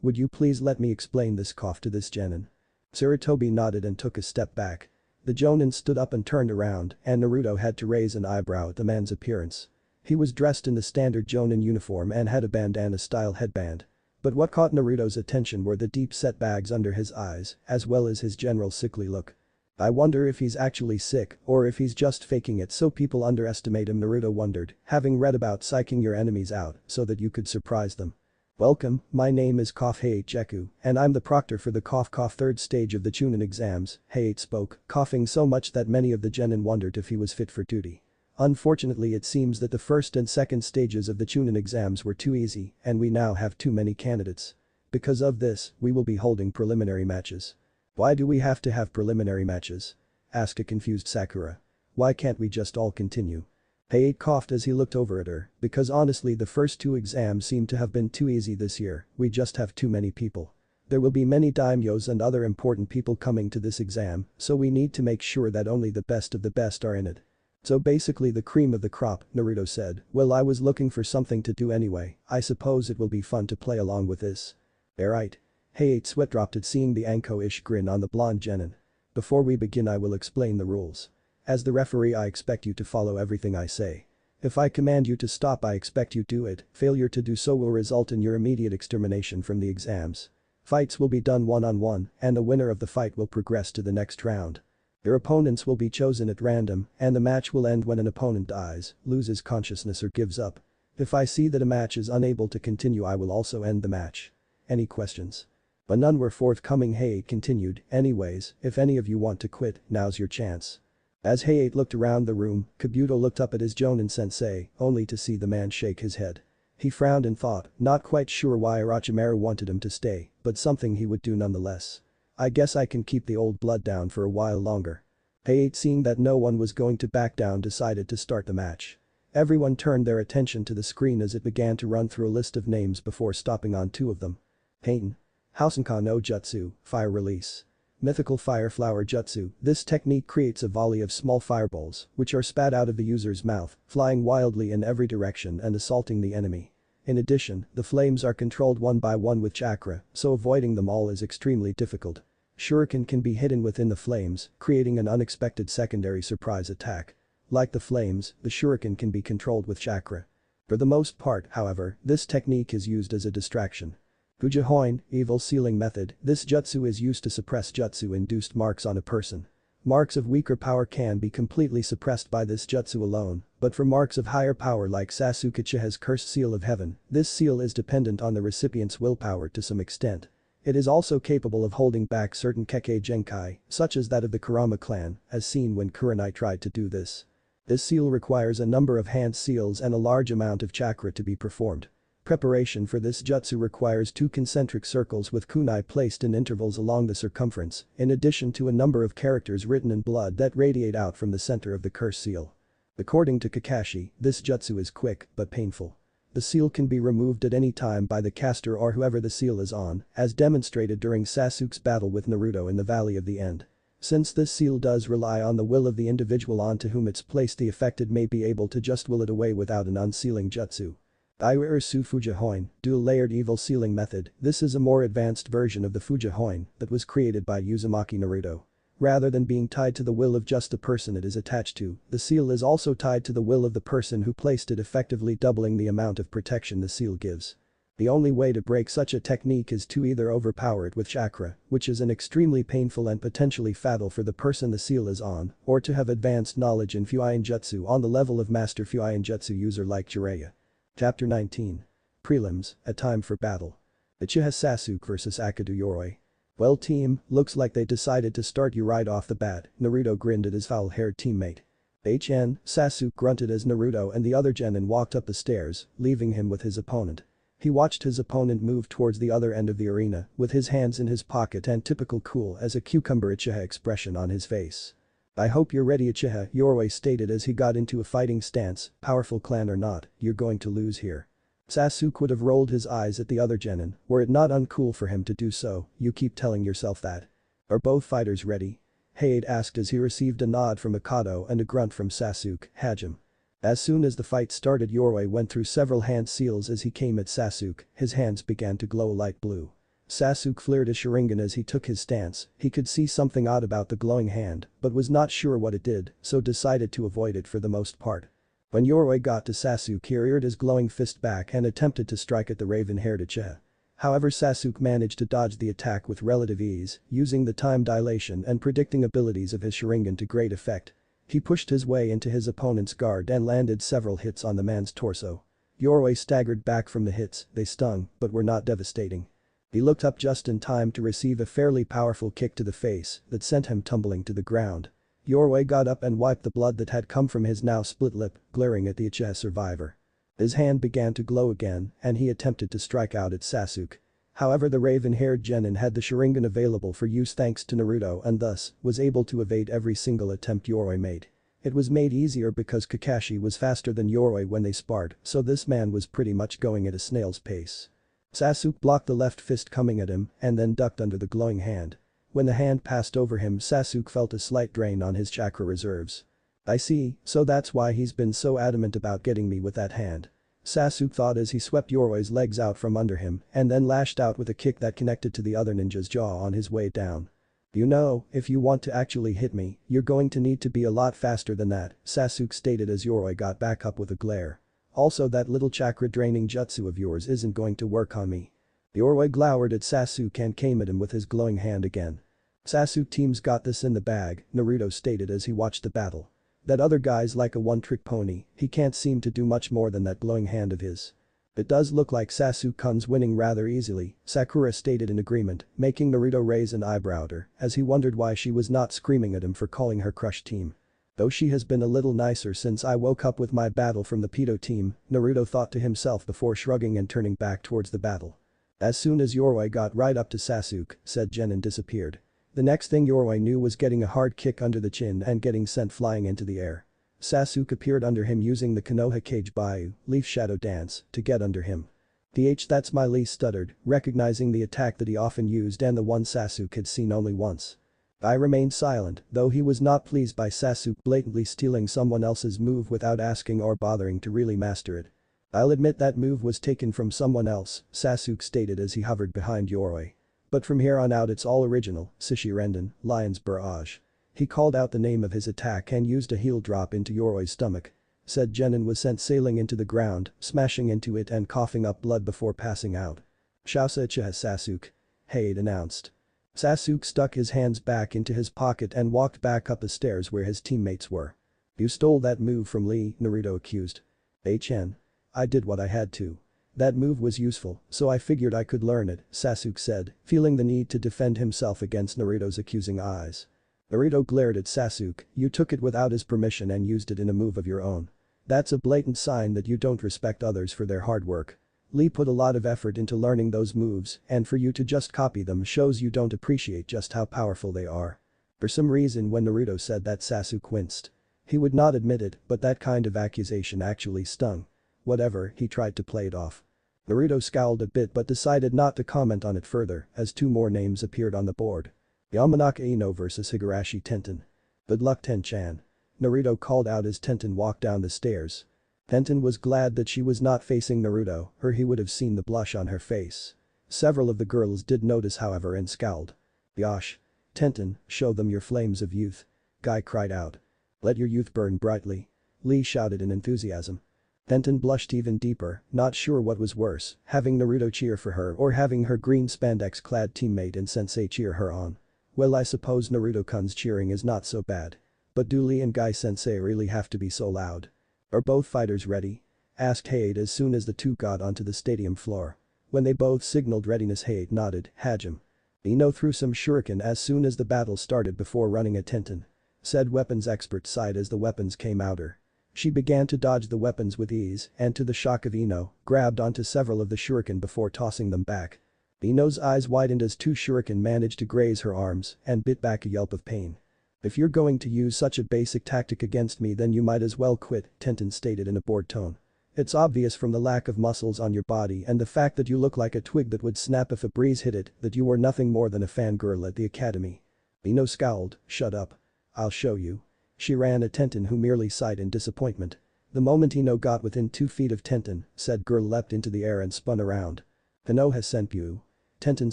would you please let me explain this to this genin?" Sarutobi nodded and took a step back. The jonin stood up and turned around, and Naruto had to raise an eyebrow at the man's appearance. He was dressed in the standard jonin uniform and had a bandana-style headband. But what caught Naruto's attention were the deep-set bags under his eyes, as well as his general sickly look. "I wonder if he's actually sick, or if he's just faking it so people underestimate him," Naruto wondered, having read about psyching your enemies out so that you could surprise them. "Welcome, my name is Heiicheku, and I'm the proctor for the third stage of the Chunin exams," Heiichi spoke, coughing so much that many of the genin wondered if he was fit for duty. "Unfortunately, it seems that the first and second stages of the Chunin exams were too easy, and we now have too many candidates. Because of this, we will be holding preliminary matches." "Why do we have to have preliminary matches?" asked a confused Sakura. "Why can't we just all continue?" Heiichi coughed as he looked over at her. "Because honestly, the first two exams seem to have been too easy this year. We just have too many people. There will be many daimyos and other important people coming to this exam, so we need to make sure that only the best of the best are in it." "So basically the cream of the crop," Naruto said. "Well, I was looking for something to do anyway. I suppose it will be fun to play along with this." "Alright." Heiichi sweat dropped at seeing the Anko-ish grin on the blonde genin. "Before we begin, I will explain the rules. As the referee, I expect you to follow everything I say. If I command you to stop, I expect you to do it. Failure to do so will result in your immediate extermination from the exams. Fights will be done one-on-one, and the winner of the fight will progress to the next round. Your opponents will be chosen at random, and the match will end when an opponent dies, loses consciousness or gives up. If I see that a match is unable to continue, I will also end the match. Any questions? But none were forthcoming. Hayate continued, anyways, if any of you want to quit, now's your chance. As Hayate looked around the room, Kabuto looked up at his Jonin-sensei, only to see the man shake his head. He frowned and thought, not quite sure why Orochimaru wanted him to stay, but something he would do nonetheless. I guess I can keep the old blood down for a while longer. Hayate, seeing that no one was going to back down, decided to start the match. Everyone turned their attention to the screen as it began to run through a list of names before stopping on 2 of them. Pain. Housenkan no Jutsu, Fire Release. Mythical Fire Flower Jutsu. This technique creates a volley of small fireballs, which are spat out of the user's mouth, flying wildly in every direction and assaulting the enemy. In addition, the flames are controlled one by one with chakra, so avoiding them all is extremely difficult. Shuriken can be hidden within the flames, creating an unexpected secondary surprise attack. Like the flames, the shuriken can be controlled with chakra. For the most part, however, this technique is used as a distraction. Fujihoin, Evil Sealing Method. This jutsu is used to suppress jutsu-induced marks on a person. Marks of weaker power can be completely suppressed by this jutsu alone, but for marks of higher power like Sasuke Uchiha's Cursed Seal of Heaven, this seal is dependent on the recipient's willpower to some extent. It is also capable of holding back certain Kekkei Genkai, such as that of the Kurama clan, as seen when Kurenai tried to do this. This seal requires a number of hand seals and a large amount of chakra to be performed. Preparation for this jutsu requires 2 concentric circles with kunai placed in intervals along the circumference, in addition to a number of characters written in blood that radiate out from the center of the curse seal. According to Kakashi, this jutsu is quick but painful. The seal can be removed at any time by the caster or whoever the seal is on, as demonstrated during Sasuke's battle with Naruto in the Valley of the End. Since this seal does rely on the will of the individual onto whom it's placed, the affected may be able to just will it away without an unsealing jutsu. Iwarisu Fujihoin, Dual-Layered Evil Sealing Method. This is a more advanced version of the Fujihoin that was created by Uzumaki Naruto. Rather than being tied to the will of just the person it is attached to, the seal is also tied to the will of the person who placed it, effectively doubling the amount of protection the seal gives. The only way to break such a technique is to either overpower it with chakra, which is an extremely painful and potentially fatal for the person the seal is on, or to have advanced knowledge in Fuiin Jutsu on the level of Master Fuiin Jutsu user like Jiraiya. Chapter 19. Prelims, A Time for Battle. Uchiha Sasuke vs Akadu Yoroi. Well team, looks like they decided to start you right off the bat, Naruto grinned at his foul-haired teammate. Sasuke grunted as Naruto and the other genin walked up the stairs, leaving him with his opponent. He watched his opponent move towards the other end of the arena, with his hands in his pocket and typical cool as a cucumber Uchiha expression on his face. I hope you're ready, Uchiha, Yoroi stated as he got into a fighting stance, powerful clan or not, you're going to lose here. Sasuke would have rolled his eyes at the other genin, were it not uncool for him to do so, you keep telling yourself that. Are both fighters ready? Hayate asked as he received a nod from Mikado and a grunt from Sasuke, Hajime. As soon as the fight started, Yoroi went through several hand seals as he came at Sasuke, his hands began to glow light blue. Sasuke flared his Sharingan as he took his stance, he could see something odd about the glowing hand, but was not sure what it did, so decided to avoid it for the most part. When Yoroi got to Sasuke, he reared his glowing fist back and attempted to strike at the raven-haired Uchiha. However, Sasuke managed to dodge the attack with relative ease, using the time dilation and predicting abilities of his Sharingan to great effect. He pushed his way into his opponent's guard and landed several hits on the man's torso. Yoroi staggered back from the hits, they stung, but were not devastating. He looked up just in time to receive a fairly powerful kick to the face that sent him tumbling to the ground. Yoroi got up and wiped the blood that had come from his now split lip, glaring at the Uchiha survivor. His hand began to glow again and he attempted to strike out at Sasuke. However, the raven-haired genin had the Sharingan available for use thanks to Naruto and thus was able to evade every single attempt Yoroi made. It was made easier because Kakashi was faster than Yoroi when they sparred, so this man was pretty much going at a snail's pace. Sasuke blocked the left fist coming at him and then ducked under the glowing hand. When the hand passed over him, Sasuke felt a slight drain on his chakra reserves. I see, so that's why he's been so adamant about getting me with that hand. Sasuke thought as he swept Yoroi's legs out from under him and then lashed out with a kick that connected to the other ninja's jaw on his way down. You know, if you want to actually hit me, you're going to need to be a lot faster than that, Sasuke stated as Yoroi got back up with a glare. Also that little chakra draining jutsu of yours isn't going to work on me. Yoroi glowered at Sasuke and came at him with his glowing hand again. Sasuke team's got this in the bag, Naruto stated as he watched the battle. That other guy's like a one-trick pony, he can't seem to do much more than that glowing hand of his. It does look like Sasuke-kun's winning rather easily, Sakura stated in agreement, making Naruto raise an eyebrow at her as he wondered why she was not screaming at him for calling her crush team. Though she has been a little nicer since I woke up with my battle from the Pedo team, Naruto thought to himself before shrugging and turning back towards the battle. As soon as Yoroi got right up to Sasuke, said Jen and disappeared. The next thing Yoroi knew was getting a hard kick under the chin and getting sent flying into the air. Sasuke appeared under him using the Konoha Kage Byu, Leaf Shadow Dance, to get under him. That's my Lee stuttered, recognizing the attack that he often used and the one Sasuke had seen only once. I remained silent, though he was not pleased by Sasuke blatantly stealing someone else's move without asking or bothering to really master it. I'll admit that move was taken from someone else, Sasuke stated as he hovered behind Yoroi. But from here on out it's all original, Shishiren, Lion's Barrage. He called out the name of his attack and used a heel drop into Yoroi's stomach. Said Genin was sent sailing into the ground, smashing into it and coughing up blood before passing out. Shousecha Sasuke. Hayate announced. Sasuke stuck his hands back into his pocket and walked back up the stairs where his teammates were. You stole that move from Lee, Naruto accused. HN. I did what I had to. That move was useful, so I figured I could learn it, Sasuke said, feeling the need to defend himself against Naruto's accusing eyes. Naruto glared at Sasuke, you took it without his permission and used it in a move of your own. That's a blatant sign that you don't respect others for their hard work. Lee put a lot of effort into learning those moves and for you to just copy them shows you don't appreciate just how powerful they are. For some reason when Naruto said that Sasuke winced. He would not admit it, but that kind of accusation actually stung. Whatever, he tried to play it off. Naruto scowled a bit but decided not to comment on it further as two more names appeared on the board. Yamanaka Ino vs Higurashi Tenten. Good luck Ten-chan. Naruto called out as Tenten walked down the stairs. Tenten was glad that she was not facing Naruto or he would have seen the blush on her face. Several of the girls did notice however and scowled. Yosh. Tenten, show them your flames of youth. Guy cried out. Let your youth burn brightly. Lee shouted in enthusiasm. Tenten blushed even deeper, not sure what was worse, having Naruto cheer for her or having her green spandex-clad teammate and sensei cheer her on. Well I suppose Naruto-kun's cheering is not so bad. But do Lee and Guy sensei really have to be so loud? Are both fighters ready? Asked Hayate as soon as the two got onto the stadium floor. When they both signaled readiness Hayate nodded, Hajime. Ino threw some shuriken as soon as the battle started before running at Tenten. Said weapons expert sighed as the weapons came out her. She began to dodge the weapons with ease and to the shock of Ino, grabbed onto several of the shuriken before tossing them back. Ino's eyes widened as two shuriken managed to graze her arms and bit back a yelp of pain. If you're going to use such a basic tactic against me then you might as well quit, Tenten stated in a bored tone. It's obvious from the lack of muscles on your body and the fact that you look like a twig that would snap if a breeze hit it that you were nothing more than a fangirl at the academy. Ino scowled, shut up. I'll show you. She ran at Tenten who merely sighed in disappointment. The moment Ino got within 2 feet of Tenten, said girl leapt into the air and spun around. Konoha Senpyu. Tenten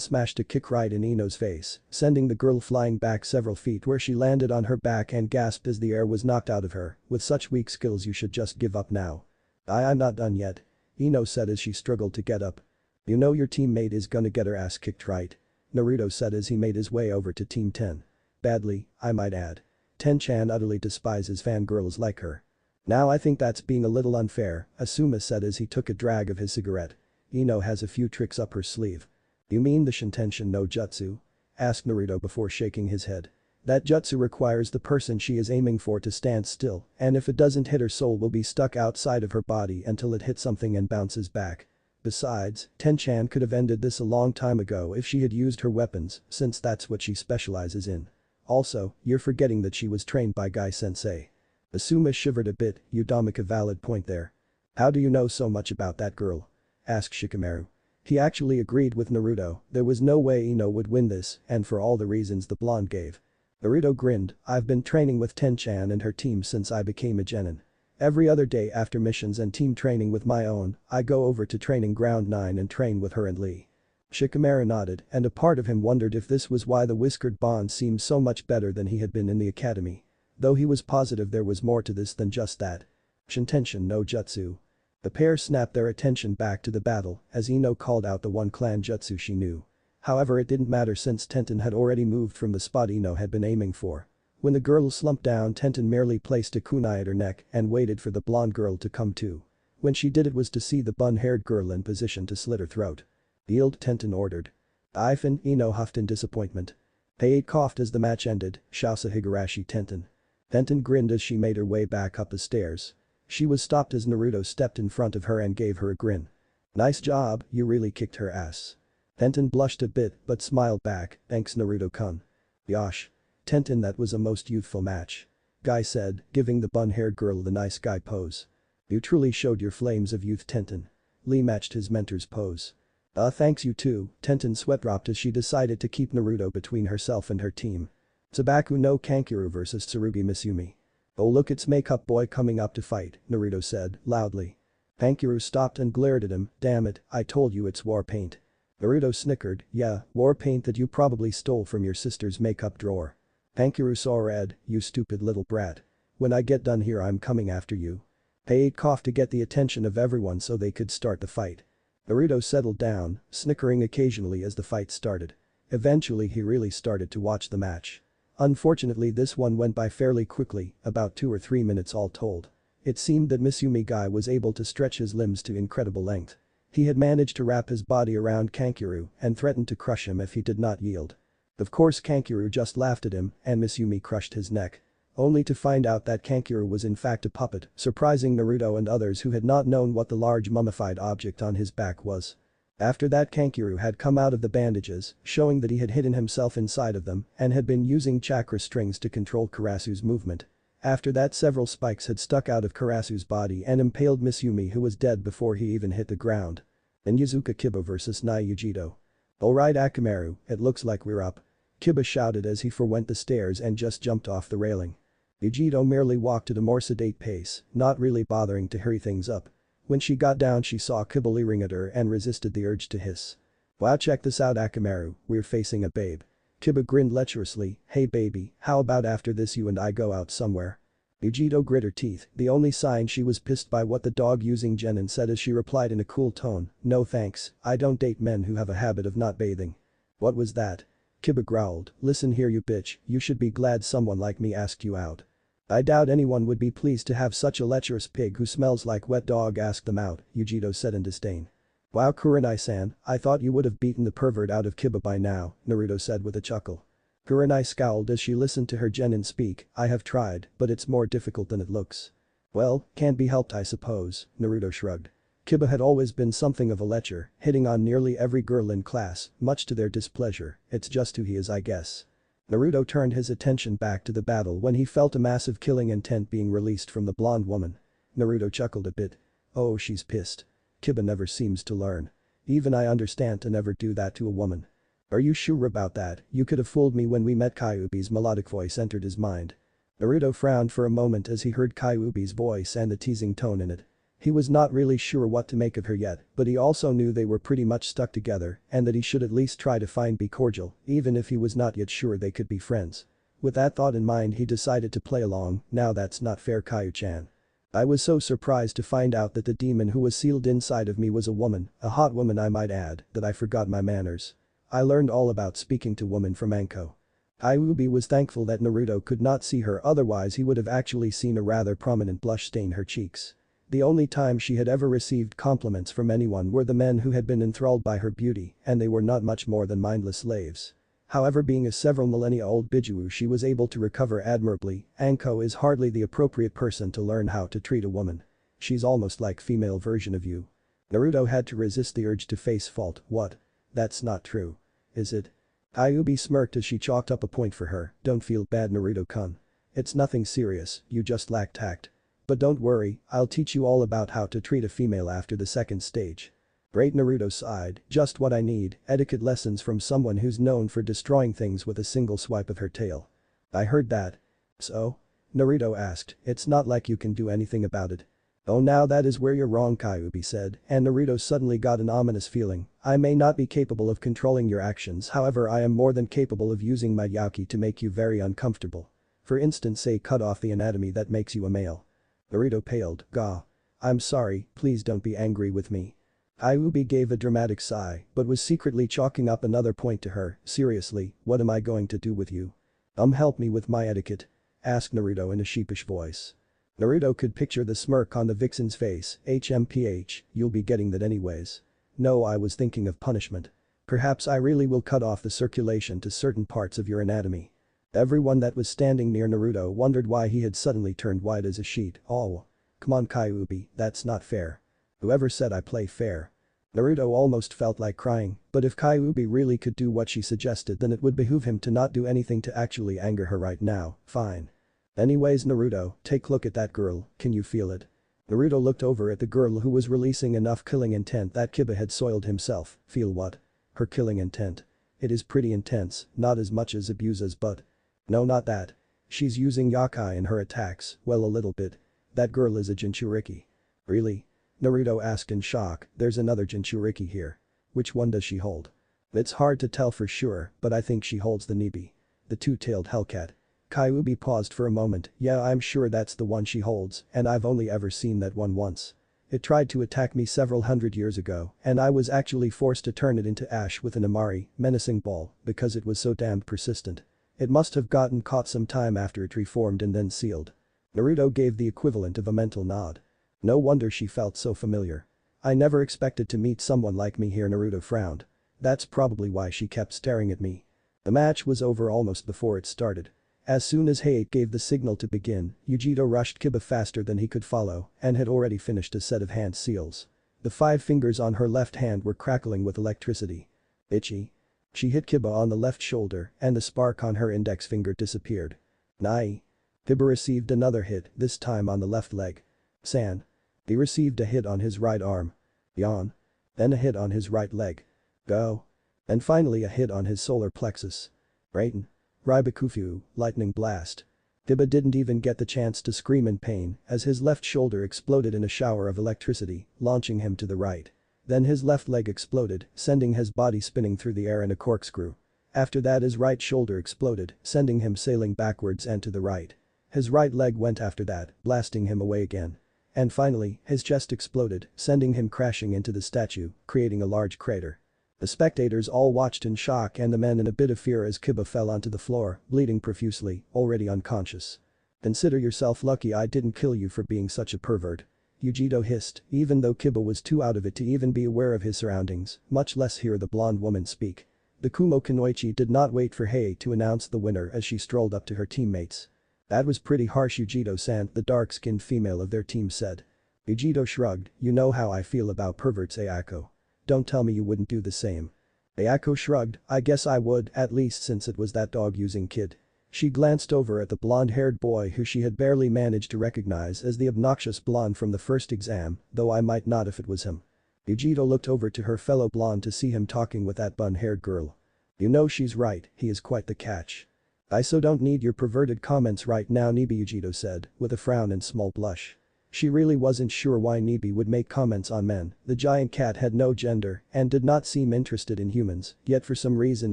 smashed a kick right in Ino's face, sending the girl flying back several feet where she landed on her back and gasped as the air was knocked out of her, with such weak skills you should just give up now. I'm not done yet. Ino said as she struggled to get up. You know your teammate is gonna get her ass kicked right? Naruto said as he made his way over to Team 10. Badly, I might add. Ten-chan utterly despises fangirls like her. Now I think that's being a little unfair, Asuma said as he took a drag of his cigarette. Ino has a few tricks up her sleeve. You mean the Shintenshin no Jutsu? Asked Naruto before shaking his head. That jutsu requires the person she is aiming for to stand still, and if it doesn't hit her soul will be stuck outside of her body until it hits something and bounces back. Besides, Ten-chan could have ended this a long time ago if she had used her weapons, since that's what she specializes in. Also, you're forgetting that she was trained by Guy Sensei. Asuma shivered a bit, you make a valid point there. How do you know so much about that girl? Asked Shikamaru. He actually agreed with Naruto, there was no way Ino would win this and for all the reasons the blonde gave. Naruto grinned, I've been training with Ten-chan and her team since I became a genin. Every other day after missions and team training with my own, I go over to training ground 9 and train with her and Lee. Shikamaru nodded, and a part of him wondered if this was why the whiskered bond seemed so much better than he had been in the academy. Though he was positive there was more to this than just that. Shintention no jutsu. The pair snapped their attention back to the battle as Ino called out the one clan jutsu she knew. However, it didn't matter since Tenten had already moved from the spot Ino had been aiming for. When the girl slumped down, Tenten merely placed a kunai at her neck and waited for the blonde girl to come to. When she did, it was to see the bun-haired girl in position to slit her throat. Yield, Tenten ordered. Ifan, Ino huffed in disappointment. They coughed as the match ended, Shausa Higurashi Tenten. Tenten grinned as she made her way back up the stairs. She was stopped as Naruto stepped in front of her and gave her a grin. Nice job, you really kicked her ass. Tenten blushed a bit but smiled back, thanks Naruto-kun. Yosh. Tenten, that was a most youthful match. Guy said, giving the bun-haired girl the nice guy pose. You truly showed your flames of youth, Tenten. Lee matched his mentor's pose. Thanks you too, Tenten sweat-dropped as she decided to keep Naruto between herself and her team. Sabaku no Kankuro vs Tsurugi Misumi. Oh look, it's Makeup Boy coming up to fight, Naruto said, loudly. Kankuro stopped and glared at him, damn it, I told you it's war paint. Naruto snickered, yeah, war paint that you probably stole from your sister's makeup drawer. Kankuro saw red, you stupid little brat. When I get done here I'm coming after you. He coughed to get the attention of everyone so they could start the fight. Naruto settled down, snickering occasionally as the fight started. Eventually he really started to watch the match. Unfortunately this one went by fairly quickly, about 2 or 3 minutes all told. It seemed that Misumi Guy was able to stretch his limbs to incredible length. He had managed to wrap his body around Kankuro and threatened to crush him if he did not yield. Of course Kankuro just laughed at him and Misumi crushed his neck. Only to find out that Kankuro was in fact a puppet, surprising Naruto and others who had not known what the large mummified object on his back was. After that, Kankuro had come out of the bandages, showing that he had hidden himself inside of them and had been using chakra strings to control Karasu's movement. After that, several spikes had stuck out of Karasu's body and impaled Misumi, who was dead before he even hit the ground. And Yuzuka Kiba vs Nayujido. Alright Akamaru, it looks like we're up. Kiba shouted as he forwent the stairs and just jumped off the railing. Yujido merely walked at a more sedate pace, not really bothering to hurry things up. When she got down she saw Kiba leering at her and resisted the urge to hiss. Wow, check this out Akamaru, we're facing a babe. Kiba grinned lecherously, hey baby, how about after this you and I go out somewhere? Yujido grit her teeth, the only sign she was pissed by what the dog using Genin said as she replied in a cool tone, no thanks, I don't date men who have a habit of not bathing. What was that? Kiba growled, listen here you bitch, you should be glad someone like me asked you out. I doubt anyone would be pleased to have such a lecherous pig who smells like wet dog ask them out, Yujido said in disdain. Wow Kurenai-san, I thought you would have beaten the pervert out of Kiba by now, Naruto said with a chuckle. Kurenai scowled as she listened to her genin speak, I have tried, but it's more difficult than it looks. Well, can't be helped I suppose, Naruto shrugged. Kiba had always been something of a lecher, hitting on nearly every girl in class, much to their displeasure, it's just who he is I guess. Naruto turned his attention back to the battle when he felt a massive killing intent being released from the blonde woman. Naruto chuckled a bit. Oh, she's pissed. Kiba never seems to learn. Even I understand to never do that to a woman. Are you sure about that? You could have fooled me when we met. Kyuubi's melodic voice entered his mind. Naruto frowned for a moment as he heard Kyuubi's voice and the teasing tone in it. He was not really sure what to make of her yet, but he also knew they were pretty much stuck together and that he should at least try to be cordial, even if he was not yet sure they could be friends. With that thought in mind he decided to play along, now that's not fair Kaiju-chan. I was so surprised to find out that the demon who was sealed inside of me was a woman, a hot woman I might add, that I forgot my manners. I learned all about speaking to women from Anko. Kyuubi was thankful that Naruto could not see her, otherwise he would have actually seen a rather prominent blush stain her cheeks. The only time she had ever received compliments from anyone were the men who had been enthralled by her beauty, and they were not much more than mindless slaves. However, being a several millennia old Bijuu, she was able to recover admirably. Anko is hardly the appropriate person to learn how to treat a woman. She's almost like female version of you. Naruto had to resist the urge to face fault. What? That's not true. Is it? Kyuubi smirked as she chalked up a point for her, don't feel bad Naruto-kun. It's nothing serious, you just lack tact. But don't worry, I'll teach you all about how to treat a female after the second stage. Great, Naruto sighed, just what I need, etiquette lessons from someone who's known for destroying things with a single swipe of her tail. I heard that. So? Naruto asked, it's not like you can do anything about it. Oh, now that is where you're wrong, Kyuubi said, and Naruto suddenly got an ominous feeling. I may not be capable of controlling your actions, however I am more than capable of using my Yaki to make you very uncomfortable. For instance, say cut off the anatomy that makes you a male. Naruto paled. Gah. I'm sorry, please don't be angry with me. Kyuubi gave a dramatic sigh, but was secretly chalking up another point to her. Seriously, what am I going to do with you? Help me with my etiquette? Asked Naruto in a sheepish voice. Naruto could picture the smirk on the vixen's face. HMPH, you'll be getting that anyways. No, I was thinking of punishment. Perhaps I really will cut off the circulation to certain parts of your anatomy. Everyone that was standing near Naruto wondered why he had suddenly turned white as a sheet. Oh. Come on, Kyuubi, that's not fair. Whoever said I play fair? Naruto almost felt like crying, but if Kyuubi really could do what she suggested, then it would behoove him to not do anything to actually anger her right now. Fine. Anyways, Naruto, take a look at that girl, can you feel it? Naruto looked over at the girl who was releasing enough killing intent that Kiba had soiled himself. Feel what? Her killing intent. It is pretty intense, not as much as Abusa's but. No, not that. She's using Yakai in her attacks, well, a little bit. That girl is a Jinchuriki. Really? Naruto asked in shock. There's another Jinchuriki here. Which one does she hold? It's hard to tell for sure, but I think she holds the Nibi. The two-tailed Hellcat. Kyuubi paused for a moment. Yeah, I'm sure that's the one she holds, and I've only ever seen that one once. It tried to attack me several hundred years ago, and I was actually forced to turn it into ash with an Amari, menacing ball, because it was so damned persistent. It must have gotten caught some time after it reformed and then sealed. Naruto gave the equivalent of a mental nod. No wonder she felt so familiar. I never expected to meet someone like me here. Naruto frowned. That's probably why she kept staring at me. The match was over almost before it started. As soon as Hayate gave the signal to begin, Yujiro rushed Kiba faster than he could follow and had already finished a set of hand seals. The 5 fingers on her left hand were crackling with electricity. Itchy. She hit Kiba on the left shoulder and the spark on her index finger disappeared. Nai. Kiba received another hit, this time on the left leg. San. He received a hit on his right arm. Yawn. Then a hit on his right leg. Go. And finally a hit on his solar plexus. Raiden. Raibakufu, lightning blast. Kiba didn't even get the chance to scream in pain as his left shoulder exploded in a shower of electricity, launching him to the right. Then his left leg exploded, sending his body spinning through the air in a corkscrew. After that his right shoulder exploded, sending him sailing backwards and to the right. His right leg went after that, blasting him away again. And finally, his chest exploded, sending him crashing into the statue, creating a large crater. The spectators all watched in shock and the men in a bit of fear as Kiba fell onto the floor, bleeding profusely, already unconscious. Consider yourself lucky I didn't kill you for being such a pervert. Yujiro hissed, even though Kiba was too out of it to even be aware of his surroundings, much less hear the blonde woman speak. The Kumo Kunoichi did not wait for Hei to announce the winner as she strolled up to her teammates. That was pretty harsh, Yujiro-san, the dark-skinned female of their team said. Yujiro shrugged, you know how I feel about perverts, Ayako. Don't tell me you wouldn't do the same. Ayako shrugged, I guess I would, at least since it was that dog-using kid. She glanced over at the blonde-haired boy who she had barely managed to recognize as the obnoxious blonde from the first exam, though I might not if it was him. Yujiro looked over to her fellow blonde to see him talking with that bun-haired girl. You know she's right, he is quite the catch. I so don't need your perverted comments right now, Nibi, Yujiro said, with a frown and small blush. She really wasn't sure why Nibi would make comments on men. The giant cat had no gender and did not seem interested in humans, yet for some reason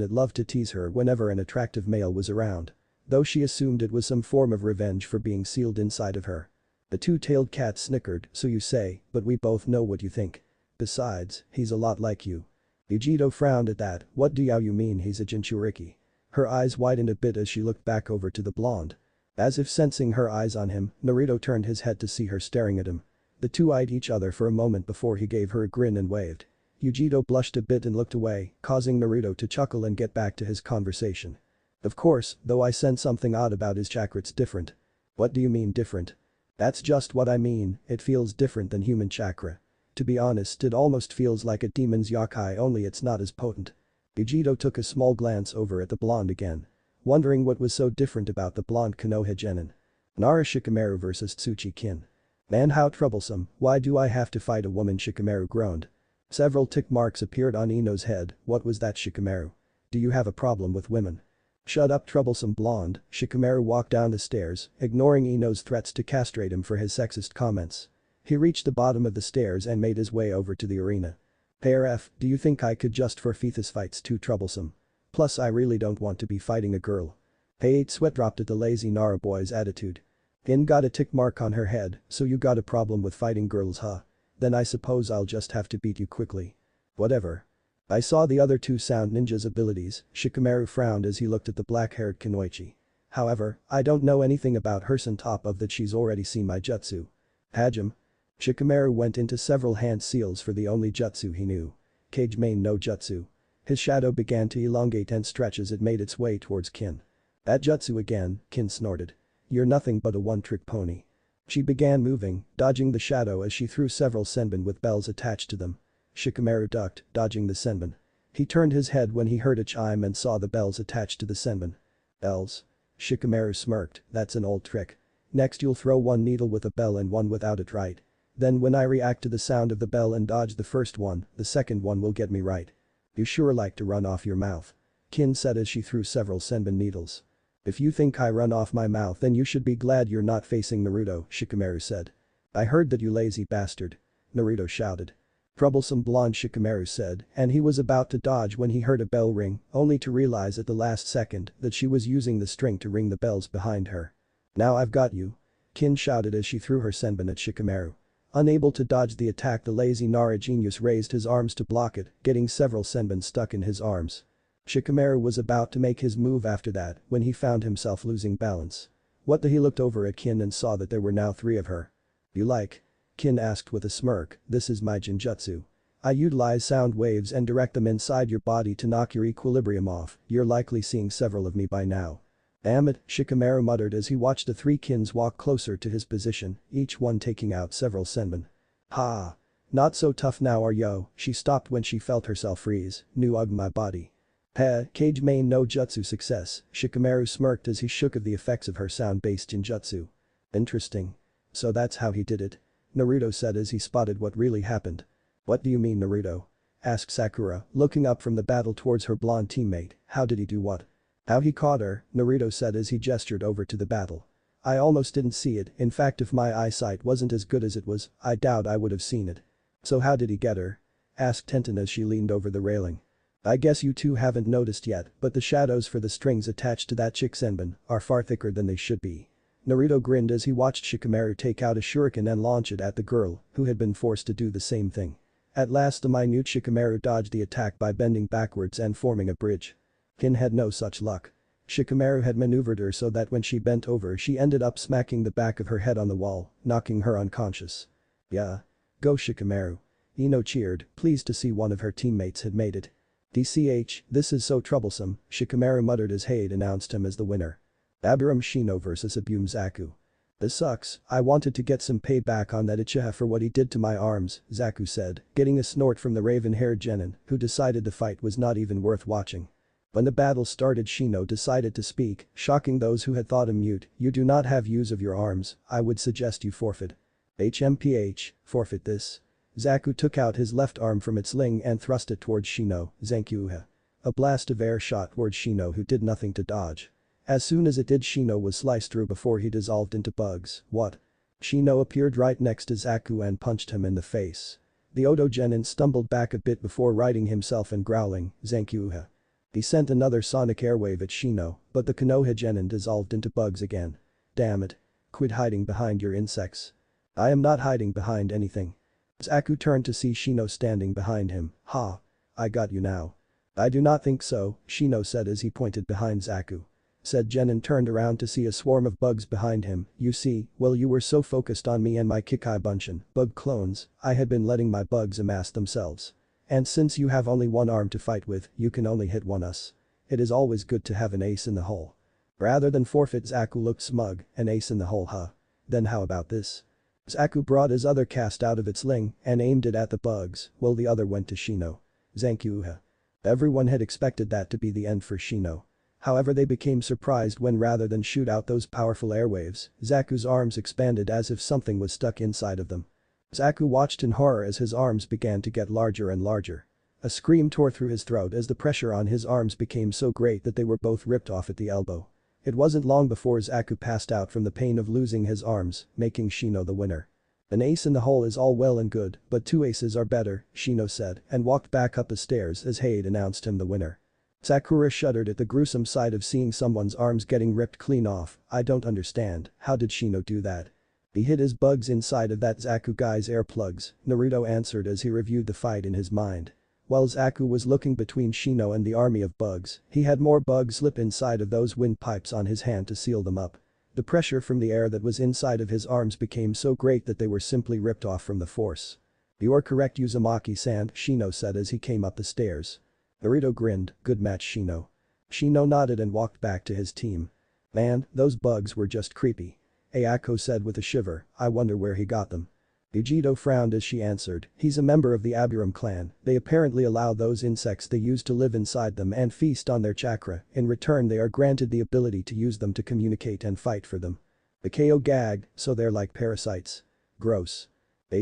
it loved to tease her whenever an attractive male was around. Though she assumed it was some form of revenge for being sealed inside of her. The two-tailed cat snickered, so you say, but we both know what you think. Besides, he's a lot like you. Yujiro frowned at that, what do you mean he's a Jinchuriki? Her eyes widened a bit as she looked back over to the blonde. As if sensing her eyes on him, Naruto turned his head to see her staring at him. The two eyed each other for a moment before he gave her a grin and waved. Yujiro blushed a bit and looked away, causing Naruto to chuckle and get back to his conversation. Of course, though I sense something odd about his chakra, it's different. What do you mean different? That's just what I mean, it feels different than human chakra. To be honest, it almost feels like a demon's yakai, only it's not as potent. Yujiro took a small glance over at the blonde again. Wondering what was so different about the blonde Konoha genin. Nara Shikamaru vs Tsuchi-kin. Man, how troublesome, why do I have to fight a woman? Shikamaru groaned. Several tick marks appeared on Ino's head. What was that, Shikamaru? Do you have a problem with women? Shut up, troublesome blonde. Shikamaru walked down the stairs, ignoring Ino's threats to castrate him for his sexist comments. He reached the bottom of the stairs and made his way over to the arena. Hey RF, do you think I could just forfeit this fight's too troublesome? Plus I really don't want to be fighting a girl. Hey 8 sweat dropped at the lazy Nara boy's attitude. In got a tick mark on her head, so you got a problem with fighting girls huh? Then I suppose I'll just have to beat you quickly. Whatever. I saw the other two sound ninjas' abilities, Shikamaru frowned as he looked at the black-haired Kunoichi. However, I don't know anything about her on top of that she's already seen my jutsu. Hajime. Shikamaru went into several hand seals for the only jutsu he knew. Kage main no jutsu. His shadow began to elongate and stretch as it made its way towards Kin. That jutsu again, Kin snorted. You're nothing but a one-trick pony. She began moving, dodging the shadow as she threw several senbon with bells attached to them. Shikamaru ducked, dodging the senbon. He turned his head when he heard a chime and saw the bells attached to the senbon. Bells? Shikamaru smirked, that's an old trick. Next you'll throw one needle with a bell and one without it right. Then when I react to the sound of the bell and dodge the first one, the second one will get me right. You sure like to run off your mouth. Kin said as she threw several senbon needles. If you think I run off my mouth then you should be glad you're not facing Naruto, Shikamaru said. I heard that you lazy bastard. Naruto shouted. Troublesome blonde Shikamaru said, and he was about to dodge when he heard a bell ring, only to realize at the last second that she was using the string to ring the bells behind her. Now I've got you. Kin shouted as she threw her senbon at Shikamaru. Unable to dodge the attack, the lazy Nara genius raised his arms to block it, getting several senbon stuck in his arms. Shikamaru was about to make his move after that when he found himself losing balance. What the he looked over at Kin and saw that there were now 3 of her. You like? Kin asked with a smirk, this is my Jinjutsu. I utilize sound waves and direct them inside your body to knock your equilibrium off, you're likely seeing several of me by now. Damn it, Shikamaru muttered as he watched the 3 Kins walk closer to his position, each one taking out several senbon. Ha! Not so tough now are yo, she stopped when she felt herself freeze, new ugh my body. Heh, Kage main no jutsu success, Shikamaru smirked as he shook of the effects of her sound-based Jinjutsu. Interesting. So that's how he did it. Naruto said as he spotted what really happened. What do you mean Naruto? Asked Sakura, looking up from the battle towards her blonde teammate, how did he do what? How he caught her, Naruto said as he gestured over to the battle. I almost didn't see it, in fact if my eyesight wasn't as good as it was, I doubt I would have seen it. So how did he get her? Asked Tenten as she leaned over the railing. I guess you two haven't noticed yet, but the shadows for the strings attached to that chick senbon are far thicker than they should be. Naruto grinned as he watched Shikamaru take out a shuriken and launch it at the girl, who had been forced to do the same thing. At last the minute Shikamaru dodged the attack by bending backwards and forming a bridge. Kin had no such luck. Shikamaru had maneuvered her so that when she bent over she ended up smacking the back of her head on the wall, knocking her unconscious. Yeah. Go Shikamaru. Ino cheered, pleased to see one of her teammates had made it. DCH, this is so troublesome, Shikamaru muttered as Hade announced him as the winner. Abiram Shino vs Abum Zaku. This sucks, I wanted to get some payback on that Uchiha for what he did to my arms, Zaku said, getting a snort from the raven-haired genin, who decided the fight was not even worth watching. When the battle started Shino decided to speak, shocking those who had thought him mute, you do not have use of your arms, I would suggest you forfeit. HMPH, forfeit this. Zaku took out his left arm from its sling and thrust it towards Shino, Zankyuha. A blast of air shot towards Shino who did nothing to dodge. As soon as it did Shino was sliced through before he dissolved into bugs, what? Shino appeared right next to Zaku and punched him in the face. The Odo genin stumbled back a bit before righting himself and growling, Zankyuha. He sent another sonic airwave at Shino, but the Konoha genin dissolved into bugs again. Damn it. Quit hiding behind your insects. I am not hiding behind anything. Zaku turned to see Shino standing behind him, ha. I got you now. I do not think so, Shino said as he pointed behind Zaku. Said genin turned around to see a swarm of bugs behind him, you see, well you were so focused on me and my Kikai Bunshin, bug clones, I had been letting my bugs amass themselves. And since you have only one arm to fight with, you can only hit one us. It is always good to have an ace in the hole. Rather than forfeit Zaku looked smug, an ace in the hole huh? Then how about this? Zaku brought his other cast out of its sling and aimed it at the bugs, while the other went to Shino. Zankyuha. Everyone had expected that to be the end for Shino. However they became surprised when rather than shoot out those powerful airwaves, Zaku's arms expanded as if something was stuck inside of them. Zaku watched in horror as his arms began to get larger and larger. A scream tore through his throat as the pressure on his arms became so great that they were both ripped off at the elbow. It wasn't long before Zaku passed out from the pain of losing his arms, making Shino the winner. An ace in the hole is all well and good, but 2 aces are better, Shino said and walked back up the stairs as Hade announced him the winner. Sakura shuddered at the gruesome sight of seeing someone's arms getting ripped clean off. I don't understand, how did Shino do that? He hid his bugs inside of that Zaku guy's air plugs, Naruto answered as he reviewed the fight in his mind. While Zaku was looking between Shino and the army of bugs, he had more bugs slip inside of those windpipes on his hand to seal them up. The pressure from the air that was inside of his arms became so great that they were simply ripped off from the force. "You're correct, Uzumaki-san," Shino said as he came up the stairs. Naruto grinned, "Good match, Shino." Shino nodded and walked back to his team. "Man, those bugs were just creepy." Ayako said with a shiver, "I wonder where he got them." Vegito frowned as she answered, "He's a member of the Aburam clan. They apparently allow those insects they use to live inside them and feast on their chakra. In return they are granted the ability to use them to communicate and fight for them." The KO gagged, "So they're like parasites. Gross."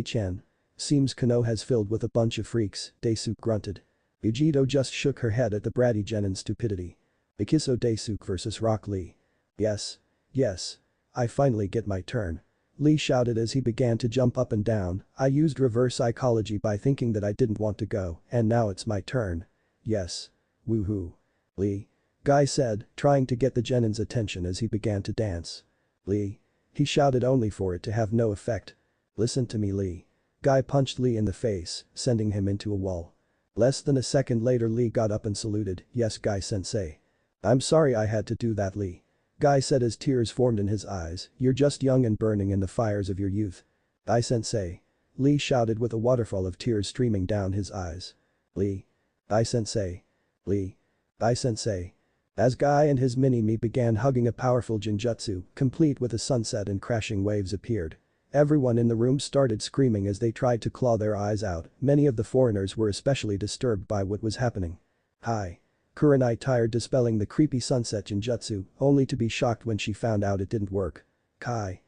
"Chen. Seems Kano has filled with a bunch of freaks," Daisuke grunted. Vegito just shook her head at the bratty Genin's stupidity. "Ikiso Daisuke versus Rock Lee. Yes. Yes. I finally get my turn." Lee shouted as he began to jump up and down. "I used reverse psychology by thinking that I didn't want to go, and now it's my turn. Yes. Woohoo. Lee." Guy said, trying to get the Genin's attention as he began to dance. "Lee." He shouted only for it to have no effect. "Listen to me, Lee." Guy punched Lee in the face, sending him into a wall. Less than a second later Lee got up and saluted, "Yes, Guy-sensei." "I'm sorry I had to do that, Lee." Guy said as tears formed in his eyes, "You're just young and burning in the fires of your youth." "Guy-sensei." Lee shouted with a waterfall of tears streaming down his eyes. "Lee." "Guy-sensei." "Lee." "Guy-sensei." As Guy and his mini-me began hugging a powerful genjutsu, complete with a sunset and crashing waves appeared. Everyone in the room started screaming as they tried to claw their eyes out. Many of the foreigners were especially disturbed by what was happening. "Hi." Kurenai tired dispelling the creepy sunset genjutsu, only to be shocked when she found out it didn't work. Kai.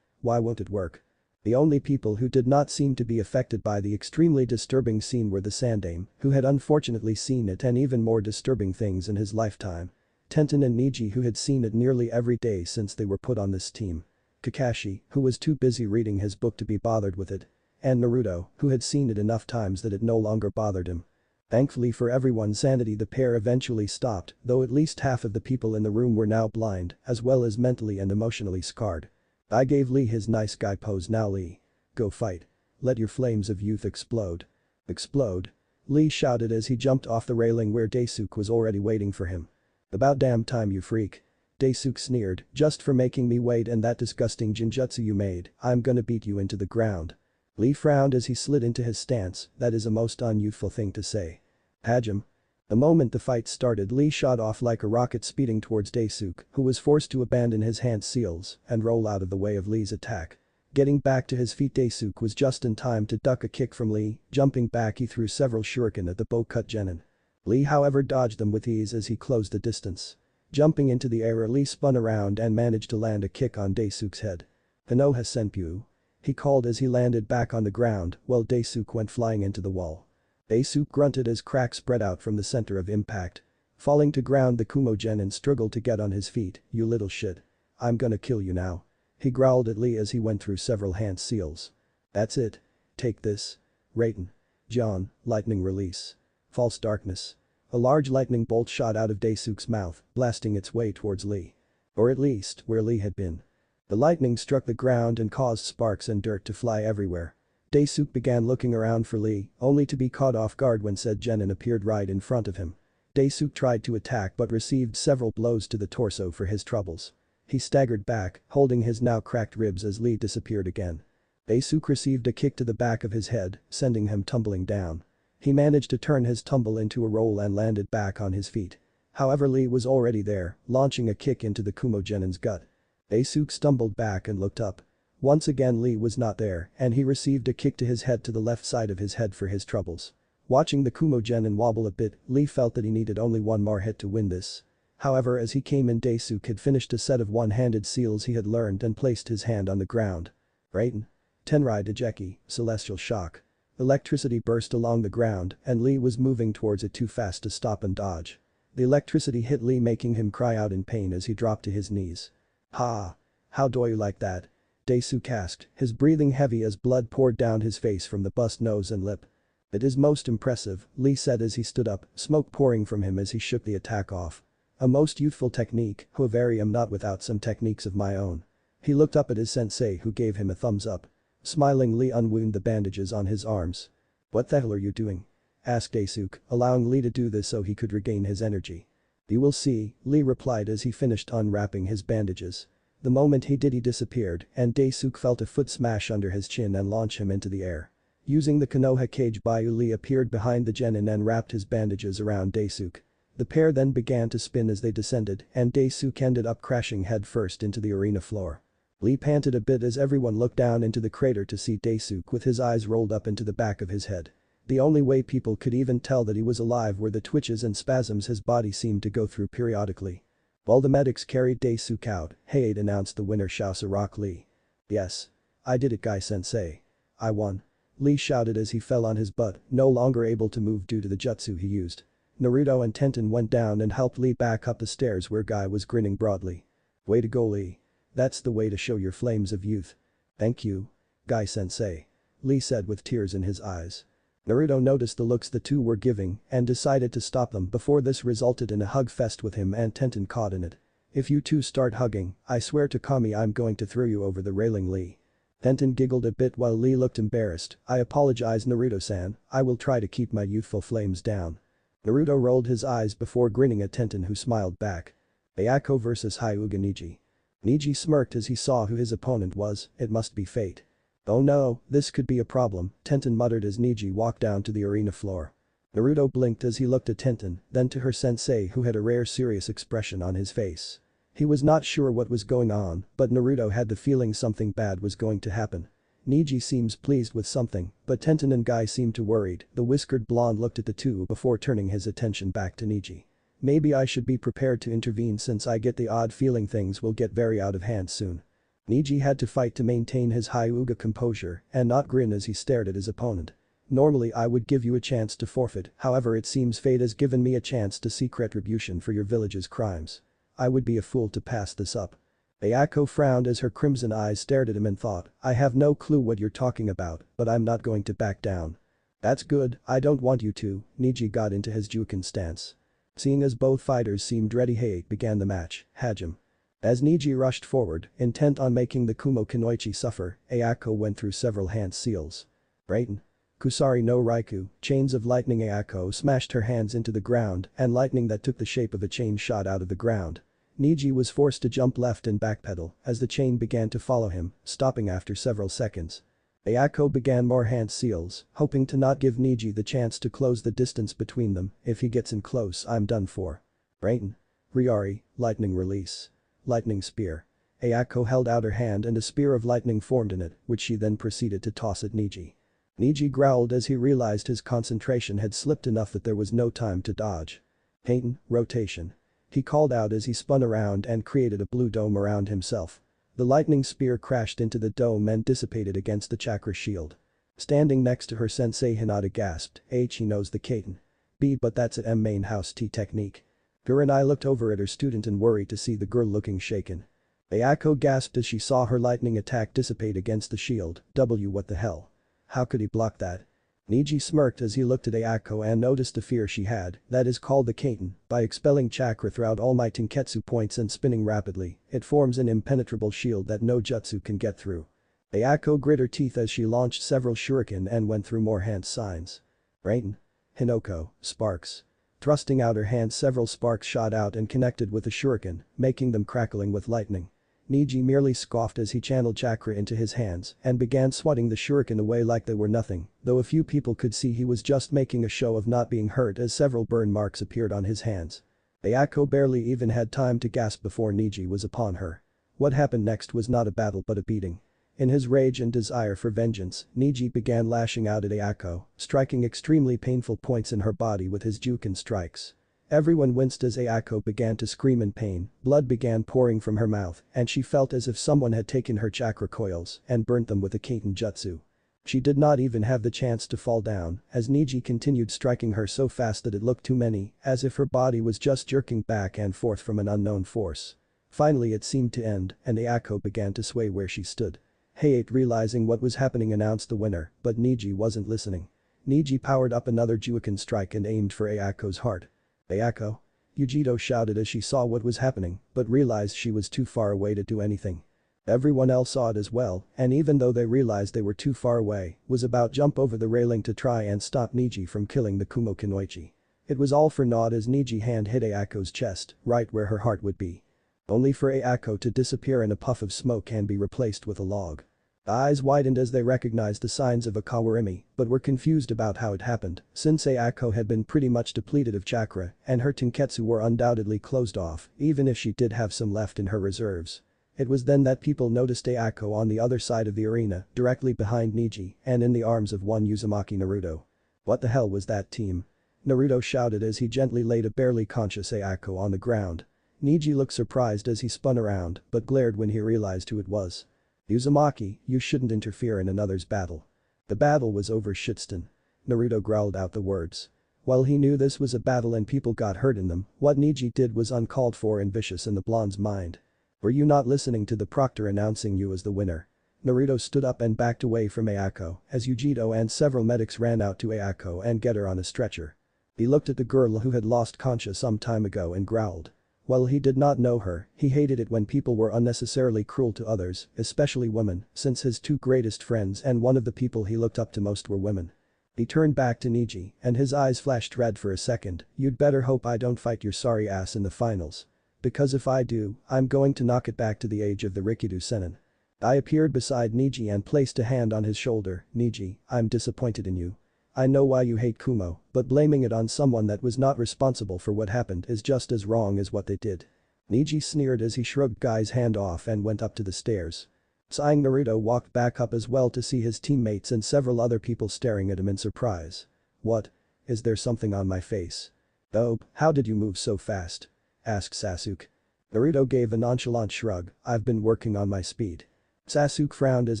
Why won't it work? The only people who did not seem to be affected by the extremely disturbing scene were the Sandaime, who had unfortunately seen it and even more disturbing things in his lifetime. Tenten and Niji, who had seen it nearly every day since they were put on this team. Kakashi, who was too busy reading his book to be bothered with it. And Naruto, who had seen it enough times that it no longer bothered him. Thankfully for everyone's sanity the pair eventually stopped, though at least half of the people in the room were now blind, as well as mentally and emotionally scarred. I gave Lee his nice guy pose. "Now Lee. Go fight. Let your flames of youth explode." "Explode?" Lee shouted as he jumped off the railing where Daisuke was already waiting for him. "About damn time, you freak." Daisuke sneered, "Just for making me wait and that disgusting genjutsu you made, I'm gonna beat you into the ground." Lee frowned as he slid into his stance, "That is a most unyouthful thing to say." "Hajime." The moment the fight started Lee shot off like a rocket speeding towards Daisuke, who was forced to abandon his hand seals and roll out of the way of Lee's attack. Getting back to his feet Daisuke was just in time to duck a kick from Lee, jumping back he threw several shuriken at the bow-cut genin. Lee however dodged them with ease as he closed the distance. Jumping into the air Lee spun around and managed to land a kick on Daisuke's head. "Konoha senpyu," he called as he landed back on the ground while Daisuke went flying into the wall. Daisuke grunted as cracks spread out from the center of impact. Falling to ground the Kumo genin struggled to get on his feet. "You little shit. I'm gonna kill you now." He growled at Lee as he went through several hand seals. "That's it. Take this." Raiden. John, lightning release. False darkness. A large lightning bolt shot out of Daisuke's mouth, blasting its way towards Lee. Or at least, where Lee had been. The lightning struck the ground and caused sparks and dirt to fly everywhere. Daisuke began looking around for Lee, only to be caught off guard when said genin appeared right in front of him. Daisuke tried to attack but received several blows to the torso for his troubles. He staggered back, holding his now cracked ribs as Lee disappeared again. Daisuke received a kick to the back of his head, sending him tumbling down. He managed to turn his tumble into a roll and landed back on his feet. However Lee was already there, launching a kick into the Kumo genin's gut. Daisuke stumbled back and looked up. Once again Lee was not there and he received a kick to his head to the left side of his head for his troubles. Watching the Kumo genin wobble a bit, Lee felt that he needed only one more hit to win this. However as he came in Daisuke had finished a set of one-handed seals he had learned and placed his hand on the ground. Raiden. Tenrai Dejeki, Celestial Shock. Electricity burst along the ground and Lee was moving towards it too fast to stop and dodge. The electricity hit Lee making him cry out in pain as he dropped to his knees. "Ha! How do you like that?" Daisuke asked, his breathing heavy as blood poured down his face from the bust nose and lip. It is most impressive, Lee said as he stood up, smoke pouring from him as he shook the attack off. A most youthful technique, however I am not without some techniques of my own. He looked up at his sensei who gave him a thumbs up. Smiling, Lee unwound the bandages on his arms. What the hell are you doing? Asked Daisuke, allowing Lee to do this so he could regain his energy. You will see, Lee replied as he finished unwrapping his bandages. The moment he did he disappeared and Daisuke felt a foot smash under his chin and launch him into the air. Using the Konoha cage Byu, Lee appeared behind the genin and wrapped his bandages around Daisuke. The pair then began to spin as they descended and Daisuke ended up crashing headfirst into the arena floor. Lee panted a bit as everyone looked down into the crater to see Daisuke with his eyes rolled up into the back of his head. The only way people could even tell that he was alive were the twitches and spasms his body seemed to go through periodically. While the medics carried Daisuke out, Hayate announced the winner Shousa Rock Lee. Yes. I did it, Guy-sensei. I won. Lee shouted as he fell on his butt, no longer able to move due to the jutsu he used. Naruto and Tenten went down and helped Lee back up the stairs where Guy was grinning broadly. Way to go, Lee. That's the way to show your flames of youth. Thank you. Guy-sensei. Lee said with tears in his eyes. Naruto noticed the looks the two were giving and decided to stop them before this resulted in a hug fest with him and Tenten caught in it. If you two start hugging, I swear to Kami I'm going to throw you over the railing, Lee. Tenten giggled a bit while Lee looked embarrassed. I apologize, Naruto-san, I will try to keep my youthful flames down. Naruto rolled his eyes before grinning at Tenten who smiled back. Ayako vs Hyuga Neji. Neji smirked as he saw who his opponent was, it must be fate. Oh no, this could be a problem, Tenten muttered as Neji walked down to the arena floor. Naruto blinked as he looked at Tenten, then to her sensei who had a rare serious expression on his face. He was not sure what was going on, but Naruto had the feeling something bad was going to happen. Neji seems pleased with something, but Tenten and Guy seemed too worried. The whiskered blonde looked at the two before turning his attention back to Neji. Maybe I should be prepared to intervene since I get the odd feeling things will get very out of hand soon. Neji had to fight to maintain his Hyuga composure and not grin as he stared at his opponent. Normally I would give you a chance to forfeit, however it seems fate has given me a chance to seek retribution for your village's crimes. I would be a fool to pass this up. Ayako frowned as her crimson eyes stared at him and thought, I have no clue what you're talking about, but I'm not going to back down. That's good, I don't want you to, Neji got into his Juken stance. Seeing as both fighters seemed ready, Hayate began the match, Hajime. As Neji rushed forward, intent on making the Kumo Kunoichi suffer, Ayako went through several hand seals. Raiten. Kusari no Raikou, chains of lightning. Ayako smashed her hands into the ground and lightning that took the shape of a chain shot out of the ground. Neji was forced to jump left and backpedal as the chain began to follow him, stopping after several seconds. Ayako began more hand seals, hoping to not give Neji the chance to close the distance between them. If he gets in close, I'm done for. Raiten. Ryari, lightning release. Lightning spear. Ayako held out her hand and a spear of lightning formed in it, which she then proceeded to toss at Neji. Neji growled as he realized his concentration had slipped enough that there was no time to dodge. Hayten, rotation. He called out as he spun around and created a blue dome around himself. The lightning spear crashed into the dome and dissipated against the chakra shield. Standing next to her sensei Hinata gasped, H he knows the Kaiten. B but that's a main house T technique. Guranai looked over at her student and worried to see the girl looking shaken. Ayako gasped as she saw her lightning attack dissipate against the shield. W what the hell? How could he block that? Neji smirked as he looked at Ayako and noticed the fear she had, that is called the Kaiten. By expelling chakra throughout all my Tenketsu points and spinning rapidly, it forms an impenetrable shield that no jutsu can get through. Ayako grit her teeth as she launched several shuriken and went through more hand signs. Raiten. Hinoko, sparks. Thrusting out her hand, several sparks shot out and connected with the shuriken, making them crackling with lightning. Neji merely scoffed as he channeled chakra into his hands and began swatting the shuriken away like they were nothing, though a few people could see he was just making a show of not being hurt as several burn marks appeared on his hands. Ayako barely even had time to gasp before Neji was upon her. What happened next was not a battle but a beating. In his rage and desire for vengeance, Neji began lashing out at Ayako, striking extremely painful points in her body with his Juken strikes. Everyone winced as Ayako began to scream in pain, blood began pouring from her mouth, and she felt as if someone had taken her chakra coils and burnt them with a Kaiten jutsu. She did not even have the chance to fall down, as Neji continued striking her so fast that it looked too many, as if her body was just jerking back and forth from an unknown force. Finally it seemed to end, and Ayako began to sway where she stood. Hayate, realizing what was happening, announced the winner, but Niji wasn't listening. Niji powered up another Juiken strike and aimed for Ayako's heart. "Ayako?" Yujito shouted as she saw what was happening, but realized she was too far away to do anything. Everyone else saw it as well, and even though they realized they were too far away, was about jump over the railing to try and stop Niji from killing the Kumo Kunoichi. It was all for naught as Niji hand hit Ayako's chest, right where her heart would be. Only for Ayako to disappear in a puff of smoke and be replaced with a log. Eyes widened as they recognized the signs of a Kawarimi, but were confused about how it happened, since Ayako had been pretty much depleted of chakra and her Tenketsu were undoubtedly closed off, even if she did have some left in her reserves. It was then that people noticed Ayako on the other side of the arena, directly behind Niji and in the arms of one Uzumaki Naruto. "What the hell was that, team?" Naruto shouted as he gently laid a barely conscious Ayako on the ground. Niji looked surprised as he spun around, but glared when he realized who it was. "Uzumaki, you shouldn't interfere in another's battle." The battle was over, Shippuden. Naruto growled out the words. While he knew this was a battle and people got hurt in them, what Niji did was uncalled for and vicious in the blonde's mind. "Were you not listening to the proctor announcing you as the winner?" Naruto stood up and backed away from Ayako as Yujito and several medics ran out to Ayako and get her on a stretcher. He looked at the girl who had lost conscience some time ago and growled. While he did not know her, he hated it when people were unnecessarily cruel to others, especially women, since his two greatest friends and one of the people he looked up to most were women. He turned back to Niji and his eyes flashed red for a second. "You'd better hope I don't fight your sorry ass in the finals. Because if I do, I'm going to knock it back to the age of the Rikido Senin." I appeared beside Niji and placed a hand on his shoulder. "Niji, I'm disappointed in you. I know why you hate Kumo, but blaming it on someone that was not responsible for what happened is just as wrong as what they did." Niji sneered as he shrugged Guy's hand off and went up to the stairs. Sighing, Naruto walked back up as well to see his teammates and several other people staring at him in surprise. "What? Is there something on my face?" "Oh, how did you move so fast?" asked Sasuke. Naruto gave a nonchalant shrug. "I've been working on my speed." Sasuke frowned as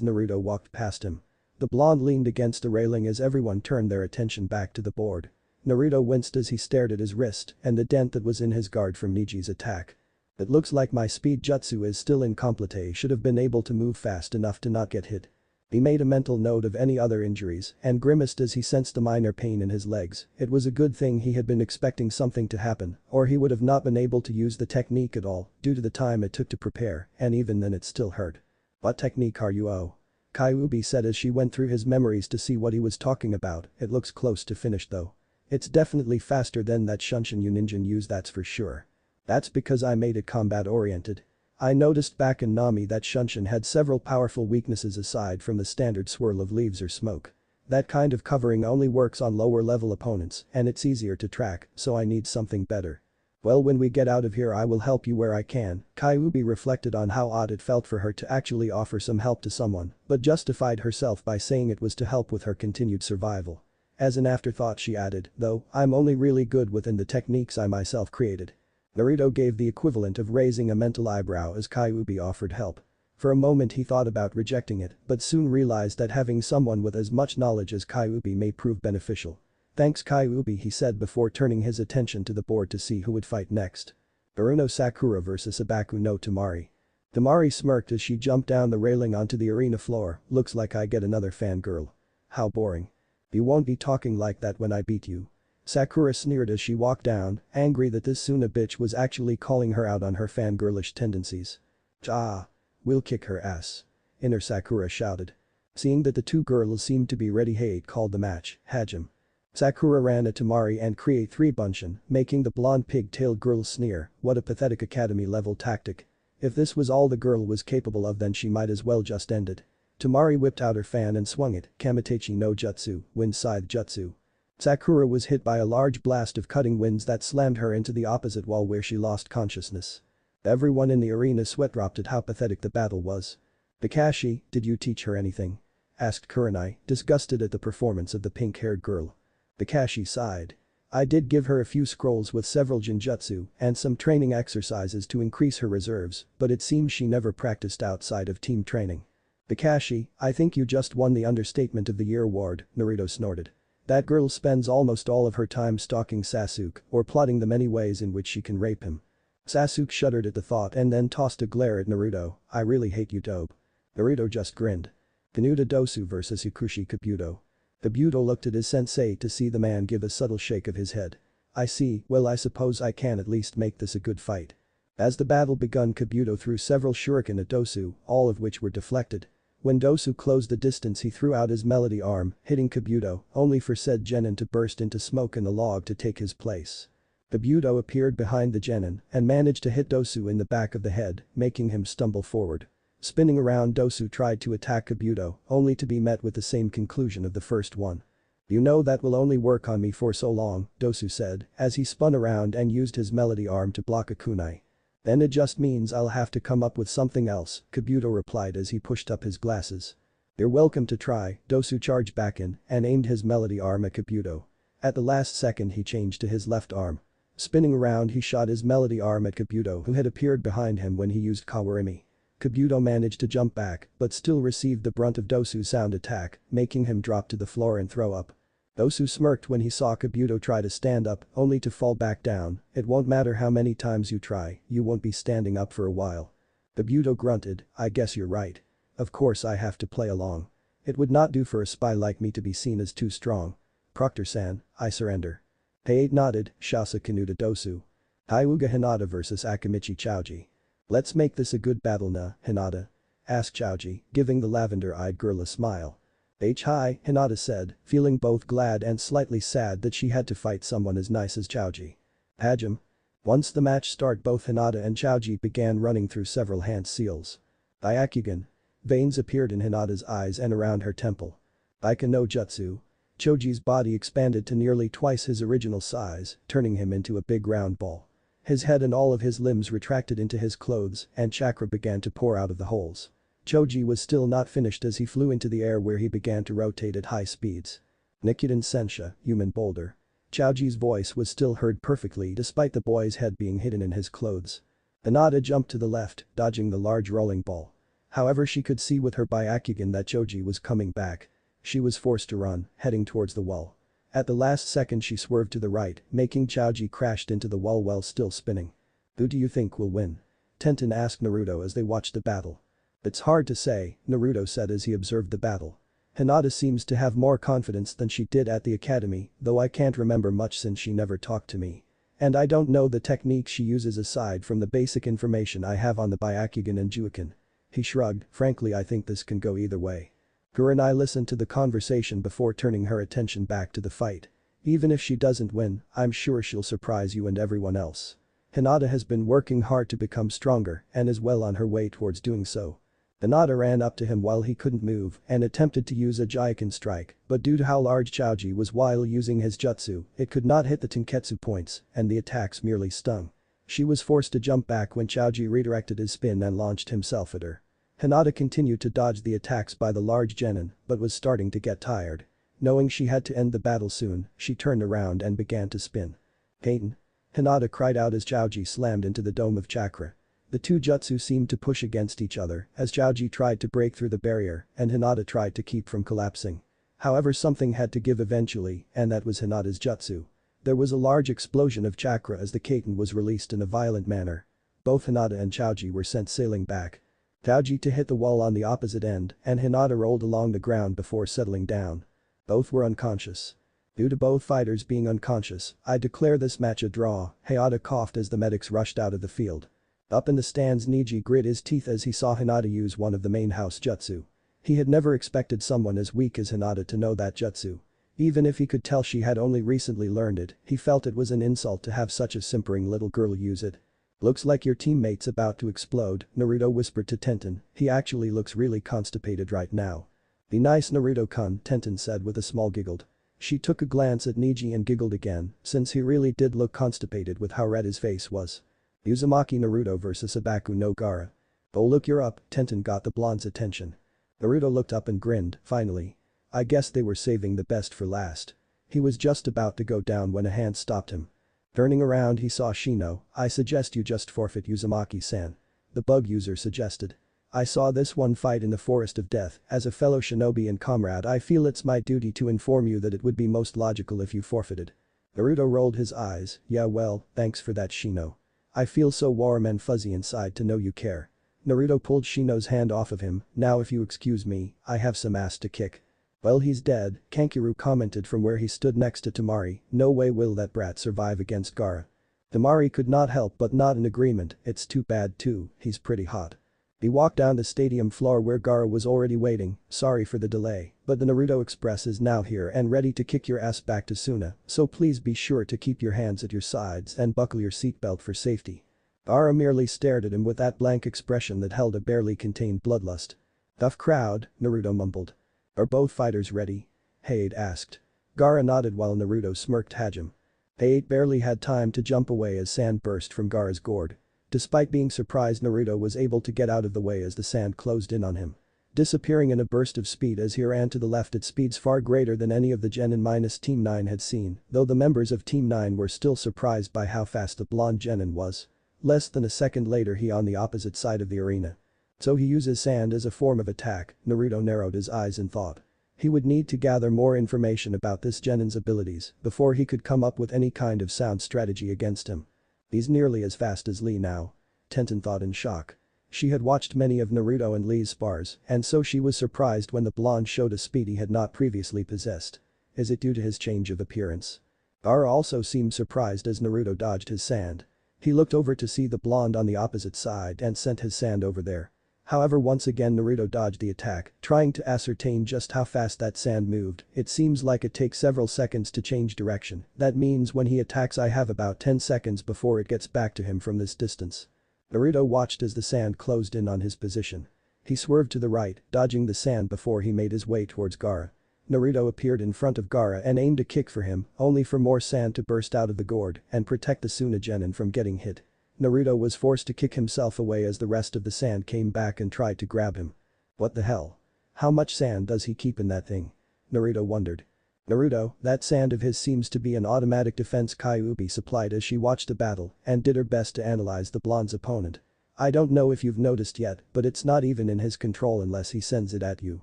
Naruto walked past him. The blonde leaned against the railing as everyone turned their attention back to the board. Naruto winced as he stared at his wrist and the dent that was in his guard from Niji's attack. "It looks like my speed jutsu is still incomplete. Should have been able to move fast enough to not get hit." He made a mental note of any other injuries and grimaced as he sensed a minor pain in his legs. It was a good thing he had been expecting something to happen, or he would have not been able to use the technique at all due to the time it took to prepare, and even then it still hurt. "What technique are you oh?" Kyuubi said as she went through his memories to see what he was talking about. "It looks close to finished though. It's definitely faster than that Shunshin you ninja use, that's for sure." "That's because I made it combat oriented. I noticed back in Nami that Shunshin had several powerful weaknesses aside from the standard swirl of leaves or smoke. That kind of covering only works on lower level opponents and it's easier to track, so I need something better." "Well, when we get out of here I will help you where I can." Kyuubi reflected on how odd it felt for her to actually offer some help to someone, but justified herself by saying it was to help with her continued survival. As an afterthought she added, "Though, I'm only really good within the techniques I myself created." Naruto gave the equivalent of raising a mental eyebrow as Kyuubi offered help. For a moment he thought about rejecting it, but soon realized that having someone with as much knowledge as Kyuubi may prove beneficial. "Thanks Kyuubi," he said before turning his attention to the board to see who would fight next. Uruno Sakura vs Ibaku no Temari. Temari smirked as she jumped down the railing onto the arena floor. "Looks like I get another fangirl. How boring. You won't be talking like that when I beat you." Sakura sneered as she walked down, angry that this Suna bitch was actually calling her out on her fangirlish tendencies. "Ah. We'll kick her ass." Inner Sakura shouted. Seeing that the two girls seemed to be ready, Hate called the match, Hajime. Sakura ran at Temari and create 3 bunshin, making the blonde pig-tailed girl sneer. What a pathetic academy-level tactic. If this was all the girl was capable of, then she might as well just end it. Temari whipped out her fan and swung it. Kamatechi no Jutsu, Wind Scythe Jutsu. Sakura was hit by a large blast of cutting winds that slammed her into the opposite wall where she lost consciousness. Everyone in the arena sweat-dropped at how pathetic the battle was. "Kakashi, did you teach her anything?" asked Kurenai, disgusted at the performance of the pink-haired girl. Kakashi sighed. "I did give her a few scrolls with several genjutsu and some training exercises to increase her reserves, but it seems she never practiced outside of team training." "Kakashi, I think you just won the Understatement of the Year award," Naruto snorted. "That girl spends almost all of her time stalking Sasuke or plotting the many ways in which she can rape him." Sasuke shuddered at the thought and then tossed a glare at Naruto. "I really hate you dope." Naruto just grinned. Kanuta Dosu vs Ikushi Kabuto. Kabuto looked at his sensei to see the man give a subtle shake of his head. I see, well I suppose I can at least make this a good fight. As the battle begun, Kabuto threw several shuriken at Dosu, all of which were deflected. When Dosu closed the distance, he threw out his melody arm, hitting Kabuto, only for said genin to burst into smoke and the log to take his place. Kabuto appeared behind the genin and managed to hit Dosu in the back of the head, making him stumble forward. Spinning around, Dosu tried to attack Kabuto, only to be met with the same conclusion of the first one. You know that will only work on me for so long, Dosu said, as he spun around and used his melody arm to block a kunai. Then it just means I'll have to come up with something else, Kabuto replied as he pushed up his glasses. You're welcome to try, Dosu charged back in and aimed his melody arm at Kabuto. At the last second he changed to his left arm. Spinning around, he shot his melody arm at Kabuto, who had appeared behind him when he used Kawarimi. Kabuto managed to jump back but still received the brunt of Dosu's sound attack, making him drop to the floor and throw up. Dosu smirked when he saw Kabuto try to stand up, only to fall back down. It won't matter how many times you try, you won't be standing up for a while. Kabuto grunted, I guess you're right. Of course I have to play along. It would not do for a spy like me to be seen as too strong. Proctor-san, I surrender. Heiei nodded, Shasa Kanuta Dosu. Hyuga Hinata vs Akimichi Choji. Let's make this a good battle na, Hinata? Asked Choji, giving the lavender-eyed girl a smile. Hi, Hinata said, feeling both glad and slightly sad that she had to fight someone as nice as Choji. Hajim. Once the match started, both Hinata and Choji began running through several hand seals. Byakugan. Veins appeared in Hinata's eyes and around her temple. Baika no Jutsu. Choji's body expanded to nearly twice his original size, turning him into a big round ball. His head and all of his limbs retracted into his clothes and chakra began to pour out of the holes. Choji was still not finished as he flew into the air, where he began to rotate at high speeds. Nikuden Sensha, human boulder. Choji's voice was still heard perfectly despite the boy's head being hidden in his clothes. Hinata jumped to the left, dodging the large rolling ball. However, she could see with her Byakugan that Choji was coming back. She was forced to run, heading towards the wall. At the last second she swerved to the right, making Choji crashed into the wall while still spinning. Who do you think will win? Tenten asked Naruto as they watched the battle. It's hard to say, Naruto said as he observed the battle. Hinata seems to have more confidence than she did at the academy, though I can't remember much since she never talked to me. And I don't know the techniques she uses aside from the basic information I have on the Byakugan and Juiken. He shrugged, frankly I think this can go either way. Kurenai listened to the conversation before turning her attention back to the fight. Even if she doesn't win, I'm sure she'll surprise you and everyone else. Hinata has been working hard to become stronger and is well on her way towards doing so. Hinata ran up to him while he couldn't move and attempted to use a Jaiken strike, but due to how large Choji was while using his jutsu, it could not hit the Tenketsu points and the attacks merely stung. She was forced to jump back when Choji redirected his spin and launched himself at her. Hinata continued to dodge the attacks by the large genin but was starting to get tired. Knowing she had to end the battle soon, she turned around and began to spin. Kaiten. Hinata cried out as Choji slammed into the dome of chakra. The two jutsu seemed to push against each other as Choji tried to break through the barrier and Hinata tried to keep from collapsing. However, something had to give eventually, and that was Hinata's jutsu. There was a large explosion of chakra as the Kaiten was released in a violent manner. Both Hinata and Choji were sent sailing back. Choji to hit the wall on the opposite end and Hinata rolled along the ground before settling down. Both were unconscious. Due to both fighters being unconscious, I declare this match a draw, Hayata coughed as the medics rushed out of the field. Up in the stands, Niji grit his teeth as he saw Hinata use one of the main house jutsu. He had never expected someone as weak as Hinata to know that jutsu. Even if he could tell she had only recently learned it, he felt it was an insult to have such a simpering little girl use it. Looks like your teammate's about to explode, Naruto whispered to Tenten, he actually looks really constipated right now. Be nice Naruto-kun, Tenten said with a small giggle. She took a glance at Niji and giggled again, since he really did look constipated with how red his face was. Uzumaki Naruto vs Sabaku no Gaara. Oh look, you're up, Tenten got the blonde's attention. Naruto looked up and grinned, finally. I guess they were saving the best for last. He was just about to go down when a hand stopped him. Turning around he saw Shino. I suggest you just forfeit, Uzumaki-san. The bug user suggested. I saw this one fight in the Forest of Death, as a fellow shinobi and comrade I feel it's my duty to inform you that it would be most logical if you forfeited. Naruto rolled his eyes, yeah well, thanks for that Shino. I feel so warm and fuzzy inside to know you care. Naruto pulled Shino's hand off of him, "Now if you excuse me, I have some ass to kick." "Well, he's dead," Kankuro commented from where he stood next to Temari, "no way will that brat survive against Gaara." Temari could not help but nod in agreement, "It's too bad too, he's pretty hot." He walked down the stadium floor where Gaara was already waiting, "Sorry for the delay, but the Naruto Express is now here and ready to kick your ass back to Suna, so please be sure to keep your hands at your sides and buckle your seatbelt for safety." Gaara merely stared at him with that blank expression that held a barely contained bloodlust. "Tough crowd," Naruto mumbled. "Are both fighters ready?" Hayate asked. Gaara nodded while Naruto smirked Hajime. Hayate barely had time to jump away as sand burst from Gaara's gourd. Despite being surprised, Naruto was able to get out of the way as the sand closed in on him. Disappearing in a burst of speed as he ran to the left at speeds far greater than any of the genin minus Team 9 had seen, though the members of Team 9 were still surprised by how fast the blonde genin was. Less than a second later he on the opposite side of the arena. So he uses sand as a form of attack, Naruto narrowed his eyes in thought. He would need to gather more information about this genin's abilities before he could come up with any kind of sound strategy against him. He's nearly as fast as Lee now. Tenten thought in shock. She had watched many of Naruto and Lee's spars, and so she was surprised when the blonde showed a speed he had not previously possessed. Is it due to his change of appearance? Gaara also seemed surprised as Naruto dodged his sand. He looked over to see the blonde on the opposite side and sent his sand over there. However, once again Naruto dodged the attack, trying to ascertain just how fast that sand moved. It seems like it takes several seconds to change direction. That means when he attacks I have about 10 seconds before it gets back to him from this distance. Naruto watched as the sand closed in on his position. He swerved to the right, dodging the sand before he made his way towards Gaara. Naruto appeared in front of Gaara and aimed a kick for him, only for more sand to burst out of the gourd and protect the Suna genin from getting hit. Naruto was forced to kick himself away as the rest of the sand came back and tried to grab him. What the hell? How much sand does he keep in that thing? Naruto wondered. "Naruto, that sand of his seems to be an automatic defense," Kyuubi supplied as she watched the battle and did her best to analyze the blonde's opponent. "I don't know if you've noticed yet, but it's not even in his control unless he sends it at you."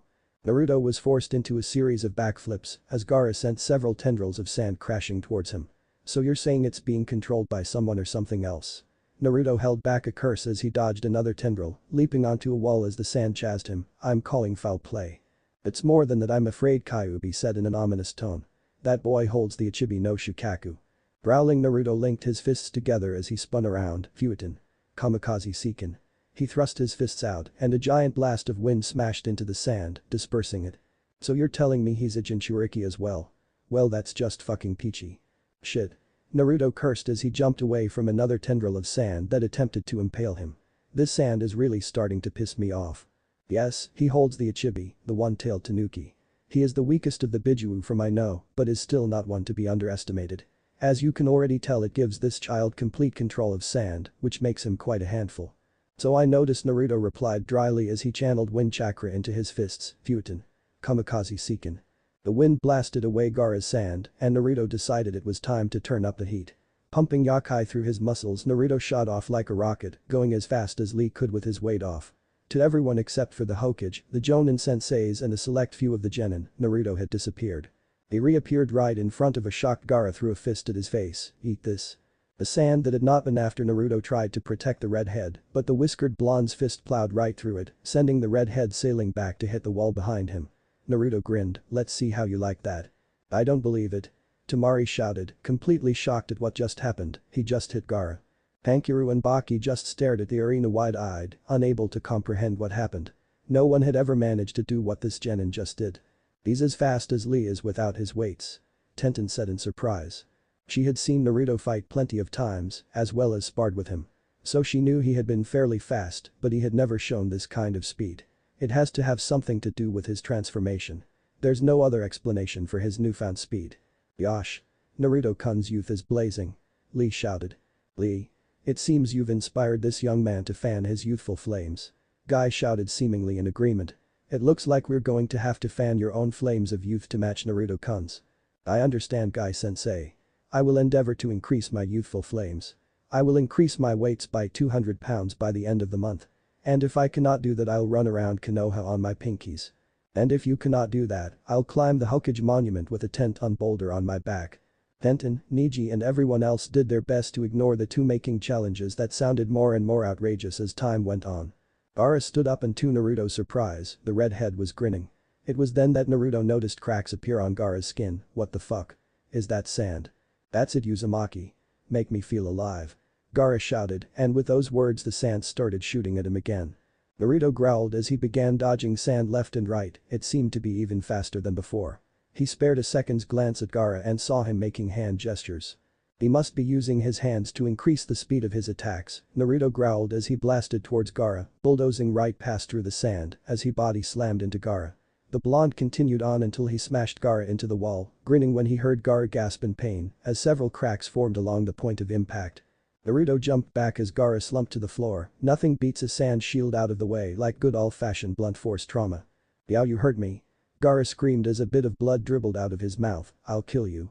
Naruto was forced into a series of backflips as Gaara sent several tendrils of sand crashing towards him. "So you're saying it's being controlled by someone or something else?" Naruto held back a curse as he dodged another tendril, leaping onto a wall as the sand chased him. "I'm calling foul play." "It's more than that, I'm afraid," Kyuubi said in an ominous tone. "That boy holds the Ichibi no Shukaku." Growling, Naruto linked his fists together as he spun around, Fuiten. Kamikaze Seiken. He thrust his fists out and a giant blast of wind smashed into the sand, dispersing it. "So you're telling me he's a Jinchuriki as well? Well, that's just fucking peachy." "Shit." Naruto cursed as he jumped away from another tendril of sand that attempted to impale him. "This sand is really starting to piss me off." "Yes, he holds the Ichibi, the one-tailed Tanuki. He is the weakest of the Biju from I know, but is still not one to be underestimated. As you can already tell, it gives this child complete control of sand, which makes him quite a handful." "So I noticed," Naruto replied dryly as he channeled wind chakra into his fists, Fuiten. Kamikaze Seiken. The wind blasted away Gaara's sand, and Naruto decided it was time to turn up the heat. Pumping Yakai through his muscles, Naruto shot off like a rocket, going as fast as Lee could with his weight off. To everyone except for the Hokage, the Jonin senseis and a select few of the genin, Naruto had disappeared. He reappeared right in front of a shocked Gaara, threw a fist at his face. "Eat this." The sand that had not been after Naruto tried to protect the redhead, but the whiskered blonde's fist plowed right through it, sending the redhead sailing back to hit the wall behind him. Naruto grinned, "Let's see how you like that." "I don't believe it." Temari shouted, completely shocked at what just happened. He just hit Gaara. Kankuro and Baki just stared at the arena wide-eyed, unable to comprehend what happened. No one had ever managed to do what this genin just did. "He's as fast as Lee is without his weights," Tenten said in surprise. She had seen Naruto fight plenty of times, as well as sparred with him. So she knew he had been fairly fast, but he had never shown this kind of speed. It has to have something to do with his transformation. There's no other explanation for his newfound speed. "Yosh. Naruto-kun's youth is blazing," Lee shouted. "Lee. It seems you've inspired this young man to fan his youthful flames." Guy shouted, seemingly in agreement. "It looks like we're going to have to fan your own flames of youth to match Naruto-kun's." "I understand, Guy-sensei. I will endeavor to increase my youthful flames. I will increase my weights by 200 pounds by the end of the month. And if I cannot do that, I'll run around Konoha on my pinkies. And if you cannot do that, I'll climb the Hokage monument with a 10-ton boulder on my back." Tenten, Niji and everyone else did their best to ignore the two, making challenges that sounded more and more outrageous as time went on. Gaara stood up and to Naruto's surprise, the redhead was grinning. It was then that Naruto noticed cracks appear on Gaara's skin. What the fuck? Is that sand? That's it, Uzumaki. Make me feel alive. Gaara shouted, and with those words the sand started shooting at him again. Naruto growled as he began dodging sand left and right, it seemed to be even faster than before. He spared a second's glance at Gaara and saw him making hand gestures. He must be using his hands to increase the speed of his attacks, Naruto growled as he blasted towards Gaara, bulldozing right past through the sand as he body slammed into Gaara. The blonde continued on until he smashed Gaara into the wall, grinning when he heard Gaara gasp in pain as several cracks formed along the point of impact. Naruto jumped back as Gaara slumped to the floor, nothing beats a sand shield out of the way like good old-fashioned blunt force trauma. "Yow, you hurt me." Gaara screamed as a bit of blood dribbled out of his mouth, "I'll kill you."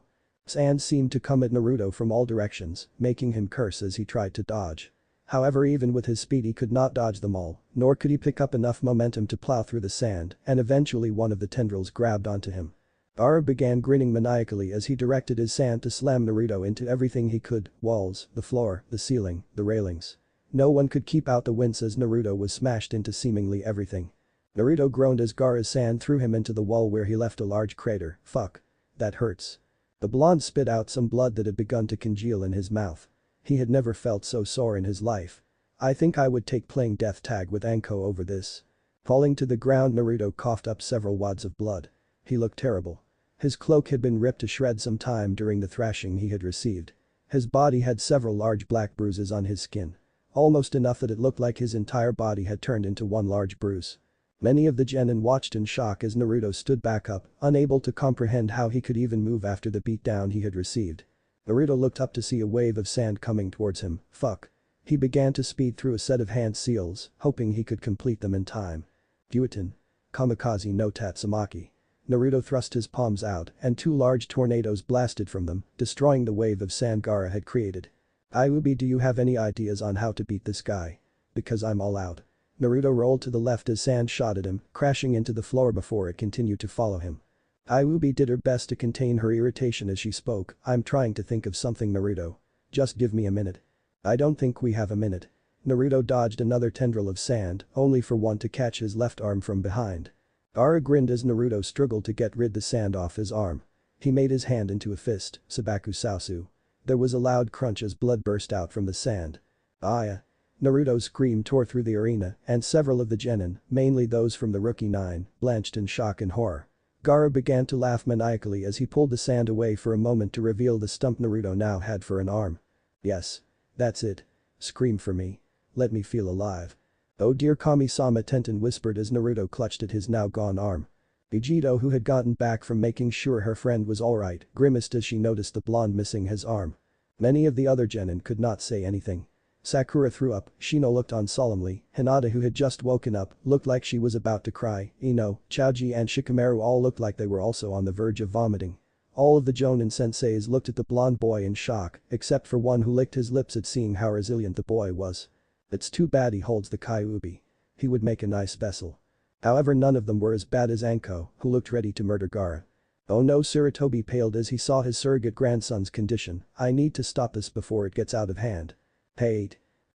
Sand seemed to come at Naruto from all directions, making him curse as he tried to dodge. However, even with his speed he could not dodge them all, nor could he pick up enough momentum to plow through the sand, and eventually one of the tendrils grabbed onto him. Gaara began grinning maniacally as he directed his sand to slam Naruto into everything he could, walls, the floor, the ceiling, the railings. No one could keep out the wince as Naruto was smashed into seemingly everything. Naruto groaned as Gaara's sand threw him into the wall where he left a large crater. "Fuck. That hurts." The blonde spit out some blood that had begun to congeal in his mouth. He had never felt so sore in his life. "I think I would take playing death tag with Anko over this." Falling to the ground, Naruto coughed up several wads of blood. He looked terrible. His cloak had been ripped to shreds some time during the thrashing he had received. His body had several large black bruises on his skin. Almost enough that it looked like his entire body had turned into one large bruise. Many of the genin watched in shock as Naruto stood back up, unable to comprehend how he could even move after the beatdown he had received. Naruto looked up to see a wave of sand coming towards him. Fuck. He began to speed through a set of hand seals, hoping he could complete them in time. Hiruzen. Kamikaze no Tatsumaki. Naruto thrust his palms out and two large tornadoes blasted from them, destroying the wave of sand Gaara had created. "Ayubi, do you have any ideas on how to beat this guy? Because I'm all out." Naruto rolled to the left as sand shot at him, crashing into the floor before it continued to follow him. Ayubi did her best to contain her irritation as she spoke, "I'm trying to think of something, Naruto. Just give me a minute." "I don't think we have a minute." Naruto dodged another tendril of sand, only for one to catch his left arm from behind. Gaara grinned as Naruto struggled to get rid the sand off his arm. He made his hand into a fist, Sabaku Sausu. There was a loud crunch as blood burst out from the sand. "Aya!" Naruto's scream tore through the arena, and several of the genin, mainly those from the Rookie 9, blanched in shock and horror. Gaara began to laugh maniacally as he pulled the sand away for a moment to reveal the stump Naruto now had for an arm. "Yes. That's it. Scream for me. Let me feel alive." "Oh dear," Kami-sama Tenten whispered as Naruto clutched at his now gone arm. Vegito, who had gotten back from making sure her friend was alright, grimaced as she noticed the blonde missing his arm. Many of the other genin could not say anything. Sakura threw up, Shino looked on solemnly, Hinata, who had just woken up, looked like she was about to cry, Ino, Chaoji and Shikamaru all looked like they were also on the verge of vomiting. All of the Jonin senseis looked at the blonde boy in shock, except for one who licked his lips at seeing how resilient the boy was. "It's too bad he holds the Kyuubi. He would make a nice vessel." However, none of them were as bad as Anko, who looked ready to murder Gaara. "Oh no," Sarutobi paled as he saw his surrogate grandson's condition, "I need to stop this before it gets out of hand." Hey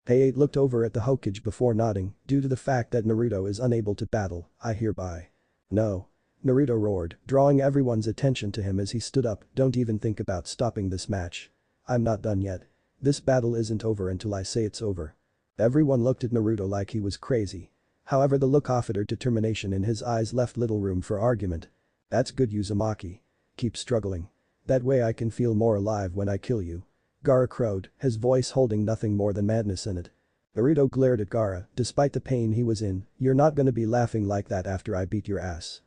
8 looked over at the Hokage before nodding, "Due to the fact that Naruto is unable to battle, I hereby." "No." Naruto roared, drawing everyone's attention to him as he stood up, "Don't even think about stopping this match. I'm not done yet. This battle isn't over until I say it's over." Everyone looked at Naruto like he was crazy. However, the look of utter determination in his eyes left little room for argument. "That's good, Uzumaki. Keep struggling. That way I can feel more alive when I kill you." Gaara crowed, his voice holding nothing more than madness in it. Naruto glared at Gaara, despite the pain he was in, "You're not gonna be laughing like that after I beat your ass."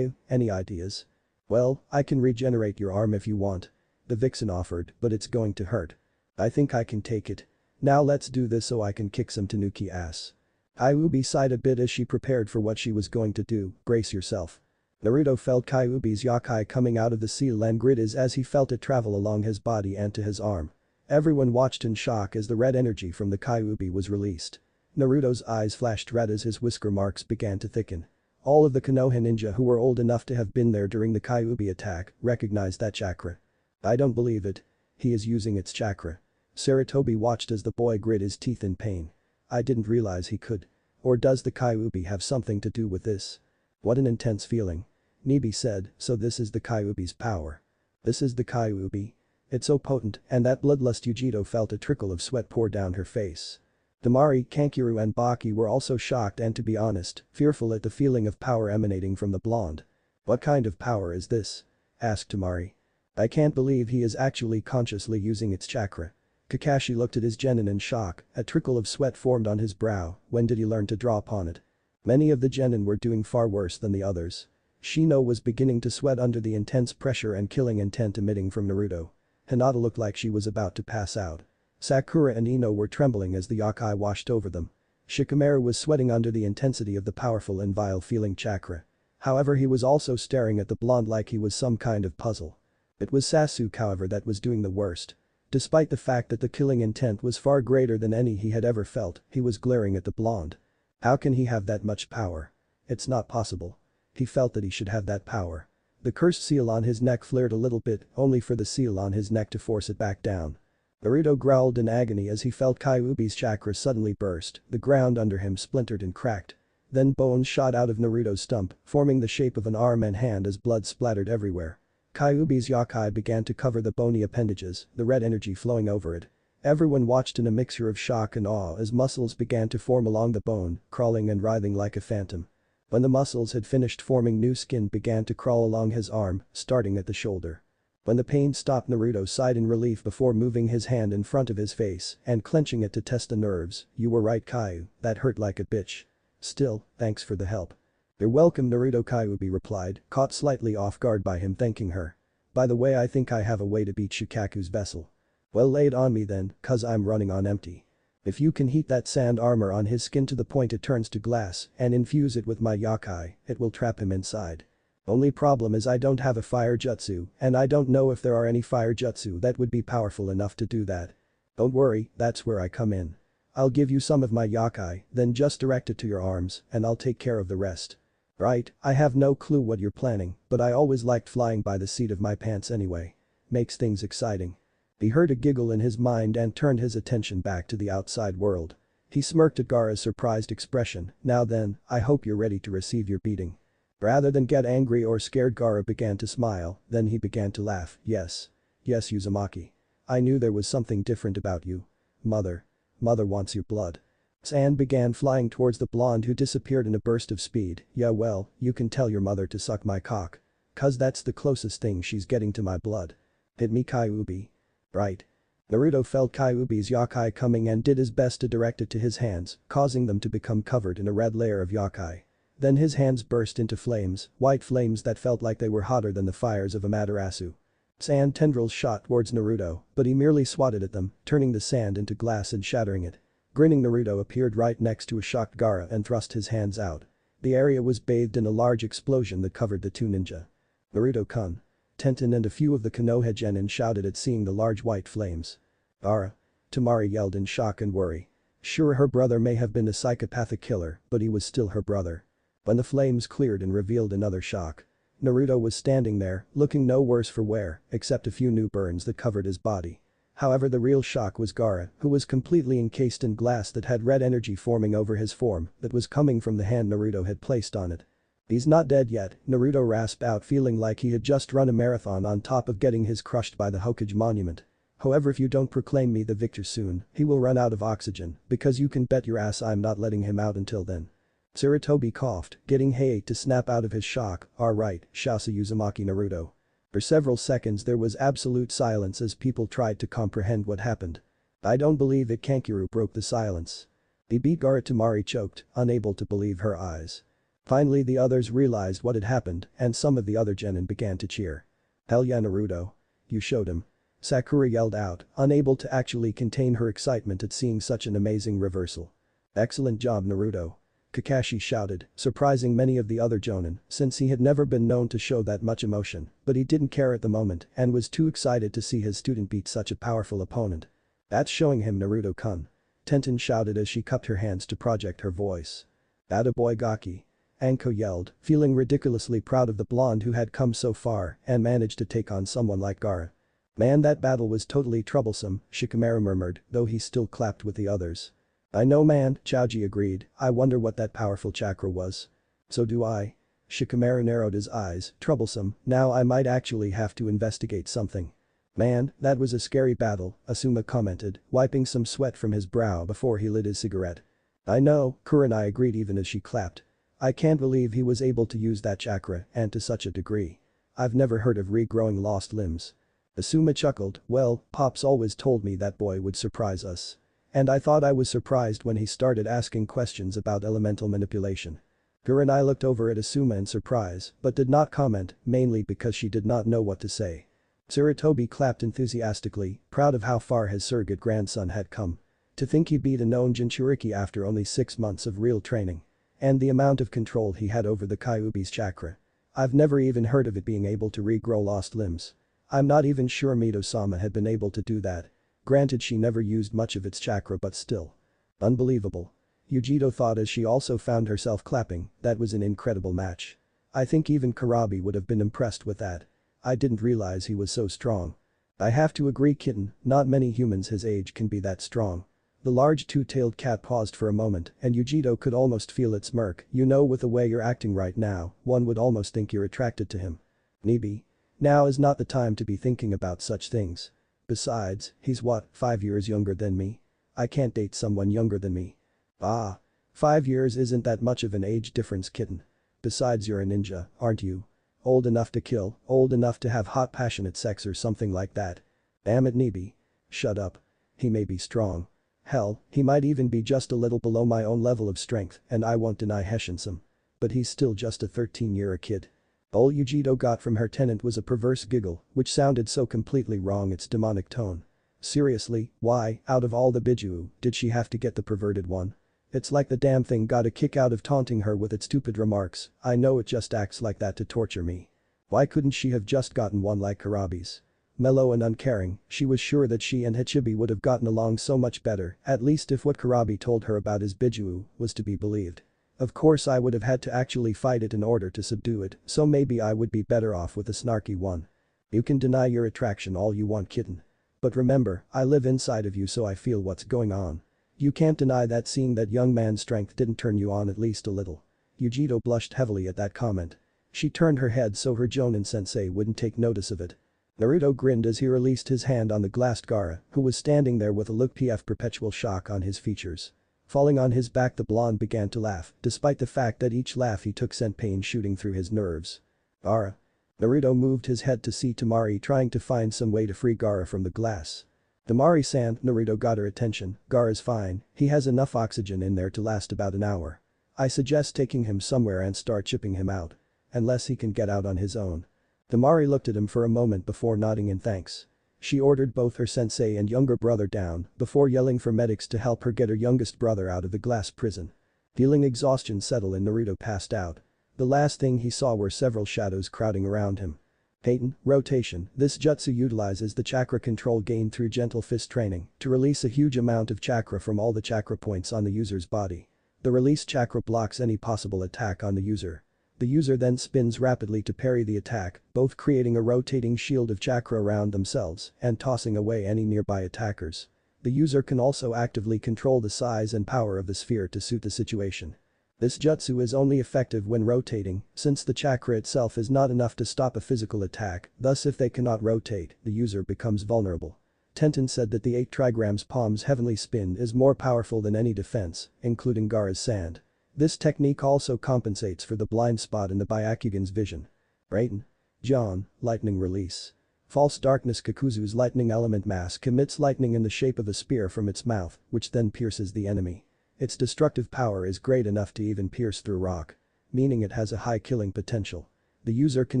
Any ideas?" "Well, I can regenerate your arm if you want." The vixen offered, "But it's going to hurt." "I think I can take it. Now let's do this so I can kick some Tanuki ass." Kyuubi sighed a bit as she prepared for what she was going to do, "Brace yourself." Naruto felt Kyuubi's yakai coming out of the seal and gritted as he felt it travel along his body and to his arm. Everyone watched in shock as the red energy from the Kyuubi was released. Naruto's eyes flashed red as his whisker marks began to thicken. All of the Konoha ninja who were old enough to have been there during the Kyuubi attack recognized that chakra. "I don't believe it. He is using its chakra." Sarutobi watched as the boy grit his teeth in pain. "I didn't realize he could." Or does the Kyuubi have something to do with this? What an intense feeling. Nibi said, so this is the Kyuubi's power. This is the Kyuubi. It's so potent, and that bloodlust Yujito felt a trickle of sweat pour down her face. Damari, Kankuro and Baki were also shocked and to be honest, fearful at the feeling of power emanating from the blonde. What kind of power is this? Asked Tamari. I can't believe he is actually consciously using its chakra. Kakashi looked at his genin in shock, a trickle of sweat formed on his brow. When did he learn to draw upon it? Many of the genin were doing far worse than the others. Shino was beginning to sweat under the intense pressure and killing intent emitting from Naruto. Hinata looked like she was about to pass out. Sakura and Ino were trembling as the yokai washed over them. Shikamaru was sweating under the intensity of the powerful and vile feeling chakra. However, he was also staring at the blonde like he was some kind of puzzle. It was Sasuke, however, that was doing the worst. Despite the fact that the killing intent was far greater than any he had ever felt, he was glaring at the blonde. How can he have that much power? It's not possible. He felt that he should have that power. The cursed seal on his neck flared a little bit, only for the seal on his neck to force it back down. Naruto growled in agony as he felt Kyuubi's chakra suddenly burst, the ground under him splintered and cracked. Then bones shot out of Naruto's stump, forming the shape of an arm and hand as blood splattered everywhere. Kyuubi's yokai began to cover the bony appendages, the red energy flowing over it. Everyone watched in a mixture of shock and awe as muscles began to form along the bone, crawling and writhing like a phantom. When the muscles had finished forming, new skin began to crawl along his arm, starting at the shoulder. When the pain stopped, Naruto sighed in relief before moving his hand in front of his face and clenching it to test the nerves. You were right, Kyu, that hurt like a bitch. Still, thanks for the help. You're welcome, Naruto, Kyuubi replied, caught slightly off guard by him thanking her. By the way, I think I have a way to beat Shikaku's vessel. Well, lay it on me then, cause I'm running on empty. If you can heat that sand armor on his skin to the point it turns to glass and infuse it with my yokai, it will trap him inside. Only problem is I don't have a fire jutsu and I don't know if there are any fire jutsu that would be powerful enough to do that. Don't worry, that's where I come in. I'll give you some of my yokai, then just direct it to your arms and I'll take care of the rest. Right, I have no clue what you're planning, but I always liked flying by the seat of my pants anyway. Makes things exciting. He heard a giggle in his mind and turned his attention back to the outside world. He smirked at Gaara's surprised expression. Now then, I hope you're ready to receive your beating. Rather than get angry or scared, Gaara began to smile, then he began to laugh. Yes. Yes, Uzumaki. I knew there was something different about you. Mother wants your blood. Sand began flying towards the blonde who disappeared in a burst of speed. Yeah, well, you can tell your mother to suck my cock. Cause that's the closest thing she's getting to my blood. Hit me, Kyuubi. Right. Naruto felt Kyuubi's yokai coming and did his best to direct it to his hands, causing them to become covered in a red layer of yokai. Then his hands burst into flames, white flames that felt like they were hotter than the fires of Amaterasu. Sand tendrils shot towards Naruto, but he merely swatted at them, turning the sand into glass and shattering it. Grinning, Naruto appeared right next to a shocked Gaara and thrust his hands out. The area was bathed in a large explosion that covered the two ninja. Naruto-kun. Tenten and a few of the Konoha genin shouted at seeing the large white flames. Gaara. Tamari yelled in shock and worry. Sure, her brother may have been a psychopathic killer, but he was still her brother. When the flames cleared and revealed another shock. Naruto was standing there, looking no worse for wear, except a few new burns that covered his body. However, the real shock was Gaara, who was completely encased in glass that had red energy forming over his form that was coming from the hand Naruto had placed on it. He's not dead yet, Naruto rasped out, feeling like he had just run a marathon on top of getting his crushed by the Hokage monument. However, if you don't proclaim me the victor soon, he will run out of oxygen, because you can bet your ass I'm not letting him out until then. Sarutobi coughed, getting Heiei to snap out of his shock. Alright, shouted Uzumaki Naruto. For several seconds there was absolute silence as people tried to comprehend what happened. I don't believe it, Kankuro broke the silence. He beat Gaara. Tamari choked, unable to believe her eyes. Finally the others realized what had happened and some of the other genin began to cheer. Hell yeah, Naruto. You showed him. Sakura yelled out, unable to actually contain her excitement at seeing such an amazing reversal. Excellent job, Naruto. Kakashi shouted, surprising many of the other jonin since he had never been known to show that much emotion, but he didn't care at the moment and was too excited to see his student beat such a powerful opponent. That's showing him, Naruto-kun. Tenten shouted as she cupped her hands to project her voice. Attaboy, Gaki. Anko yelled, feeling ridiculously proud of the blonde who had come so far and managed to take on someone like Gaara. Man, that battle was totally troublesome, Shikamaru murmured, though he still clapped with the others. I know man, Chaoji agreed, I wonder what that powerful chakra was. So do I. Shikamaru narrowed his eyes, troublesome, now I might actually have to investigate something. Man, that was a scary battle, Asuma commented, wiping some sweat from his brow before he lit his cigarette. I know, Kurenai agreed even as she clapped. I can't believe he was able to use that chakra and to such a degree. I've never heard of regrowing lost limbs. Asuma chuckled, well, Pops always told me that boy would surprise us. And I thought I was surprised when he started asking questions about elemental manipulation. Kurenai looked over at Asuma in surprise but did not comment, mainly because she did not know what to say. Sarutobi clapped enthusiastically, proud of how far his surrogate grandson had come. To think he beat a known Jinchuriki after only 6 months of real training. And the amount of control he had over the Kyuubi's chakra. I've never even heard of it being able to regrow lost limbs. I'm not even sure Mito-sama had been able to do that. Granted she never used much of its chakra but still. Unbelievable. Yujito thought as she also found herself clapping, that was an incredible match. I think even Karabi would have been impressed with that. I didn't realize he was so strong. I have to agree kitten, not many humans his age can be that strong. The large two-tailed cat paused for a moment and Yujito could almost feel it smirk, you know with the way you're acting right now, one would almost think you're attracted to him. Nibi. Now is not the time to be thinking about such things. Besides, he's what, 5 years younger than me? I can't date someone younger than me. Ah. 5 years isn't that much of an age difference kitten. Besides you're a ninja, aren't you? Old enough to kill, old enough to have hot passionate sex or something like that. Damn it Nibi. Shut up. He may be strong. Hell, he might even be just a little below my own level of strength and I won't deny Heshinsum. But he's still just a 13-year kid. All Yujito got from her tenant was a perverse giggle, which sounded so completely wrong its demonic tone. Seriously, why, out of all the Bijuu, did she have to get the perverted one? It's like the damn thing got a kick out of taunting her with its stupid remarks, I know it just acts like that to torture me. Why couldn't she have just gotten one like Karabi's? Mellow and uncaring, she was sure that she and Hachibi would have gotten along so much better, at least if what Karabi told her about his Bijuu was to be believed. Of course I would have had to actually fight it in order to subdue it, so maybe I would be better off with a snarky one. You can deny your attraction all you want kitten. But remember, I live inside of you so I feel what's going on. You can't deny that seeing that young man's strength didn't turn you on at least a little. Yujito blushed heavily at that comment. She turned her head so her Jonin sensei wouldn't take notice of it. Naruto grinned as he released his hand on the glassed Gaara, who was standing there with a look of perpetual shock on his features. Falling on his back the blonde began to laugh, despite the fact that each laugh he took sent pain shooting through his nerves. Gaara. Naruto moved his head to see Temari trying to find some way to free Gaara from the glass. Temari-san, Naruto got her attention, Gaara's fine, he has enough oxygen in there to last about an hour. I suggest taking him somewhere and start chipping him out. Unless he can get out on his own. Temari looked at him for a moment before nodding in thanks. She ordered both her sensei and younger brother down before yelling for medics to help her get her youngest brother out of the glass prison. Feeling exhaustion settle in, Naruto passed out. The last thing he saw were several shadows crowding around him. Peyton, rotation, this jutsu utilizes the chakra control gained through gentle fist training to release a huge amount of chakra from all the chakra points on the user's body. The released chakra blocks any possible attack on the user. The user then spins rapidly to parry the attack, both creating a rotating shield of chakra around themselves and tossing away any nearby attackers. The user can also actively control the size and power of the sphere to suit the situation. This jutsu is only effective when rotating, since the chakra itself is not enough to stop a physical attack, thus if they cannot rotate, the user becomes vulnerable. Tenten said that the 8 trigrams palm's heavenly spin is more powerful than any defense, including Gaara's sand. This technique also compensates for the blind spot in the Byakugan's vision. Raiden. John, lightning release. False darkness Kakuzu's lightning element mask emits lightning in the shape of a spear from its mouth, which then pierces the enemy. Its destructive power is great enough to even pierce through rock. Meaning it has a high killing potential. The user can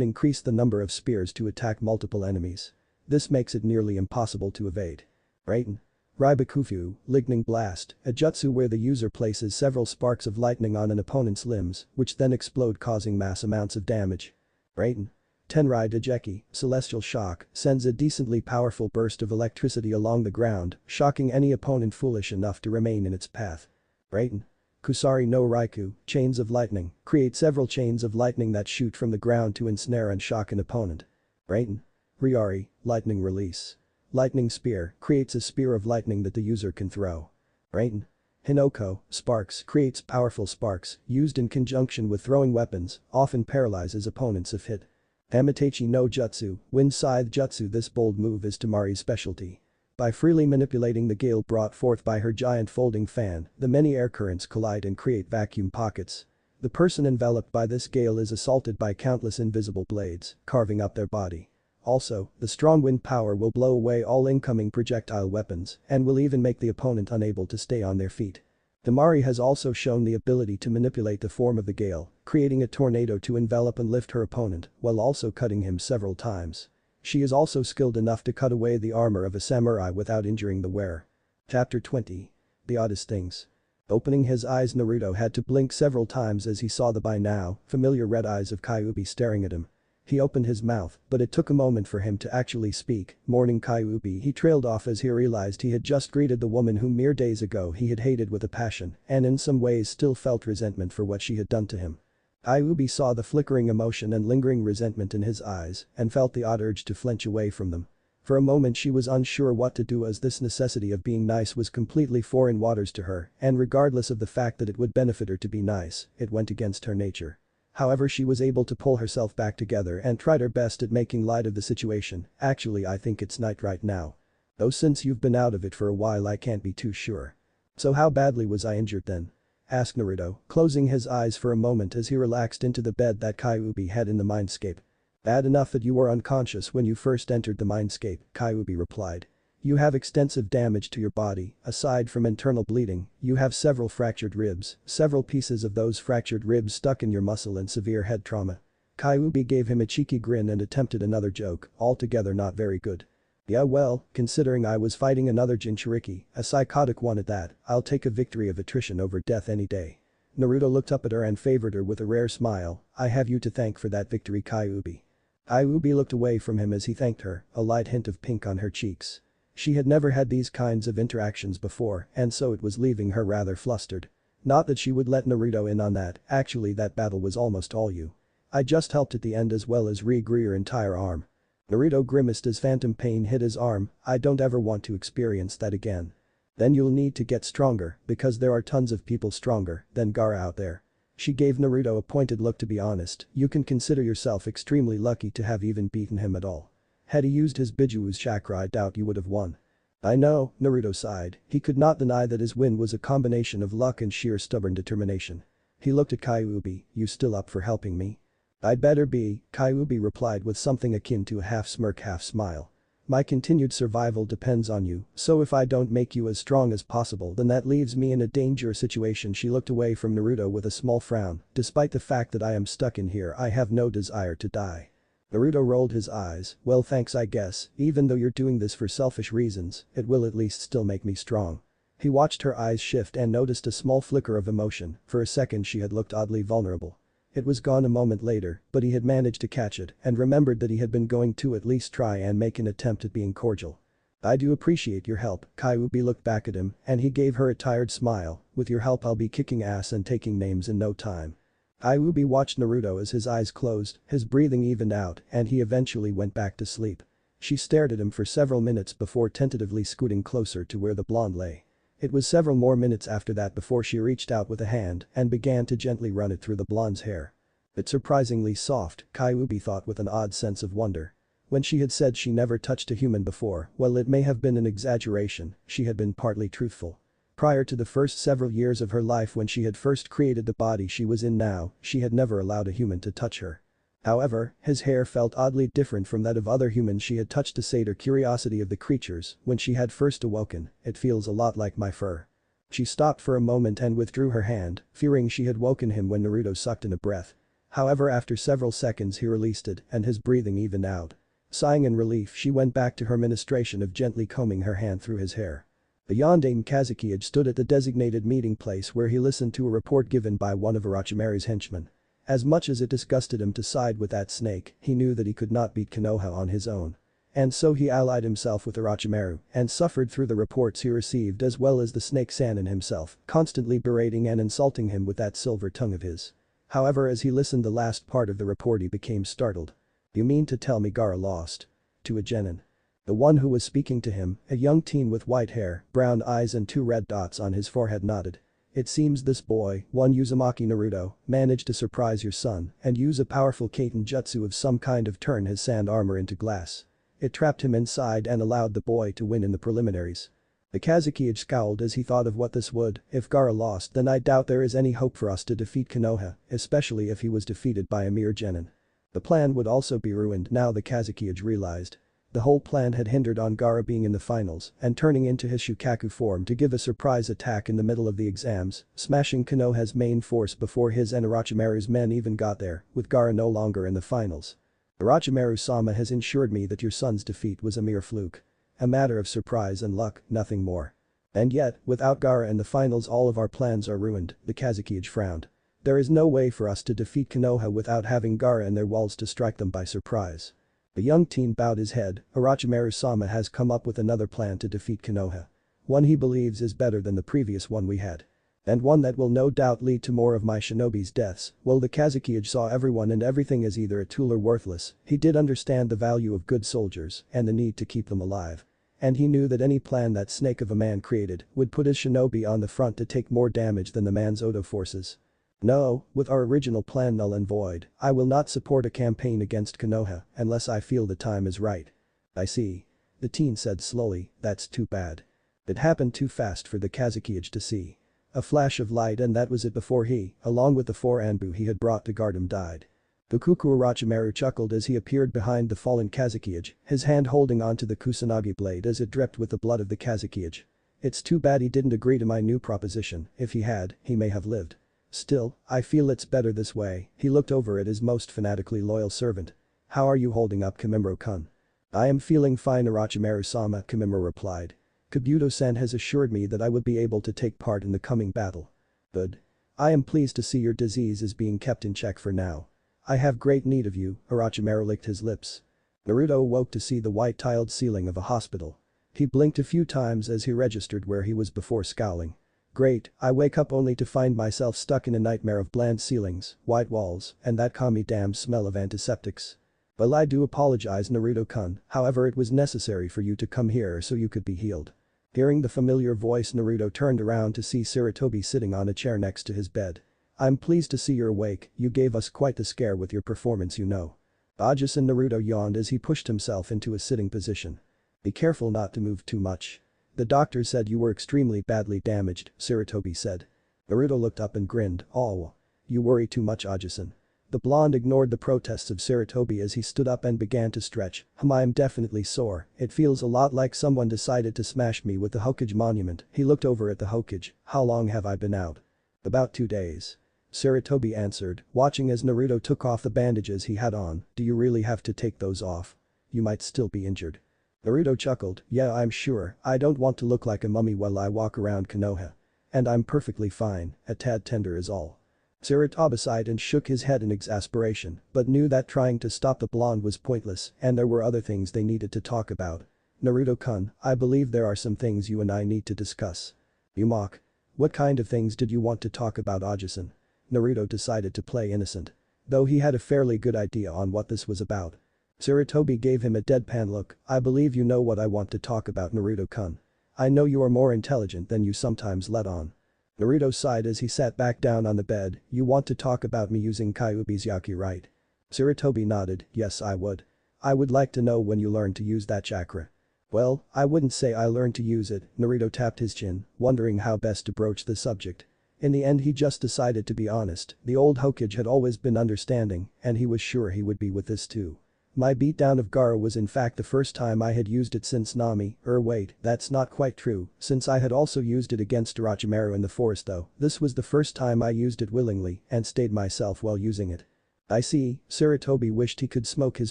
increase the number of spears to attack multiple enemies. This makes it nearly impossible to evade. Raiden. Raibakufu, lightning blast, a jutsu where the user places several sparks of lightning on an opponent's limbs, which then explode causing mass amounts of damage. Raiden. Tenrai Dejeki, celestial shock, sends a decently powerful burst of electricity along the ground, shocking any opponent foolish enough to remain in its path. Raiden. Kusari no Raiku, chains of lightning, create several chains of lightning that shoot from the ground to ensnare and shock an opponent. Raiden. Ryari, lightning release. Lightning spear, creates a spear of lightning that the user can throw. Raiden. Hinoko, sparks, creates powerful sparks, used in conjunction with throwing weapons, often paralyzes opponents if hit. Amitachi no Jutsu, Wind Scythe Jutsu. This bold move is Tamari's specialty. By freely manipulating the gale brought forth by her giant folding fan, the many air currents collide and create vacuum pockets. The person enveloped by this gale is assaulted by countless invisible blades, carving up their body. Also, the strong wind power will blow away all incoming projectile weapons and will even make the opponent unable to stay on their feet. Tamari has also shown the ability to manipulate the form of the gale, creating a tornado to envelop and lift her opponent while also cutting him several times. She is also skilled enough to cut away the armor of a samurai without injuring the wearer. Chapter 20. The Oddest Things. Opening his eyes, Naruto had to blink several times as he saw the by now familiar red eyes of Kyuubi staring at him. He opened his mouth, but it took a moment for him to actually speak. Mourning Kyuubi, he trailed off as he realized he had just greeted the woman whom mere days ago he had hated with a passion and in some ways still felt resentment for what she had done to him. Kyuubi saw the flickering emotion and lingering resentment in his eyes and felt the odd urge to flinch away from them. For a moment she was unsure what to do as this necessity of being nice was completely foreign waters to her and regardless of the fact that it would benefit her to be nice, it went against her nature. However, she was able to pull herself back together and tried her best at making light of the situation. Actually, I think it's night right now. Though since you've been out of it for a while I can't be too sure. So how badly was I injured then? Asked Naruto, closing his eyes for a moment as he relaxed into the bed that Kyuubi had in the mindscape. Bad enough that you were unconscious when you first entered the mindscape, Kyuubi replied. You have extensive damage to your body, aside from internal bleeding, you have several fractured ribs, several pieces of those fractured ribs stuck in your muscle and severe head trauma. Kyuubi gave him a cheeky grin and attempted another joke, altogether not very good. Yeah well, considering I was fighting another Jinchuriki, a psychotic one at that, I'll take a victory of attrition over death any day. Naruto looked up at her and favored her with a rare smile. I have you to thank for that victory, Kyuubi. Kyuubi looked away from him as he thanked her, a light hint of pink on her cheeks. She had never had these kinds of interactions before and so it was leaving her rather flustered. Not that she would let Naruto in on that, actually that battle was almost all you. I just helped at the end as well as re-grew your entire arm. Naruto grimaced as phantom pain hit his arm. I don't ever want to experience that again. Then you'll need to get stronger because there are tons of people stronger than Gaara out there. She gave Naruto a pointed look. To be honest, you can consider yourself extremely lucky to have even beaten him at all. Had he used his Bijuu's chakra I doubt you would have won. I know, Naruto sighed. He could not deny that his win was a combination of luck and sheer stubborn determination. He looked at Kyuubi. You still up for helping me? I'd better be, Kyuubi replied with something akin to a half smirk half smile. My continued survival depends on you, so if I don't make you as strong as possible then that leaves me in a dangerous situation. She looked away from Naruto with a small frown. Despite the fact that I am stuck in here I have no desire to die. Naruto rolled his eyes. Well thanks I guess, even though you're doing this for selfish reasons, it will at least still make me strong. He watched her eyes shift and noticed a small flicker of emotion. For a second she had looked oddly vulnerable. It was gone a moment later, but he had managed to catch it and remembered that he had been going to at least try and make an attempt at being cordial. I do appreciate your help. Kyuubi looked back at him and he gave her a tired smile. With your help I'll be kicking ass and taking names in no time. Kyuubi watched Naruto as his eyes closed, his breathing evened out and he eventually went back to sleep. She stared at him for several minutes before tentatively scooting closer to where the blonde lay. It was several more minutes after that before she reached out with a hand and began to gently run it through the blonde's hair. It's surprisingly soft, Kyuubi thought with an odd sense of wonder. When she had said she never touched a human before, well it may have been an exaggeration, she had been partly truthful. Prior to the first several years of her life when she had first created the body she was in now, she had never allowed a human to touch her. However, his hair felt oddly different from that of other humans she had touched. To sate her curiosity of the creatures when she had first awoken, it feels a lot like my fur. She stopped for a moment and withdrew her hand, fearing she had woken him when Naruto sucked in a breath. However, after several seconds he released it and his breathing evened out. Sighing in relief, she went back to her ministration of gently combing her hand through his hair. The Yondaime Kazuki had stood at the designated meeting place where he listened to a report given by one of Orochimaru's henchmen. As much as it disgusted him to side with that snake, he knew that he could not beat Konoha on his own. And so he allied himself with Orochimaru and suffered through the reports he received as well as the snake Sannin himself, constantly berating and insulting him with that silver tongue of his. However, as he listened the last part of the report he became startled. You mean to tell me Gaara lost? To a genin? The one who was speaking to him, a young teen with white hair, brown eyes and 2 red dots on his forehead nodded. It seems this boy, one Uzumaki Naruto, managed to surprise your son and use a powerful Kaiten jutsu of some kind of turn his sand armor into glass. It trapped him inside and allowed the boy to win in the preliminaries. The Kazekage scowled as he thought of what this would. If Gaara lost, then I doubt there is any hope for us to defeat Konoha, especially if he was defeated by a mere genin. The plan would also be ruined now, the Kazekage realized. The whole plan had hindered on Gaara being in the finals and turning into his Shukaku form to give a surprise attack in the middle of the exams, smashing Konoha's main force before his and Orochimaru's men even got there, with Gaara no longer in the finals. Orochimaru-sama has ensured me that your son's defeat was a mere fluke. A matter of surprise and luck, nothing more. And yet, without Gaara in the finals all of our plans are ruined, the Kazekage frowned. There is no way for us to defeat Konoha without having Gaara in their walls to strike them by surprise. The young teen bowed his head. Orochimaru-sama has come up with another plan to defeat Konoha. One he believes is better than the previous one we had. And one that will no doubt lead to more of my shinobi's deaths. Well, the Kazekage saw everyone and everything as either a tool or worthless. He did understand the value of good soldiers and the need to keep them alive. And he knew that any plan that snake of a man created would put his shinobi on the front to take more damage than the man's Odo forces. No, with our original plan null and void, I will not support a campaign against Konoha unless I feel the time is right. I see. The teen said slowly, that's too bad. It happened too fast for the Kazekage to see. A flash of light and that was it before he, along with the 4 Anbu he had brought to guard him, died. Fukuku Orochimaru chuckled as he appeared behind the fallen Kazekage, his hand holding onto the Kusanagi blade as it dripped with the blood of the Kazekage. It's too bad he didn't agree to my new proposition. If he had, he may have lived. Still, I feel it's better this way. He looked over at his most fanatically loyal servant. How are you holding up, Kimimaro-kun? I am feeling fine, Orochimaru-sama, Kimimaro replied. Kabuto-san has assured me that I would be able to take part in the coming battle. Good. I am pleased to see your disease is being kept in check for now. I have great need of you, Orochimaru licked his lips. Naruto awoke to see the white-tiled ceiling of a hospital. He blinked a few times as he registered where he was before scowling. Great, I wake up only to find myself stuck in a nightmare of bland ceilings, white walls, and that commie damn smell of antiseptics. Well, I do apologize, Naruto-kun, however it was necessary for you to come here so you could be healed. Hearing the familiar voice, Naruto turned around to see Sarutobi sitting on a chair next to his bed. I'm pleased to see you're awake, you gave us quite the scare with your performance, you know. Ajisen, Naruto yawned as he pushed himself into a sitting position. Be careful not to move too much. The doctor said you were extremely badly damaged, Sarutobi said. Naruto looked up and grinned, oh. You worry too much, Ajisen. The blonde ignored the protests of Sarutobi as he stood up and began to stretch. I'm definitely sore, it feels a lot like someone decided to smash me with the Hokage monument. He looked over at the Hokage. How long have I been out? About 2 days. Sarutobi answered, watching as Naruto took off the bandages he had on. Do you really have to take those off? You might still be injured. Naruto chuckled, yeah, I'm sure, I don't want to look like a mummy while I walk around Konoha. And I'm perfectly fine, a tad tender is all. Sarutobi sighed and shook his head in exasperation, but knew that trying to stop the blonde was pointless and there were other things they needed to talk about. Naruto-kun, I believe there are some things you and I need to discuss. You mock. What kind of things did you want to talk about, Ajisen? Naruto decided to play innocent. Though he had a fairly good idea on what this was about. Sarutobi gave him a deadpan look. I believe you know what I want to talk about, Naruto-kun. I know you are more intelligent than you sometimes let on. Naruto sighed as he sat back down on the bed. You want to talk about me using Kyuubi's Yaki, right? Sarutobi nodded, yes I would. I would like to know when you learned to use that chakra. Well, I wouldn't say I learned to use it, Naruto tapped his chin, wondering how best to broach the subject. In the end he just decided to be honest. The old Hokage had always been understanding and he was sure he would be with this too. My beatdown of Gaara was in fact the first time I had used it since Nami, wait, that's not quite true, since I had also used it against Orochimaru in the forest though, this was the first time I used it willingly and stayed myself while using it. I see, Sarutobi wished he could smoke his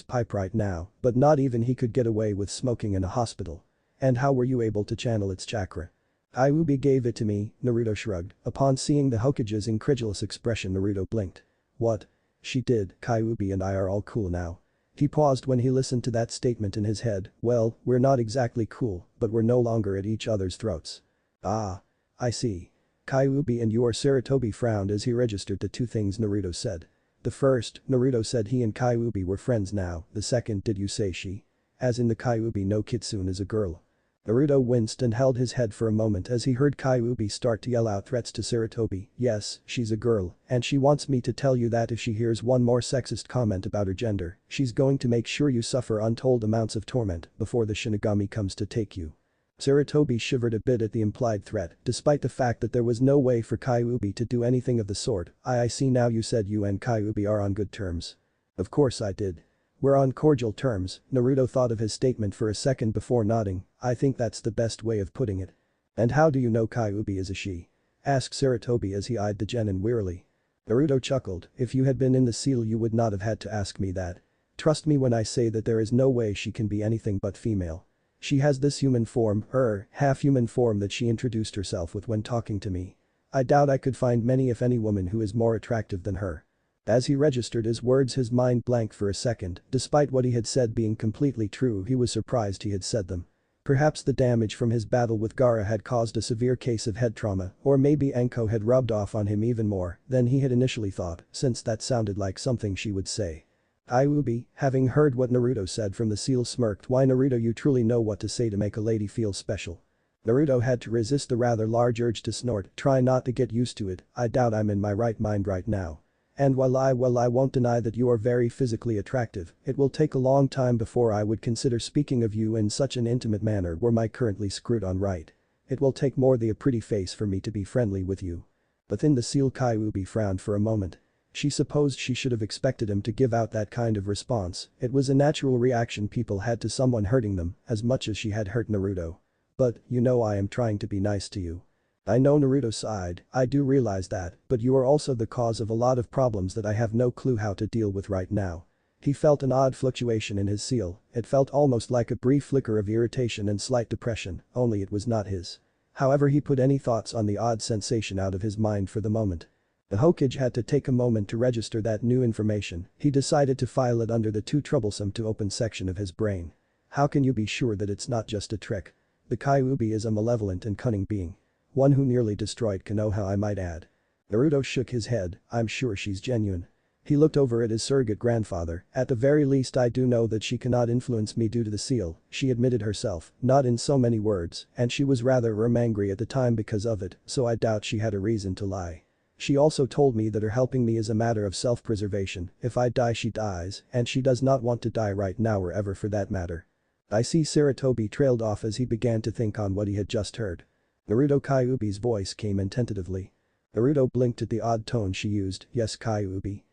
pipe right now, but not even he could get away with smoking in a hospital. And how were you able to channel its chakra? Kyuubi gave it to me, Naruto shrugged. Upon seeing the Hokage's incredulous expression, Naruto blinked. What? She did, Kyuubi and I are all cool now. He paused when he listened to that statement in his head. Well, we're not exactly cool, but we're no longer at each other's throats. Ah. I see. Kyuubi and your Sarutobi frowned as he registered the 2 things Naruto said. The first, Naruto said he and Kyuubi were friends now. The second, did you say she? as in the Kyuubi no Kitsune is a girl. Naruto winced and held his head for a moment as he heard Kyuubi start to yell out threats to Sarutobi. Yes, she's a girl, and she wants me to tell you that if she hears one more sexist comment about her gender, she's going to make sure you suffer untold amounts of torment before the Shinigami comes to take you. Sarutobi shivered a bit at the implied threat, despite the fact that there was no way for Kyuubi to do anything of the sort. I see now you said you and Kyuubi are on good terms. Of course I did. We're on cordial terms. Naruto thought of his statement for a second before nodding. I think that's the best way of putting it. And how do you know Kyuubi is a she? Asked Sarutobi as he eyed the genin wearily. Naruto chuckled. If you had been in the seal you would not have had to ask me that. Trust me when I say that there is no way she can be anything but female. She has this human form, half-human form that she introduced herself with when talking to me. I doubt I could find many if any woman who is more attractive than her. As he registered his words his mind blanked for a second, despite what he had said being completely true he was surprised he had said them. Perhaps the damage from his battle with Gaara had caused a severe case of head trauma, or maybe Enko had rubbed off on him even more than he had initially thought, since that sounded like something she would say. Kyuubi, having heard what Naruto said from the seal smirked. Why Naruto, you truly know what to say to make a lady feel special. Naruto had to resist the rather large urge to snort. Try not to get used to it, I doubt I'm in my right mind right now. And while I won't deny that you are very physically attractive, it will take a long time before I would consider speaking of you in such an intimate manner were my currently screwed on right. It will take more than a pretty face for me to be friendly with you. Within the seal Kyuubi frowned for a moment. She supposed she should have expected him to give out that kind of response, it was a natural reaction people had to someone hurting them, as much as she had hurt Naruto. But, you know I am trying to be nice to you. I know Naruto sighed, I do realize that, but you are also the cause of a lot of problems that I have no clue how to deal with right now. He felt an odd fluctuation in his seal, it felt almost like a brief flicker of irritation and slight depression, only it was not his. However he put any thoughts on the odd sensation out of his mind for the moment. The Hokage had to take a moment to register that new information, he decided to file it under the too troublesome to open section of his brain. How can you be sure that it's not just a trick? The Kyuubi is a malevolent and cunning being. One who nearly destroyed Konoha I might add. Naruto shook his head, I'm sure she's genuine. He looked over at his surrogate grandfather, at the very least I do know that she cannot influence me due to the seal, she admitted herself, not in so many words, and she was rather angry at the time because of it, so I doubt she had a reason to lie. She also told me that her helping me is a matter of self-preservation, if I die she dies, and she does not want to die right now or ever for that matter. I see Sarutobi trailed off as he began to think on what he had just heard. Naruto Kyuubi's voice came in tentatively. Naruto blinked at the odd tone she used, yes Kyuubi.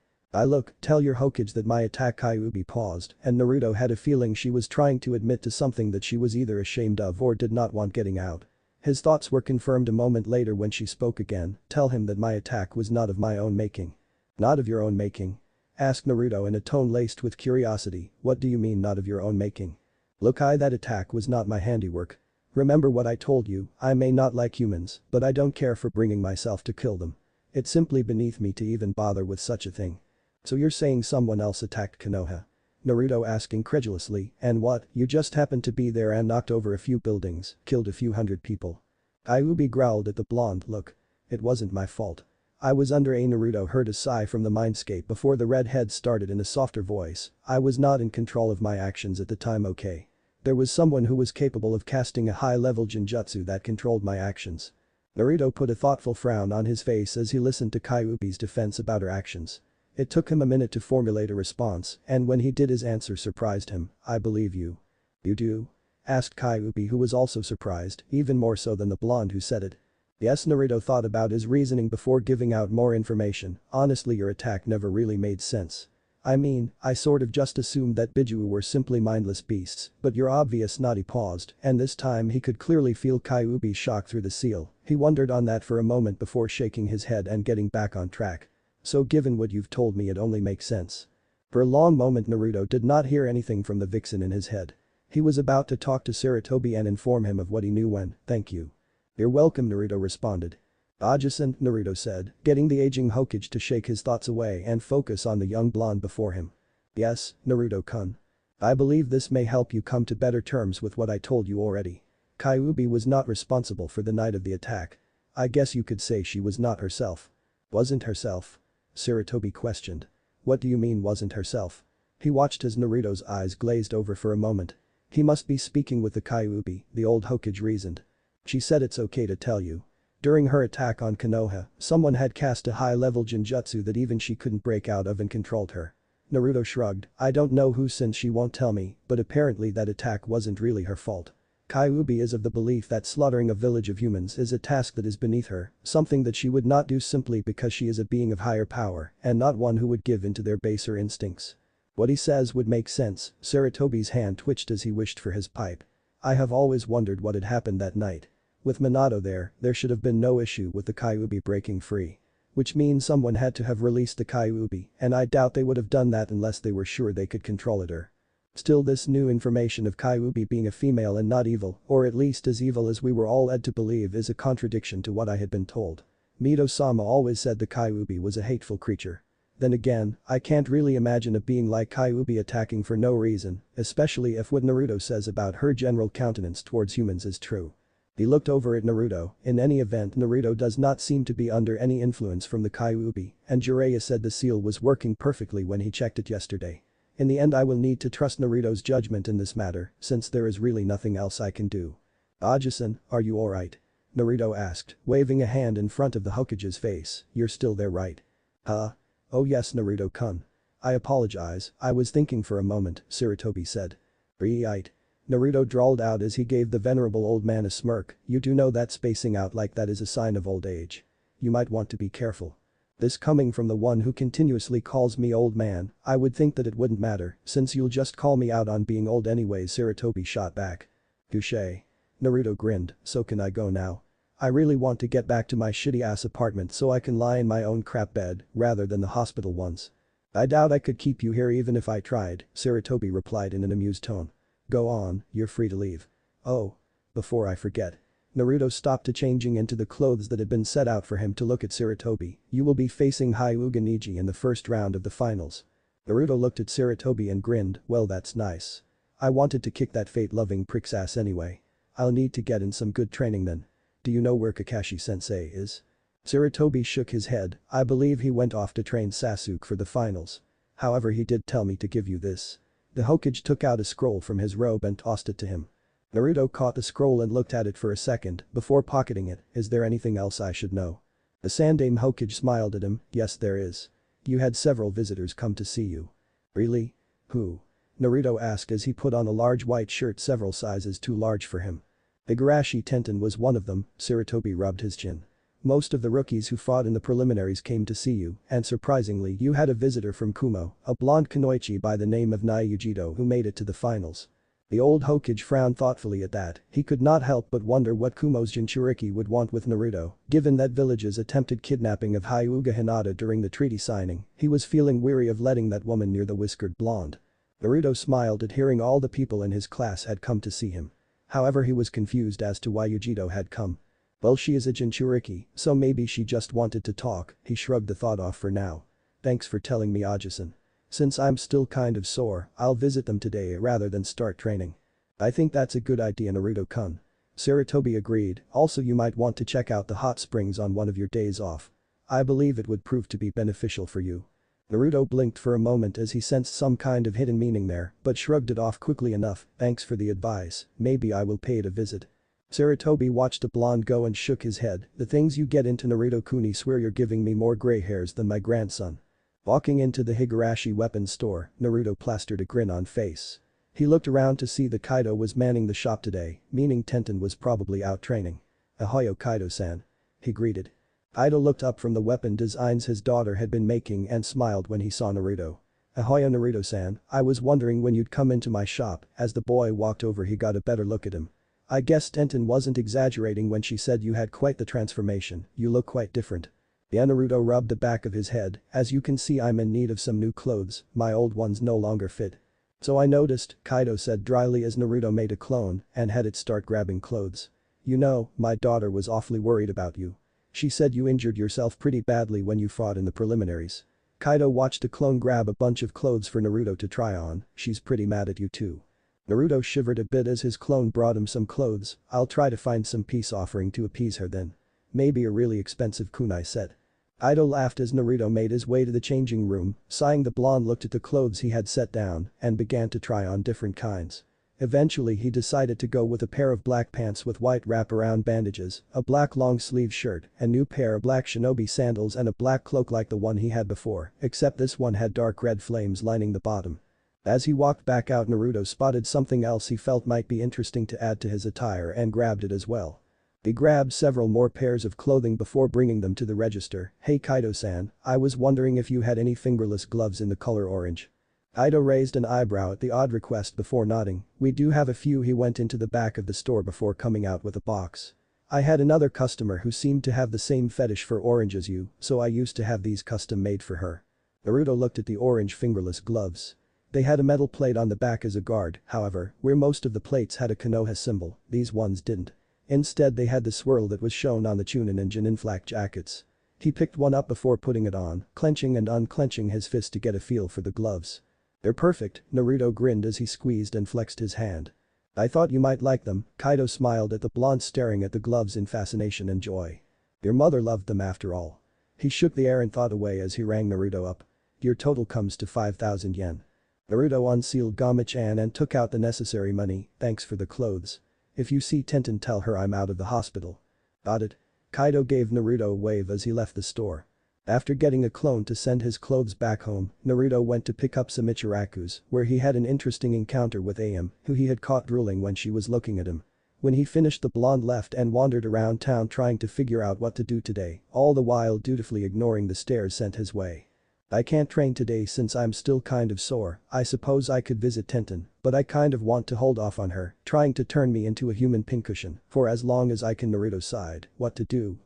Tell your Hokage that my attack. Kyuubi paused, and Naruto had a feeling she was trying to admit to something that she was either ashamed of or did not want getting out. His thoughts were confirmed a moment later when she spoke again, tell him that my attack was not of my own making. Not of your own making? Asked Naruto in a tone laced with curiosity, what do you mean not of your own making? Look, that attack was not my handiwork. Remember what I told you, I may not like humans, but I don't care for bringing myself to kill them. It's simply beneath me to even bother with such a thing. So you're saying someone else attacked Konoha? Naruto asked incredulously, and what, you just happened to be there and knocked over a few buildings, killed a few hundred people. Kyuubi growled at the blonde, look. It wasn't my fault. I was under a Naruto heard a sigh from the mindscape before the redhead started in a softer voice, I was not in control of my actions at the time okay. There was someone who was capable of casting a high-level genjutsu that controlled my actions. Naruto put a thoughtful frown on his face as he listened to Kyuubi's defense about her actions. It took him a minute to formulate a response, and when he did his answer surprised him, I believe you. You do? Asked Kyuubi who was also surprised, even more so than the blonde who said it. Yes, Naruto thought about his reasoning before giving out more information, honestly your attack never really made sense. I mean, I sort of just assumed that Biju were simply mindless beasts, but your obvious naughty paused, and this time he could clearly feel Kyuubi's shock through the seal, he wondered on that for a moment before shaking his head and getting back on track. So given what you've told me it only makes sense. For a long moment Naruto did not hear anything from the vixen in his head. He was about to talk to Sarutobi and inform him of what he knew when, thank you. You're welcome Naruto responded. Ajusan, Naruto said, getting the aging Hokage to shake his thoughts away and focus on the young blonde before him. Yes, Naruto-kun. I believe this may help you come to better terms with what I told you already. Kyuubi was not responsible for the night of the attack. I guess you could say she was not herself. Wasn't herself? Sarutobi questioned. What do you mean wasn't herself? He watched as Naruto's eyes glazed over for a moment. He must be speaking with the Kyuubi, the old Hokage reasoned. She said it's okay to tell you. During her attack on Konoha, someone had cast a high-level genjutsu that even she couldn't break out of and controlled her. Naruto shrugged, I don't know who since she won't tell me, but apparently that attack wasn't really her fault. Kyuubi is of the belief that slaughtering a village of humans is a task that is beneath her, something that she would not do simply because she is a being of higher power and not one who would give in to their baser instincts. What he says would make sense. Sarutobi's hand twitched as he wished for his pipe. I have always wondered what had happened that night. With Minato there should have been no issue with the Kyuubi breaking free. Which means someone had to have released the Kyuubi, and I doubt they would have done that unless they were sure they could control it or. Still, this new information of Kyuubi being a female and not evil, or at least as evil as we were all led to believe, is a contradiction to what I had been told. Mito-sama always said the Kyuubi was a hateful creature. Then again, I can't really imagine a being like Kyuubi attacking for no reason, especially if what Naruto says about her general countenance towards humans is true. He looked over at Naruto. In any event, Naruto does not seem to be under any influence from the Kyuubi, and Jiraiya said the seal was working perfectly when he checked it yesterday. In the end, I will need to trust Naruto's judgment in this matter, since there is really nothing else I can do. Aja-san, are you alright? Naruto asked, waving a hand in front of the Hokage's face. You're still there, right? Huh? Oh yes, Naruto-kun. I apologize, I was thinking for a moment, Sarutobi said. Right. Naruto drawled out as he gave the venerable old man a smirk. You do know that spacing out like that is a sign of old age. You might want to be careful. This coming from the one who continuously calls me old man, I would think that it wouldn't matter, since you'll just call me out on being old anyways, Sarutobi shot back. Touché. Naruto grinned, so can I go now? I really want to get back to my shitty-ass apartment so I can lie in my own crap bed, rather than the hospital ones. I doubt I could keep you here even if I tried, Sarutobi replied in an amused tone. Go on, you're free to leave. Oh. Before I forget. Naruto stopped to changing into the clothes that had been set out for him to look at Sarutobi. You will be facing Hyuga Neji in the first round of the finals. Naruto looked at Sarutobi and grinned, well that's nice. I wanted to kick that fate-loving prick's ass anyway. I'll need to get in some good training then. Do you know where Kakashi-sensei is? Sarutobi shook his head. I believe he went off to train Sasuke for the finals. However, he did tell me to give you this. The Hokage took out a scroll from his robe and tossed it to him. Naruto caught the scroll and looked at it for a second before pocketing it. Is there anything else I should know? The Sandaime Hokage smiled at him. Yes, there is. You had several visitors come to see you. Really? Who? Naruto asked as he put on a large white shirt several sizes too large for him. Higurashi Tenten was one of them. Sarutobi rubbed his chin. Most of the rookies who fought in the preliminaries came to see you, and surprisingly you had a visitor from Kumo, a blonde kunoichi by the name of Naiujido who made it to the finals. The old Hokage frowned thoughtfully at that. He could not help but wonder what Kumo's Jinchuriki would want with Naruto, given that village's attempted kidnapping of Hyuga Hinata during the treaty signing. He was feeling weary of letting that woman near the whiskered blonde. Naruto smiled at hearing all the people in his class had come to see him. However, he was confused as to why Yujido had come. Well, she is a Jinchuriki, so maybe she just wanted to talk. He shrugged the thought off for now. Thanks for telling me, Aja-san. Since I'm still kind of sore, I'll visit them today rather than start training. I think that's a good idea, Naruto-kun. Sarutobi agreed. Also, you might want to check out the hot springs on one of your days off. I believe it would prove to be beneficial for you. Naruto blinked for a moment as he sensed some kind of hidden meaning there, but shrugged it off quickly enough. Thanks for the advice, maybe I will pay it a visit. Sarutobi watched the blonde go and shook his head. The things you get into, Naruto-kun, swear you're giving me more gray hairs than my grandson. Walking into the Higurashi weapons store, Naruto plastered a grin on face. He looked around to see that Kaido was manning the shop today, meaning Tenten was probably out training. Ahoyo, Kaido-san. He greeted. Kaido looked up from the weapon designs his daughter had been making and smiled when he saw Naruto. Ahoyo, Naruto-san, I was wondering when you'd come into my shop. As the boy walked over, he got a better look at him. I guess Tenten wasn't exaggerating when she said you had quite the transformation. You look quite different. Naruto rubbed the back of his head. As you can see, I'm in need of some new clothes. My old ones no longer fit. So I noticed, Kaido said dryly as Naruto made a clone and had it start grabbing clothes. You know, my daughter was awfully worried about you. She said you injured yourself pretty badly when you fought in the preliminaries. Kaido watched the clone grab a bunch of clothes for Naruto to try on. She's pretty mad at you too. Naruto shivered a bit as his clone brought him some clothes. I'll try to find some peace offering to appease her then. Maybe a really expensive kunai set. Kaido laughed as Naruto made his way to the changing room. Sighing, the blonde looked at the clothes he had set down and began to try on different kinds. Eventually he decided to go with a pair of black pants with white wraparound bandages, a black long-sleeve shirt, a new pair of black shinobi sandals and a black cloak like the one he had before, except this one had dark red flames lining the bottom. As he walked back out, Naruto spotted something else he felt might be interesting to add to his attire and grabbed it as well. He grabbed several more pairs of clothing before bringing them to the register. "Hey Kaido-san, I was wondering if you had any fingerless gloves in the color orange." Kaido raised an eyebrow at the odd request before nodding. "We do have a few." He went into the back of the store before coming out with a box. "I had another customer who seemed to have the same fetish for orange as you, so I used to have these custom made for her." Naruto looked at the orange fingerless gloves. They had a metal plate on the back as a guard, however, where most of the plates had a Konoha symbol, these ones didn't. Instead they had the swirl that was shown on the Chunin and Jonin flak jackets. He picked one up before putting it on, clenching and unclenching his fist to get a feel for the gloves. "They're perfect," Naruto grinned as he squeezed and flexed his hand. "I thought you might like them." Kaido smiled at the blonde staring at the gloves in fascination and joy. "Your mother loved them after all." He shook the errant thought away as he rang Naruto up. "Your total comes to 5,000 yen. Naruto unsealed Gomichan and took out the necessary money. "Thanks for the clothes. If you see Tenten, tell her I'm out of the hospital." "Got it." Kaido gave Naruto a wave as he left the store. After getting a clone to send his clothes back home, Naruto went to pick up some Ichirakus, where he had an interesting encounter with Am, who he had caught drooling when she was looking at him. When he finished, the blonde left and wandered around town trying to figure out what to do today, all the while dutifully ignoring the stares sent his way. "I can't train today since I'm still kind of sore. I suppose I could visit Tenten, but I kind of want to hold off on her trying to turn me into a human pincushion for as long as I can." Naruto sighed. What to do?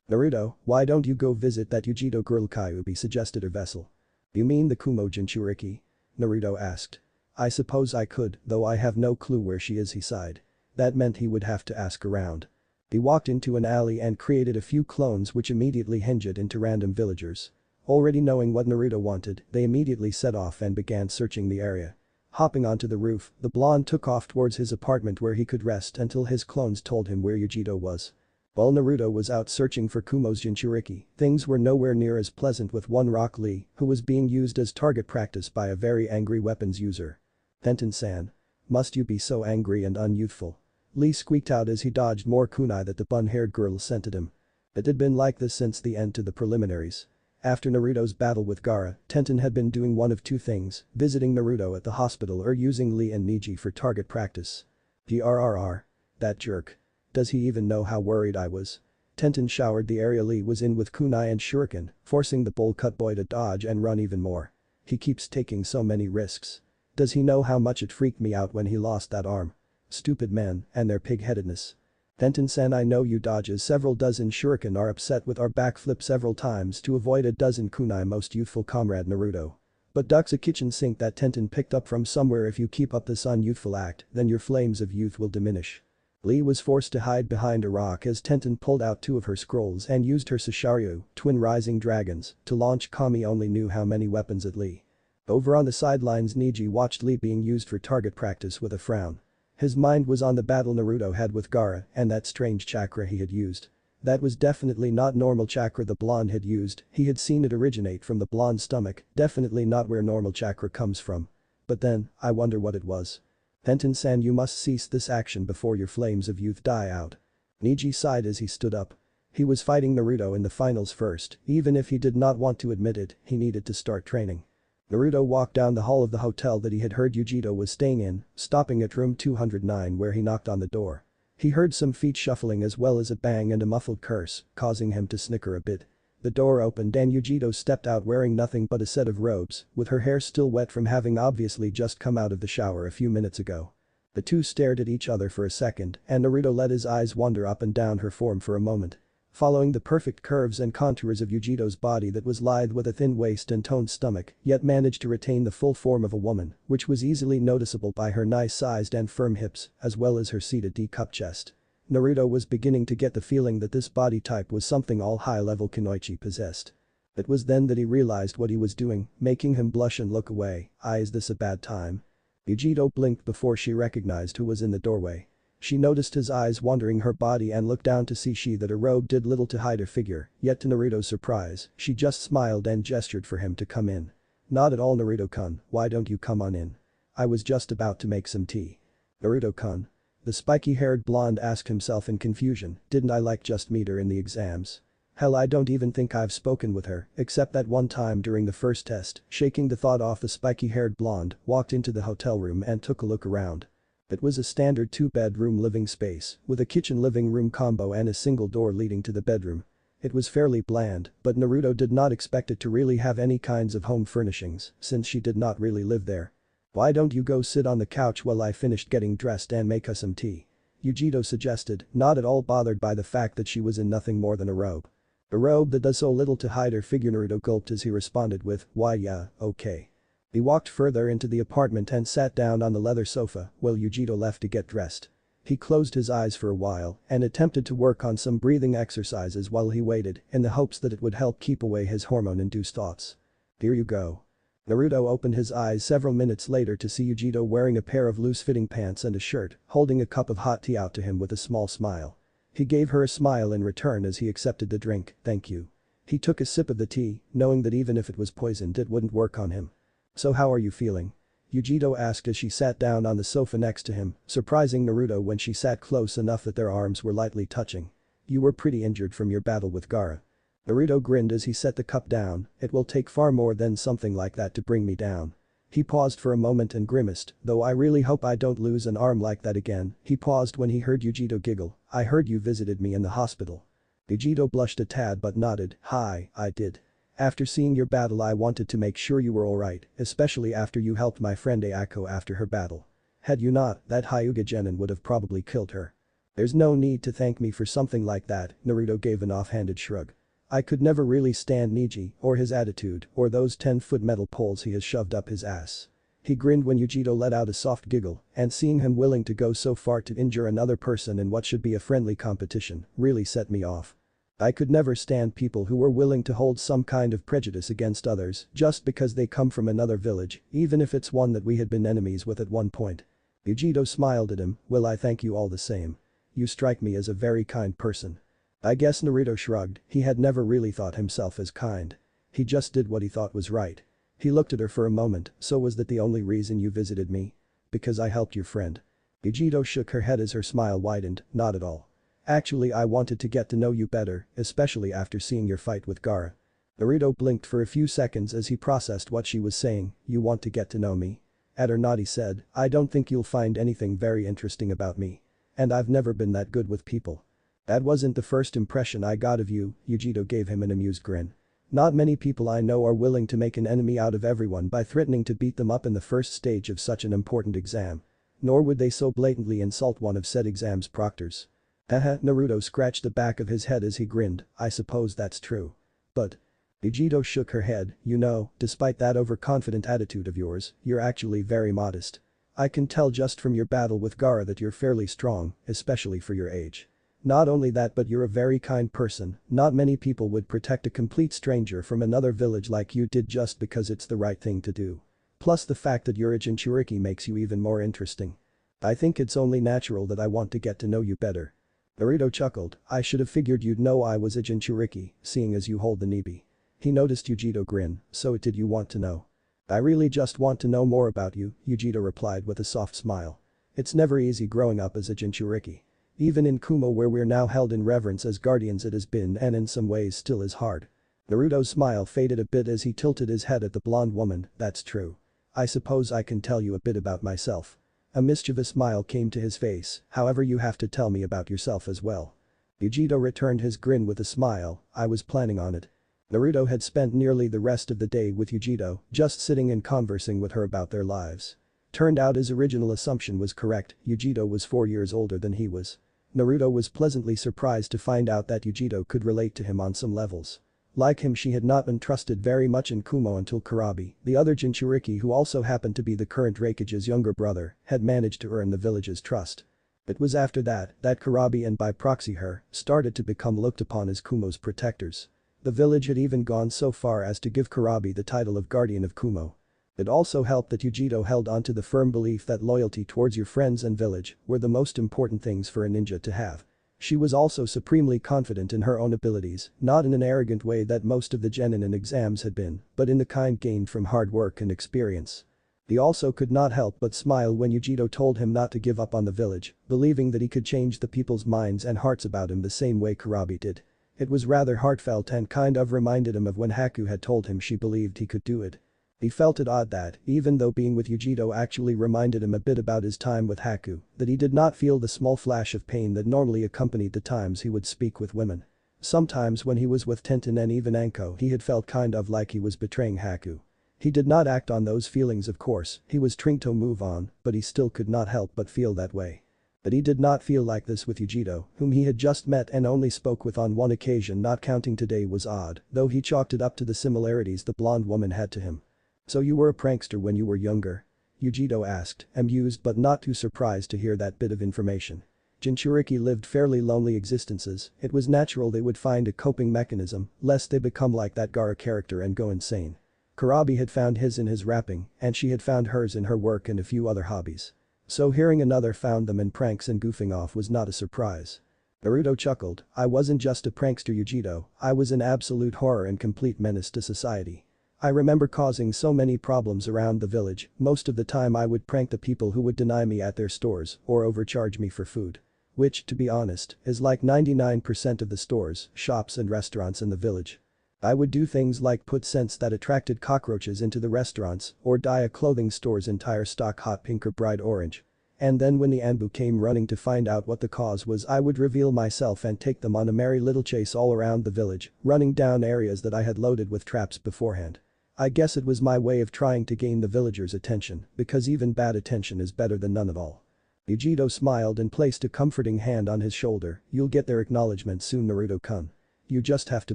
"Naruto, why don't you go visit that Yujito girl?" Kyuubi suggested. "A vessel." "You mean the Kumo Jinchuriki?" Naruto asked. "I suppose I could, though I have no clue where she is." He sighed. That meant he would have to ask around. He walked into an alley and created a few clones which immediately hinged into random villagers. Already knowing what Naruto wanted, they immediately set off and began searching the area. Hopping onto the roof, the blonde took off towards his apartment where he could rest until his clones told him where Yujito was. While Naruto was out searching for Kumo's Jinchuriki, things were nowhere near as pleasant with one Rock Lee, who was being used as target practice by a very angry weapons user. "Tenten-san. Must you be so angry and unyouthful?" Lee squeaked out as he dodged more kunai that the bun-haired girl sent at him. It had been like this since the end to the preliminaries. After Naruto's battle with Gaara, Tenten had been doing one of two things, visiting Naruto at the hospital or using Lee and Neji for target practice. "Grrr. That jerk. Does he even know how worried I was?" Tenten showered the area Lee was in with kunai and shuriken, forcing the bowl cut boy to dodge and run even more. "He keeps taking so many risks. Does he know how much it freaked me out when he lost that arm? Stupid men and their pig-headedness. Tenten-san, I know you dodges several dozen shuriken are upset with our backflip several times to avoid a dozen kunai, most youthful comrade Naruto. But duck's a kitchen sink that Tenten picked up from somewhere. If you keep up this unyouthful act, then your flames of youth will diminish." Lee was forced to hide behind a rock as Tenten pulled out two of her scrolls and used her Sasharyu, twin rising dragons, to launch. Kami only knew how many weapons at Lee. Over on the sidelines, Neji watched Lee being used for target practice with a frown. His mind was on the battle Naruto had with Gaara and that strange chakra he had used. That was definitely not normal chakra the blonde had used. He had seen it originate from the blonde's stomach, definitely not where normal chakra comes from. But then, I wonder what it was. "Tenten-san, you must cease this action before your flames of youth die out." Neji sighed as he stood up. He was fighting Naruto in the finals first, even if he did not want to admit it, he needed to start training. Naruto walked down the hall of the hotel that he had heard Yujito was staying in, stopping at room 209 where he knocked on the door. He heard some feet shuffling as well as a bang and a muffled curse, causing him to snicker a bit. The door opened and Yujito stepped out wearing nothing but a set of robes, with her hair still wet from having obviously just come out of the shower a few minutes ago. The two stared at each other for a second and Naruto let his eyes wander up and down her form for a moment. Following the perfect curves and contours of Yujito's body that was lithe with a thin waist and toned stomach, yet managed to retain the full form of a woman, which was easily noticeable by her nice-sized and firm hips, as well as her seated D-cup chest. Naruto was beginning to get the feeling that this body type was something all high-level kunoichi possessed. It was then that he realized what he was doing, making him blush and look away. Is this a bad time?" Yujito blinked before she recognized who was in the doorway. She noticed his eyes wandering her body and looked down to see that her robe did little to hide her figure, yet to Naruto's surprise, she just smiled and gestured for him to come in. "Not at all, Naruto-kun, why don't you come on in?" I was just about to make some tea. Naruto-kun. The spiky-haired blonde asked himself in confusion, didn't I just meet her in the exams? Hell, I don't even think I've spoken with her, except that one time during the first test. Shaking the thought off, the spiky-haired blonde walked into the hotel room and took a look around. It was a standard 2-bedroom living space, with a kitchen-living room combo and a single door leading to the bedroom. It was fairly bland, but Naruto did not expect it to really have any kinds of home furnishings, since she did not really live there. Why don't you go sit on the couch while I finished getting dressed and make us some tea? Yujito suggested, not at all bothered by the fact that she was in nothing more than a robe. A robe that does so little to hide her figure. Naruto gulped as he responded with, why yeah, okay. He walked further into the apartment and sat down on the leather sofa while Yujito left to get dressed. He closed his eyes for a while and attempted to work on some breathing exercises while he waited in the hopes that it would help keep away his hormone-induced thoughts. Here you go. Naruto opened his eyes several minutes later to see Yujito wearing a pair of loose-fitting pants and a shirt, holding a cup of hot tea out to him with a small smile. He gave her a smile in return as he accepted the drink, thank you. He took a sip of the tea, knowing that even if it was poisoned it wouldn't work on him. So how are you feeling? Yujito asked as she sat down on the sofa next to him, surprising Naruto when she sat close enough that their arms were lightly touching. You were pretty injured from your battle with Gaara. Naruto grinned as he set the cup down, it will take far more than something like that to bring me down. He paused for a moment and grimaced, though I really hope I don't lose an arm like that again. He paused when he heard Yujito giggle, I heard you visited me in the hospital. Yujito blushed a tad but nodded, hi, I did. After seeing your battle I wanted to make sure you were alright, especially after you helped my friend Ayako after her battle. Had you not, that Hyuga genin would have probably killed her. There's no need to thank me for something like that, Naruto gave an offhanded shrug. I could never really stand Neji, or his attitude, or those 10-foot metal poles he has shoved up his ass. He grinned when Yujito let out a soft giggle, and seeing him willing to go so far to injure another person in what should be a friendly competition really set me off. I could never stand people who were willing to hold some kind of prejudice against others just because they come from another village, even if it's one that we had been enemies with at one point. Yujito smiled at him, well I thank you all the same. You strike me as a very kind person. I guess Naruto shrugged, he had never really thought himself as kind. He just did what he thought was right. He looked at her for a moment, so was that the only reason you visited me? Because I helped your friend. Yujito shook her head as her smile widened, not at all. Actually I wanted to get to know you better, especially after seeing your fight with Gaara. Naruto blinked for a few seconds as he processed what she was saying, you want to get to know me? At her nod he said, I don't think you'll find anything very interesting about me. And I've never been that good with people. That wasn't the first impression I got of you, Yujito gave him an amused grin. Not many people I know are willing to make an enemy out of everyone by threatening to beat them up in the first stage of such an important exam. Nor would they so blatantly insult one of said exam's proctors. Haha, Naruto scratched the back of his head as he grinned, I suppose that's true. But. Yujito shook her head, you know, despite that overconfident attitude of yours, you're actually very modest. I can tell just from your battle with Gaara that you're fairly strong, especially for your age. Not only that but you're a very kind person, not many people would protect a complete stranger from another village like you did just because it's the right thing to do. Plus the fact that you're a Jinchuriki makes you even more interesting. I think it's only natural that I want to get to know you better. Naruto chuckled, I should have figured you'd know I was a Jinchuriki, seeing as you hold the Nibi. He noticed Yujito grin, so did you want to know? I really just want to know more about you, Yujito replied with a soft smile. It's never easy growing up as a Jinchuriki. Even in Kumo where we're now held in reverence as guardians it has been and in some ways still is hard. Naruto's smile faded a bit as he tilted his head at the blonde woman, that's true. I suppose I can tell you a bit about myself. A mischievous smile came to his face, however you have to tell me about yourself as well. Yujito returned his grin with a smile, I was planning on it. Naruto had spent nearly the rest of the day with Yujito, just sitting and conversing with her about their lives. Turned out his original assumption was correct, Yujito was 4 years older than he was. Naruto was pleasantly surprised to find out that Yujito could relate to him on some levels. Like him she had not been trusted very much in Kumo until Kurabi, the other Jinchuriki who also happened to be the current Reikage's younger brother, had managed to earn the village's trust. It was after that Kurabi and by proxy her, started to become looked upon as Kumo's protectors. The village had even gone so far as to give Kurabi the title of Guardian of Kumo. It also helped that Yujito held onto the firm belief that loyalty towards your friends and village were the most important things for a ninja to have. She was also supremely confident in her own abilities, not in an arrogant way that most of the genin in exams had been, but in the kind gained from hard work and experience. He also could not help but smile when Yujiro told him not to give up on the village, believing that he could change the people's minds and hearts about him the same way Kurabi did. It was rather heartfelt and kind of reminded him of when Haku had told him she believed he could do it. He felt it odd that, even though being with Yujiro actually reminded him a bit about his time with Haku, that he did not feel the small flash of pain that normally accompanied the times he would speak with women. Sometimes when he was with Tenten and even Anko he had felt kind of like he was betraying Haku. He did not act on those feelings of course, he was trying to move on, but he still could not help but feel that way. But he did not feel like this with Yujiro, whom he had just met and only spoke with on one occasion not counting today was odd, though he chalked it up to the similarities the blonde woman had to him. "So you were a prankster when you were younger?" Yujiro asked, amused but not too surprised to hear that bit of information. Jinchuriki lived fairly lonely existences, it was natural they would find a coping mechanism, lest they become like that Gaara character and go insane. Kurabi had found his in his rapping, and she had found hers in her work and a few other hobbies. So hearing another found them in pranks and goofing off was not a surprise. Naruto chuckled, "I wasn't just a prankster Yujiro, I was an absolute horror and complete menace to society. I remember causing so many problems around the village, most of the time I would prank the people who would deny me at their stores or overcharge me for food. Which, to be honest, is like 99% of the stores, shops and restaurants in the village. I would do things like put scents that attracted cockroaches into the restaurants or dye a clothing store's entire stock hot pink or bright orange. And then when the Anbu came running to find out what the cause was I would reveal myself and take them on a merry little chase all around the village, running down areas that I had loaded with traps beforehand. I guess it was my way of trying to gain the villagers' attention, because even bad attention is better than none at all." Yujiro smiled and placed a comforting hand on his shoulder, "You'll get their acknowledgement soon Naruto-kun. You just have to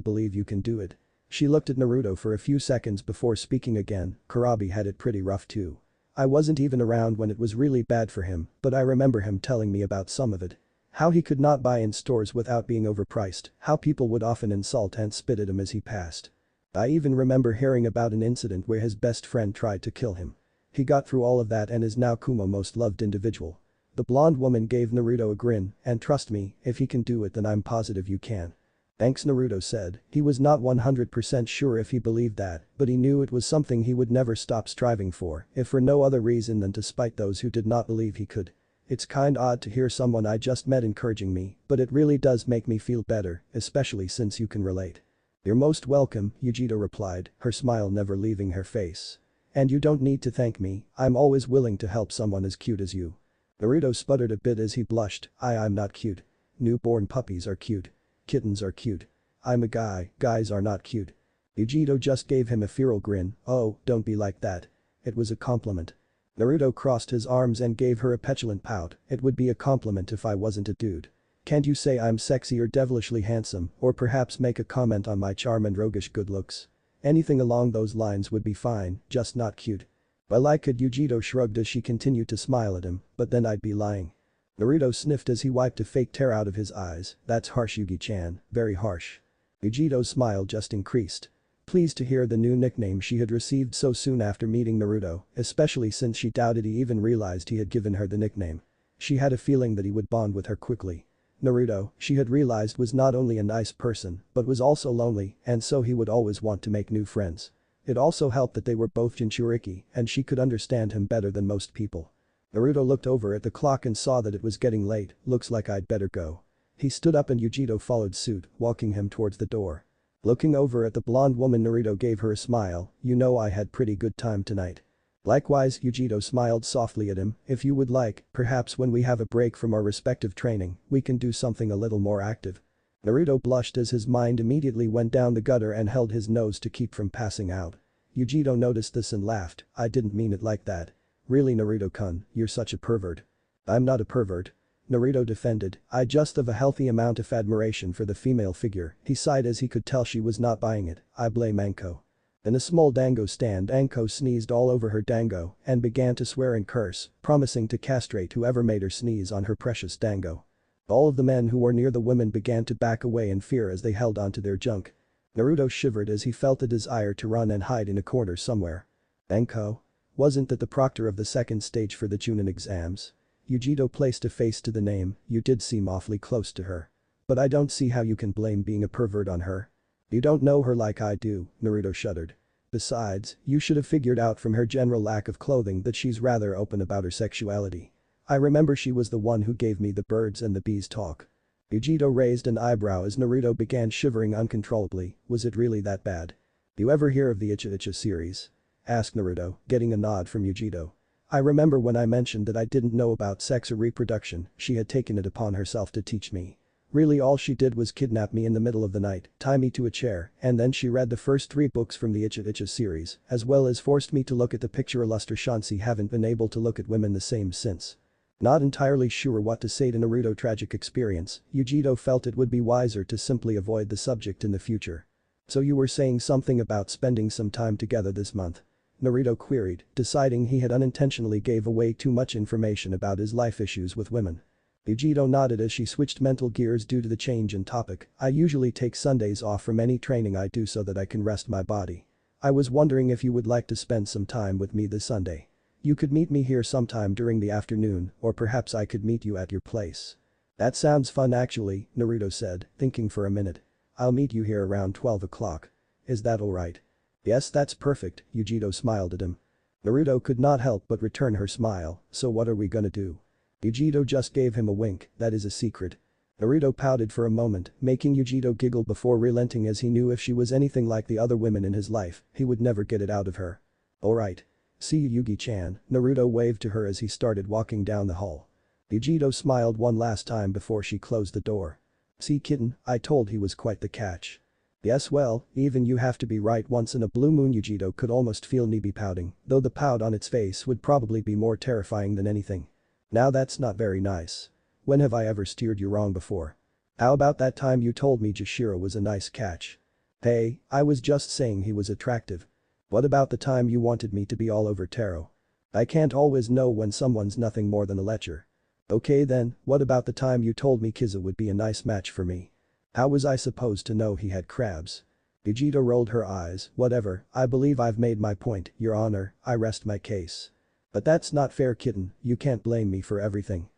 believe you can do it." She looked at Naruto for a few seconds before speaking again, "Kurabi had it pretty rough too. I wasn't even around when it was really bad for him, but I remember him telling me about some of it. How he could not buy in stores without being overpriced, how people would often insult and spit at him as he passed. I even remember hearing about an incident where his best friend tried to kill him. He got through all of that and is now Kumo's most loved individual." The blonde woman gave Naruto a grin, "And trust me, if he can do it then I'm positive you can." "Thanks," Naruto said. He was not 100% sure if he believed that, but he knew it was something he would never stop striving for, if for no other reason than to spite those who did not believe he could. "It's kind odd to hear someone I just met encouraging me, but it really does make me feel better, especially since you can relate." "You're most welcome," Yujiro replied, her smile never leaving her face. "And you don't need to thank me, I'm always willing to help someone as cute as you." Naruto sputtered a bit as he blushed, I'm not cute. Newborn puppies are cute. Kittens are cute. I'm a guy, guys are not cute." Yujiro just gave him a feral grin, "Oh, don't be like that. It was a compliment." Naruto crossed his arms and gave her a petulant pout, "It would be a compliment if I wasn't a dude. Can't you say I'm sexy or devilishly handsome, or perhaps make a comment on my charm and roguish good looks? Anything along those lines would be fine, just not cute." "Well I could," Yujiro shrugged as she continued to smile at him, "but then I'd be lying." Naruto sniffed as he wiped a fake tear out of his eyes, "That's harsh Yugi-chan, very harsh." Yujiro's smile just increased. Pleased to hear the new nickname she had received so soon after meeting Naruto, especially since she doubted he even realized he had given her the nickname. She had a feeling that he would bond with her quickly. Naruto, she had realized was not only a nice person, but was also lonely, and so he would always want to make new friends. It also helped that they were both Jinchuriki, and she could understand him better than most people. Naruto looked over at the clock and saw that it was getting late, "Looks like I'd better go." He stood up and Yujiro followed suit, walking him towards the door. Looking over at the blonde woman Naruto gave her a smile, "You know I had pretty good time tonight." Likewise Yujiro smiled softly at him, "If you would like, perhaps when we have a break from our respective training, we can do something a little more active." Naruto blushed as his mind immediately went down the gutter and held his nose to keep from passing out. Yujiro noticed this and laughed, "I didn't mean it like that. Really Naruto-kun, you're such a pervert." "I'm not a pervert." Naruto defended, "I just have a healthy amount of admiration for the female figure." He sighed as he could tell she was not buying it, "I blame Anko." In a small dango stand Anko sneezed all over her dango and began to swear and curse, promising to castrate whoever made her sneeze on her precious dango. All of the men who were near the women began to back away in fear as they held onto their junk. Naruto shivered as he felt a desire to run and hide in a corner somewhere. "Anko? Wasn't that the proctor of the second stage for the Chunin exams?" Yujiro placed a face to the name, "You did seem awfully close to her. But I don't see how you can blame being a pervert on her. You don't know her like I do," Naruto shuddered. Besides, you should have figured out from her general lack of clothing that she's rather open about her sexuality. I remember she was the one who gave me the birds and the bees talk. Yujiro raised an eyebrow as Naruto began shivering uncontrollably. Was it really that bad? You ever hear of the Icha Icha series? Asked Naruto, getting a nod from Yujiro. I remember when I mentioned that I didn't know about sex or reproduction, she had taken it upon herself to teach me. Really all she did was kidnap me in the middle of the night, tie me to a chair, and then she read the first 3 books from the Icha Icha series, as well as forced me to look at the picture illustrator Shansi haven't been able to look at women the same since. Not entirely sure what to say to Naruto's tragic experience, Yujiro felt it would be wiser to simply avoid the subject in the future. So you were saying something about spending some time together this month? Naruto queried, deciding he had unintentionally gave away too much information about his life issues with women. Yujiro nodded as she switched mental gears due to the change in topic. I usually take Sundays off from any training I do so that I can rest my body. I was wondering if you would like to spend some time with me this Sunday. You could meet me here sometime during the afternoon, or perhaps I could meet you at your place. That sounds fun actually, Naruto said, thinking for a minute. I'll meet you here around 12 o'clock. Is that alright? Yes, that's perfect, Yujiro smiled at him. Naruto could not help but return her smile. So what are we gonna do? Yujiro just gave him a wink. That is a secret. Naruto pouted for a moment, making Yujiro giggle before relenting as he knew if she was anything like the other women in his life, he would never get it out of her. Alright. See you Yugi-chan, Naruto waved to her as he started walking down the hall. Yujiro smiled one last time before she closed the door. See kitten, I told he was quite the catch. Yes well, even you have to be right once in a blue moon. Yujiro could almost feel Nibi pouting, though the pout on its face would probably be more terrifying than anything. Now that's not very nice. When have I ever steered you wrong before? How about that time you told me Jashiro was a nice catch? Hey, I was just saying he was attractive. What about the time you wanted me to be all over Taro? I can't always know when someone's nothing more than a lecher. Okay then, what about the time you told me Kiza would be a nice match for me? How was I supposed to know he had crabs? Yujiro rolled her eyes, whatever, I believe I've made my point, Your Honor, I rest my case. But that's not fair kitten, you can't blame me for everything.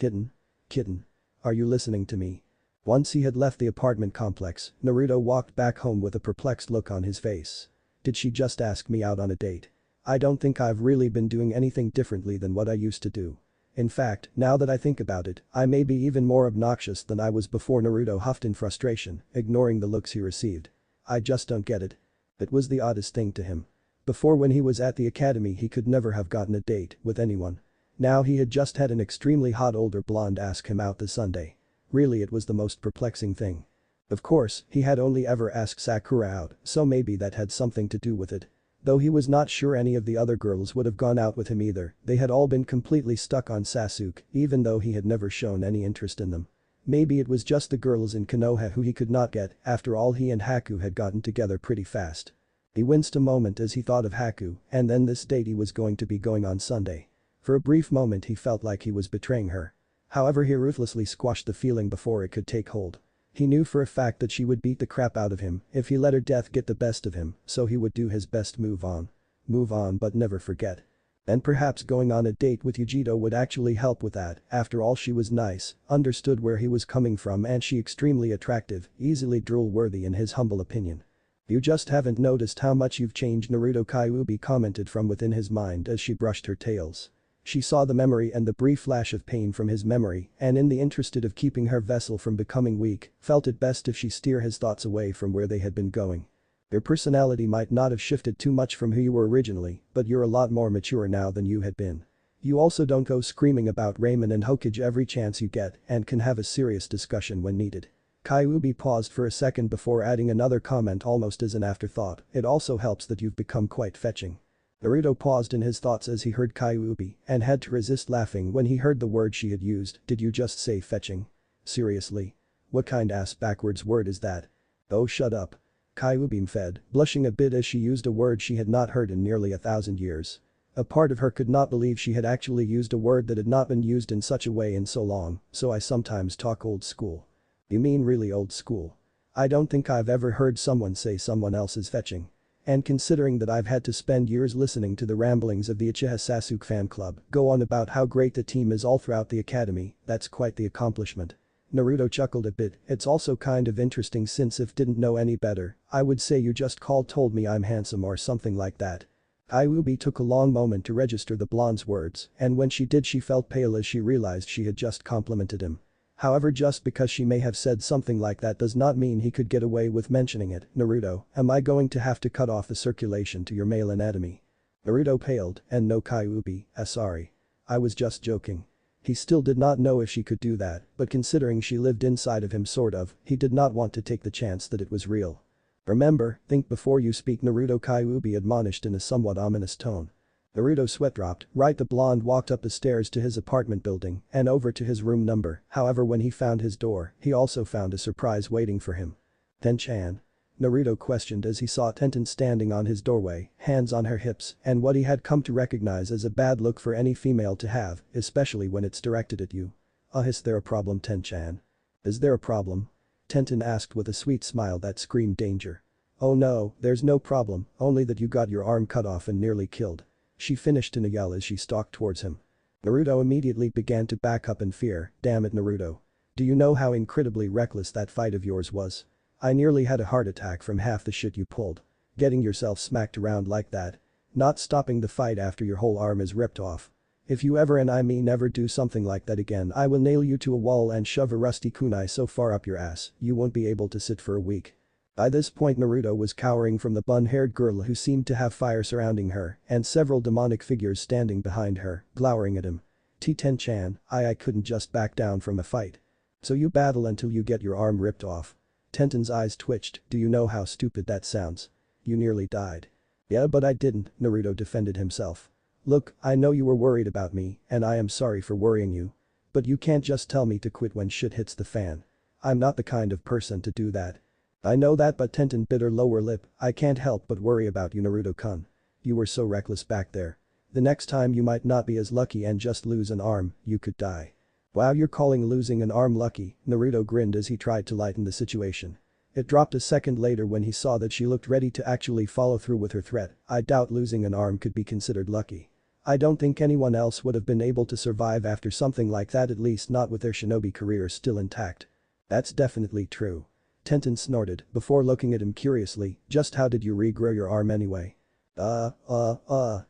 Kitten? Kitten? Are you listening to me? Once he had left the apartment complex, Naruto walked back home with a perplexed look on his face. Did she just ask me out on a date? I don't think I've really been doing anything differently than what I used to do. In fact, now that I think about it, I may be even more obnoxious than I was before. Naruto huffed in frustration, ignoring the looks he received. I just don't get it. It was the oddest thing to him. Before when he was at the academy he could never have gotten a date with anyone. Now he had just had an extremely hot older blonde ask him out this Sunday. Really it was the most perplexing thing. Of course, he had only ever asked Sakura out, so maybe that had something to do with it. Though he was not sure any of the other girls would have gone out with him either, they had all been completely stuck on Sasuke, even though he had never shown any interest in them. Maybe it was just the girls in Konoha who he could not get, after all he and Haku had gotten together pretty fast. He winced a moment as he thought of Haku, and then this date he was going to be going on Sunday. For a brief moment he felt like he was betraying her. However, he ruthlessly squashed the feeling before it could take hold. He knew for a fact that she would beat the crap out of him if he let her death get the best of him, so he would do his best to move on. Move on but never forget. And perhaps going on a date with Yujiro would actually help with that. After all, she was nice, understood where he was coming from, and she extremely attractive, easily drool-worthy in his humble opinion. You just haven't noticed how much you've changed, Naruto Kyuubi commented from within his mind as she brushed her tails. She saw the memory and the brief flash of pain from his memory, and in the interest of keeping her vessel from becoming weak, felt it best if she steer his thoughts away from where they had been going. Your personality might not have shifted too much from who you were originally, but you're a lot more mature now than you had been. You also don't go screaming about Ramen and Hokage every chance you get and can have a serious discussion when needed. Kyuubi paused for a second before adding another comment almost as an afterthought, it also helps that you've become quite fetching. Naruto paused in his thoughts as he heard Kyuubi and had to resist laughing when he heard the word she had used. Did you just say fetching? Seriously? What kind ass backwards word is that? Oh shut up. Kyuubi fed, blushing a bit as she used a word she had not heard in nearly 1,000 years. A part of her could not believe she had actually used a word that had not been used in such a way in so long, so I sometimes talk old school. You mean really old school? I don't think I've ever heard someone say someone else is fetching. And considering that I've had to spend years listening to the ramblings of the Uchiha Sasuke fan club go on about how great the team is all throughout the academy, that's quite the accomplishment. Naruto chuckled a bit, it's also kind of interesting since if didn't know any better, I would say you just told me I'm handsome or something like that. Kyuubi took a long moment to register the blonde's words, and when she did she felt pale as she realized she had just complimented him. However, just because she may have said something like that does not mean he could get away with mentioning it. Naruto, am I going to have to cut off the circulation to your male anatomy? Naruto paled, and no Kyuubi, sorry. I was just joking. He still did not know if she could do that, but considering she lived inside of him sort of, he did not want to take the chance that it was real. Remember, think before you speak, Naruto, Kyuubi admonished in a somewhat ominous tone. Naruto's sweat dropped, right. The blonde walked up the stairs to his apartment building and over to his room number, however when he found his door, he also found a surprise waiting for him. Ten-chan? Naruto questioned as he saw Tenten standing on his doorway, hands on her hips, and what he had come to recognize as a bad look for any female to have, especially when it's directed at you. Is there a problem, Ten-chan? Is there a problem? Tenten asked with a sweet smile that screamed danger. Oh no, there's no problem, only that you got your arm cut off and nearly killed. She finished in a yell as she stalked towards him. Naruto immediately began to back up in fear. Damn it, Naruto. Do you know how incredibly reckless that fight of yours was? I nearly had a heart attack from half the shit you pulled. Getting yourself smacked around like that. Not stopping the fight after your whole arm is ripped off. If you ever, and I mean never, do something like that again, I will nail you to a wall and shove a rusty kunai so far up your ass you won't be able to sit for a week. By this point Naruto was cowering from the bun-haired girl who seemed to have fire surrounding her and several demonic figures standing behind her, glowering at him. Ten-chan, I couldn't just back down from a fight. So you battle until you get your arm ripped off. Tenten's eyes twitched. Do you know how stupid that sounds? You nearly died. Yeah, but I didn't, Naruto defended himself. Look, I know you were worried about me, and I am sorry for worrying you. But you can't just tell me to quit when shit hits the fan. I'm not the kind of person to do that. I know that, but Tenten bit her lower lip. I can't help but worry about you, Naruto-kun. You were so reckless back there. The next time you might not be as lucky and just lose an arm, you could die. Wow, you're calling losing an arm lucky, Naruto grinned as he tried to lighten the situation. It dropped a second later when he saw that she looked ready to actually follow through with her threat. I doubt losing an arm could be considered lucky. I don't think anyone else would have been able to survive after something like that, at least not with their shinobi career still intact. That's definitely true. Tenten snorted before looking at him curiously. Just how did you regrow your arm anyway? Naruto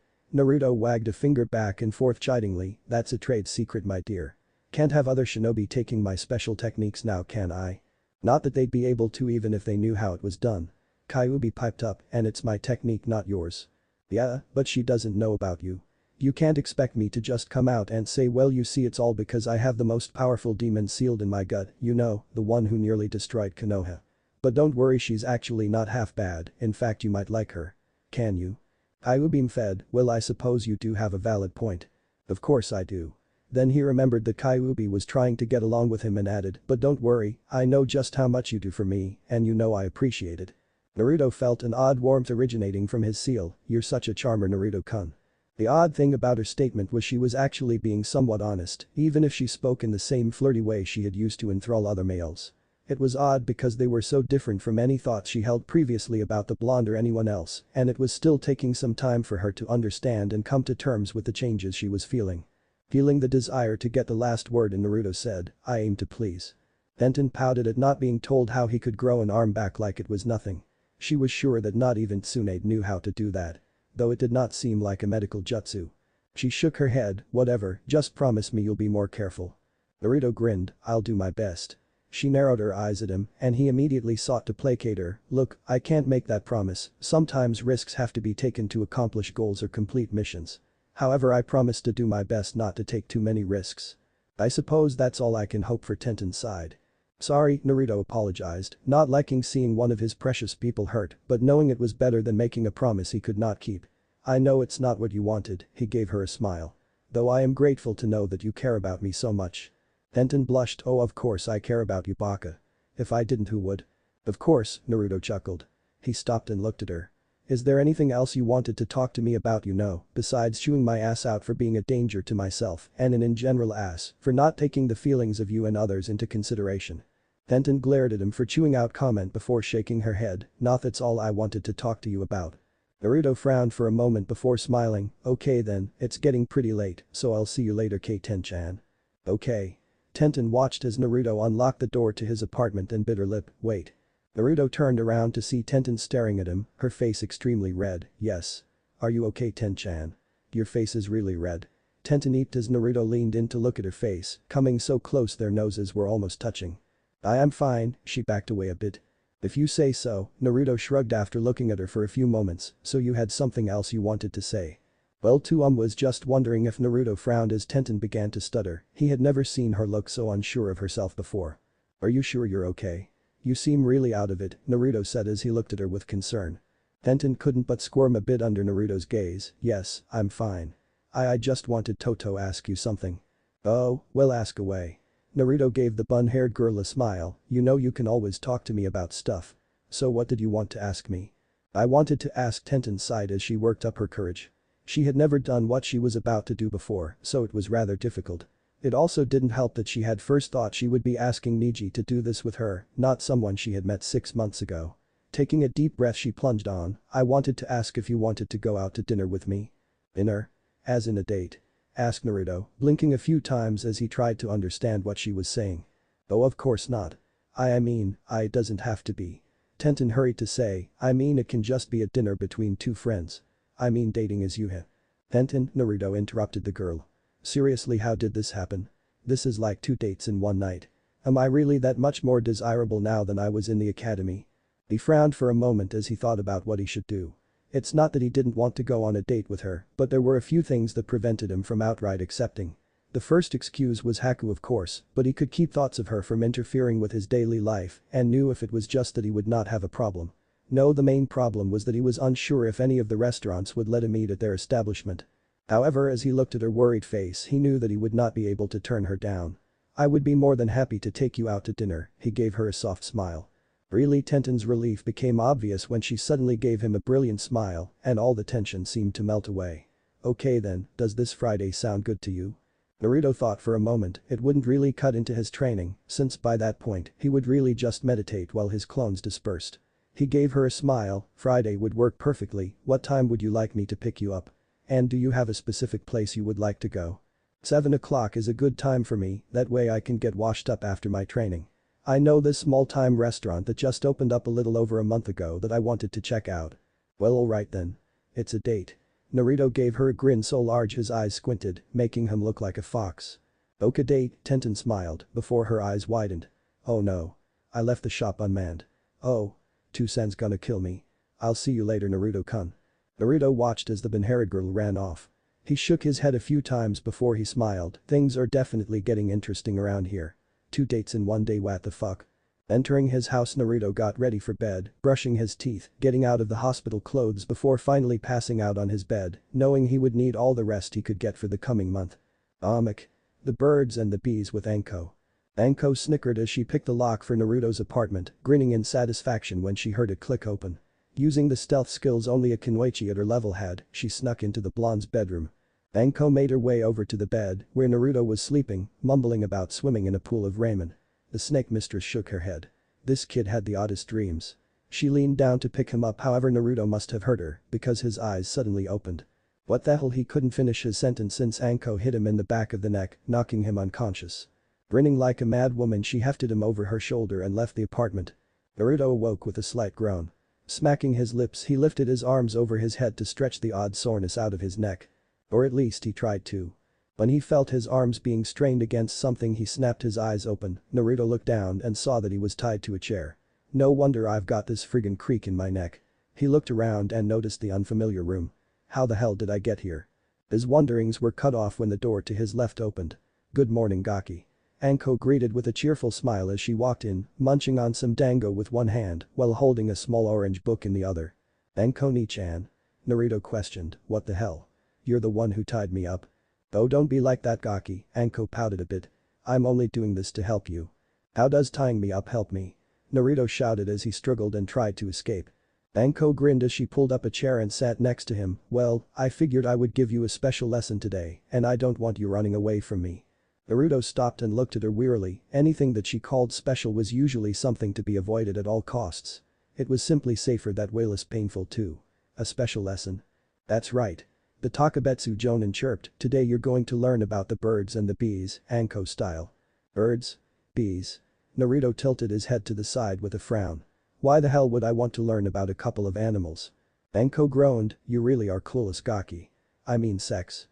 wagged a finger back and forth chidingly. That's a trade secret, my dear. Can't have other shinobi taking my special techniques now, can I? Not that they'd be able to even if they knew how it was done. Kyuubi piped up, and it's my technique, not yours. Yeah, but she doesn't know about you. You can't expect me to just come out and say, well, you see, it's all because I have the most powerful demon sealed in my gut, you know, the one who nearly destroyed Konoha. But don't worry, she's actually not half bad, in fact you might like her. Can you? Kyuubi fed, well, I suppose you do have a valid point. Of course I do. Then he remembered that Kyuubi was trying to get along with him and added, but don't worry, I know just how much you do for me, and you know I appreciate it. Naruto felt an odd warmth originating from his seal. You're such a charmer, Naruto-kun. The odd thing about her statement was she was actually being somewhat honest, even if she spoke in the same flirty way she had used to enthrall other males. It was odd because they were so different from any thoughts she held previously about the blonde or anyone else, and it was still taking some time for her to understand and come to terms with the changes she was feeling. Feeling the desire to get the last word in, Naruto said, I aim to please. Tenten pouted at not being told how he could grow an arm back like it was nothing. She was sure that not even Tsunade knew how to do that. Though it did not seem like a medical jutsu. She shook her head, whatever, just promise me you'll be more careful. Naruto grinned, I'll do my best. She narrowed her eyes at him, and he immediately sought to placate her. Look, I can't make that promise, sometimes risks have to be taken to accomplish goals or complete missions. However, I promise to do my best not to take too many risks. I suppose that's all I can hope for, Tenten sighed. Sorry, Naruto apologized, not liking seeing one of his precious people hurt, but knowing it was better than making a promise he could not keep. I know it's not what you wanted, he gave her a smile. Though I am grateful to know that you care about me so much. Tenten blushed, oh of course I care about you, Baka. If I didn't, who would? Of course, Naruto chuckled. He stopped and looked at her. Is there anything else you wanted to talk to me about, besides chewing my ass out for being a danger to myself and an in general ass for not taking the feelings of you and others into consideration? Tenten glared at him for chewing out comment before shaking her head, nah, that's all I wanted to talk to you about. Naruto frowned for a moment before smiling, okay then, it's getting pretty late, so I'll see you later, Ten-chan. Okay. Tenten watched as Naruto unlocked the door to his apartment and bit her lip. Wait. Naruto turned around to see Tenten staring at him, her face extremely red. Yes. Are you okay, Ten-chan? Your face is really red. Tenten eeped as Naruto leaned in to look at her face, coming so close their noses were almost touching. I am fine, she backed away a bit. If you say so, Naruto shrugged after looking at her for a few moments, so you had something else you wanted to say. Well, was just wondering if Naruto frowned as Tenten began to stutter, he had never seen her look so unsure of herself before. Are you sure you're okay? You seem really out of it, Naruto said as he looked at her with concern. Tenten couldn't but squirm a bit under Naruto's gaze. Yes, I'm fine. I just wanted to ask you something. Oh, well, ask away. Naruto gave the bun-haired girl a smile. You know you can always talk to me about stuff. So what did you want to ask me? I wanted to ask, Tenten sighed as she worked up her courage. She had never done what she was about to do before, so it was rather difficult. It also didn't help that she had first thought she would be asking Niji to do this with her, not someone she had met 6 months ago. Taking a deep breath she plunged on, I wanted to ask if you wanted to go out to dinner with me. Dinner? As in a date? Asked Naruto, blinking a few times as he tried to understand what she was saying. Oh, of course not. I mean, it doesn't have to be. Tenten hurried to say, I mean it can just be a dinner between two friends. I mean dating as you have. Tenten, Naruto interrupted the girl. Seriously, how did this happen? This is like 2 dates in one night. Am I really that much more desirable now than I was in the academy? He frowned for a moment as he thought about what he should do. It's not that he didn't want to go on a date with her, but there were a few things that prevented him from outright accepting. The first excuse was Haku, of course, but he could keep thoughts of her from interfering with his daily life and knew if it was just that he would not have a problem. No, the main problem was that he was unsure if any of the restaurants would let him eat at their establishment. However, as he looked at her worried face, he knew that he would not be able to turn her down. I would be more than happy to take you out to dinner, he gave her a soft smile. Really, Tenten's relief became obvious when she suddenly gave him a brilliant smile and all the tension seemed to melt away. Okay then, does this Friday sound good to you? Naruto thought for a moment it wouldn't really cut into his training since by that point he would really just meditate while his clones dispersed. He gave her a smile. Friday would work perfectly. What time would you like me to pick you up? And do you have a specific place you would like to go? 7 o'clock is a good time for me, that way I can get washed up after my training. I know this small-time restaurant that just opened up a little over a month ago that I wanted to check out. Well, alright then. It's a date. Naruto gave her a grin so large his eyes squinted, making him look like a fox. Okay, date, Tenten smiled before her eyes widened. Oh no. I left the shop unmanned. Oh. Tusen's gonna kill me. I'll see you later, Naruto-kun. Naruto watched as the bun-haired girl ran off. He shook his head a few times before he smiled. Things are definitely getting interesting around here. 2 dates in one day, what the fuck? Entering his house, Naruto got ready for bed, brushing his teeth, getting out of the hospital clothes before finally passing out on his bed, knowing he would need all the rest he could get for the coming month. The birds and the bees with Anko. Anko snickered as she picked the lock for Naruto's apartment, grinning in satisfaction when she heard it click open. Using the stealth skills only a Kunoichi at her level had, she snuck into the blonde's bedroom. Anko made her way over to the bed, where Naruto was sleeping, mumbling about swimming in a pool of ramen. The snake mistress shook her head. This kid had the oddest dreams. She leaned down to pick him up, however Naruto must have heard her, because his eyes suddenly opened. What the hell, he couldn't finish his sentence since Anko hit him in the back of the neck, knocking him unconscious. Grinning like a mad woman, she hefted him over her shoulder and left the apartment. Naruto awoke with a slight groan. Smacking his lips, he lifted his arms over his head to stretch the odd soreness out of his neck. Or at least he tried to. When he felt his arms being strained against something, he snapped his eyes open. Naruto looked down and saw that he was tied to a chair. No wonder I've got this friggin' creak in my neck. He looked around and noticed the unfamiliar room. How the hell did I get here? His wonderings were cut off when the door to his left opened. Good morning, Gaki. Anko greeted with a cheerful smile as she walked in, munching on some dango with one hand while holding a small orange book in the other. Anko-ni-chan? Naruto questioned, what the hell? You're the one who tied me up? Oh, don't be like that, Gaki, Anko pouted a bit. I'm only doing this to help you. How does tying me up help me? Naruto shouted as he struggled and tried to escape. Anko grinned as she pulled up a chair and sat next to him. Well, I figured I would give you a special lesson today, and I don't want you running away from me. Naruto stopped and looked at her wearily. Anything that she called special was usually something to be avoided at all costs. It was simply safer that way, less painful too. A special lesson? That's right. The Takabetsu Jonin chirped, today you're going to learn about the birds and the bees, Anko style. Birds? Bees? Naruto tilted his head to the side with a frown. Why the hell would I want to learn about a couple of animals? Anko groaned, you really are clueless Gaki. I mean sex.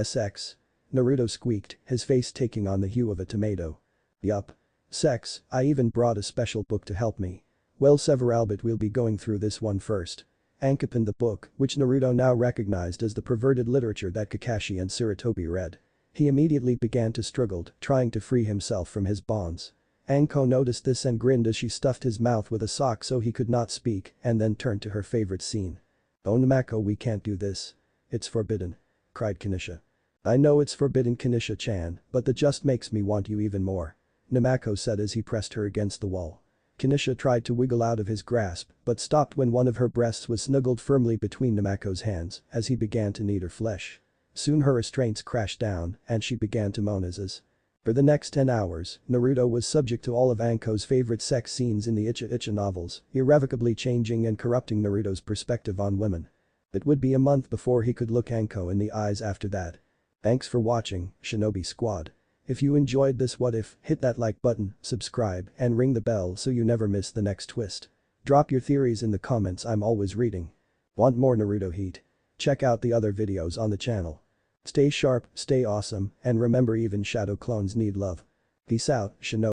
Sex? Naruto squeaked, his face taking on the hue of a tomato. Yup. Sex, I even brought a special book to help me. Well Severalbit we'll be going through this one first. Ankapin the book, which Naruto now recognized as the perverted literature that Kakashi and Sarutobi read. He immediately began to struggle, trying to free himself from his bonds. Anko noticed this and grinned as she stuffed his mouth with a sock so he could not speak and then turned to her favorite scene. Oh Namako we can't do this. It's forbidden. Cried Kanisha. I know it's forbidden Kanisha-chan, but that just makes me want you even more. Namako said as he pressed her against the wall. Kanisha tried to wiggle out of his grasp but stopped when one of her breasts was snuggled firmly between Namako's hands as he began to knead her flesh. Soon her restraints crashed down and she began to moan as. For the next 10 hours, Naruto was subject to all of Anko's favorite sex scenes in the Icha Icha novels, irrevocably changing and corrupting Naruto's perspective on women. It would be a month before he could look Anko in the eyes after that. Thanks for watching, Shinobi Squad. If you enjoyed this what if, hit that like button, subscribe, and ring the bell so you never miss the next twist. Drop your theories in the comments, I'm always reading. Want more Naruto heat? Check out the other videos on the channel. Stay sharp, stay awesome, and remember even shadow clones need love. Peace out, Shinobi.